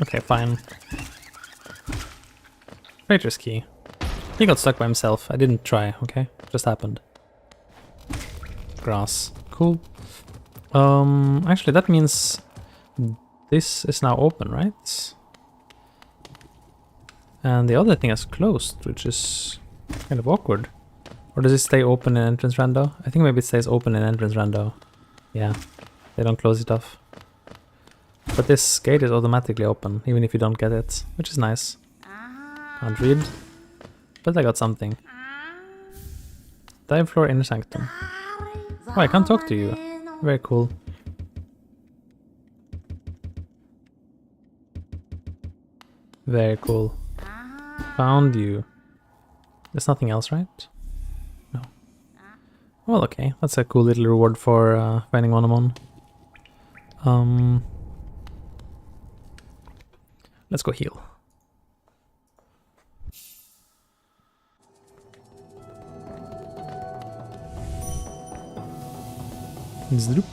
Okay, fine. Traitor's key. He got stuck by himself. I didn't try, okay? Just happened. Grass. Cool. Actually that means this is now open, right? And the other thing is closed, which is kind of awkward. Or does it stay open in entrance rando? I think maybe it stays open in entrance rando. Yeah, they don't close it off. But this gate is automatically open, even if you don't get it, which is nice. Can't read. But I got something. Dive floor inner sanctum. Oh, I can't talk to you. Very cool. Very cool. Found you. There's nothing else, right? No. Well, okay. That's a cool little reward for finding Monomon. Let's go heal. Zdoop.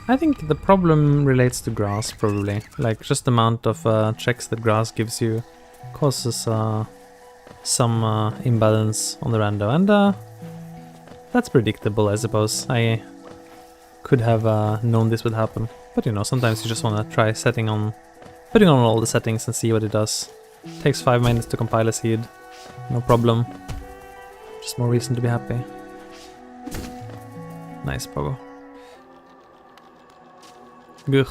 I think the problem relates to grass, probably. Like, just the amount of checks that grass gives you causes some imbalance on the rando, and that's predictable, I suppose. I could have known this would happen, but you know, sometimes you just want to try putting on all the settings and see what it does. Takes 5 minutes to compile a seed, no problem. Just more reason to be happy. Nice, pogo. Good.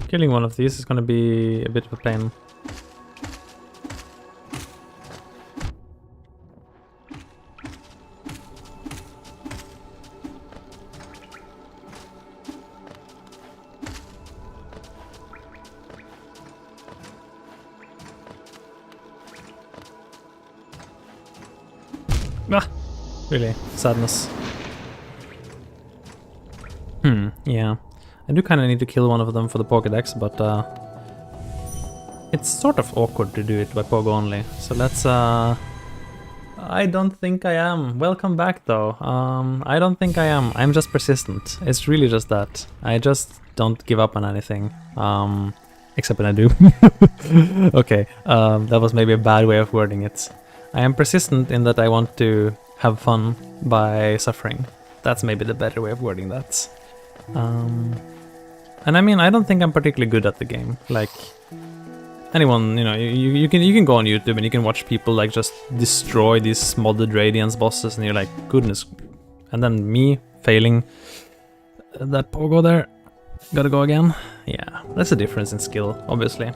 Killing one of these is gonna be a bit of a pain. Ah, really, sadness. Yeah. I do kind of need to kill one of them for the Pokédex, but it's sort of awkward to do it by Pogo only. So let's I don't think I am. Welcome back though. I don't think I am. I'm just persistent. It's really just that. I just don't give up on anything. Except when I do. Okay, that was maybe a bad way of wording it. I am persistent in that I want to have fun by suffering. That's maybe the better way of wording that. And I mean, I don't think I'm particularly good at the game. Like, anyone, you know, you can go on YouTube and you can watch people like just destroy these modded Radiance bosses, and you're like, goodness. And then me failing that pogo there. Gotta go again. Yeah, that's a difference in skill, obviously.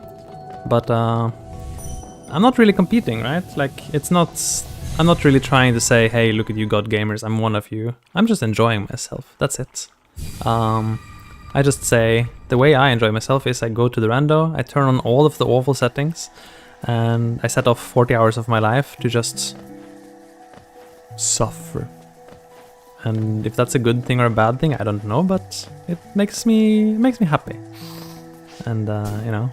But I'm not really competing, right? Like, it's not. I'm not really trying to say, hey, look at you, God Gamers, I'm one of you. I'm just enjoying myself. That's it. I just say, the way I enjoy myself is I go to the rando, I turn on all of the awful settings, and I set off 40 hours of my life to just suffer. And if that's a good thing or a bad thing, I don't know, but it makes me happy. And you know,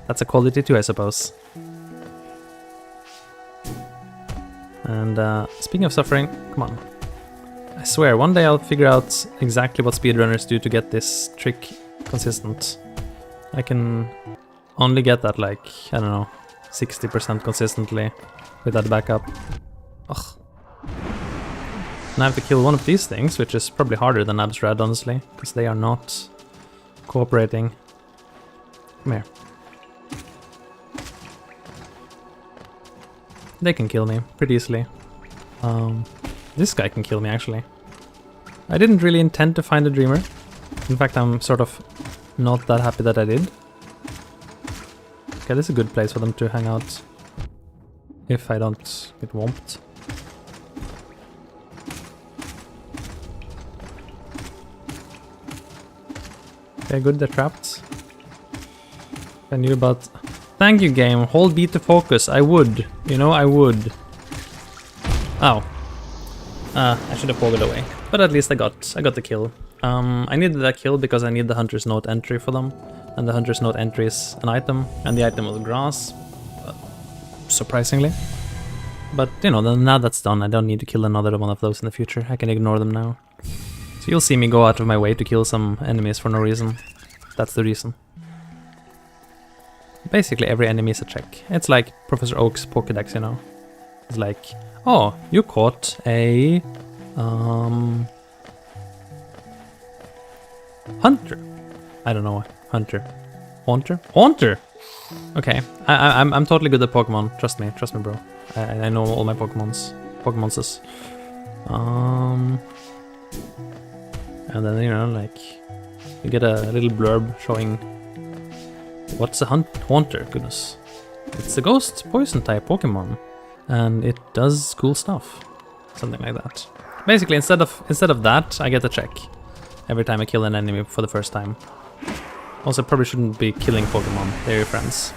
that's a quality too, I suppose. And speaking of suffering, come on. I swear, one day I'll figure out exactly what speedrunners do to get this trick consistent. I can only get that like, I don't know, 60% consistently with that backup. Ugh. And I have to kill one of these things, which is probably harder than Ab's Red, honestly, because they are not cooperating. Come here. They can kill me pretty easily. This guy can kill me, actually. I didn't really intend to find a Dreamer. In fact, I'm sort of not that happy that I did. Okay, this is a good place for them to hang out. If I don't get whomped. Okay, good, they're trapped. I knew about... Thank you, game. Hold B to focus. I would. You know, I would. Ow. I should have pulled it away. But at least I got the kill. I needed that kill because I need the Hunter's Note entry for them. And the Hunter's Note entry is an item. And the item was grass. Surprisingly. But, you know, now that's done. I don't need to kill another one of those in the future. I can ignore them now. So you'll see me go out of my way to kill some enemies for no reason. That's the reason. Basically every enemy is a check. It's like Professor Oak's Pokédex, you know. It's like, oh, you caught a hunter. I don't know, hunter. Haunter? Okay, I'm totally good at Pokemon. Trust me, bro. I know all my Pokemonses. And then, you know, like, you get a little blurb showing what's a Haunter, goodness. It's a ghost poison type Pokemon, and it does cool stuff. Something like that. Basically, instead of that, I get a check every time I kill an enemy for the first time. Also, probably shouldn't be killing Pokemon, they're your friends.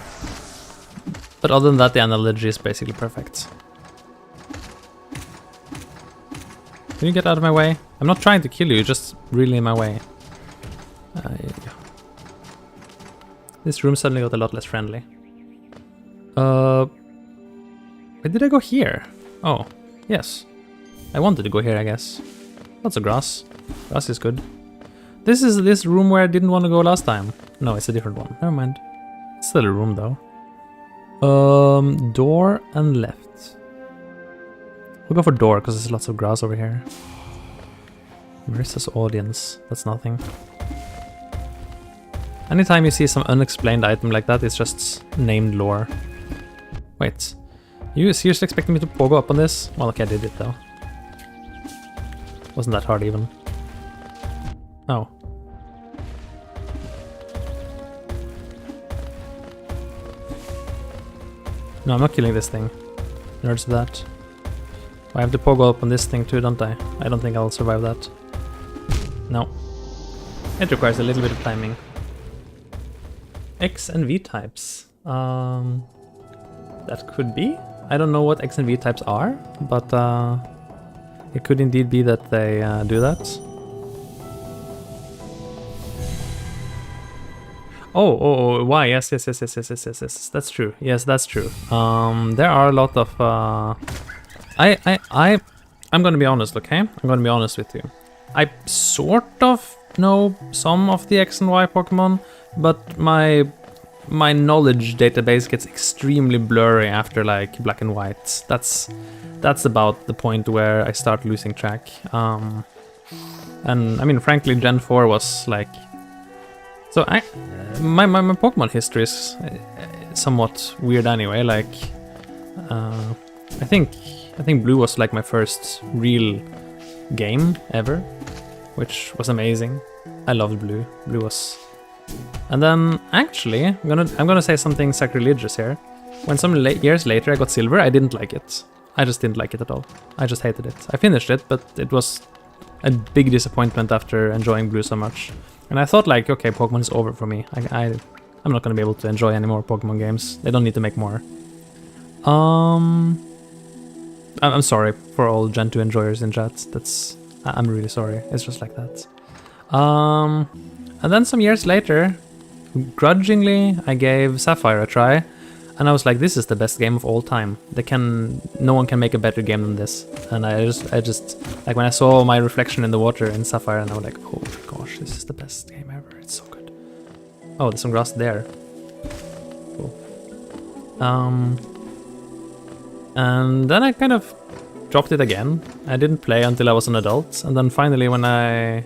But other than that, the analogy is basically perfect. Can you get out of my way? I'm not trying to kill you, just really in my way. This room suddenly got a lot less friendly. Where did I go here? Oh, yes. I wanted to go here, I guess. Lots of grass. Grass is good. This is this room where I didn't want to go last time. No, it's a different one. Never mind. It's still a room, though. Door and left. We'll go for door, because there's lots of grass over here. Marissa's audience. That's nothing. Anytime you see some unexplained item like that, it's just named lore. Wait, you seriously expecting me to pogo up on this? Well, okay, I did it though. Wasn't that hard even. Oh. No, I'm not killing this thing. Nerds of that. I have to pogo up on this thing too, don't I? I don't think I'll survive that. No. It requires a little bit of timing. X and V types. That could be. I don't know what X and V types are, but it could indeed be that they do that. Oh, why? Yes. That's true. Yes, that's true. There are a lot of. I'm gonna be honest, okay? I'm gonna be honest with you. I sort of know some of the X and Y Pokemon, but my knowledge database gets extremely blurry after like Black and White. That's about the point where I start losing track. And I mean, frankly, Gen 4 was like. So my Pokemon history is somewhat weird anyway. Like, I think Blue was like my first real game ever, which was amazing. I loved Blue. Blue was, and then actually I'm gonna say something sacrilegious here. When some years later I got Silver, I didn't like it. I just didn't like it at all. I just hated it. I finished it, but it was a big disappointment after enjoying Blue so much. And I thought like, okay, Pokemon is over for me. I'm not gonna be able to enjoy any more Pokemon games. They don't need to make more. I'm sorry for all Gen 2 enjoyers in chat. I'm really sorry. It's just like that. And then some years later, grudgingly, I gave Sapphire a try. And I was like, this is the best game of all time. No one can make a better game than this. And I just, like when I saw my reflection in the water in Sapphire, and I was like, oh my gosh, this is the best game ever. It's so good. Oh, there's some grass there. Cool. And then I kind of dropped it again. I didn't play until I was an adult. And then finally when I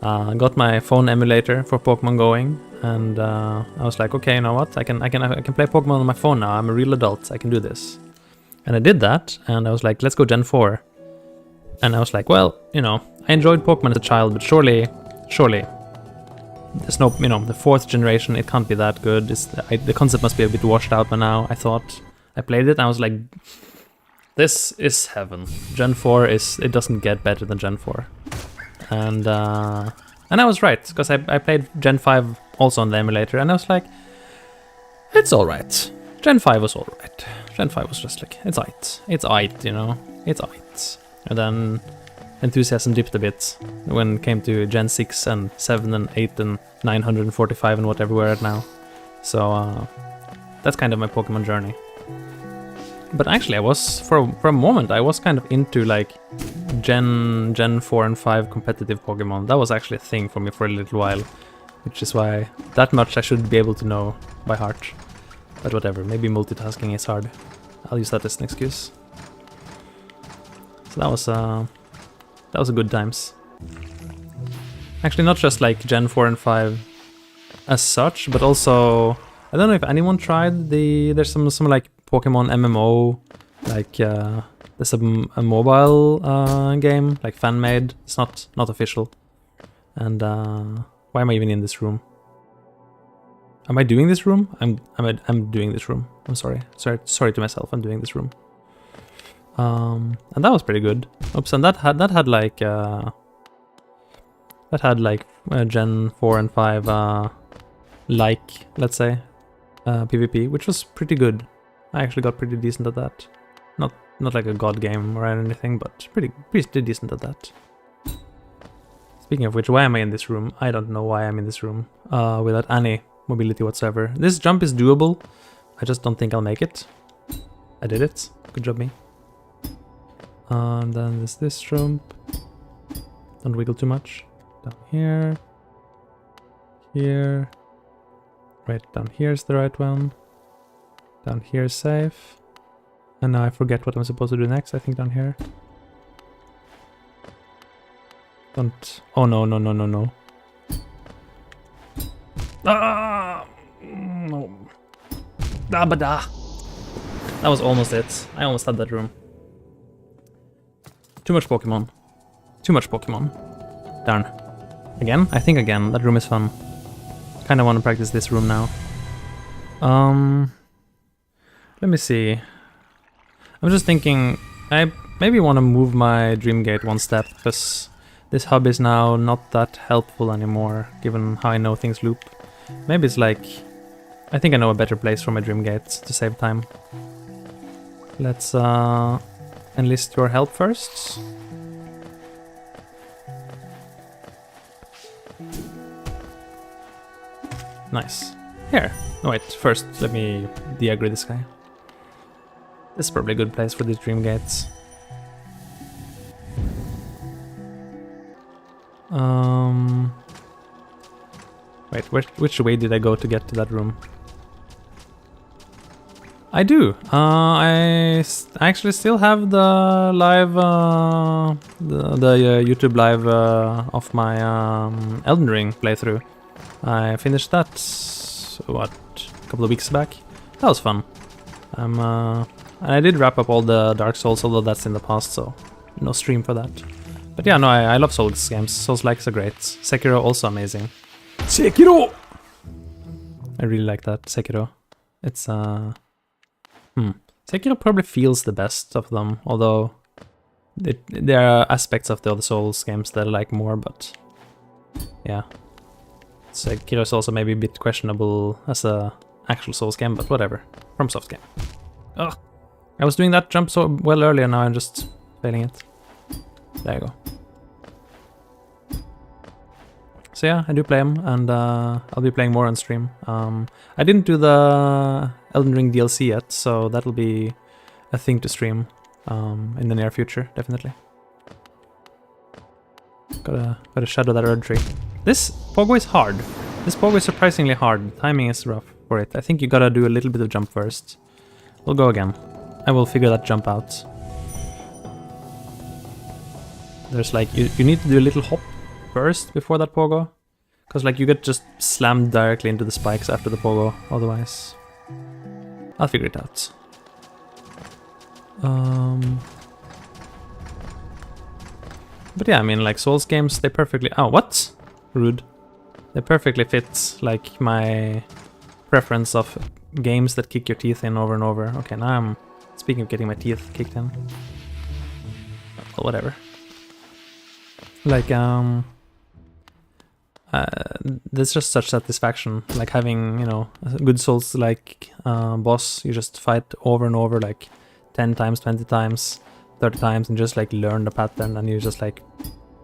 got my phone emulator for Pokemon going, and I was like, okay, you know what? I can play Pokemon on my phone now. I'm a real adult. I can do this. And I did that, and I was like, let's go Gen 4. And I was like, well, you know, I enjoyed Pokemon as a child, but surely, there's no, you know, the 4th generation, it can't be that good. The concept must be a bit washed out by now, I thought. I played it, and I was like, this is heaven. Gen 4 it doesn't get better than Gen 4. And I was right, because I played Gen 5 also on the emulator, and I was like, it's alright. Gen 5 was alright. Gen 5 was just like, it's aight, you know? It's aight. And then enthusiasm dipped a bit when it came to Gen 6 and 7 and 8 and 945 and whatever we're at now. So that's kind of my Pokemon journey. But actually I was, for a moment, I was kind of into like Gen 4 and 5 competitive Pokemon. That was actually a thing for me for a little while, which is why that much I should be able to know by heart. But whatever, maybe multitasking is hard. I'll use that as an excuse. So that was a good times. Actually, not just like Gen 4 and 5 as such, but also, I don't know if anyone tried there's some like Pokemon MMO, like there's a mobile game, like fan-made. It's not official. And why am I even in this room? Am I doing this room? I'm doing this room. I'm sorry to myself. I'm doing this room. And that was pretty good. Oops, and that had like Gen 4 and 5 like, let's say, PvP, which was pretty good. I actually got pretty decent at that. Not like a god game or anything, but pretty decent at that. Speaking of which, why am I in this room? I don't know why I'm in this room without any mobility whatsoever. This jump is doable. I just don't think I'll make it. I did it. Good job, me. And then there's this jump. Don't wiggle too much. Down here. Here. Right down here's the right one. Down here is safe. And now I forget what I'm supposed to do next. I think down here. Don't. Oh no. Ah! No. Da ba da. That was almost it. I almost had that room. Too much Pokemon. Too much Pokemon. Darn. Again? I think again. That room is fun. Kinda want to practice this room now. Let me see. I'm just thinking, I maybe want to move my Dream Gate one step, because this hub is now not that helpful anymore, given how I know things loop. Maybe it's like, I think I know a better place for my Dream Gates to save time. Let's enlist your help first. Nice. Here. No, wait, first let me de-aggro this guy. This is probably a good place for these Dream Gates. Wait, which way did I go to get to that room? I do. I actually still have the live, the YouTube live of my Elden Ring playthrough. I finished that, what, a couple of weeks back. That was fun. And I did wrap up all the Dark Souls, although that's in the past, so no stream for that. But yeah, no, I love Souls games. Souls-likes are great. Sekiro also amazing. Sekiro! I really like that, Sekiro. It's, Sekiro probably feels the best of them, although there are aspects of the other Souls games that I like more, but yeah. Sekiro is also maybe a bit questionable as a actual Souls game, but whatever. FromSoft game. Ugh. I was doing that jump so well earlier, now I'm just failing it. There you go. So yeah, I do play them, and I'll be playing more on stream. I didn't do the Elden Ring DLC yet, so that'll be a thing to stream in the near future, definitely. Gotta shadow that Erd tree. This pogo is hard. This pogo is surprisingly hard. The timing is rough for it. I think you gotta do a little bit of jump first. We'll go again. I will figure that jump out. There's like, you need to do a little hop first before that pogo. Because like you get just slammed directly into the spikes after the pogo, otherwise. I'll figure it out. But yeah, I mean like Souls games, they perfectly... Oh, what? Rude. They perfectly fit like my preference of games that kick your teeth in over and over. Okay, now I'm... Speaking of getting my teeth kicked in. Well, whatever. Like, there's just such satisfaction, like having, you know, a good Souls-like boss you just fight over and over, like 10 times, 20 times, 30 times, and just like learn the pattern, and you're just like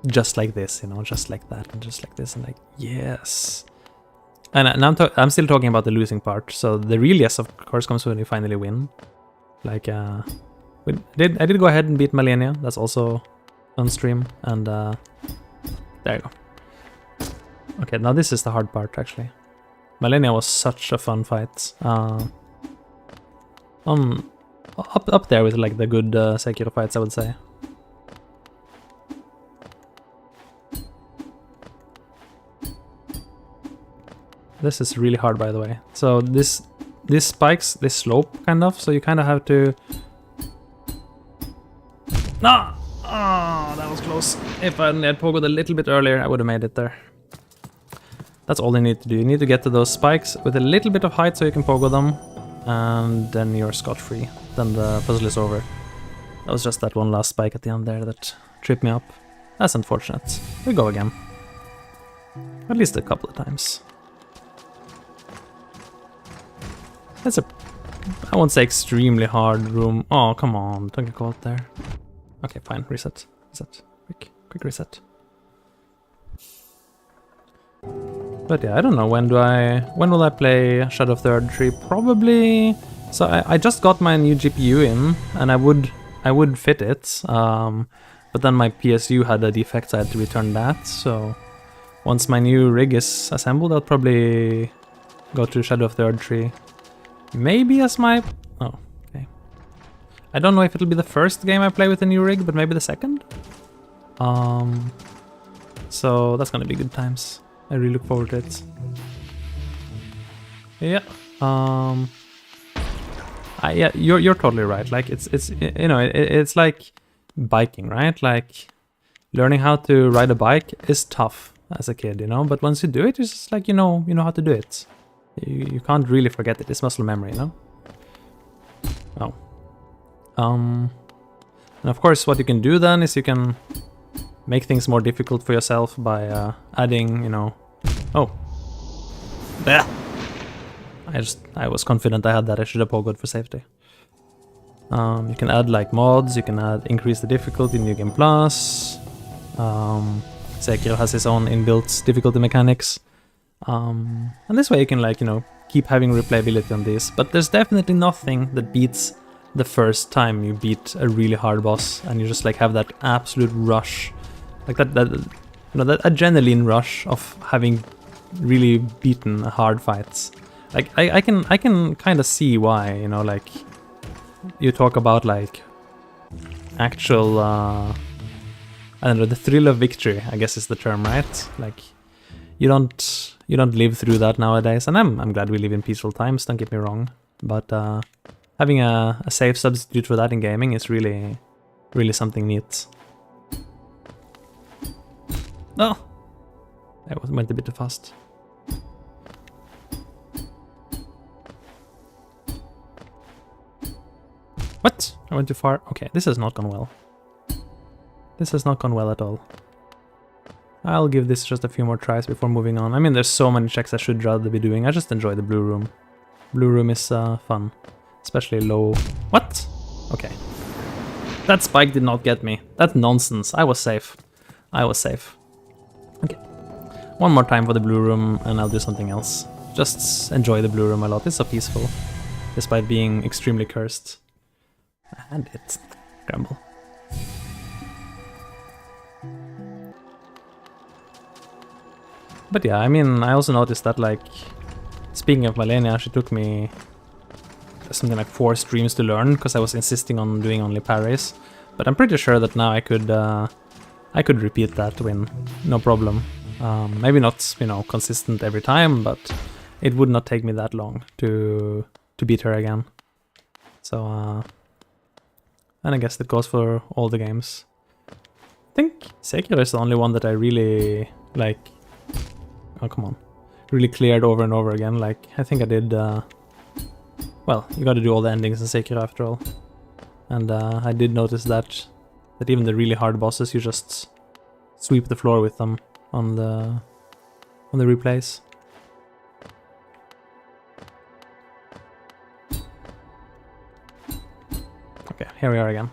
this, you know, just like that, and just like this, and like, yes. And now I'm still talking about the losing part, so the real yes, of course, comes when you finally win. Like, I did go ahead and beat Malenia, that's also on stream, and there you go. Okay, now this is the hard part, actually. Malenia was such a fun fight. Up there with like the good Sekiro fights, I would say. This is really hard, by the way. So these spikes, they slope kind of, so you kind of have to... Ah! Oh, that was close. If I had pogoed a little bit earlier, I would have made it there. That's all you need to do. You need to get to those spikes with a little bit of height so you can pogo them, and then you're scot-free. Then the puzzle is over. That was just that one last spike at the end there that tripped me up. That's unfortunate. We go again. At least a couple of times. That's a... I won't say extremely hard room. Oh, come on. Don't get caught there. Okay, fine. Reset. Reset. Quick reset. But yeah, I don't know. When will I play Shadow of the Erd Tree? Probably... So I just got my new GPU in, and I would fit it. But then my PSU had a defect, so I had to return that. So once my new rig is assembled, I'll probably go to Shadow of the Erd Tree. Maybe as my... Oh, okay. I don't know if it'll be the first game I play with the new rig, but maybe the second. So that's gonna be good times. I really look forward to it. Yeah. Yeah, you're totally right. Like it's you know it's like biking, right? Like learning how to ride a bike is tough as a kid, you know. But once you do it, it's just like you know how to do it. You can't really forget it. It's muscle memory, you know. Oh. And of course, what you can do then is you can make things more difficult for yourself by adding, you know. Oh. There. I was confident I had that. I should have pogoed for safety. You can add like mods, you can increase the difficulty in New Game Plus. Sekiro has his own inbuilt difficulty mechanics. And this way you can like, you know, keep having replayability on these. But there's definitely nothing that beats the first time you beat a really hard boss and you just like have that absolute rush. Like that you know, that adrenaline rush of having really beaten hard fights. Like I can kind of see why, you know, like you talk about like actual I don't know, the thrill of victory, I guess is the term, right? Like you don't live through that nowadays, and I'm glad we live in peaceful times, don't get me wrong, but having a safe substitute for that in gaming is really something neat. Oh, I went a bit too fast. What? I went too far. Okay, this has not gone well. This has not gone well at all. I'll give this just a few more tries before moving on. I mean, there's so many checks I should rather be doing. I just enjoy the blue room. Blue room is fun. Especially low... What? Okay. That spike did not get me. That's nonsense. I was safe. I was safe. Okay. One more time for the blue room and I'll do something else. Just enjoy the blue room a lot. It's so peaceful. Despite being extremely cursed. And it's Grumble. But yeah, I mean, I also noticed that, like, speaking of Malenia, she took me something like 4 streams to learn, because I was insisting on doing only parries. But I'm pretty sure that now I could repeat that win, no problem. Maybe not, you know, consistent every time, but it would not take me that long to beat her again. So, and I guess that goes for all the games. I think Sekiro is the only one that I really, like... Oh, come on. Really cleared over and over again. Like, I think I did... Well, you gotta do all the endings in Sekiro after all. And I did notice that even the really hard bosses, you just sweep the floor with them on the replays. Okay, here we are again.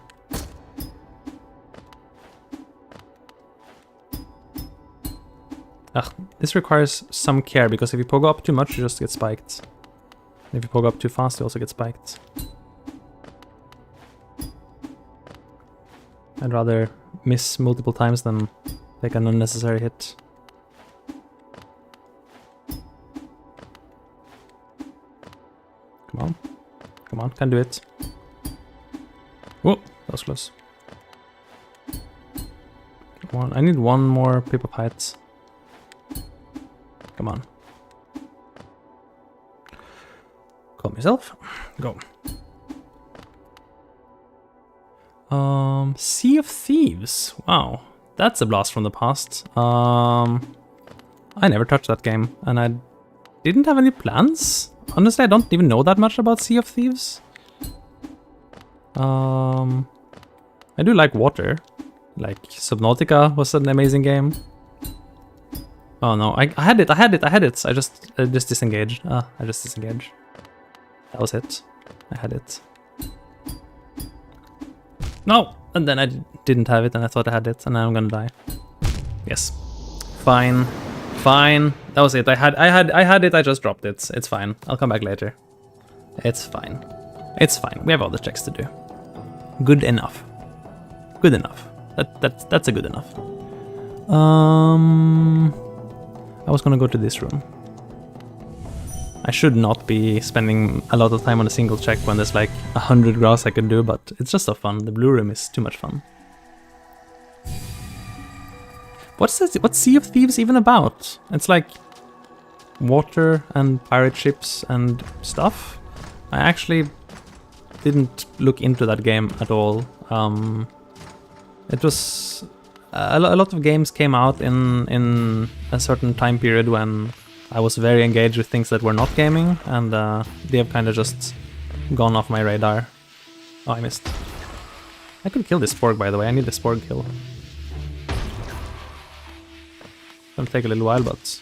Ugh, this requires some care, because if you pogo up too much, you just get spiked. If you pogo up too fast, you also get spiked. I'd rather miss multiple times than take an unnecessary hit. Come on. Come on, can do it. Whoa, that was close. Come on, I need one more pip of height. Come on. Calm yourself. Go. Sea of Thieves. Wow, that's a blast from the past. I never touched that game, and I didn't have any plans. Honestly, I don't even know that much about Sea of Thieves. I do like water. Like Subnautica was an amazing game. Oh no, I had it. I just disengaged. I just disengaged. That was it. I had it. No! And then I didn't have it and I thought I had it and now I'm gonna die. Yes. Fine. Fine. That was it. I had it, I just dropped it. It's fine. I'll come back later. It's fine. It's fine. We have other checks to do. Good enough. Good enough. That's a good enough. I was gonna go to this room. I should not be spending a lot of time on a single check when there's like 100 grass I could do, but it's just so fun. The blue room is too much fun. What's Sea of Thieves even about? It's like water and pirate ships and stuff. I actually didn't look into that game at all. It was a lot of games came out in a certain time period when I was very engaged with things that were not gaming, and they have kind of just gone off my radar. Oh, I missed. I could kill this sporg, by the way. I need the sporg kill. Gonna take a little while, but...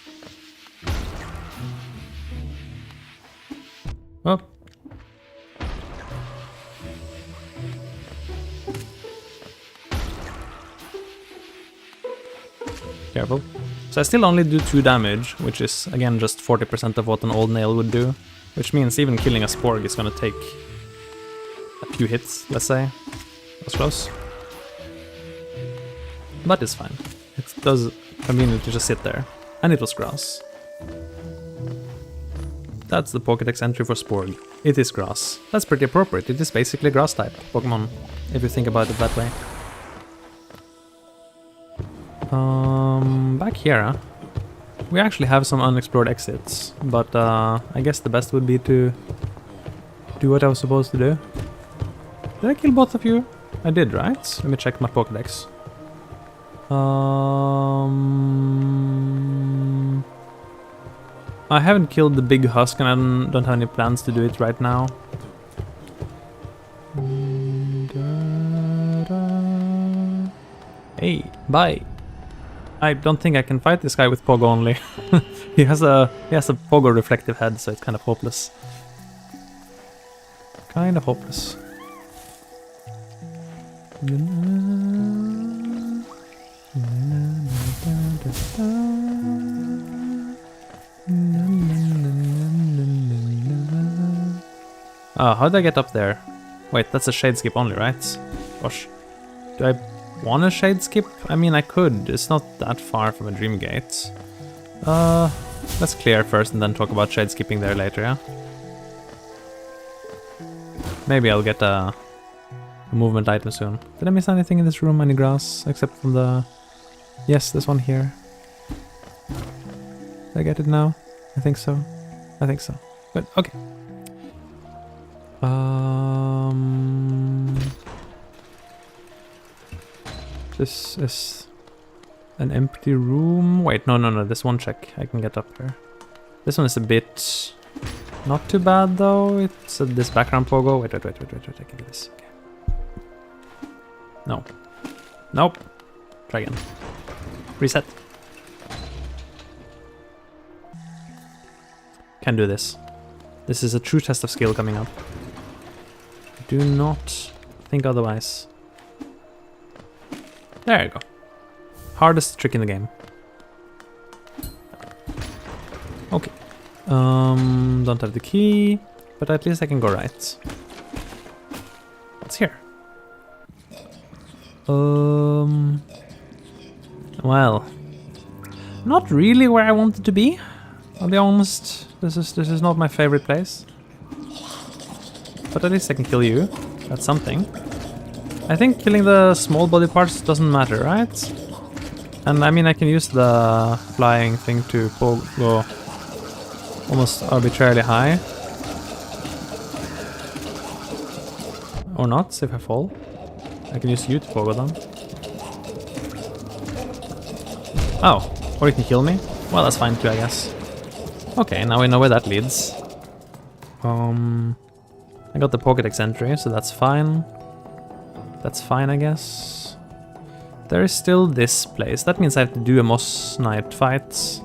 Oh. Careful. So I still only do 2 damage, which is, again, just 40% of what an old nail would do. Which means even killing a sporg is gonna take a few hits, let's say. That's close. But it's fine. It does conveniently just sit there. And it was grass. That's the Pokédex entry for sporg. It is grass. That's pretty appropriate. It is basically grass type Pokemon, if you think about it that way. Back here, we actually have some unexplored exits, but I guess the best would be to do what I was supposed to do. Did I kill both of you? I did, right? Let me check my Pokédex. I haven't killed the big husk and I don't have any plans to do it right now. Hey, bye. I don't think I can fight this guy with pogo only. he has a pogo reflective head, so it's kind of hopeless. Kind of hopeless. How did I get up there? Wait, that's a shade skip only, right? Gosh. Do I want a shade skip? I mean, I could. It's not that far from a dream gate. Let's clear first and then talk about shade skipping there later, yeah? Maybe I'll get a movement item soon. Did I miss anything in this room? Any grass? Except from the... Yes, this one here. Did I get it now? I think so. I think so. Good, okay. This is an empty room. Wait, no, this one check. I can get up here. This one is a bit not too bad though. It's this background pogo. Wait, I can do this. Okay. No. Nope. Try again. Reset. Can do this. This is a true test of skill coming up. Do not think otherwise. There you go. Hardest trick in the game. Okay. Don't have the key, but at least I can go right. What's here? Well, not really where I wanted to be. I'll be honest. This is not my favorite place. But at least I can kill you. That's something. I think killing the small body parts doesn't matter, right? And I mean, I can use the flying thing to go almost arbitrarily high. Or not, if I fall. I can use you to pogo them. Oh, or you can kill me? Well, that's fine too, I guess. Okay, now we know where that leads. I got the Pokédex entry, so that's fine. That's fine, I guess. There is still this place. That means I have to do a Moss Knight fight.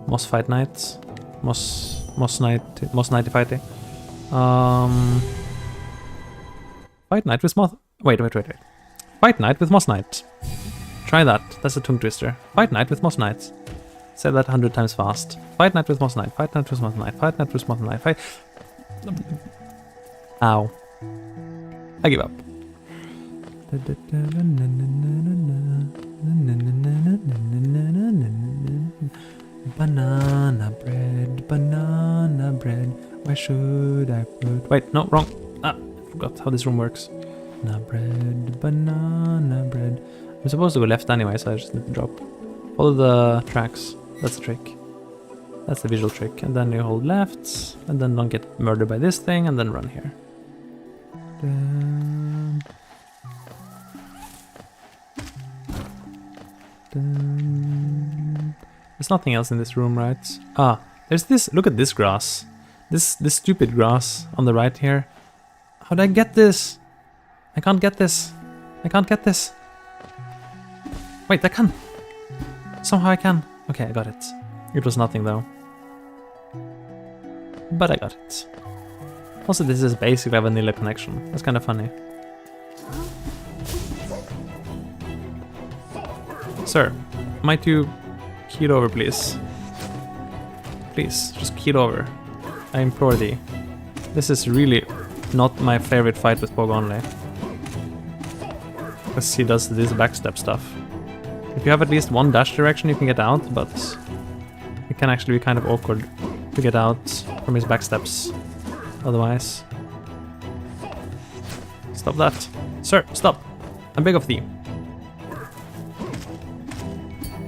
Moss Fight Knight. Moss Knighty fighty. Fight Knight with Moss... Wait. Fight Knight with Moss Knight. Try that. That's a tongue twister. Fight Knight with Moss Knight. Say that 100 times fast. Fight Knight with Moss Knight. Fight Knight with Moss Knight. Fight Knight with Moss Knight. Fight... Ow. I give up. Banana bread. Where should I put... Wait, no, wrong. Ah, I forgot how this room works. Banana bread. I'm supposed to go left anyway, so I just need to drop. Follow the tracks. That's the trick. That's the visual trick. And then you hold left, and then don't get murdered by this thing, and then run here. There's nothing else in this room, right? Ah, there's this. Look at this grass. This stupid grass on the right here. How did I get this? I can't get this. I can't get this. Wait, I can. Somehow I can. Okay, I got it. It was nothing though. But I got it. Also, this is basically a vanilla connection. That's kind of funny. Sir, might you key it over, please? Please, just key it over. I implore thee. This is really not my favorite fight with Pogo only. Because he does this backstep stuff. If you have at least one dash direction, you can get out, but it can actually be kind of awkward to get out from his backsteps. Otherwise. Stop that. Sir, stop. I beg of thee.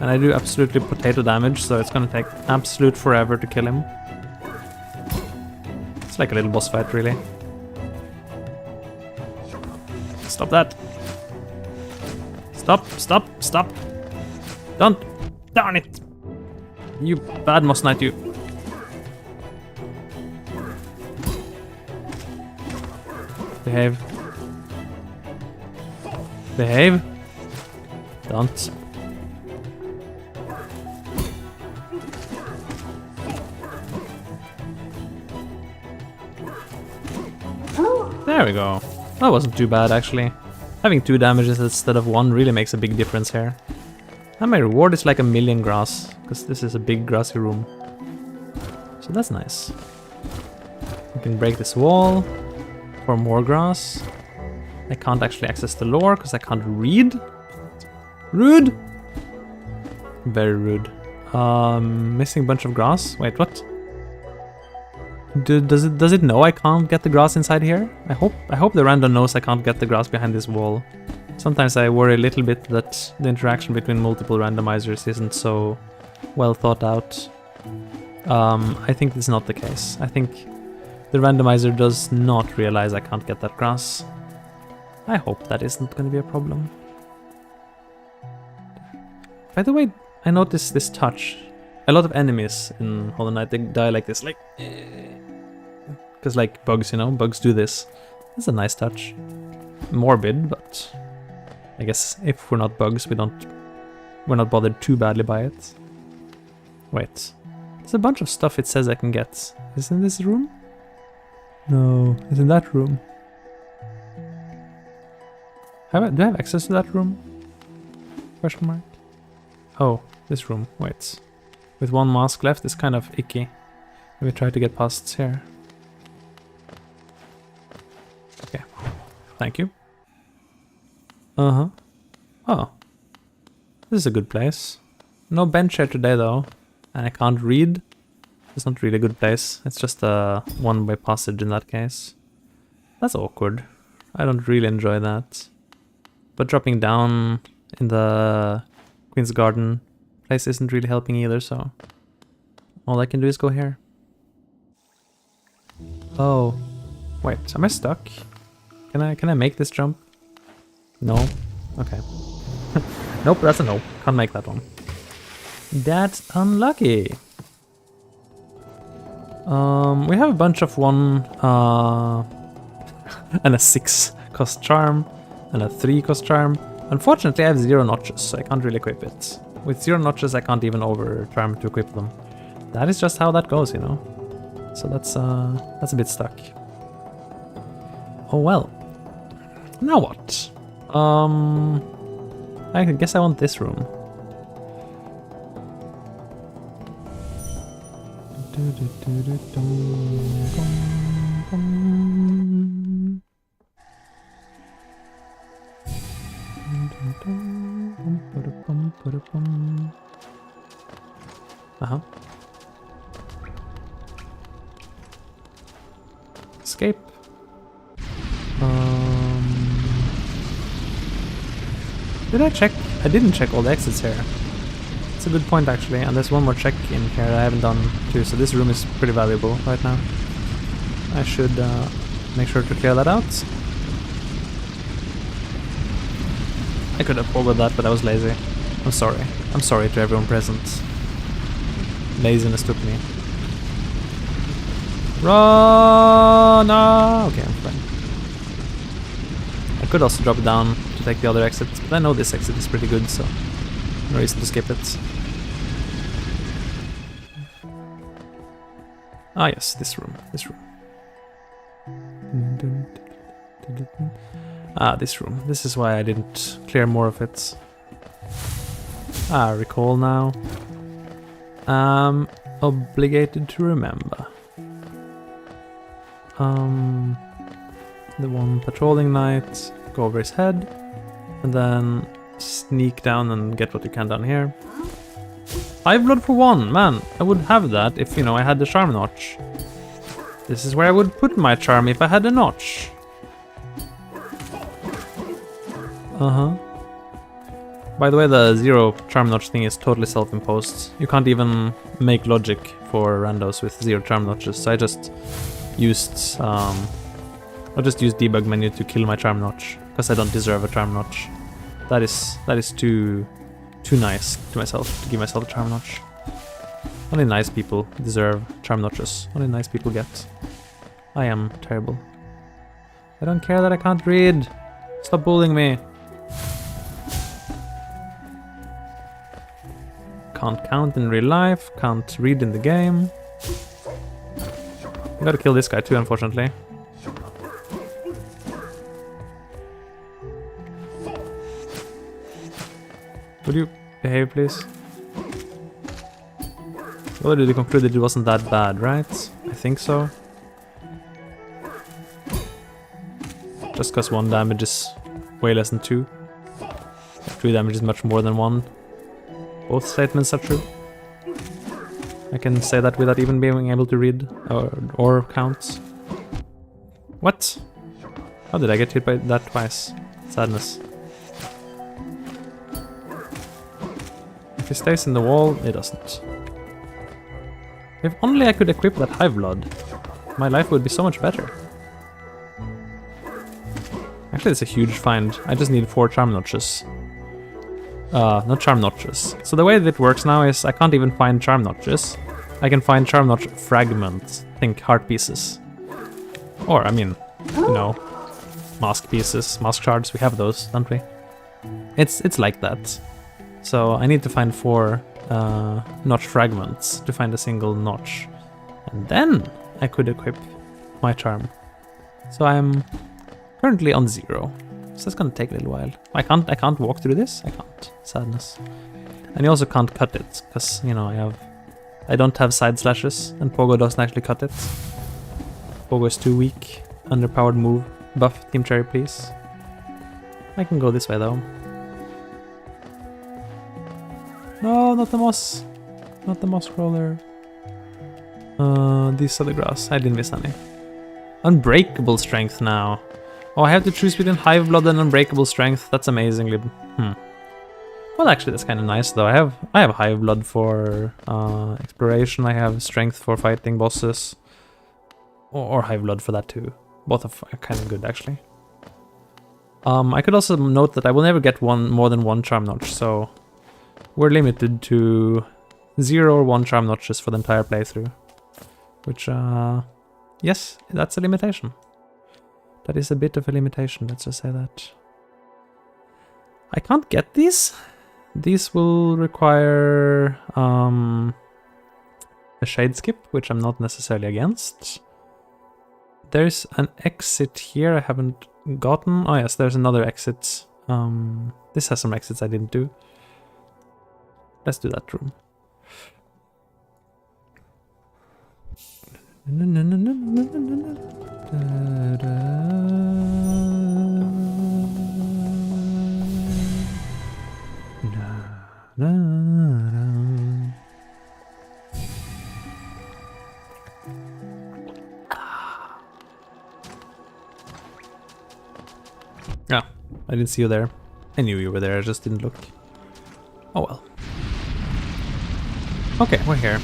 And I do absolutely potato damage, so it's gonna take absolute forever to kill him. It's like a little boss fight, really. Stop that. Stop, stop, stop. Don't. Darn it. You bad Moss Knight, you. Behave. Behave. Don't. There we go. That wasn't too bad, actually. Having 2 damages instead of 1 really makes a big difference here. And my reward is like 1,000,000 grass, because this is a big grassy room. So that's nice. You can break this wall for more grass. I can't actually access the lore because I can't read. Rude! Very rude. Missing a bunch of grass. Wait, what? Does it know I can't get the grass inside here? I hope the random knows I can't get the grass behind this wall. Sometimes I worry a little bit that the interaction between multiple randomizers isn't so well thought out. I think this is not the case. I think the randomizer does not realize I can't get that grass. I hope that isn't going to be a problem. By the way, I noticed this touch. A lot of enemies in Hollow Knight, they die like this, like... Because like bugs, you know, bugs do this. That's a nice touch. Morbid, but... I guess if we're not bugs, we're not bothered too badly by it. Wait. There's a bunch of stuff it says I can get. Is it in this room? No, it's in that room. Do I have access to that room? Question mark. Oh, this room. Wait. With 1 mask left, it's kind of icky. Let me try to get past here. Okay. Thank you. Uh-huh. Oh. This is a good place. No bench here today, though. And I can't read. It's not really a good place. It's just a one-way passage in that case. That's awkward. I don't really enjoy that. But dropping down in the Queen's Garden place isn't really helping either, so... all I can do is go here. Oh. Wait, am I stuck? Can I make this jump? No? Okay. Nope, that's a no. Can't make that one. That's unlucky. We have a bunch of 1 and a 6 cost charm and a 3 cost charm. Unfortunately, I have 0 notches, so I can't really equip it. With 0 notches, I can't even over charm to equip them. That is just how that goes, you know. So that's a bit stuck. Oh well. Now what? I guess I want this room. Uh-huh. Escape. Did I check? I didn't check all the exits here. That's a good point actually, and there's one more check in here that I haven't done too, so this room is pretty valuable right now. I should make sure to clear that out. I could have followed that, but I was lazy. I'm sorry. I'm sorry to everyone present. Laziness took me. Run! No! Okay, I'm fine. I could also drop it down to take the other exit, but I know this exit is pretty good, so no reason to skip it. Ah yes, this room, this room. Ah, this room. This is why I didn't clear more of it. Ah, recall now. Obligated to remember. The one patrolling knight, go over his head, and then sneak down and get what you can down here. Hive blood for 1, man, I would have that if, you know, I had the charm notch. This is where I would put my charm if I had a notch. By the way, the 0 charm notch thing is totally self-imposed. You can't even make logic for randos with 0 charm notches, so I just used debug menu to kill my charm notch, because I don't deserve a charm notch. That is too nice to myself, to give myself a charm notch. Only nice people deserve charm notches. Only nice people get. I am terrible. I don't care that I can't read. Stop bullying me. Can't count in real life, can't read in the game. I gotta kill this guy too, unfortunately. Would you behave, please? We already concluded it wasn't that bad, right? I think so. Just because 1 damage is way less than 2. 3 damage is much more than 1. Both statements are true. I can say that without even being able to read or count. What? How did I get hit by that twice? Sadness. If he stays in the wall, it doesn't. If only I could equip that Hive Blood, my life would be so much better. Actually, it's a huge find. I just need 4 charm notches. Not charm notches. So the way that it works now is I can't even find charm notches. I can find charm notch fragments. Think heart pieces. Or, I mean, you know, mask pieces, mask shards. We have those, don't we? It's like that. So I need to find 4 notch fragments to find a single notch. And then I could equip my charm. So I'm currently on 0. So it's gonna take a little while. I can't walk through this. I can't. Sadness. And you also can't cut it, because, you know, I don't have side slashes, and Pogo doesn't actually cut it. Pogo is too weak. Underpowered move. Buff Team Cherry, please. I can go this way though. No, not the moss. Not the moss crawler. These are the grass. I didn't miss any. Unbreakable strength now. Oh, I have to choose between Hive Blood and Unbreakable Strength. That's amazingly... Well, actually, that's kind of nice, though. I have Hive Blood for exploration. I have Strength for fighting bosses. Or Hive Blood for that, too. Both are kind of good, actually. I could also note that I will never get more than 1 charm notch, so... We're limited to 0 or 1 charm notches for the entire playthrough. Which, yes, that's a limitation. That is a bit of a limitation, let's just say that. I can't get these. These will require a shade skip, which I'm not necessarily against. There's an exit here I haven't gotten. Oh yes, there's another exit. This has some exits I didn't do. Let's do that room. Yeah, I didn't see you there. I knew you were there, I just didn't look. Oh well. Okay, we're here.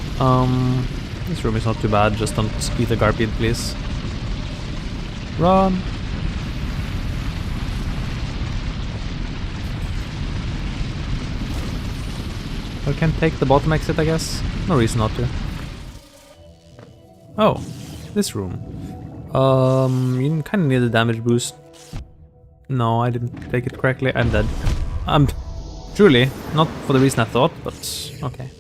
This room is not too bad, just don't eat the garbage, please. Run! I can take the bottom exit, I guess. No reason not to. Oh, this room. You kind of need a damage boost. No, I didn't take it correctly. I'm dead. Truly, not for the reason I thought, but okay.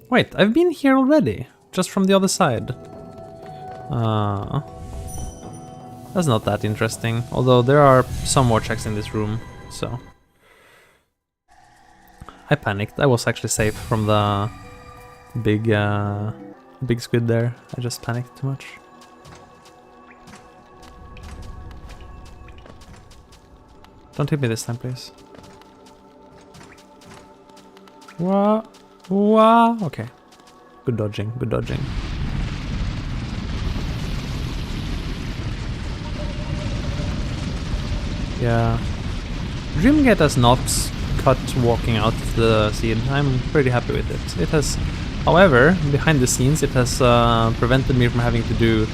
Wait, I've been here already, just from the other side. That's not that interesting, although there are some more checks in this room, so... I panicked. I was actually safe from the big squid there. I just panicked too much. Don't hit me this time, please. Wah, wah. Okay. Good dodging, good dodging. Yeah. Dreamgate has not cut walking out of the seed. I'm pretty happy with it. It has, however, behind the scenes, it has prevented me from having to do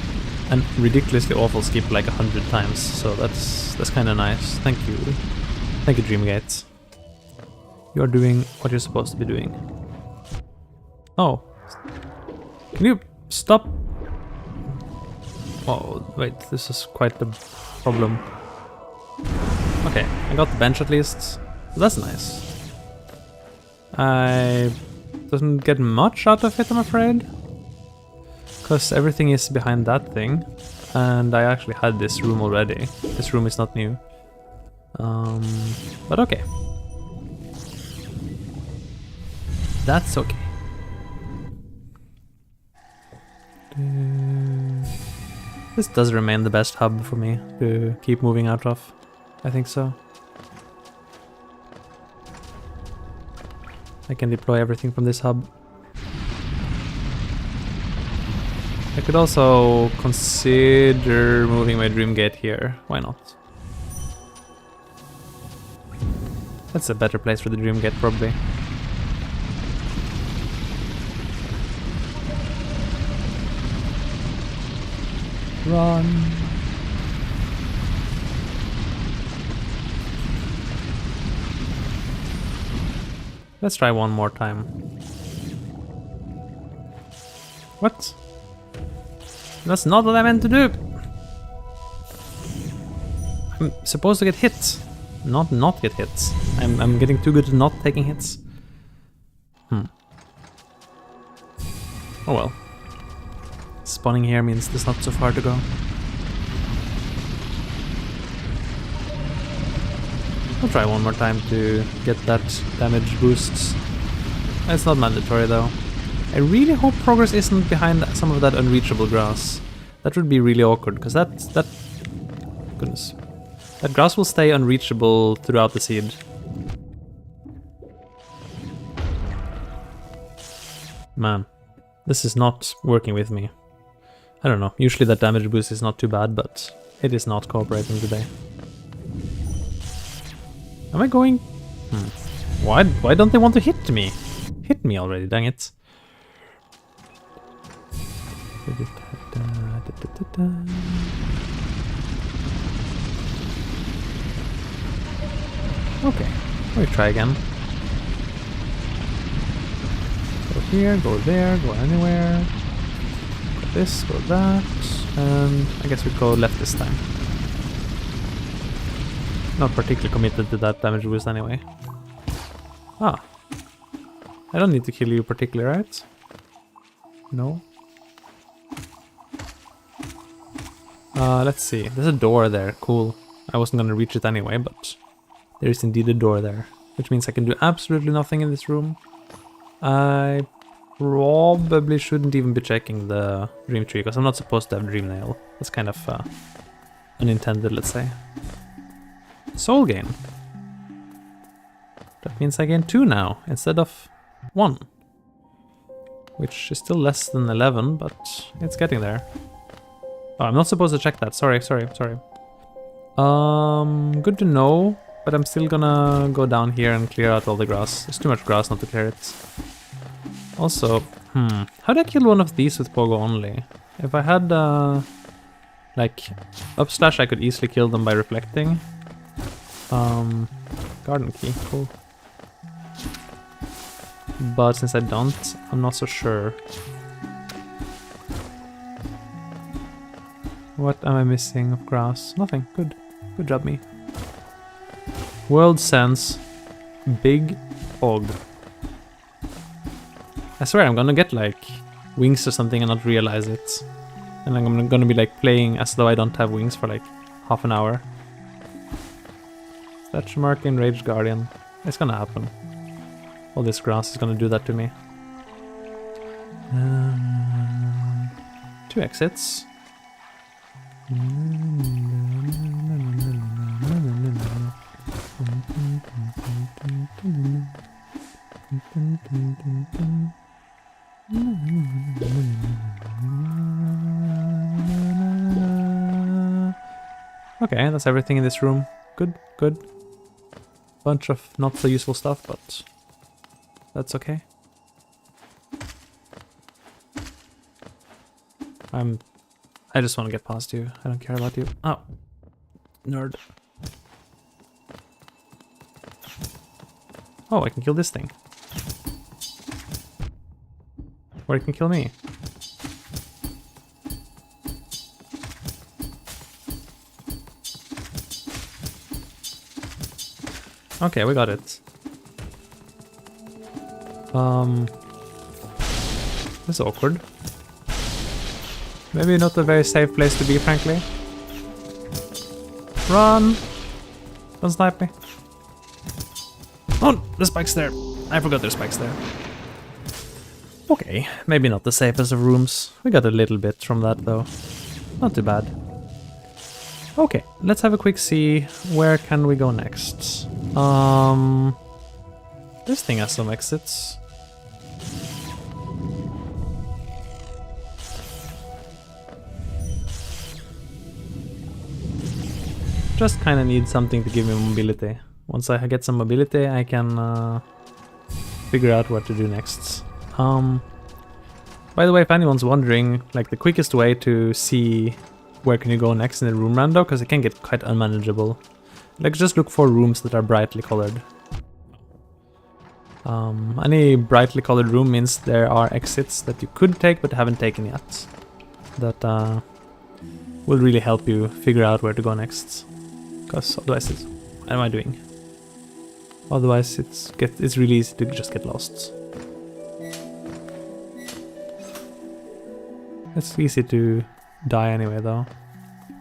a ridiculously awful skip like 100 times. So that's kind of nice. Thank you. Thank you, Dreamgate. You're doing what you're supposed to be doing. Oh. Can you stop? Oh, wait, this is quite the problem. Okay, I got the bench at least. That's nice. I doesn't get much out of it, I'm afraid. Because everything is behind that thing. And I actually had this room already. This room is not new. But okay. That's okay. This does remain the best hub for me to keep moving out of. I think so. I can deploy everything from this hub. I could also consider moving my dream gate here. Why not? That's a better place for the dream gate, probably. Run. Let's try one more time. What? That's not what I meant to do! I'm supposed to get hit, not get hit. I'm getting too good at not taking hits. Oh well. Spawning here means there's not so far to go. I'll try one more time to get that damage boost. It's not mandatory though. I really hope progress isn't behind some of that unreachable grass. That would be really awkward, because that goodness. That grass will stay unreachable throughout the seed. Man, this is not working with me. I don't know, usually that damage boost is not too bad, but it is not cooperating today. Am I going? Why don't they want to hit me? Hit me already, dang it. Okay, we'll try again. Go here, go there, go anywhere. Go this, go that, and I guess we go left this time. Not particularly committed to that damage boost anyway. Ah. I don't need to kill you particularly, right? No. Let's see. There's a door there. Cool. I wasn't gonna reach it anyway, but there is indeed a door there. Which means I can do absolutely nothing in this room. I probably shouldn't even be checking the dream tree, because I'm not supposed to have dream nail. That's kind of unintended, let's say. Soul gain. That means I gain 2 now, instead of 1. Which is still less than 11, but it's getting there. Oh, I'm not supposed to check that. Sorry. Good to know, but I'm still gonna go down here and clear out all the grass. There's too much grass not to clear it. Also, how do I kill one of these with pogo only? If I had, like, upslash, I could easily kill them by reflecting. Garden key, cool. But since I don't, I'm not so sure. What am I missing of grass? Nothing. Good. Good job, me. World sense. Big hog. I swear I'm gonna get like wings or something and not realize it. And I'm gonna be like playing as though I don't have wings for like half an hour. Statue mark enraged guardian. It's gonna happen. All this grass is gonna do that to me. 2 exits. Okay, that's everything in this room. Good, good. Bunch of not so useful stuff, but that's okay. I just want to get past you. I don't care about you. Oh. Nerd. Oh, I can kill this thing. Or it can kill me. Okay, we got it. This is awkward. Maybe not a very safe place to be, frankly. Run! Don't snipe me. Oh, the spike's there. I forgot there's spikes there. Okay, maybe not the safest of rooms. We got a little bit from that though. Not too bad. Okay, let's have a quick see. Where can we go next? This thing has some exits. Just kinda need something to give me mobility. Once I get some mobility, I can figure out what to do next. By the way, if anyone's wondering, like the quickest way to see where can you go next in the room rando, because it can get quite unmanageable. Like just look for rooms that are brightly colored. Any brightly colored room means there are exits that you could take but haven't taken yet. That will really help you figure out where to go next. Because otherwise, what am I doing? Otherwise, it's really easy to just get lost. It's easy to die anyway, though.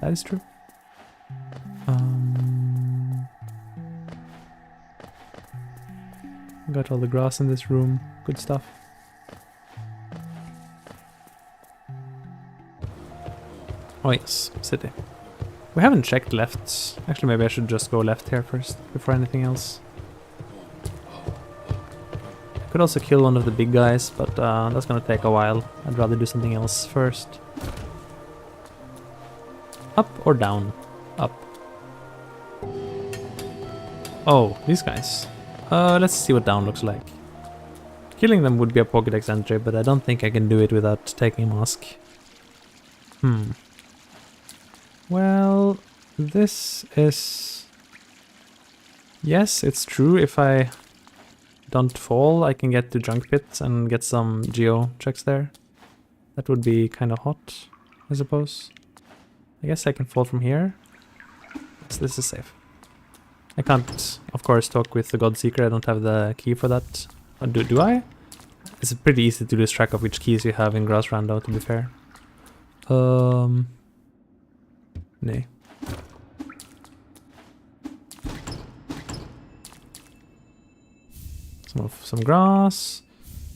That is true. Got all the grass in this room. Good stuff. Oh yes, city. We haven't checked lefts. Actually, maybe I should just go left here first, before anything else. I could also kill one of the big guys, but that's gonna take a while. I'd rather do something else first. Up or down? Up. Oh, these guys. Let's see what down looks like. Killing them would be a Pokédex entry, but I don't think I can do it without taking a mask. Well, this is... Yes, it's true. If I don't fall, I can get to Junk Pit and get some geo checks there. That would be kind of hot, I suppose. I guess I can fall from here. So this is safe. I can't, of course, talk with the God Seeker. I don't have the key for that. Do I? It's pretty easy to lose track of which keys you have in Grass Rando, to be fair. Nee. Some grass,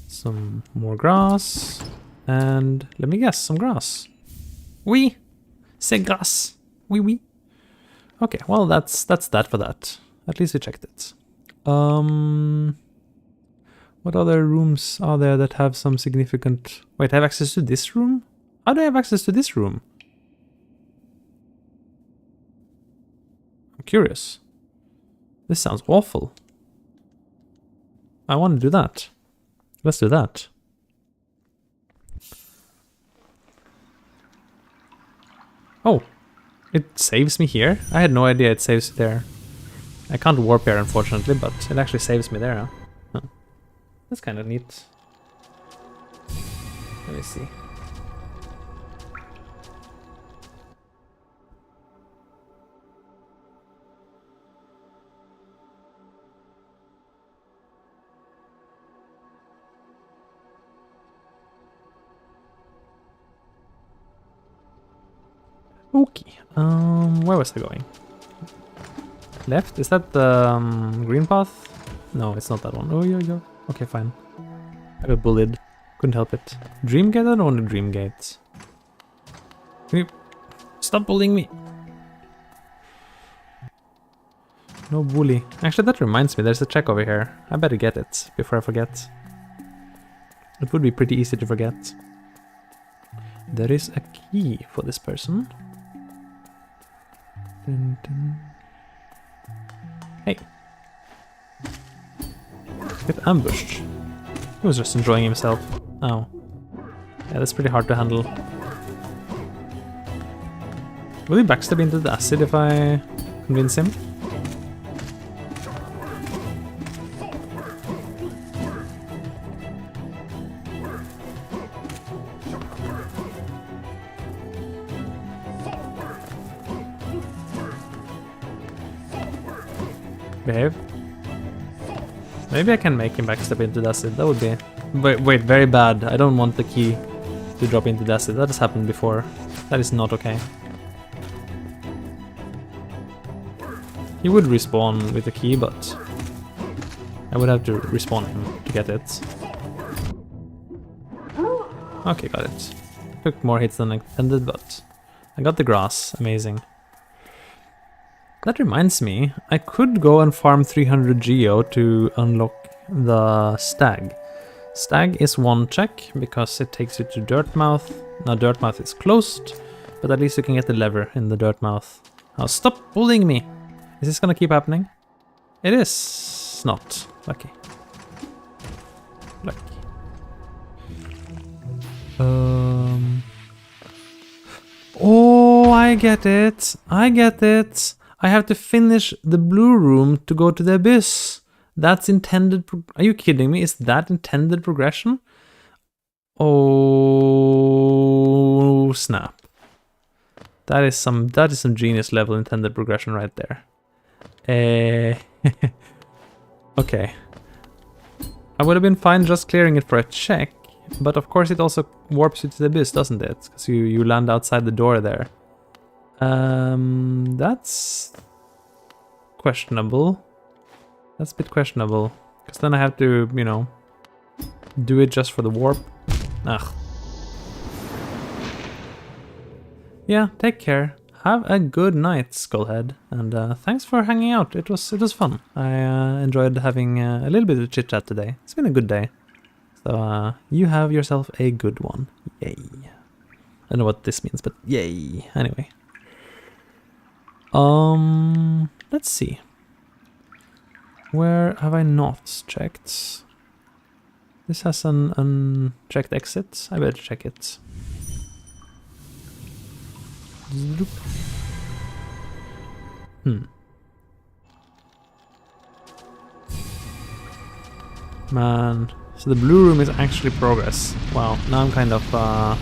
some more grass, and let me guess, some grass. Oui, c'est grass. Oui, oui. Okay, well that's that for that. At least we checked it. What other rooms are there that have some significant... Wait, I have access to this room? How do I have access to this room? I'm curious. This sounds awful. I want to do that. Let's do that. Oh, it saves me here? I had no idea it saves you there. I can't warp here, unfortunately, but it actually saves me there. Huh? That's kind of neat. Let me see. Okay, where was I going? Left? Is that the green path? No, it's not that one. Oh, yeah. Okay, fine. I got bullied. Couldn't help it. Dream gate? I don't want the dream gate. Can you stop bullying me? No bully. Actually, that reminds me, there's a check over here. I better get it before I forget. It would be pretty easy to forget. There is a key for this person. Dun, dun. Hey. Get ambushed. He was just enjoying himself. Oh. Yeah, that's pretty hard to handle. Will he backstab into the acid if I convince him? Behave. Maybe I can make him backstab into the acid. That would be... Wait, very bad. I don't want the key to drop into the acid. That has happened before. That is not okay. He would respawn with the key, but I would have to respawn him to get it. Okay, got it. Took more hits than intended, but I got the grass. Amazing. That reminds me, I could go and farm 300 geo to unlock the stag. Stag is one check because it takes you to Dirtmouth. Now Dirtmouth is closed, but at least you can get the lever in the Dirtmouth. Now stop bullying me! Is this gonna keep happening? It is not. Lucky. Lucky. Oh, I get it! I get it! I have to finish the blue room to go to the abyss. That's intended. Are you kidding me? Is that intended progression? Oh snap! That is some genius level intended progression right there. Okay. I would have been fine just clearing it for a check, but of course it also warps you to the abyss, doesn't it? Because you land outside the door there. That's questionable. That's a bit questionable. Because then I have to, you know, do it just for the warp. Ugh. Yeah, take care. Have a good night, Skullhead. And thanks for hanging out. It was fun. I enjoyed having a little bit of chit chat today. It's been a good day. So you have yourself a good one. Yay. I don't know what this means, but yay. Anyway. Let's see. Where have I not checked? This has an unchecked exit. I better check it. Man, so the blue room is actually progress. Wow, now I'm kind of now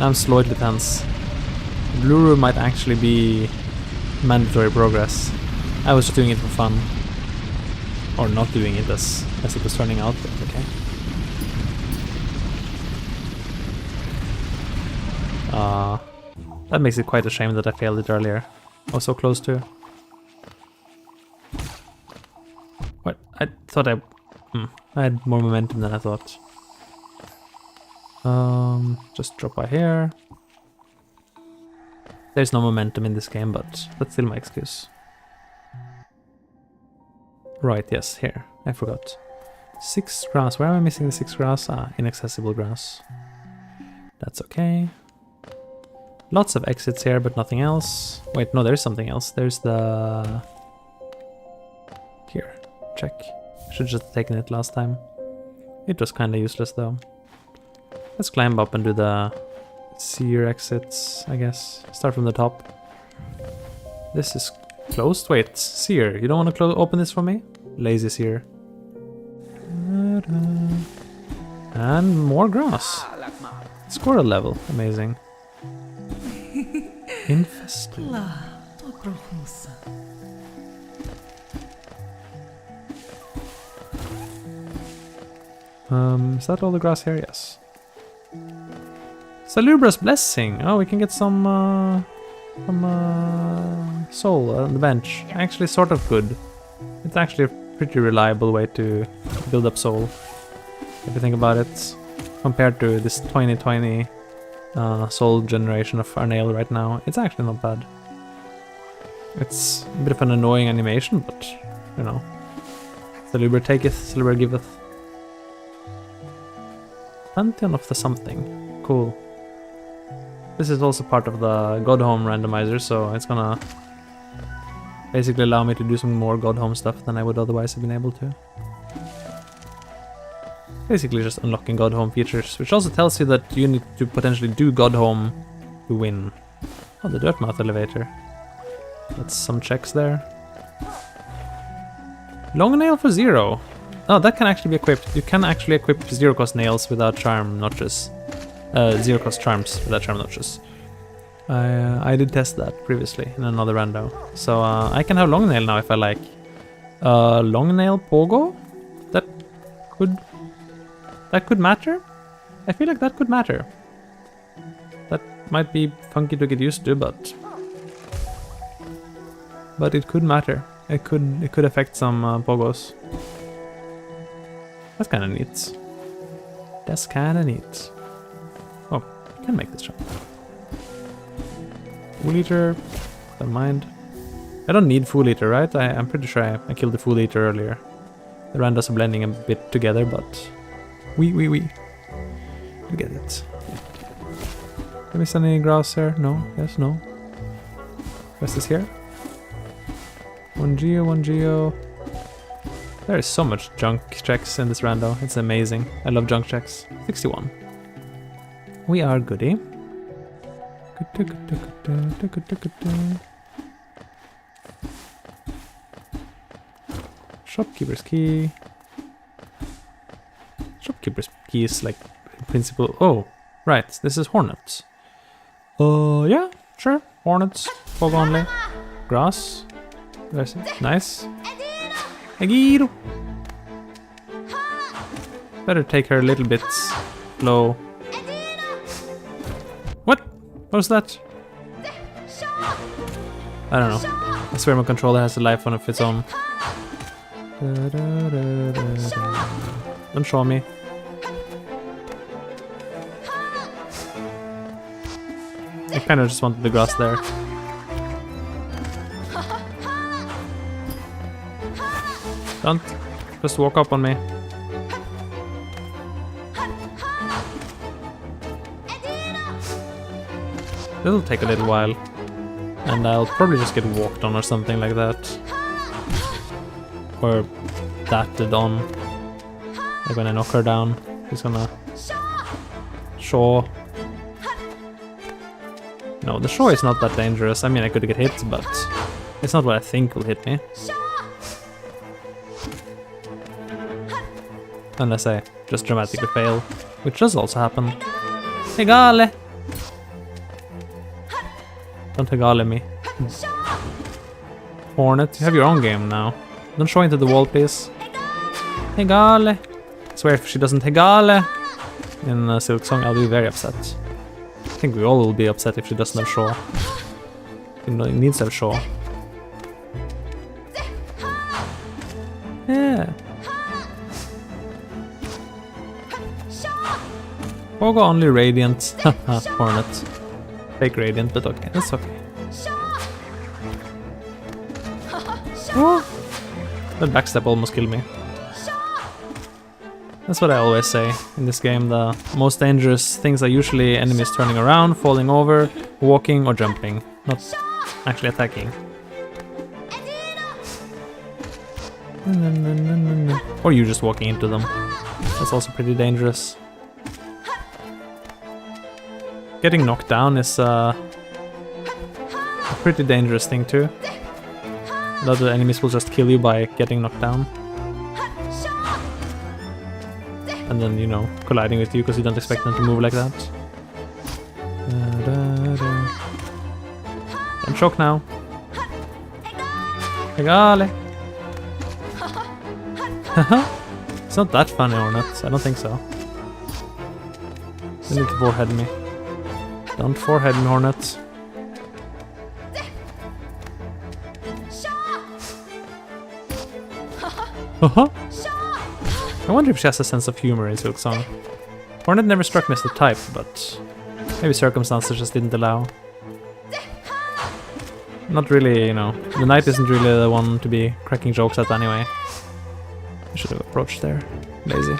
I'm slightly tense. The blue room might actually be mandatory progress. I was just doing it for fun. Or not doing it as it was turning out, but okay. That makes it quite a shame that I failed it earlier. I was so close to. What? I thought I had more momentum than I thought. Just drop by here. There's no momentum in this game, but that's still my excuse. Right, yes, here. I forgot. 6 grass. Where am I missing the 6 grass? Ah, inaccessible grass. That's okay. Lots of exits here, but nothing else. Wait, no, there's something else. There's the... Here, check. Should just have taken it last time. It was kind of useless though. Let's climb up and do the seer exits, I guess. Start from the top. This is closed. Wait, seer. You don't want to open this for me? Lazy seer. And more grass. Squirrel level. Amazing. Infested. Is that all the grass here? Yes. Salubra's Blessing. Oh, we can get some soul on the bench. Actually, sort of good. It's actually a pretty reliable way to build up soul, if you think about it, compared to this tiny soul generation of our nail right now. It's actually not bad. It's a bit of an annoying animation, but you know, Salubra taketh, Salubra giveth. Pantheon of the something. Cool. This is also part of the Godhome randomizer, so it's gonna basically allow me to do some more Godhome stuff than I would otherwise have been able to. Basically just unlocking Godhome features, which also tells you that you need to potentially do Godhome to win. Oh, the Dirtmouth elevator. That's some checks there. Long nail for 0. Oh, that can actually be equipped. You can actually equip 0 cost nails without charm notches. 0 cost charms without charm notches. I did test that previously in another rando. So I can have long nail now if I like. Long nail pogo? That could matter? I feel like that could matter. That might be funky to get used to, but it could matter. It could affect some pogos. That's kind of neat. That's kind of neat. Oh, I can make this jump. Fool Eater, don't mind. I don't need Fool Eater, right? I'm pretty sure I killed the Fool Eater earlier. The randos are blending a bit together, but we get it. Did I miss any grass here? No? Yes, no. Rest is here. 1 geo. There is so much junk checks in this rando. It's amazing. I love junk checks. 61. We are goody. Shopkeeper's key. Shopkeeper's key is like in principle. Oh, right. This is hornets. Yeah, sure. Hornets. Fog only. Grass. Nice. Agiro. Better take her a little bit slow. What? What was that? I don't know. I swear my controller has a life of its own. Don't show me. I kind of just wanted the grass there. Don't just walk up on me. It'll take a little while. And I'll probably just get walked on or something like that. Or datted on. Like when I knock her down, she's gonna... Shaw. No, the Shaw is not that dangerous. I mean, I could get hit, but it's not what I think will hit me. Unless I just dramatically fail, which does also happen. Hegale! Don't Hegale me. Hornet, you have your own game now. Don't show into the wall, please. Hegale! I swear if she doesn't Hegale in Silk Song, I'll be very upset. I think we all will be upset if she doesn't have Shaw. She needs to have Shaw. Yeah. Pogo only Radiant. Haha, Hornet. Fake Radiant, but okay, that's okay. Oh, that backstep almost killed me. That's what I always say in this game. The most dangerous things are usually enemies turning around, falling over, walking or jumping. Not actually attacking. Or you just walking into them. That's also pretty dangerous. getting knocked down is a pretty dangerous thing too. A lot of the enemies will just kill you by getting knocked down. And then, you know, colliding with you because you don't expect them to move like that. Don't choke now. Egale. It's not that funny, Hornet. I don't think so. You need to forehead me. Don't forehead me, Hornet. I wonder if she has a sense of humor in Silksong. Hornet never struck me as the type, but maybe circumstances just didn't allow. Not really, you know. The knight isn't really the one to be cracking jokes at anyway. I should have approached there. Lazy.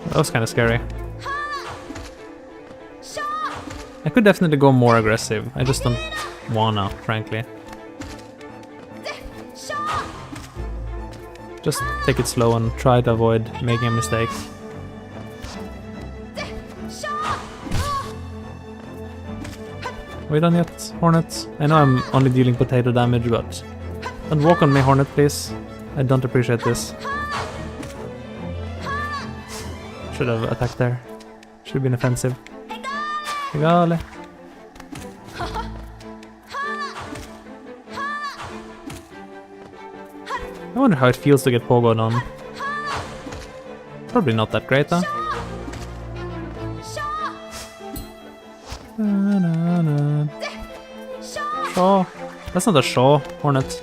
That was kind of scary. I could definitely go more aggressive. I just don't wanna, frankly. Just take it slow and try to avoid making a mistake. Are we done yet, Hornet? I know I'm only dealing potato damage, but don't walk on me, Hornet, please. I don't appreciate this. Should have attacked there. Should have been offensive. Egale. I wonder how it feels to get pogoed on. Probably not that great, huh? Shaw. That's not a Shaw, Hornet.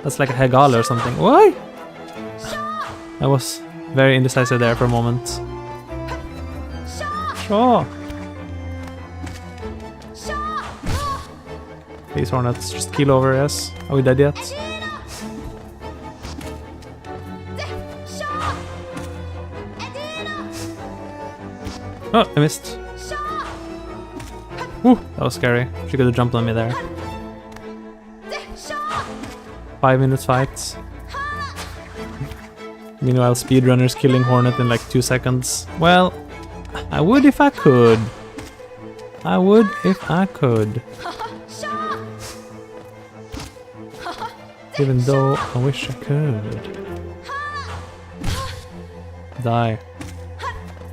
That's like a Hegale or something. Why? I was very indecisive there for a moment. Shaw. Please, Hornets, just keel over, yes. Are we dead yet? Oh, I missed. Woo, that was scary. She could have jumped on me there. 5 minutes fight. Meanwhile, speedrunners killing Hornet in like 2 seconds. Well, I would if I could. I would if I could. Even though I wish I could. Die.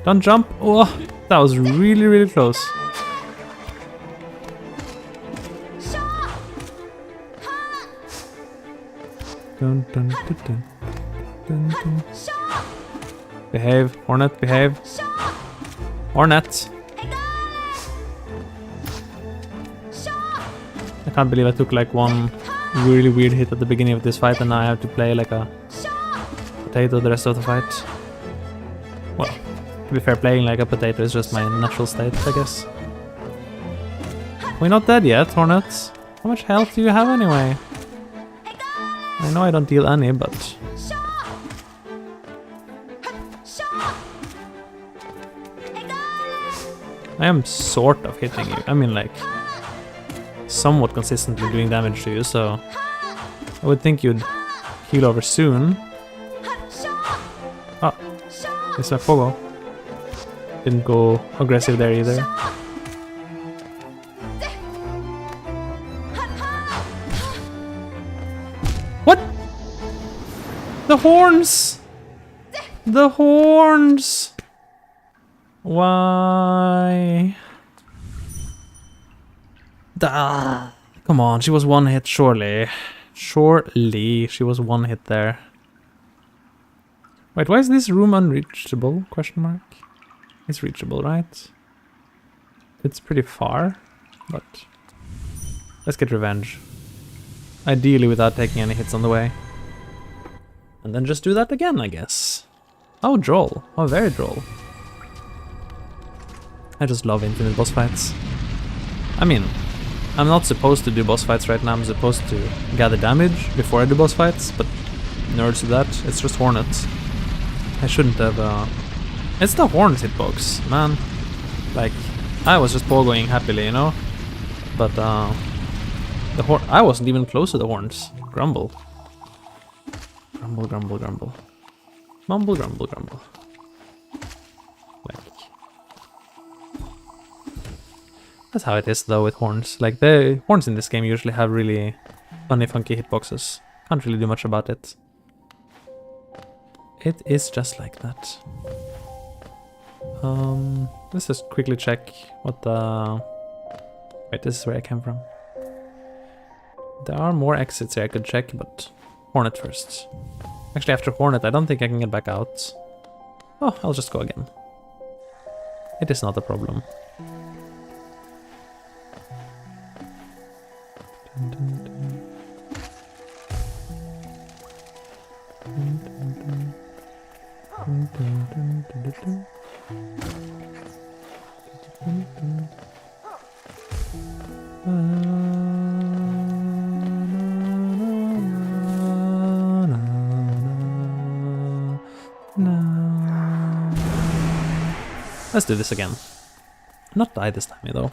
Don't jump. Oh, that was really, really close. Dun, dun, dun, dun, dun, dun. Behave, Hornet, behave. Hornet. I can't believe I took like one really weird hit at the beginning of this fight and now I have to play like a potato the rest of the fight. Well, to be fair, playing like a potato is just my natural state, I guess. We're not dead yet, Hornet. How much health do you have anyway? I know I don't deal any, but... I am sort of hitting you. I mean, like, somewhat consistently doing damage to you, so... I would think you'd heal over soon. Oh, it's my pogo. Didn't go aggressive there either. What? The horns! The horns! Why? Duh. Come on, she was one hit, surely. Surely she was one hit there. Wait, why is this room unreachable? Question mark. It's reachable, right? It's pretty far, but let's get revenge. Ideally without taking any hits on the way. And then just do that again, I guess. How droll. How very droll. I just love infinite boss fights. I mean, I'm not supposed to do boss fights right now, I'm supposed to gather damage before I do boss fights, but nerds to that, it's just Hornets. I shouldn't have, It's the horns hitbox, man. Like, I was just pogoing happily, you know? But, I wasn't even close to the horns. Grumble. Grumble, grumble, grumble. Mumble, grumble, grumble. Like, That's how it is though with horns. Like the horns in this game usually have really funny, funky hitboxes. Can't really do much about it. It is just like that. Let's just quickly check what the... Wait, this is where I came from. There are more exits here I could check, but Hornet first. Actually, after Hornet, I don't think I can get back out. Oh, I'll just go again. It is not a problem. Dun, dun, dun. Dun, dun, dun. Dun, dun, dun, dun, dun, dun. Dun, dun. Let's do this again. Not die this time, though.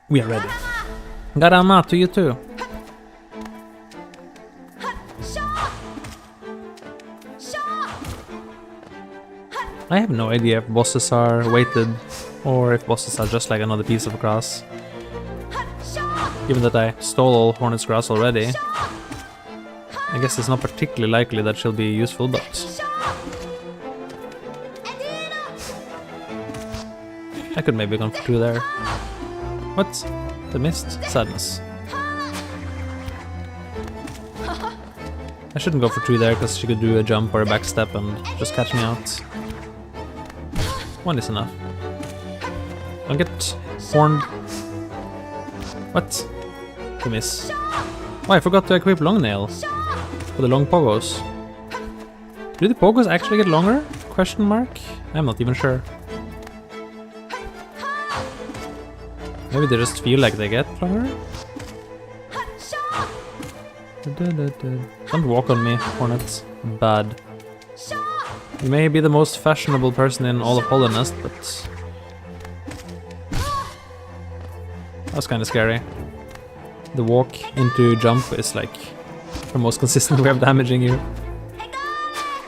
We are ready. Garama, to you too. I have no idea if bosses are weighted or if bosses are just like another piece of grass. Given that I stole all Hornet's grass already, I guess it's not particularly likely that she'll be useful, but I could maybe go for 2 there. What? The mist? Sadness. I shouldn't go for 2 there because she could do a jump or a backstep and just catch me out. 1 is enough. Don't get horned. What? The miss. Oh, I forgot to equip long nail for the long pogos. Do the pogos actually get longer? Question mark? I'm not even sure. Maybe they just feel like they get longer? Don't walk on me, Hornets. Bad. You may be the most fashionable person in all of Hollownest, but... that was kinda scary. The walk into jump is like the most consistent way of damaging you.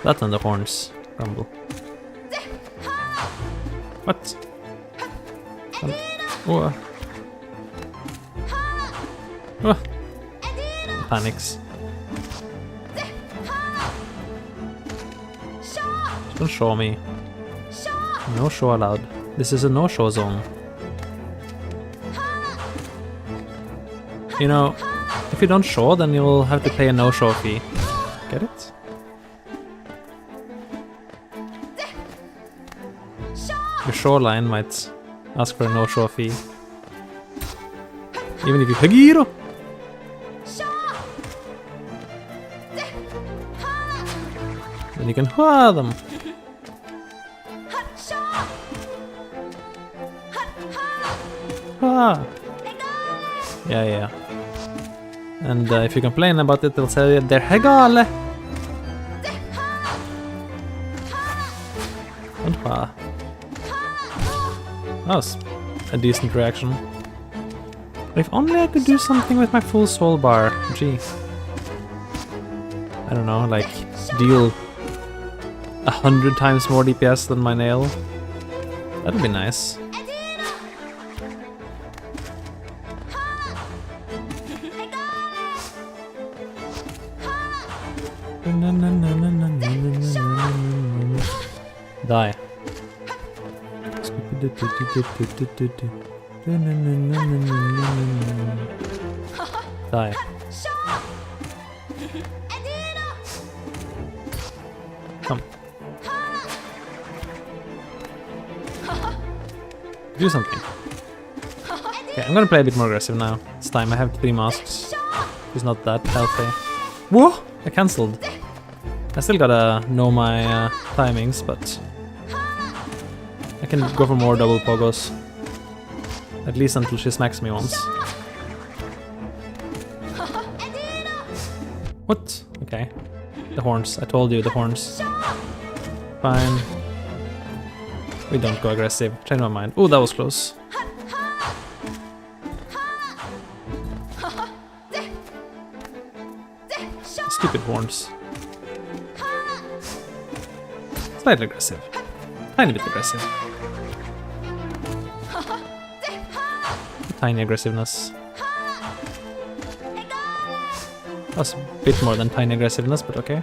That and the horns rumble. What? Oh. Oh. Panics. Don't show me. No show allowed. This is a no-show zone. You know, if you don't show, then you'll have to pay a no-show fee. Get it? Your shoreline might ask for a no-show fee. Even if you Hagiro! Then you can hua them. Ah. Yeah. And if you complain about it, they'll say they're hegale. And ha. That was a decent reaction. If only I could do something with my full soul bar. Gee. I don't know, like deal 100 times more DPS than my nail. That'd be nice. Die. Die. Come. Do something. Okay, I'm gonna play a bit more aggressive now. It's time. I have 3 masks. It's not that healthy. Whoa! I cancelled. I still gotta know my timings, but I can go for more double pogos. At least until she smacks me once. What? Okay. The horns. I told you, the horns. Fine. We don't go aggressive. Change my mind. Oh, that was close. Stupid horns. Slightly aggressive. Tiny bit aggressive. Tiny aggressiveness. That's a bit more than tiny aggressiveness, but okay.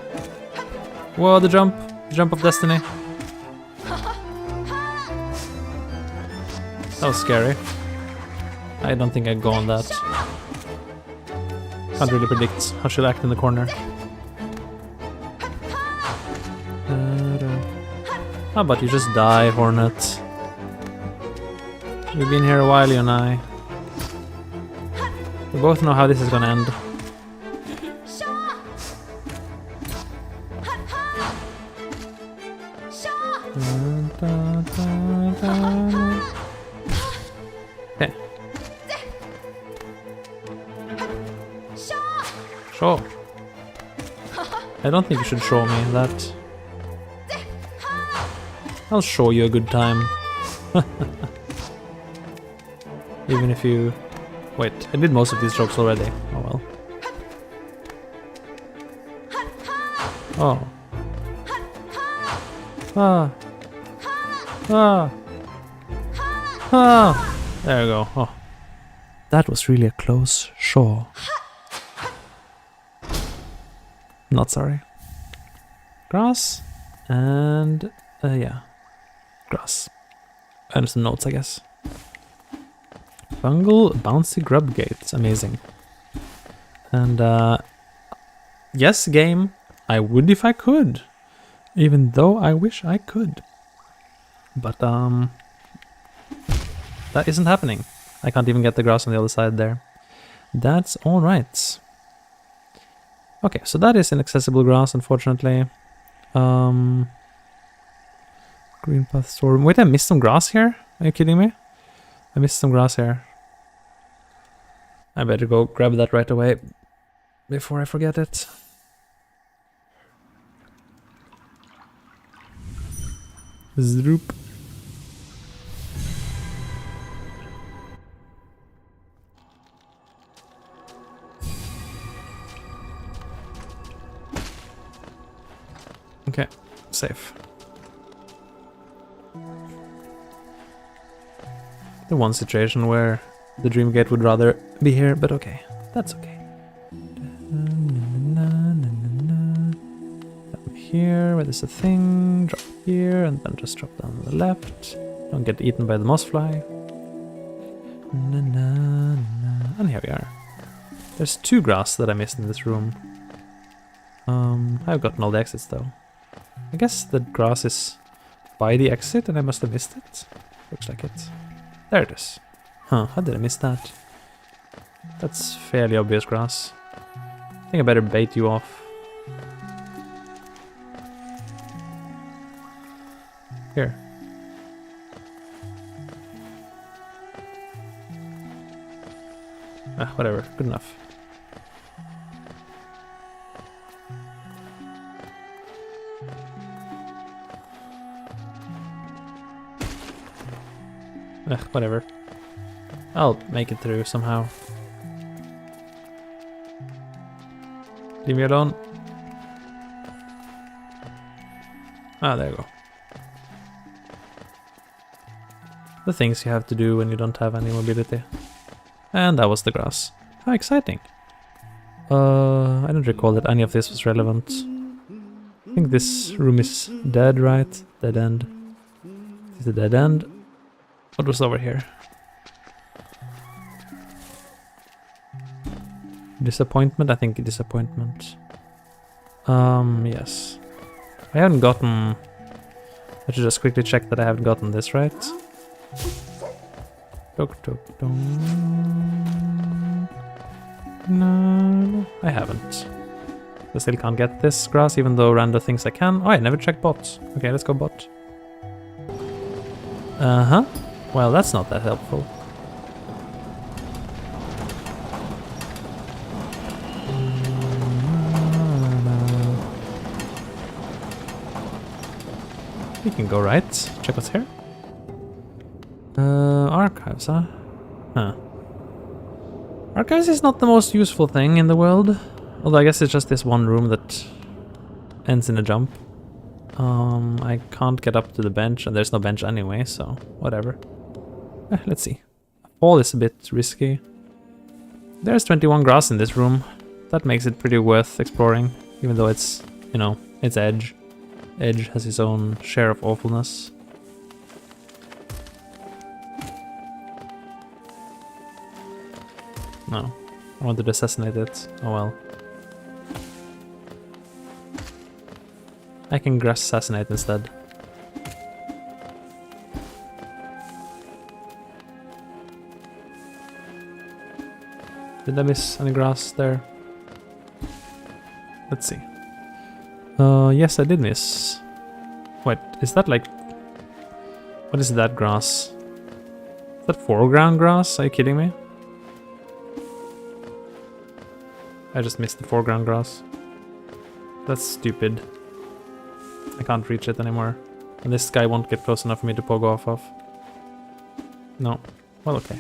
Whoa, the jump! The jump of destiny. That was scary. I don't think I'd go on that. Can't really predict how she'll act in the corner. How about you just die, Hornet? We've been here a while, you and I. We both know how this is gonna end. Okay. Sure. I don't think you should show me that. I'll show you a good time. Even if you... Wait, I did most of these jokes already. Oh well. Oh. Ah. Ah. Ah. There we go. Oh. That was really a close shave. Not sorry. Grass. And... yeah. Grass. And some notes, I guess. Fungal bouncy grub gates. Amazing. And, yes, game. I would if I could. Even though I wish I could. But, that isn't happening. I can't even get the grass on the other side there. That's alright. Okay, so that is inaccessible grass, unfortunately. Green path storm. Wait, I missed some grass here? Are you kidding me? I missed some grass here. I better go grab that right away before I forget it. Zoop. Okay, safe. The one situation where the dream gate would rather be here, but okay, that's okay. Down here, where there's a thing, drop here, and then just drop down on the left. Don't get eaten by the moss fly. And here we are. There's 2 grass that I missed in this room. I've gotten all the exits though. I guess the grass is by the exit and I must have missed it. Looks like it. There it is. Huh, how did I miss that? That's fairly obvious grass. I think I better bait you off. Here. Ah, whatever. Good enough. Whatever. I'll make it through somehow. Leave me alone. Ah, there you go. The things you have to do when you don't have any mobility. And that was the grass. How exciting. I don't recall that any of this was relevant. I think this room is dead, right? Dead end. This is a dead end. What was over here? Disappointment? I think disappointment. Yes. I haven't gotten... I should just quickly check that I haven't gotten this right. No, I haven't. I still can't get this grass, even though Rando thinks I can. Oh, I never checked bots. Okay, let's go bot. Uh-huh. Well, that's not that helpful. We can go right. Check what's here. Archives, huh? Huh. Archives is not the most useful thing in the world. Although I guess it's just this one room that ends in a jump. I can't get up to the bench, and there's no bench anyway, so whatever. Let's see. Fall is a bit risky. There's 21 grass in this room. That makes it pretty worth exploring, even though it's, you know, it's Edge. Edge has his own share of awfulness. No, I wanted to assassinate it. Oh well. I can grass assassinate instead. Did I miss any grass there? Let's see. Yes, I did miss. Wait, is that like... What is that grass? Is that foreground grass? Are you kidding me? I just missed the foreground grass. That's stupid. I can't reach it anymore. And this guy won't get close enough for me to pogo off of. No. Well, okay.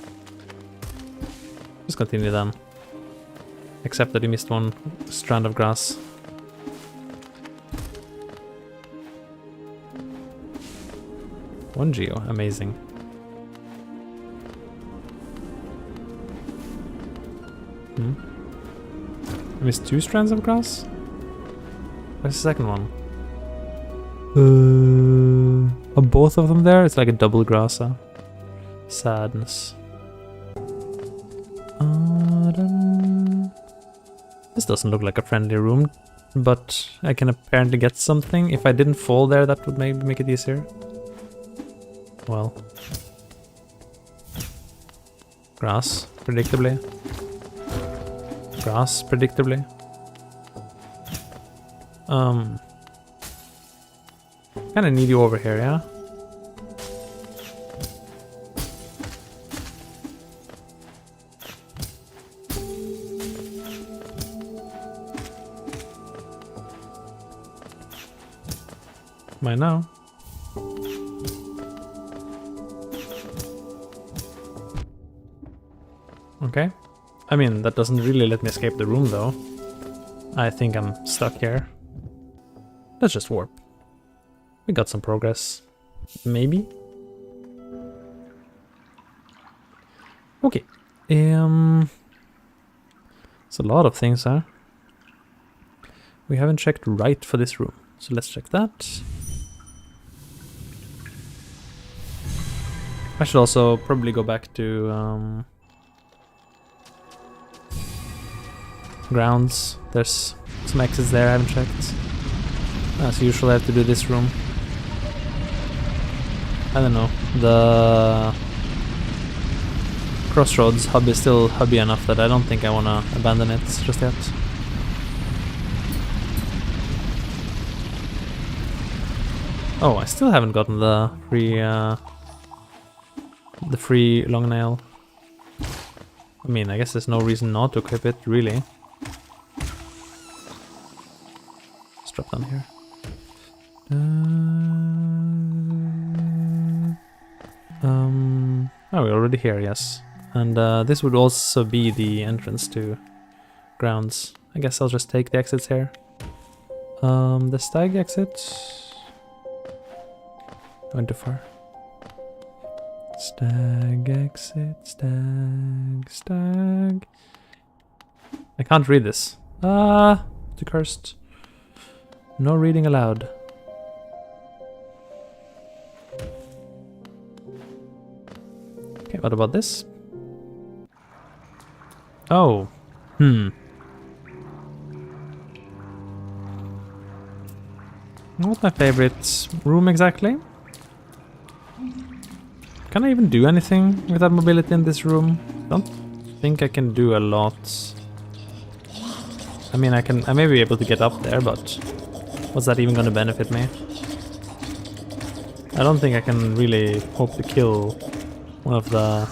Just continue then. Except that he missed one strand of grass. One geo, amazing. I missed 2 strands of grass? Where's the second one? Are both of them there? It's like a double grass, huh? Sadness. This doesn't look like a friendly room, but I can apparently get something. If I didn't fall there, that would maybe make it easier. Well. Grass, predictably. Grass, predictably. Kinda need you over here, yeah? By now. Okay. I mean, that doesn't really let me escape the room, though. I think I'm stuck here. Let's just warp. We got some progress. Maybe? Okay. It's a lot of things, huh? We haven't checked right for this room, so let's check that. I should also probably go back to grounds. There's some exits there I haven't checked. As usual, I have to do this room. I don't know. The Crossroads hub is still hubby enough that I don't think I want to abandon it just yet. Oh, I still haven't gotten the free long nail. I mean, I guess there's no reason not to equip it, really. Let's drop down here. Oh, we're already here, yes. And this would also be the entrance to grounds. I guess I'll just take the exits here. The stag exit. I went too far. Stag exit, stag. I can't read this. Too cursed. No reading allowed. Okay, what about this? Oh. Not my favorite room exactly. Can I even do anything with that mobility in this room? Don't think I can do a lot. I mean, I may be able to get up there, but what's that even gonna benefit me? I don't think I can really hope to kill one of the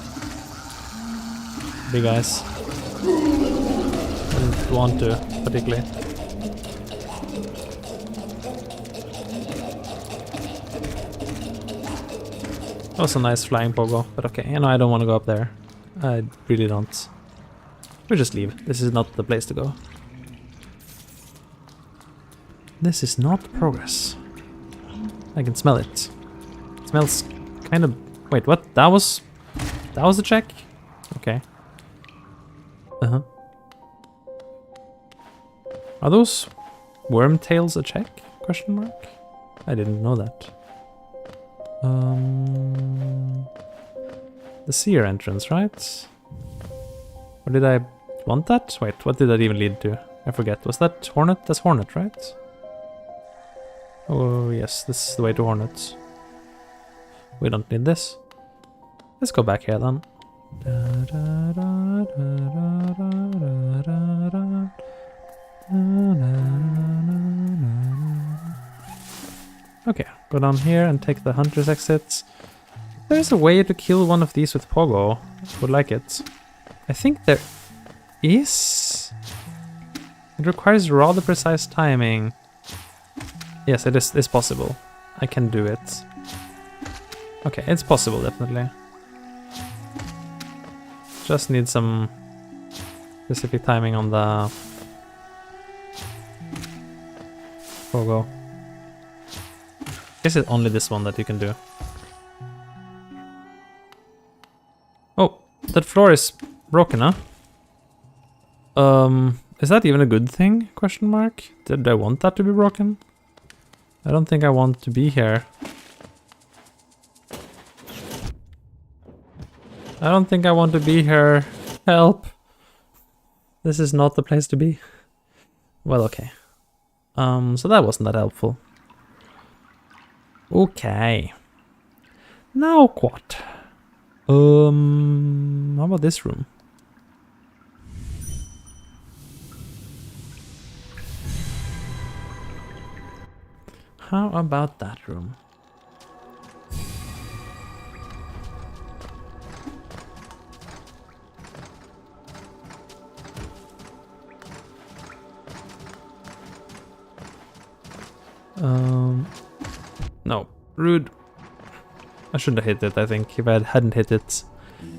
big guys. I didn't want to, particularly. That was a nice flying pogo, but okay, you know, I don't want to go up there. I really don't. We'll just leave. This is not the place to go. This is not progress. I can smell it. It smells kind of... Wait, what? That was a check? Okay. Uh-huh. Are those worm tails a check? Question mark? I didn't know that. The seer entrance, right? Or did I want that? Wait, what did that even lead to? I forget. Was that Hornet? That's Hornet, right? Oh yes, this is the way to Hornet. We don't need this. Let's go back here then. Okay, go down here and take the hunter's exits. There's a way to kill one of these with pogo. I would like it. I think there is. It requires rather precise timing. Yes, it's possible. I can do it. Okay, it's possible, definitely. Just need some specific timing on the pogo. Guess it's only this one that you can do. Oh, that floor is broken, huh? Is that even a good thing? Question mark. Did I want that to be broken? I don't think I want to be here. I don't think I want to be here. Help. This is not the place to be. Well, okay. So that wasn't that helpful. Okay. Now what? How about this room? How about that room? No, rude. I shouldn't have hit it, I think. If I hadn't hit it,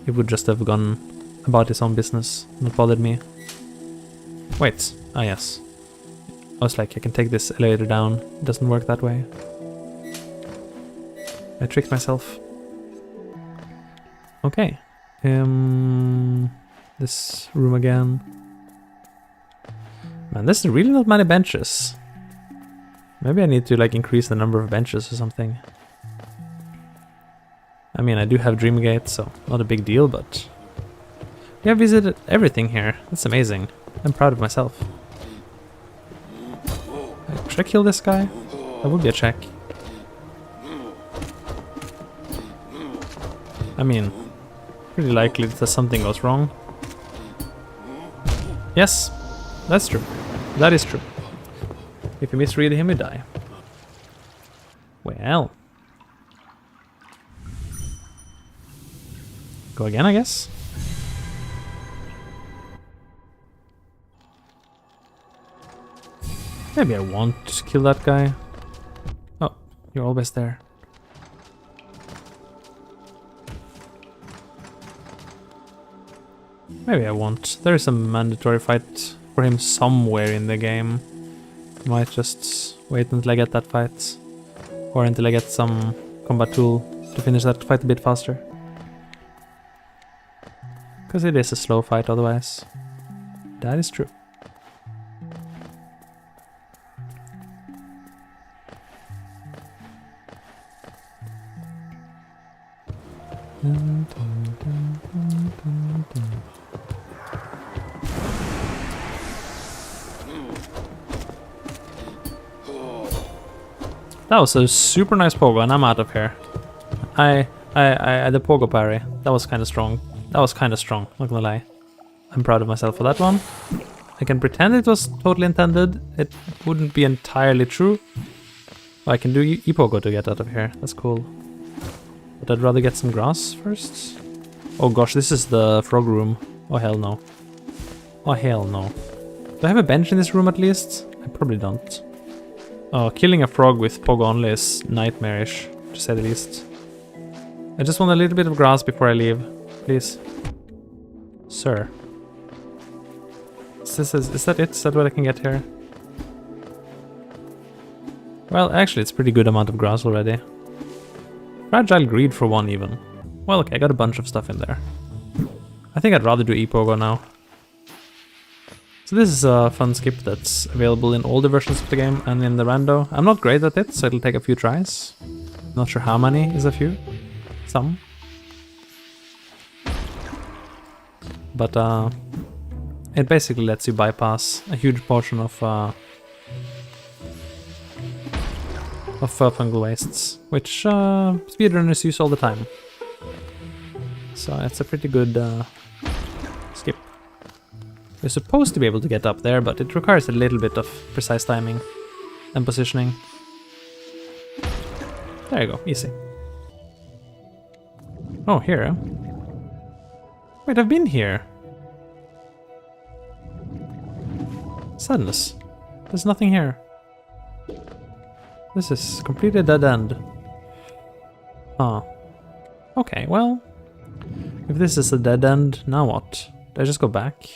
it would just have gone about its own business, not bothered me. Wait, ah yes. I was like, I can take this elevator down. It doesn't work that way. I tricked myself. Okay. This room again. Man, there's really not many benches. Maybe I need to like increase the number of benches or something. I mean, I do have Dreamgate, so not a big deal, but we have visited everything here. That's amazing. I'm proud of myself. Should I kill this guy? That would be a check. I mean, pretty likely that something goes wrong. Yes, that's true. That is true. If you misread him, you die. Well. Go again, I guess? Maybe I want to kill that guy. Oh, you're always there. Maybe I won't. There is a mandatory fight for him somewhere in the game. Might just wait until I get that fight. Or until I get some combat tool to finish that fight a bit faster. Because it is a slow fight otherwise. That is true. That was a super nice pogo, and I'm out of here. The pogo parry. That was kind of strong. That was kind of strong, not gonna lie. I'm proud of myself for that one. I can pretend it was totally intended. It wouldn't be entirely true. Oh, I can do e-pogo to get out of here. That's cool. But I'd rather get some grass first. Oh gosh, this is the frog room. Oh hell no. Oh hell no. Do I have a bench in this room at least? I probably don't. Oh, killing a frog with pogo only is nightmarish, to say the least. I just want a little bit of grass before I leave, please. Sir. Is that it? Is that what I can get here? Well, actually, it's pretty good amount of grass already. Fragile greed for 1 even. Well, okay, I got a bunch of stuff in there. I think I'd rather do e-pogo now. So this is a fun skip that's available in older versions of the game and in the rando. I'm not great at it, so it'll take a few tries. Not sure how many is a few. Some. But it basically lets you bypass a huge portion of fungal wastes, which speedrunners use all the time. So it's a pretty good skip. You're supposed to be able to get up there, but it requires a little bit of precise timing and positioning. There you go, easy. Oh, here. Wait, I've been here. Sadness. There's nothing here. This is completely dead end. Ah. Okay, well... if this is a dead end, now what? Do I just go back?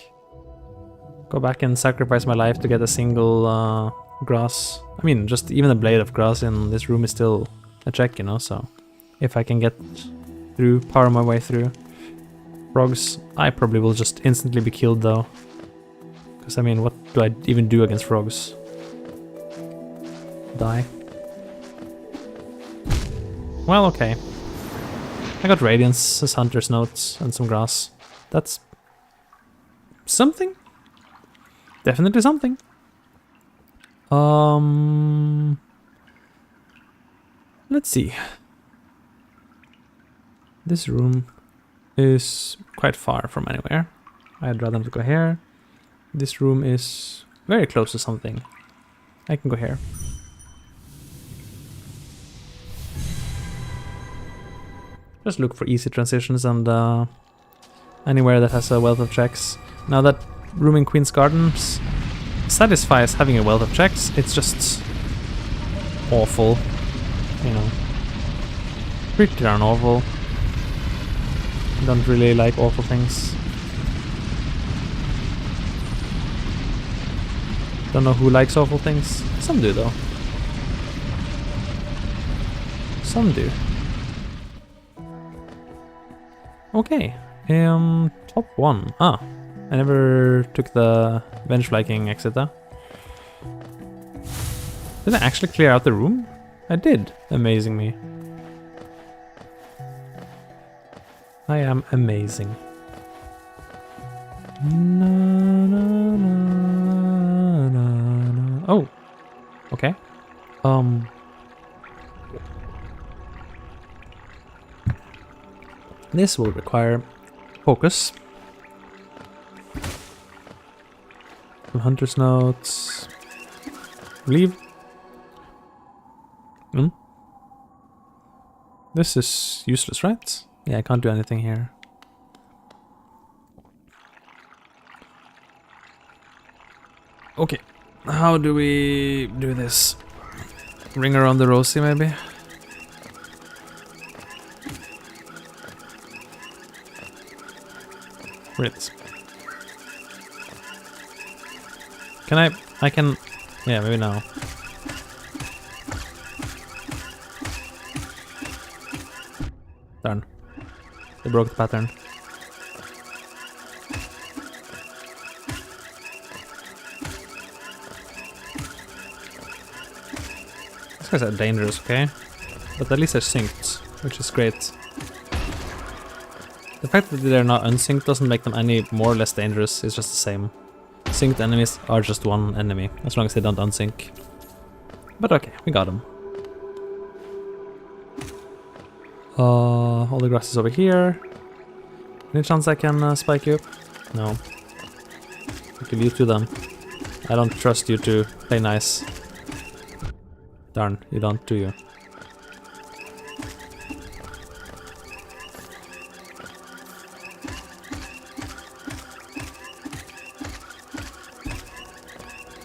Go back and sacrifice my life to get a single grass? I mean, just even a blade of grass in this room is still a check, you know, so... if I can get through, power my way through. Frogs, I probably will just instantly be killed though. Because I mean, what do I even do against frogs? Die. Well, okay. I got Radiance as Hunter's Notes and some grass. That's... something? Definitely something. Let's see. This room is quite far from anywhere. I'd rather not go here. This room is very close to something. I can go here. Just look for easy transitions and anywhere that has a wealth of checks. Now that room in Queen's Gardens satisfies having a wealth of checks, it's just awful, you know. Pretty darn awful. Don't really like awful things. Don't know who likes awful things. Some do though. Some do. Okay, top 1. Ah, I never took the bench flanking exit, huh? Did I actually clear out the room? I did, amazing me. I am amazing. Na, na, na, na, na. Oh, okay. This will require focus. Some hunter's notes. Leave. This is useless, right? Yeah, I can't do anything here. Okay, how do we do this? Ring around the rosy, maybe? Ritz. Can I can... yeah, maybe now. Darn. They broke the pattern. These guys are dangerous, okay? But at least they're synced, which is great. The fact that they're not unsynced doesn't make them any more or less dangerous, it's just the same. Synced enemies are just one enemy, as long as they don't unsync. But okay, we got them. All the grass is over here. Any chance I can spike you? No. I'll give you to them. I don't trust you to play nice. Darn, you don't, do you?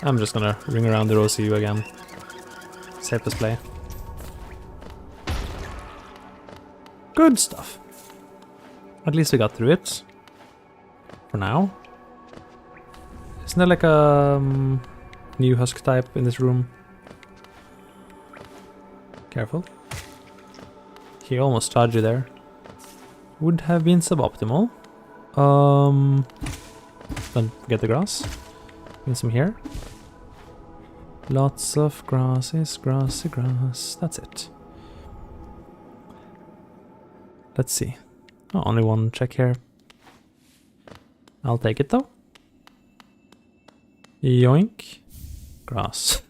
I'm just gonna ring around the rosy you again. Safest play. Good stuff. At least we got through it. For now. Isn't there like a new husk type in this room? Careful. He almost charged you there. Would have been suboptimal. Don't forget the grass. Get some here. Lots of grasses, grassy grass. That's it. Let's see. Oh, only one check here. I'll take it though. Yoink. Grass.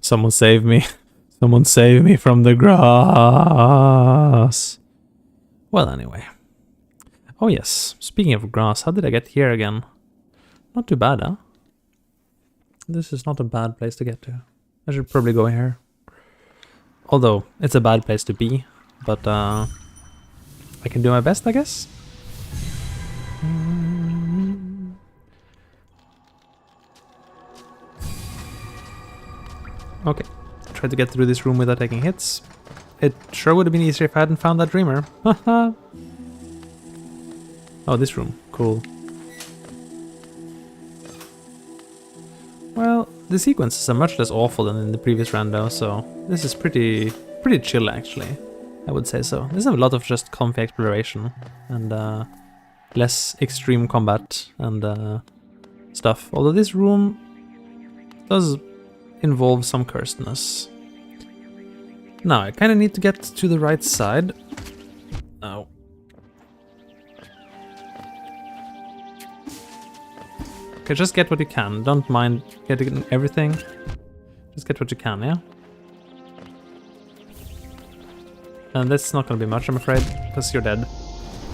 Someone save me. Someone save me from the grass. Well, anyway. Oh yes, speaking of grass, how did I get here again? Not too bad, huh? This is not a bad place to get to. I should probably go here. Although, it's a bad place to be. But, I can do my best, I guess. Okay. Try to get through this room without taking hits. It sure would have been easier if I hadn't found that dreamer. Haha. Oh, this room. Cool. Well, the sequences are much less awful than in the previous rando, so this is pretty chill actually. I would say so. There's a lot of just comfy exploration and less extreme combat and stuff. Although this room does involve some cursedness. Now, I kind of need to get to the right side. Oh. Okay, just get what you can. Don't mind getting everything. Just get what you can, yeah? And that's not gonna be much, I'm afraid, because you're dead.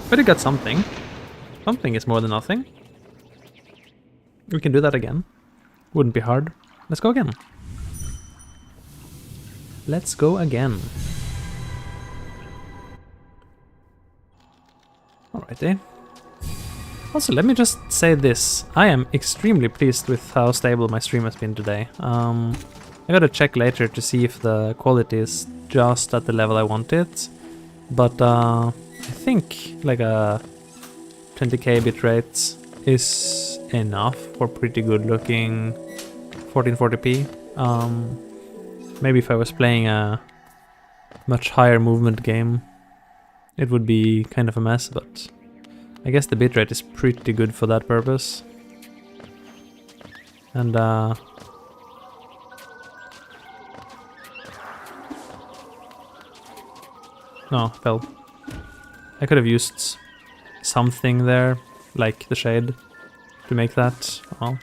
But you got something. Something is more than nothing. We can do that again. Wouldn't be hard. Let's go again. Let's go again. Alrighty. Also, let me just say this. I am extremely pleased with how stable my stream has been today. I gotta check later to see if the quality is just at the level I want it. But I think like a 20k bitrate is enough for pretty good looking 1440p. Maybe if I was playing a much higher movement game, it would be kind of a mess, but I guess the bitrate is pretty good for that purpose. And no, well, I could have used something there, like the shade, to make that, well.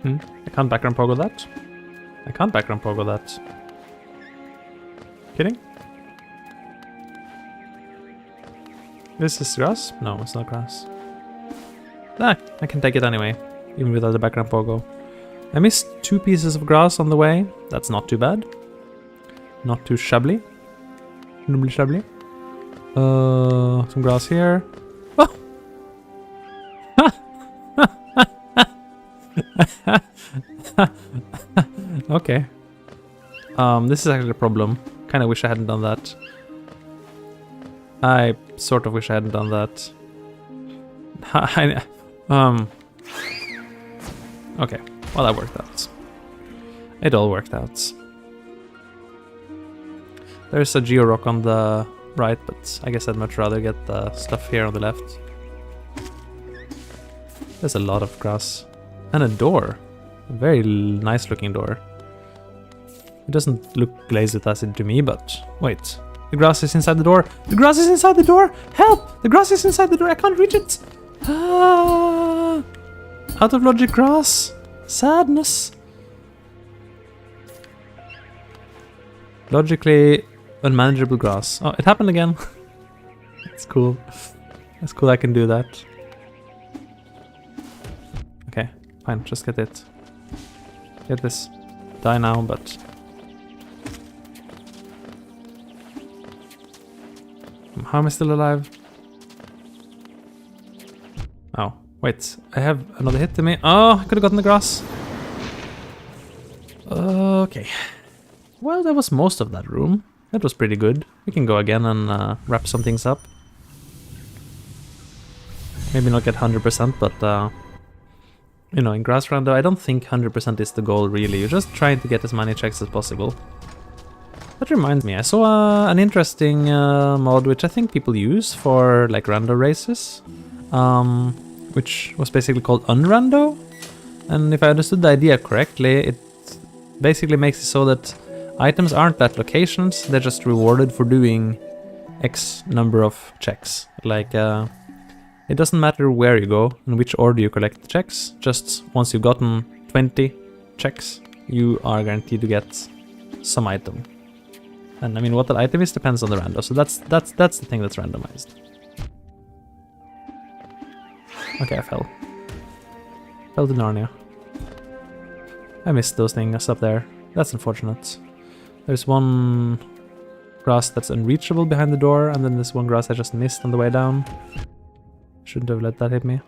I can't background pogo that. I can't background pogo that. Kidding? This is grass? No, it's not grass. Ah, I can take it anyway, even without the background pogo. I missed 2 pieces of grass on the way. That's not too bad. Not too shabby. Shabby. Some grass here. Oh! Okay. This is actually a problem. Kinda wish I hadn't done that. I sort of wish I hadn't done that. Okay. Well, that worked out. It all worked out. There's a geo-rock on the right, but I guess I'd much rather get the stuff here on the left. There's a lot of grass. And a door. A very nice looking door. It doesn't look glazed acid to me, but wait. The grass is inside the door. The grass is inside the door! Help! The grass is inside the door. I can't reach it. Ah! Out of logic grass. Sadness. Logically unmanageable grass. Oh, it happened again. It's cool. It's cool I can do that. Okay, fine, just get it. Get this. Die now, but... How am I still alive? Oh, wait. I have another hit to me. Oh, I could have gotten the grass. Okay. Well, that was most of that room. That was pretty good. We can go again and wrap some things up. maybe not get 100%, but you know, in grass rando, I don't think 100% is the goal really. You're just trying to get as many checks as possible. That reminds me, I saw an interesting mod which I think people use for like rando races, which was basically called unrando. And if I understood the idea correctly, it basically makes it so that items aren't at locations, they're just rewarded for doing X number of checks. Like, it doesn't matter where you go, in which order you collect the checks, just once you've gotten 20 checks, you are guaranteed to get some item. And I mean, what that item is depends on the rando, so that's the thing that's randomized. Okay, I fell. Fell to Narnia. I missed those things up there. That's unfortunate. There's one grass that's unreachable behind the door, and then there's one grass I just missed on the way down. Shouldn't have let that hit me.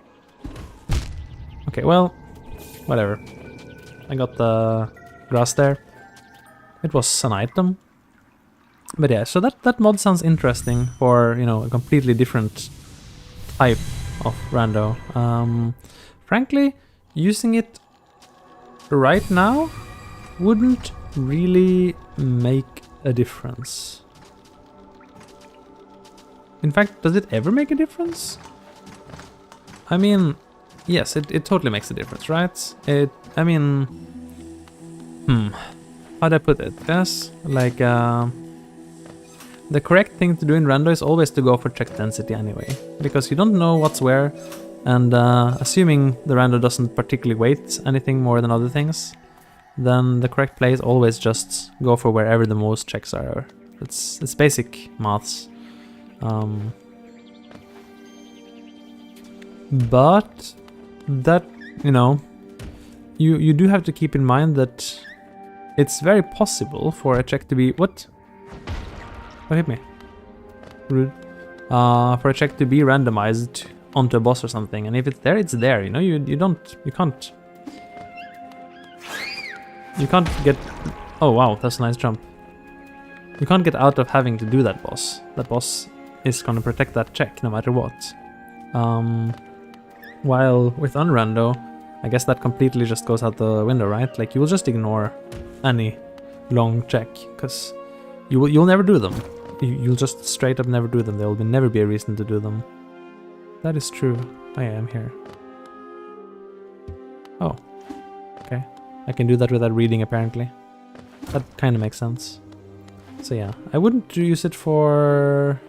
Okay, well, whatever. I got the grass there. It was an item. But yeah, so that mod sounds interesting for, you know, a completely different type of rando. Frankly, using it right now wouldn't really make a difference. In fact, does it ever make a difference? I mean, yes, it totally makes a difference, right? I mean, how'd I put it? Yes, like, the correct thing to do in rando is always to go for check density anyway, because you don't know what's where, and assuming the rando doesn't particularly weight anything more than other things, then the correct play is always just go for wherever the most checks are. It's basic maths. But that, you know, you do have to keep in mind that it's very possible for a check to be... What hit me? Rude. For a check to be randomized onto a boss or something, and if it's there, it's there. You know, you can't get... Oh wow, that's a nice jump. You can't get out of having to do that boss. That boss is gonna protect that check no matter what. While with unrando, I guess that completely just goes out the window, right? Like, you will just ignore any long check, because you'll never do them. You'll just straight up never do them. There will never be a reason to do them. That is true. I am here. Oh. Okay. I can do that without reading, apparently. That kind of makes sense. So yeah, I wouldn't use it for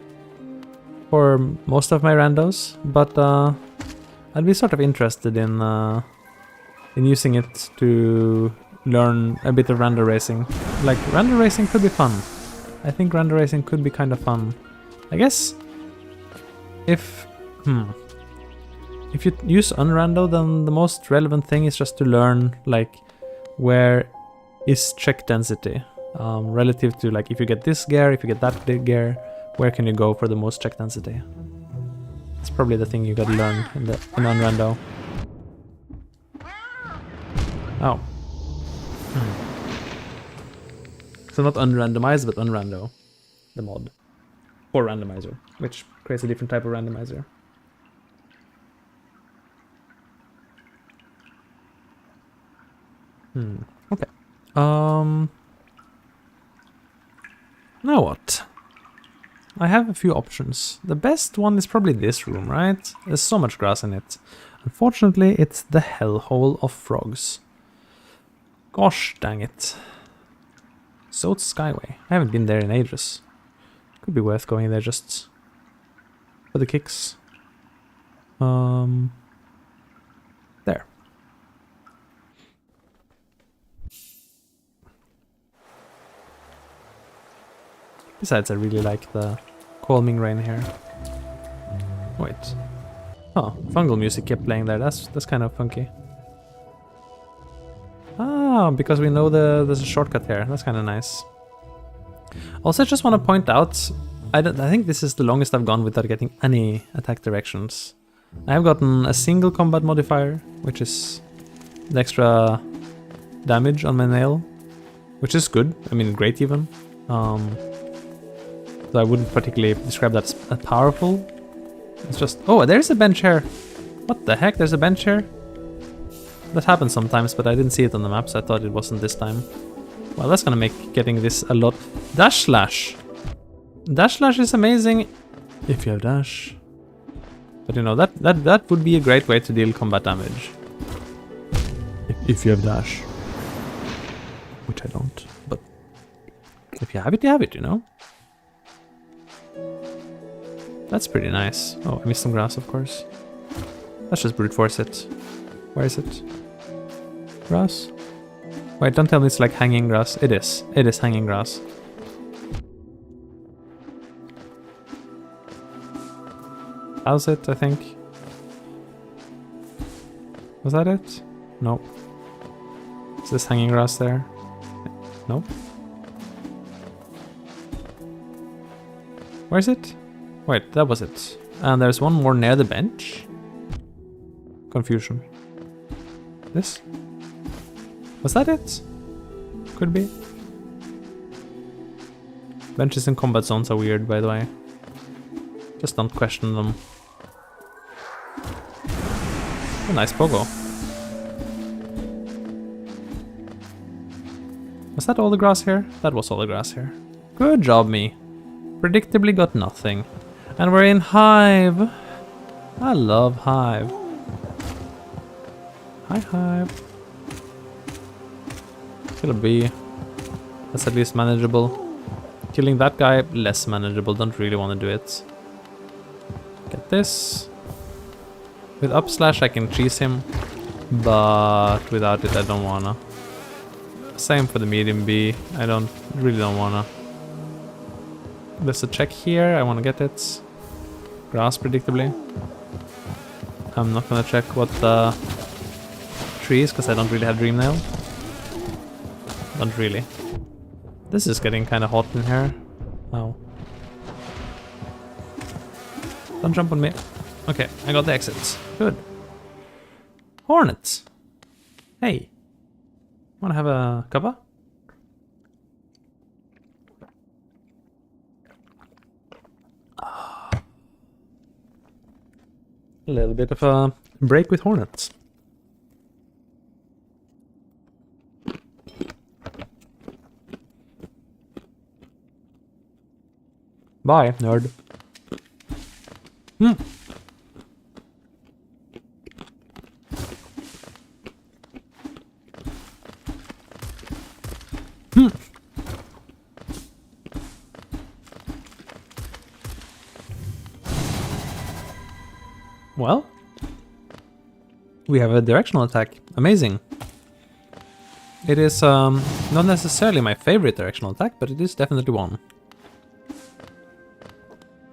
most of my randos, but I'd be sort of interested in using it to learn a bit of rando racing. Like, rando racing could be fun. I think rando racing could be kind of fun. I guess if you use unrando, then the most relevant thing is just to learn, like, where is check density relative to, like, if you get this gear, if you get that big gear, where can you go for the most check density? It's probably the thing you gotta learn in unrando. Oh. So not unrandomized, but unrando, the mod for randomizer, which creates a different type of randomizer. Okay. Now what? I have a few options. The best one is probably this room, right? There's so much grass in it. Unfortunately, it's the hellhole of frogs. Gosh dang it. So it's Skyway. I haven't been there in ages. Could be worth going there just for the kicks. There. Besides, I really like the calming rain here. Wait. Oh, fungal music kept playing there. That's kind of funky. Ah, because we know there's a shortcut here. That's kind of nice. Also, I just want to point out, I think this is the longest I've gone without getting any attack directions. I have gotten a single combat modifier, which is the extra damage on my nail, which is good. I mean, great even. So I wouldn't particularly describe that as powerful. It's just... Oh, there's a bench here. What the heck? There's a bench here? That happens sometimes, but I didn't see it on the map, so I thought it wasn't this time. Well, that's gonna make getting this a lot... Dash slash! Dash slash is amazing if you have dash. But you know, that would be a great way to deal combat damage. If you have dash. Which I don't, but... If you have it, you have it, you know? That's pretty nice. Oh, I missed some grass, of course. Let's just brute force it. Where is it? Grass? Wait, don't tell me it's like hanging grass. It is. It is hanging grass. How's it, I think? Was that it? Nope. Is this hanging grass there? Nope. Where is it? Wait, that was it. And there's one more near the bench. Confusion. This? Was that it? Could be. Benches in combat zones are weird, by the way. Just don't question them. A nice pogo. Was that all the grass here? That was all the grass here. Good job, me. Predictably got nothing. And we're in Hive. I love Hive. Hi, Hive. Kill a bee. That's at least manageable. Killing that guy, less manageable. Don't really want to do it. Get this. With up slash I can cheese him. But without it I don't wanna. Same for the medium bee. I really don't wanna. There's a check here. I wanna get it. Grass, predictably. I'm not gonna check what the tree is because I don't really have Dream Nail. Don't really. This is getting kind of hot in here. Oh. Don't jump on me. Okay, I got the exits. Good. Hornets. Hey. Wanna have a cuppa? A little bit of a break with hornets. Bye, nerd. Well, we have a directional attack. Amazing. It is not necessarily my favorite directional attack, but it is definitely one.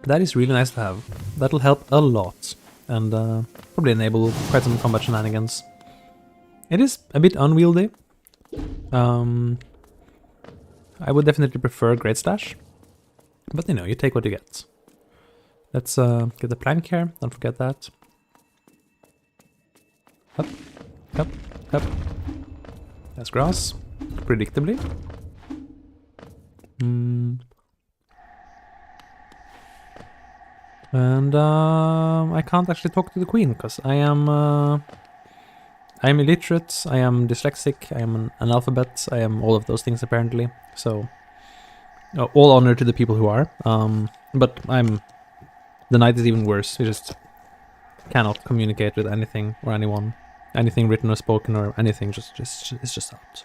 That is really nice to have. That'll help a lot, and probably enable quite some combat shenanigans. It is a bit unwieldy. I would definitely prefer Great Stash, but you know, you take what you get. Let's get the plank here, don't forget that. Up, up, up. That's grass, predictably. And I can't actually talk to the queen because I am illiterate, I am dyslexic, I am an analphabet, I am all of those things apparently. So all honor to the people who are. But the night is even worse. You just cannot communicate with anything or anyone, anything written or spoken or anything. It's just out.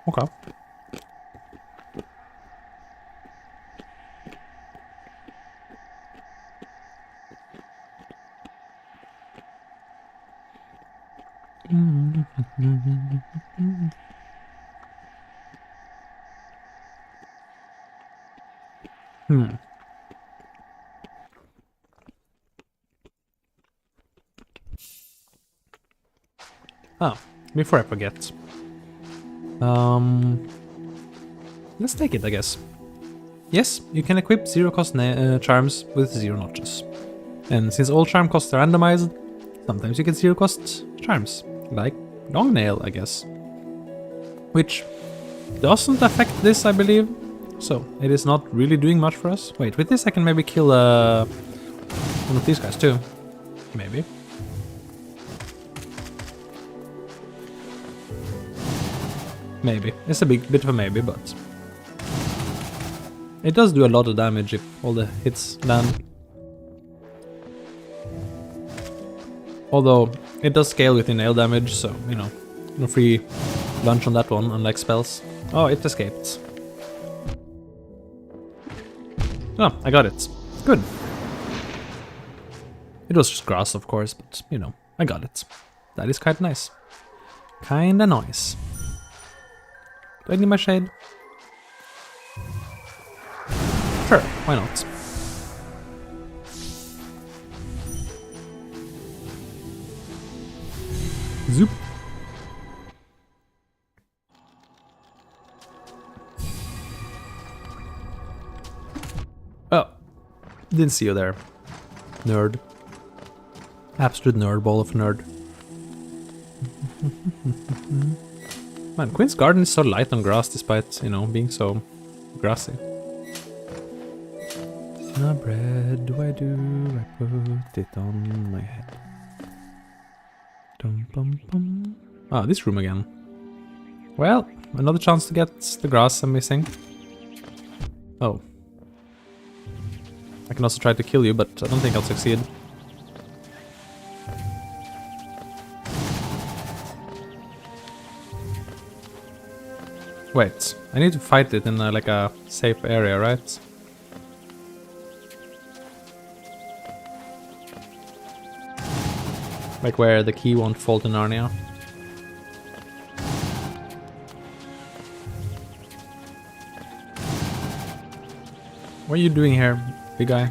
Okay. Oh, before I forget. Let's take it, I guess. Yes, you can equip zero cost charms with zero notches. And since all charm costs are randomized, sometimes you get zero cost charms, like long nail, I guess. Which doesn't affect this, I believe. So it is not really doing much for us. Wait, with this I can maybe kill one of these guys too. Maybe. Maybe. It's a bit of a maybe, but it does do a lot of damage if all the hits land. Although it does scale with nail damage, so you know, no free lunch on that one, unlike spells. Oh, it escaped. Oh, I got it. Good. It was just grass, of course, but you know, I got it. That is quite nice. Kinda nice. Do I need my shade? Sure, why not? Zoop. Oh, didn't see you there, nerd. Absolute nerd ball of nerd. Man, Quinn's Garden is so light on grass despite, you know, being so grassy. Now bread do I do? I put it on my head. Dum bum bum. Ah, this room again. Well, another chance to get the grass I'm missing. Oh. I can also try to kill you, but I don't think I'll succeed. Wait, I need to fight it in like a safe area, right? Like where the key won't fall to Narnia. What are you doing here, big guy?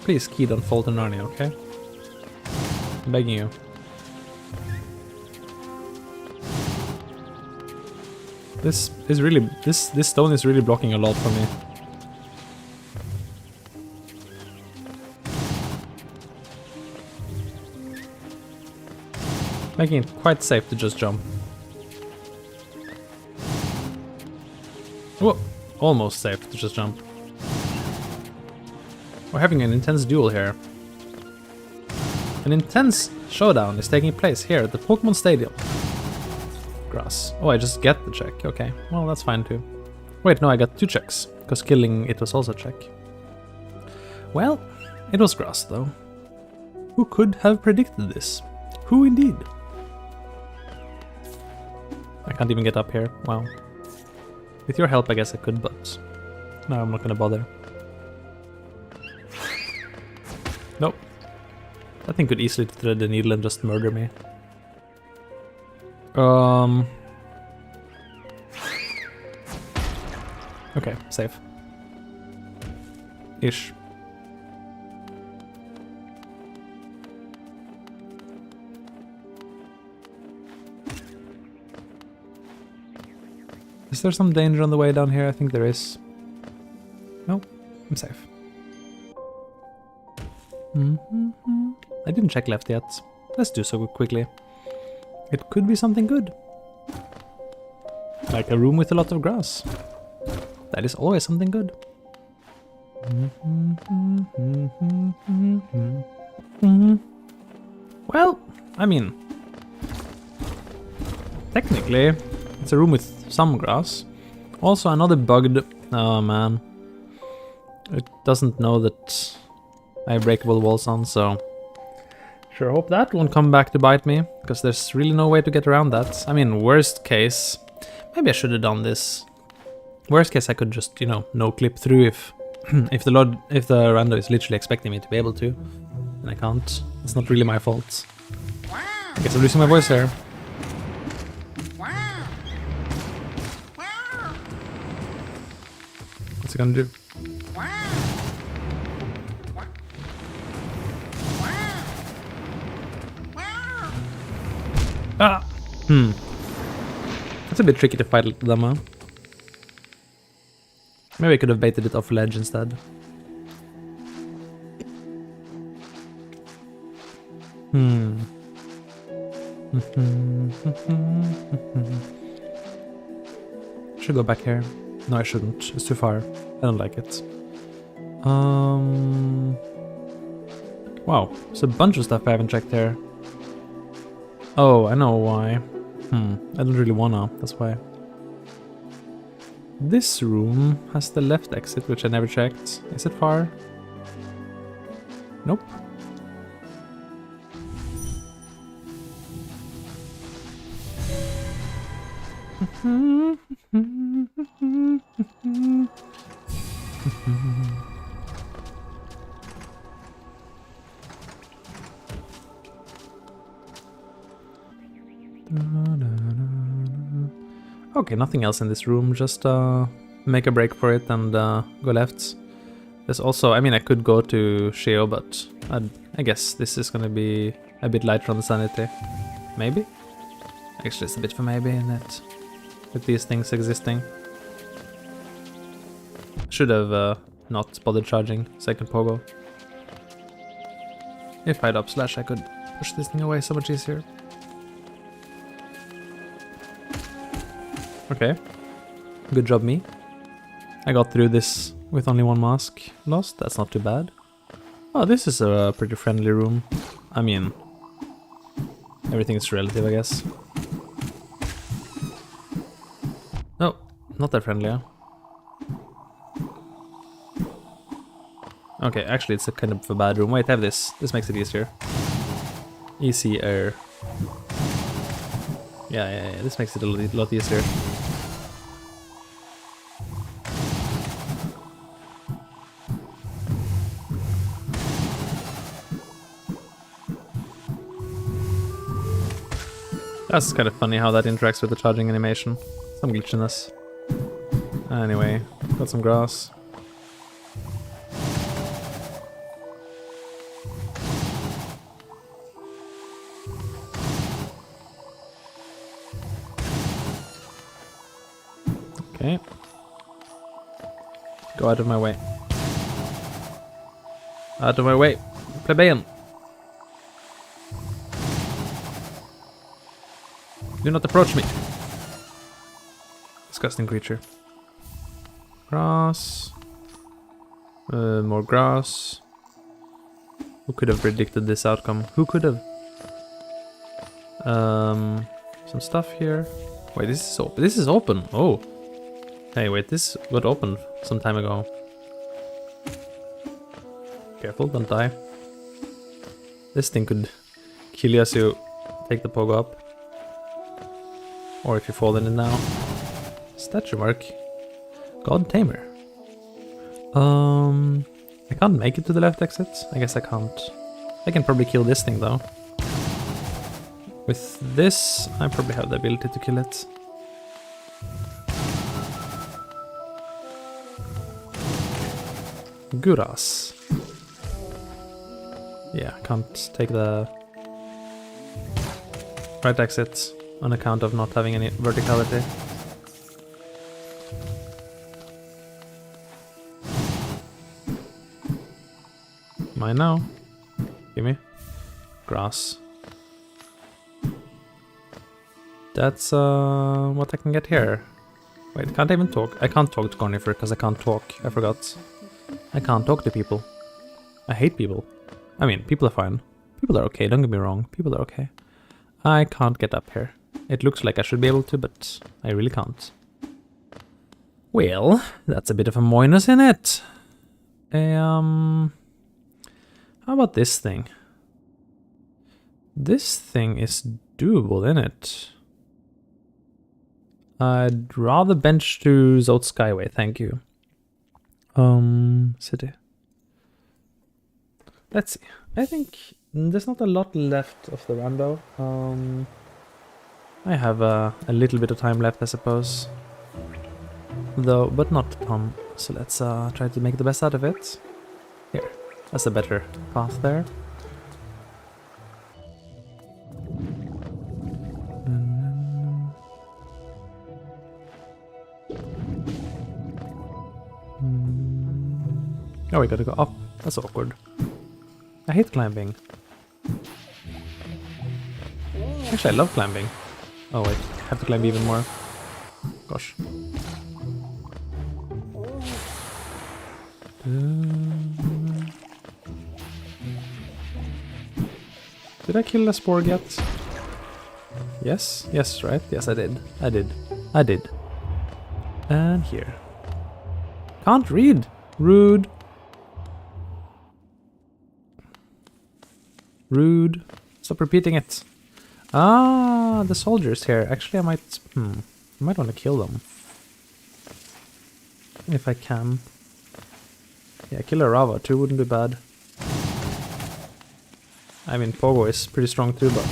Please, key, don't fall to Narnia, okay? I'm begging you. This is really... This stone is really blocking a lot for me. Making it quite safe to just jump. Whoa! Almost safe to just jump. We're having an intense duel here. An intense showdown is taking place here at the Pokemon Stadium. Grass. Oh, I just get the check. Okay, well that's fine too. Wait, no, I got 2 checks, because killing it was also a check. Well, it was grass though. Who could have predicted this? Who indeed? I can't even get up here. Wow. With your help I guess I could, but no, I'm not gonna bother. Nope. That thing could easily thread the needle and just murder me. Okay, safe. Ish. Is there some danger on the way down here? I think there is. No, I'm safe. I didn't check left yet. Let's do so quickly. It could be something good. Like a room with a lot of grass. That is always something good. Well, I mean... technically, it's a room with some grass. Also another bugged... oh man. It doesn't know that I have breakable walls on, so... sure hope that won't come back to bite me, because there's really no way to get around that. I mean, worst case... maybe I should have done this. Worst case I could just, you know, no-clip through if... if the rando is literally expecting me to be able to. And I can't. It's not really my fault. I guess I'm losing my voice here. What's it gonna do? Ah! That's a bit tricky to fight them, huh? Maybe I could have baited it off ledge instead. Should go back here. No, I shouldn't. It's too far. don't like it. Wow, there's a bunch of stuff I haven't checked here. Oh, I know why. I don't really wanna, that's why. This room has the left exit, which I never checked. Is it far? Nope. Okay, nothing else in this room, just make a break for it and go left. There's also, I mean, I could go to Sheo, but I guess this is gonna be a bit lighter on the sanity. Maybe? Actually, it's a bit of a maybe, isn't it? With these things existing. Should have not bothered charging second pogo. If I'd up slash, I could push this thing away so much easier. Okay, good job me. I got through this with only one mask lost, that's not too bad. Oh, this is a pretty friendly room. I mean, everything's relative, I guess. No, not that friendly, huh? Okay, actually it's a kind of a bad room. Wait, have this. This makes it easier. Easier. Yeah, this makes it a lot easier. That's kind of funny how that interacts with the charging animation. Some glitchiness. Anyway, got some grass. Okay. Go out of my way. Out of my way, plebeian. Do not approach me. Disgusting creature. Grass. More grass. Who could have predicted this outcome? Who could have? Some stuff here. Wait, this is open. This is open. Oh. Hey, wait, this got opened some time ago. Careful, don't die. This thing could kill you as you take the pogo up. Or if you fall in it now. Statue mark. God Tamer. I can't make it to the left exit. I guess I can't. I can probably kill this thing though. With this, I probably have the ability to kill it. Guras. Yeah, can't take the right exit on account of not having any verticality. Mine now. Gimme. Grass. That's what I can get here. Wait, can't I even talk? I can't talk to Cornifer because I can't talk. I forgot. I can't talk to people. I hate people. I mean, people are fine. People are okay, don't get me wrong. People are okay. I can't get up here. It looks like I should be able to, but I really can't. Well, that's a bit of a minus in it. How about this thing? This thing is doable, isn't it? I'd rather bench to Zot Skyway, thank you. City. Let's see. I think there's not a lot left of the rando. I have a little bit of time left, I suppose. Though, but not a ton. So let's try to make the best out of it. Here, that's a better path there. Oh, we gotta go up. That's awkward. I hate climbing. Actually, I love climbing. Oh wait, I have to climb even more. Gosh. Did I kill a spore yet? Yes, yes, right? Yes, I did. I did. And here. Can't read! Rude. Rude. Stop repeating it. Ah, the soldiers here. Actually, I might want to kill them. If I can. Yeah, kill a Rava too wouldn't be bad. I mean, Pogo is pretty strong too, but...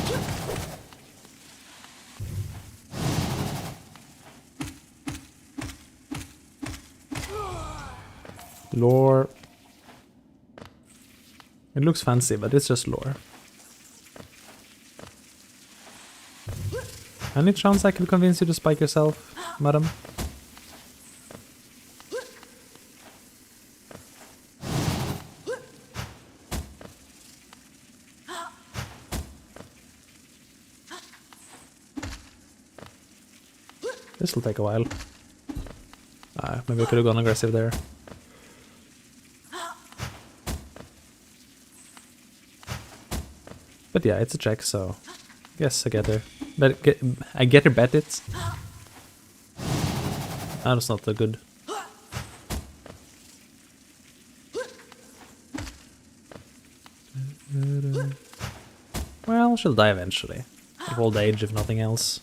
Lore. It looks fancy, but it's just lore. Any chance I can convince you to spike yourself, madam? This will take a while. Maybe I could have gone aggressive there. But yeah, it's a check, so yes, I get her. I get her bet it. That's not so good. Well, she'll die eventually. Of old age, if nothing else.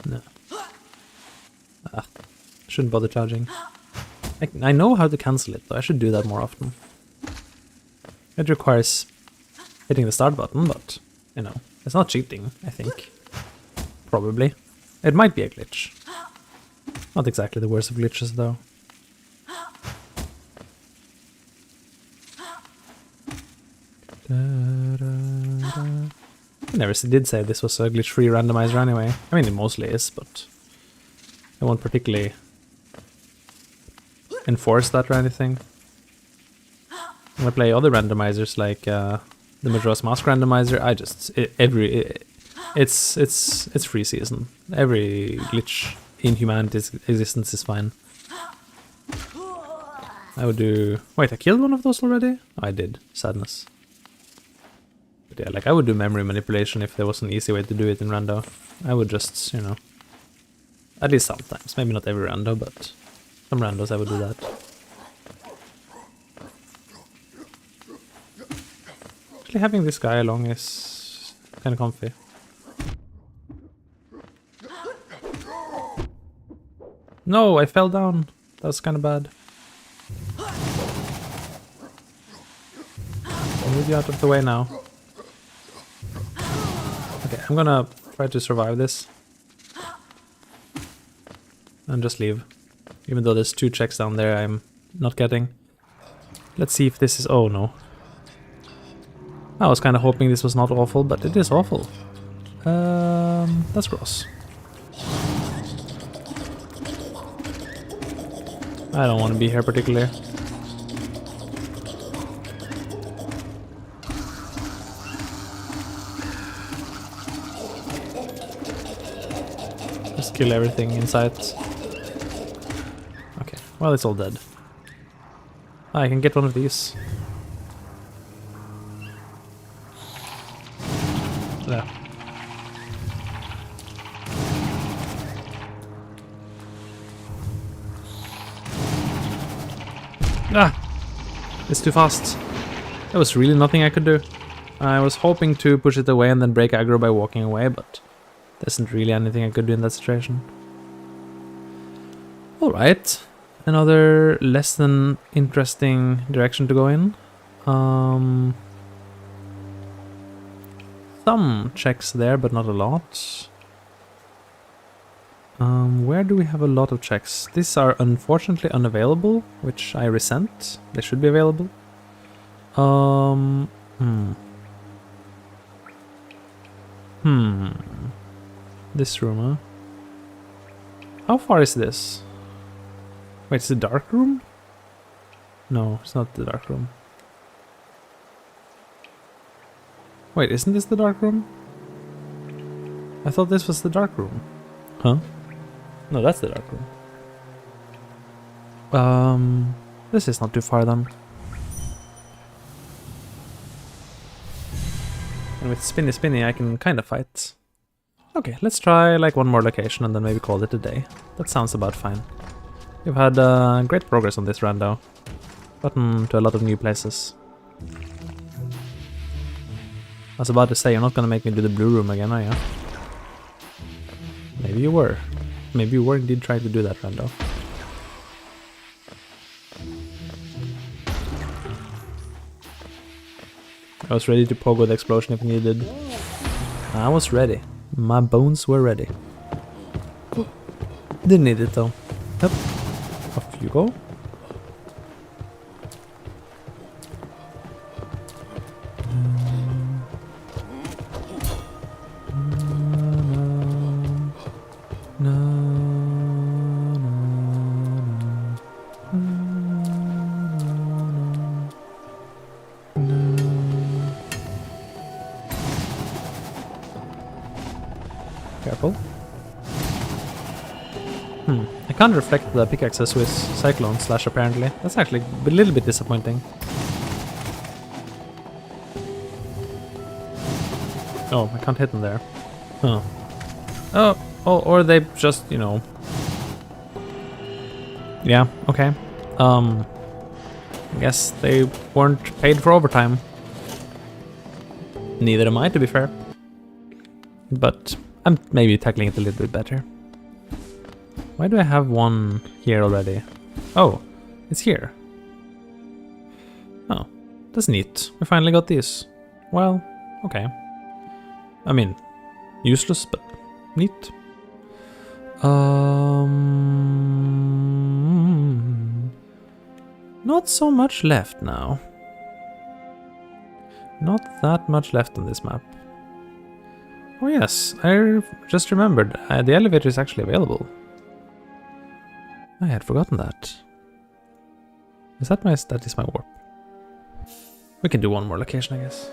No. Shouldn't bother charging. I know how to cancel it, though. I should do that more often. It requires hitting the start button, but, you know, it's not cheating, I think. Probably. It might be a glitch. Not exactly the worst of glitches, though. I never did say this was a glitch-free randomizer anyway. I mean, it mostly is, but I won't particularly enforce that or anything. When I play other randomizers like the Majora's Mask randomizer, it's free season. Every glitch in humanity's existence is fine. I would do... Wait, I killed one of those already? Oh, I did. Sadness. But yeah, like I would do memory manipulation if there was an easy way to do it in rando. I would just, you know... At least sometimes. Maybe not every rando, but some randos I would do that. Actually, having this guy along is kind of comfy. No, I fell down. That was kind of bad. I'll move you out of the way now. Okay, I'm gonna try to survive this. And just leave. Even though there's 2 checks down there I'm not getting. Let's see if this is... Oh no. I was kind of hoping this was not awful, but it is awful. That's gross. I don't want to be here particularly. Just kill everything in sight. Okay, well, it's all dead. I can get one of these. There. Ah! It's too fast. There was really nothing I could do. I was hoping to push it away and then break aggro by walking away, but there isn't really anything I could do in that situation. Alright. Another less than interesting direction to go in. Some checks there, but not a lot. Where do we have a lot of checks? These are unfortunately unavailable, which I resent. They should be available. This room, huh? How far is this? Wait, it's the dark room? No, it's not the dark room. Wait, isn't this the dark room? I thought this was the dark room. Huh? No, that's the dark room. This is not too far then. And with Spinny Spinny I can kind of fight. Okay, let's try like one more location and then maybe call it a day. That sounds about fine. We've had great progress on this rando. Gotten to a lot of new places. I was about to say, you're not gonna make me do the blue room again, are you? Maybe you were. Maybe you were indeed trying to do that, rando. I was ready to pogo the explosion if needed. I was ready. My bones were ready. Didn't need it though. Yep. Off you go. Careful. I can't reflect the pickaxes with Cyclone Slash apparently. That's actually a little bit disappointing. Oh, I can't hit them there. Huh. Oh, or they just, you know... Yeah, okay. I guess they weren't paid for overtime. Neither am I, to be fair. But I'm maybe tackling it a little bit better. Why do I have one here already? Oh, it's here. Oh, that's neat. We finally got these. Well, okay. I mean, useless, but neat. Not so much left now. Not that much left on this map. Oh yes, I just remembered, the elevator is actually available. I had forgotten that. That is my warp. We can do one more location, I guess.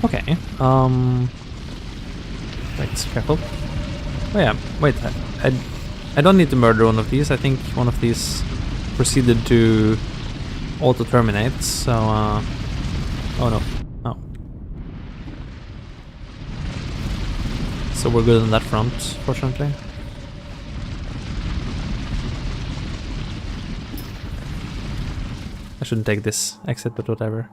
Okay, wait, careful. Oh yeah, wait, I don't need to murder one of these. I think one of these proceeded to auto-terminate, so, oh no, oh. So we're good on that front, fortunately. I shouldn't take this exit, but whatever.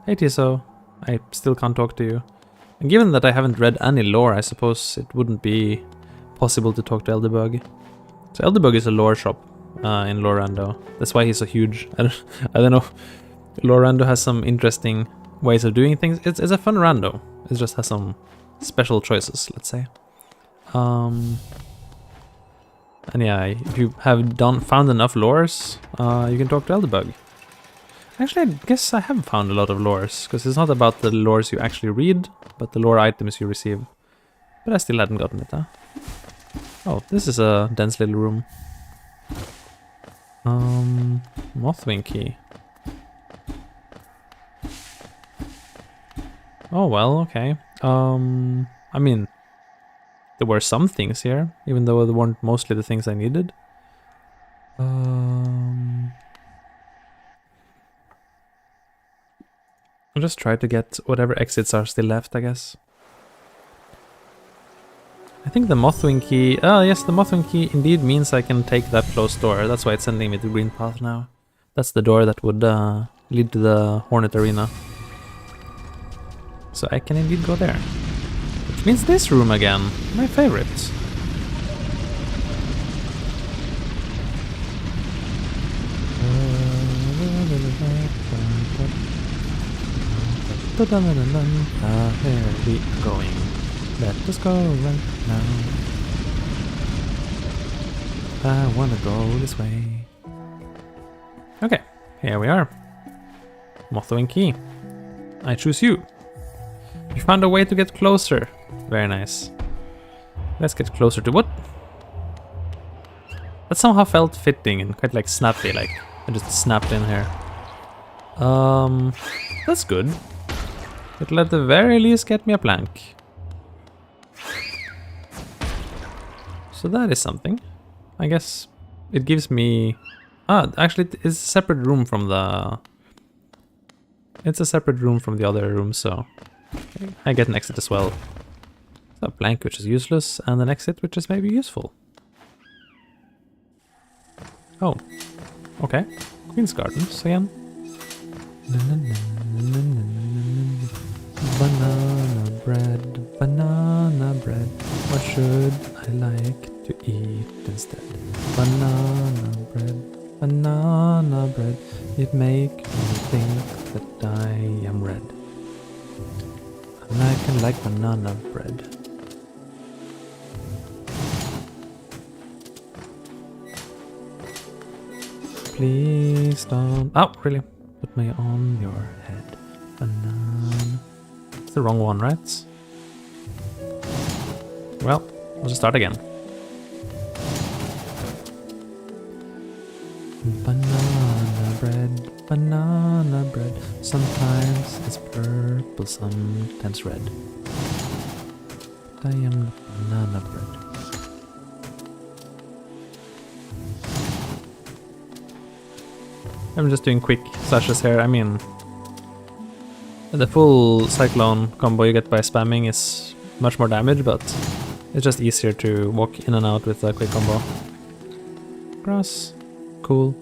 Hey Tiso, I still can't talk to you. And given that I haven't read any lore, I suppose it wouldn't be possible to talk to Elderbug. So Elderbug is a lore shop in Lorando. That's why he's so huge. I don't know. Lorando has some interesting ways of doing things. It's a fun rando. It just has some special choices, let's say. And yeah, if you have found enough lores, you can talk to Elderbug. Actually, I guess I have found a lot of lores, because it's not about the lores you actually read, but the lore items you receive. But I still hadn't gotten it, huh? Oh, this is a dense little room. Mothwing key. Oh, well, okay. I mean, there were some things here, even though they weren't mostly the things I needed. I'll just try to get whatever exits are still left, I guess. I think the Mothwing key... Oh, yes, the Mothwing key indeed means I can take that closed door. That's why it's sending me to Green Path now. That's the door that would lead to the Hornet Arena. So I can indeed go there. Which means this room again. My favorite. Where are we going? Let us go right now. I wanna go this way. Okay, here we are. Mothwing key. I choose you. You found a way to get closer. Very nice. Let's get closer to what? That somehow felt fitting and quite like snappy, like I just snapped in here. That's good. It'll at the very least get me a plank. So that is something. I guess it gives me... Ah, actually it's a separate room from the... It's a separate room from the other room, so... I get an exit as well. So a plank which is useless, and an exit which is maybe useful. Oh, okay. Queen's Gardens again. Banana bread, banana bread. What should I like to eat instead? Banana bread, banana bread. It makes me think that I am red. And I can like banana bread. Please don't... Oh, really? Put me on your head. Banana... It's the wrong one, right? Well, I'll just start again. Banana bread, banana bread. Sometimes it's purple, sometimes red. But I am not banana bread. I'm just doing quick slashes here. I mean, the full cyclone combo you get by spamming is much more damage, but it's just easier to walk in and out with a quick combo. Grass, cool.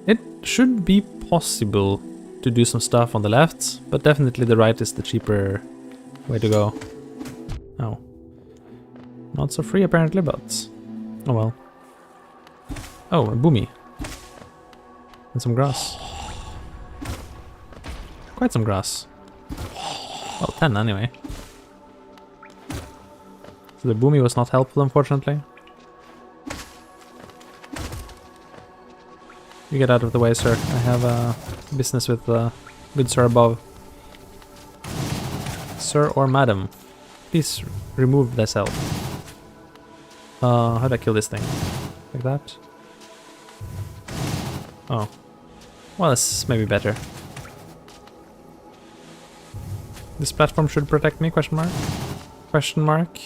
It should be possible to do some stuff on the left, but definitely the right is the cheaper way to go. Oh. Not so free apparently, but oh well. Oh, a boomy. And some grass. Quite some grass. Well, 10 anyway. So the boomy was not helpful, unfortunately. You get out of the way, sir. I have business with the good sir above. Sir or madam, please remove thyself. How do I kill this thing? Like that? Oh. Well, this may be better. This platform should protect me, question mark? Question mark?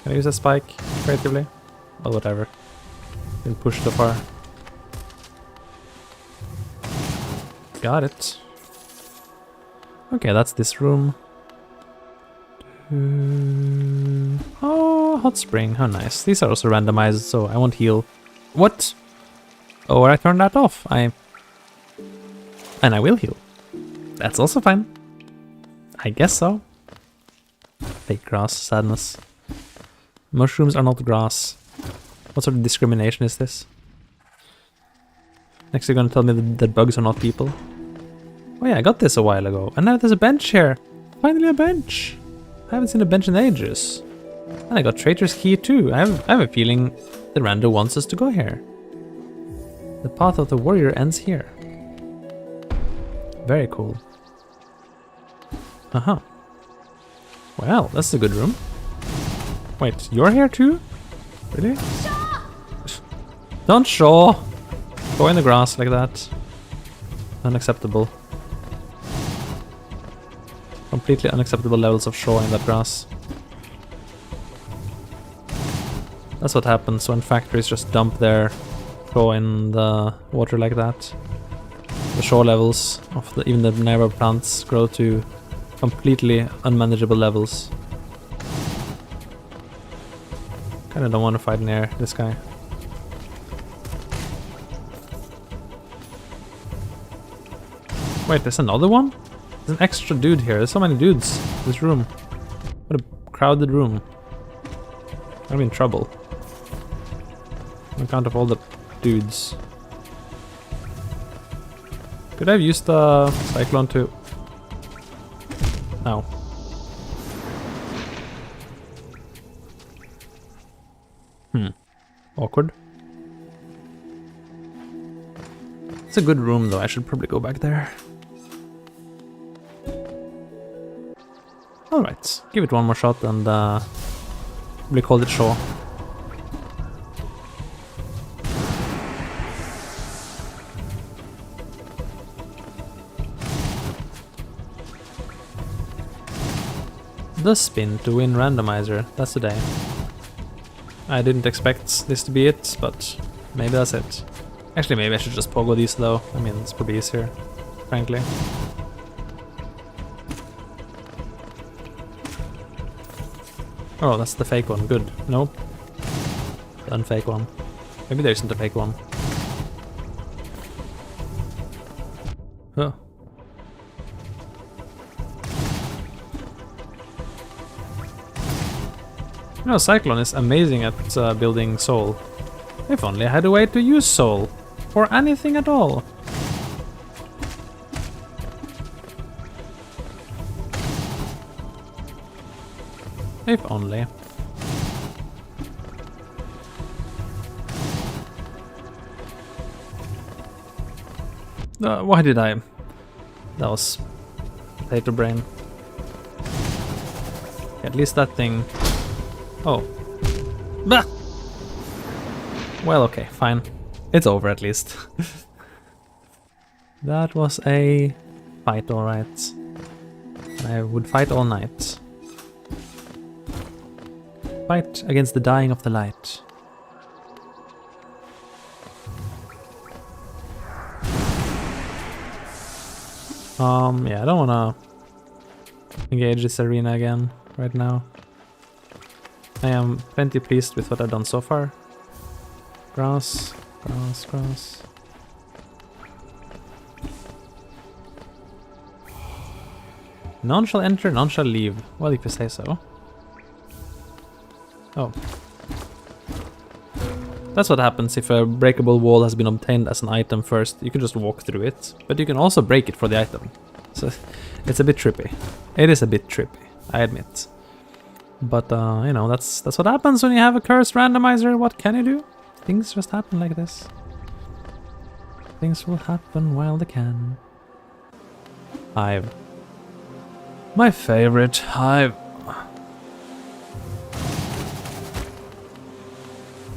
Can I use a spike creatively? Well, whatever. Been pushed so far. Got it. Okay, that's this room. Oh, hot spring, how nice. These are also randomized, so I won't heal. What? Oh, I turned that off. And I will heal. That's also fine. I guess so. Fake grass, sadness. Mushrooms are not grass. What sort of discrimination is this? Next you're gonna tell me that bugs are not people? Oh yeah, I got this a while ago. And now there's a bench here. Finally a bench. I haven't seen a bench in ages. And I got Traitor's Key too. I have a feeling the Rando wants us to go here. The path of the warrior ends here. Very cool. Uh-huh. Well, that's a good room. Wait, you're here too? Really? Don't show! Go in the grass like that. Unacceptable. Completely unacceptable levels of show in that grass. That's what happens when factories just dump their show in the water like that. The show levels of even the neighbor plants grow to completely unmanageable levels. Kinda don't want to fight near this guy. Wait, there's another one? There's an extra dude here. There's so many dudes in this room. What a crowded room. I'm in trouble. On account of all the dudes. Could I have used the cyclone to... No. Awkward. It's a good room though, I should probably go back there. Alright, give it one more shot and recall it shore. The spin to win randomizer, that's the day. I didn't expect this to be it, but maybe that's it. Actually, maybe I should just pogo these though. I mean, it's probably easier, frankly. Oh, that's the fake one. Good. Nope. The unfake one. Maybe there isn't a fake one. Huh. You know, Cyclone is amazing at building soul. If only I had a way to use soul. For anything at all. If only. Why did I? That was potato brain. At least that thing. Oh. Bah! Well, okay, fine. It's over at least. That was a fight, alright. I would fight all night. Fight against the dying of the light. Yeah, I don't wanna engage this arena again right now. I am plenty pleased with what I've done so far. Grass, grass, grass. None shall enter, none shall leave. Well, if you say so. Oh. That's what happens if a breakable wall has been obtained as an item first. You can just walk through it, but you can also break it for the item. So it's a bit trippy. It is a bit trippy, I admit. But you know, that's what happens when you have a cursed randomizer. What can you do? Things just happen like this. Things will happen while they can. Hive. My favorite hive.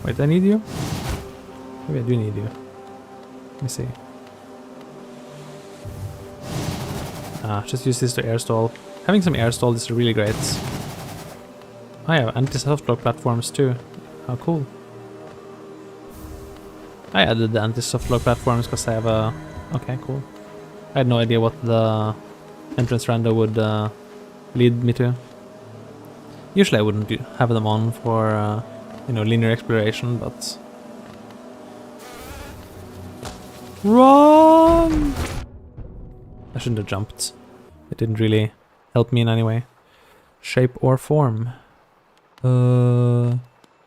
Wait, I need you? Maybe I do need you. Let me see. Just use this to air stall. Having some air stall is really great. I have anti-softlock platforms too. How cool. I added the anti-softlock platforms because I have a... Okay, cool. I had no idea what the entrance rando would lead me to. Usually I wouldn't have them on for, you know, linear exploration, but... Run! I shouldn't have jumped. It didn't really help me in any way. Shape or form.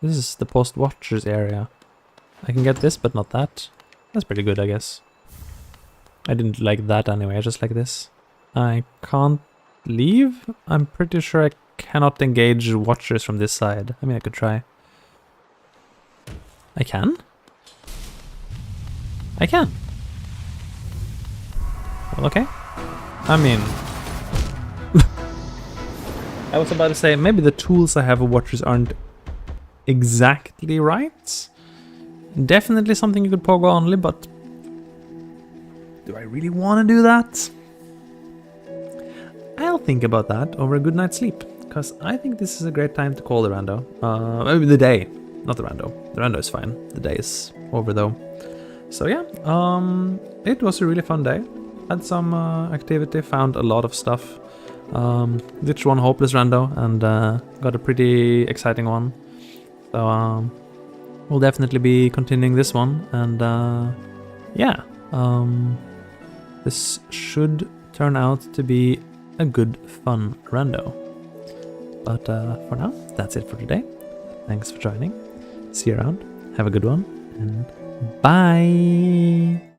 This is the post-watchers area. I can get this, but not that. That's pretty good, I guess. I didn't like that anyway, I just like this. I can't leave? I'm pretty sure I cannot engage watchers from this side. I mean, I could try. I can? I can. Well, okay. I mean... I was about to say, maybe the tools I have for watchers aren't exactly right. Definitely something you could pogo only, but... do I really want to do that? I'll think about that over a good night's sleep, because I think this is a great time to call the rando. Maybe the day, not the rando. The rando is fine. The day is over though. So yeah, it was a really fun day. Had some activity, found a lot of stuff. Ditched one hopeless rando and got a pretty exciting one. So we'll definitely be continuing this one, and yeah, this should turn out to be a good, fun rando. But for now, that's it for today. Thanks for joining. See you around. Have a good one, and bye!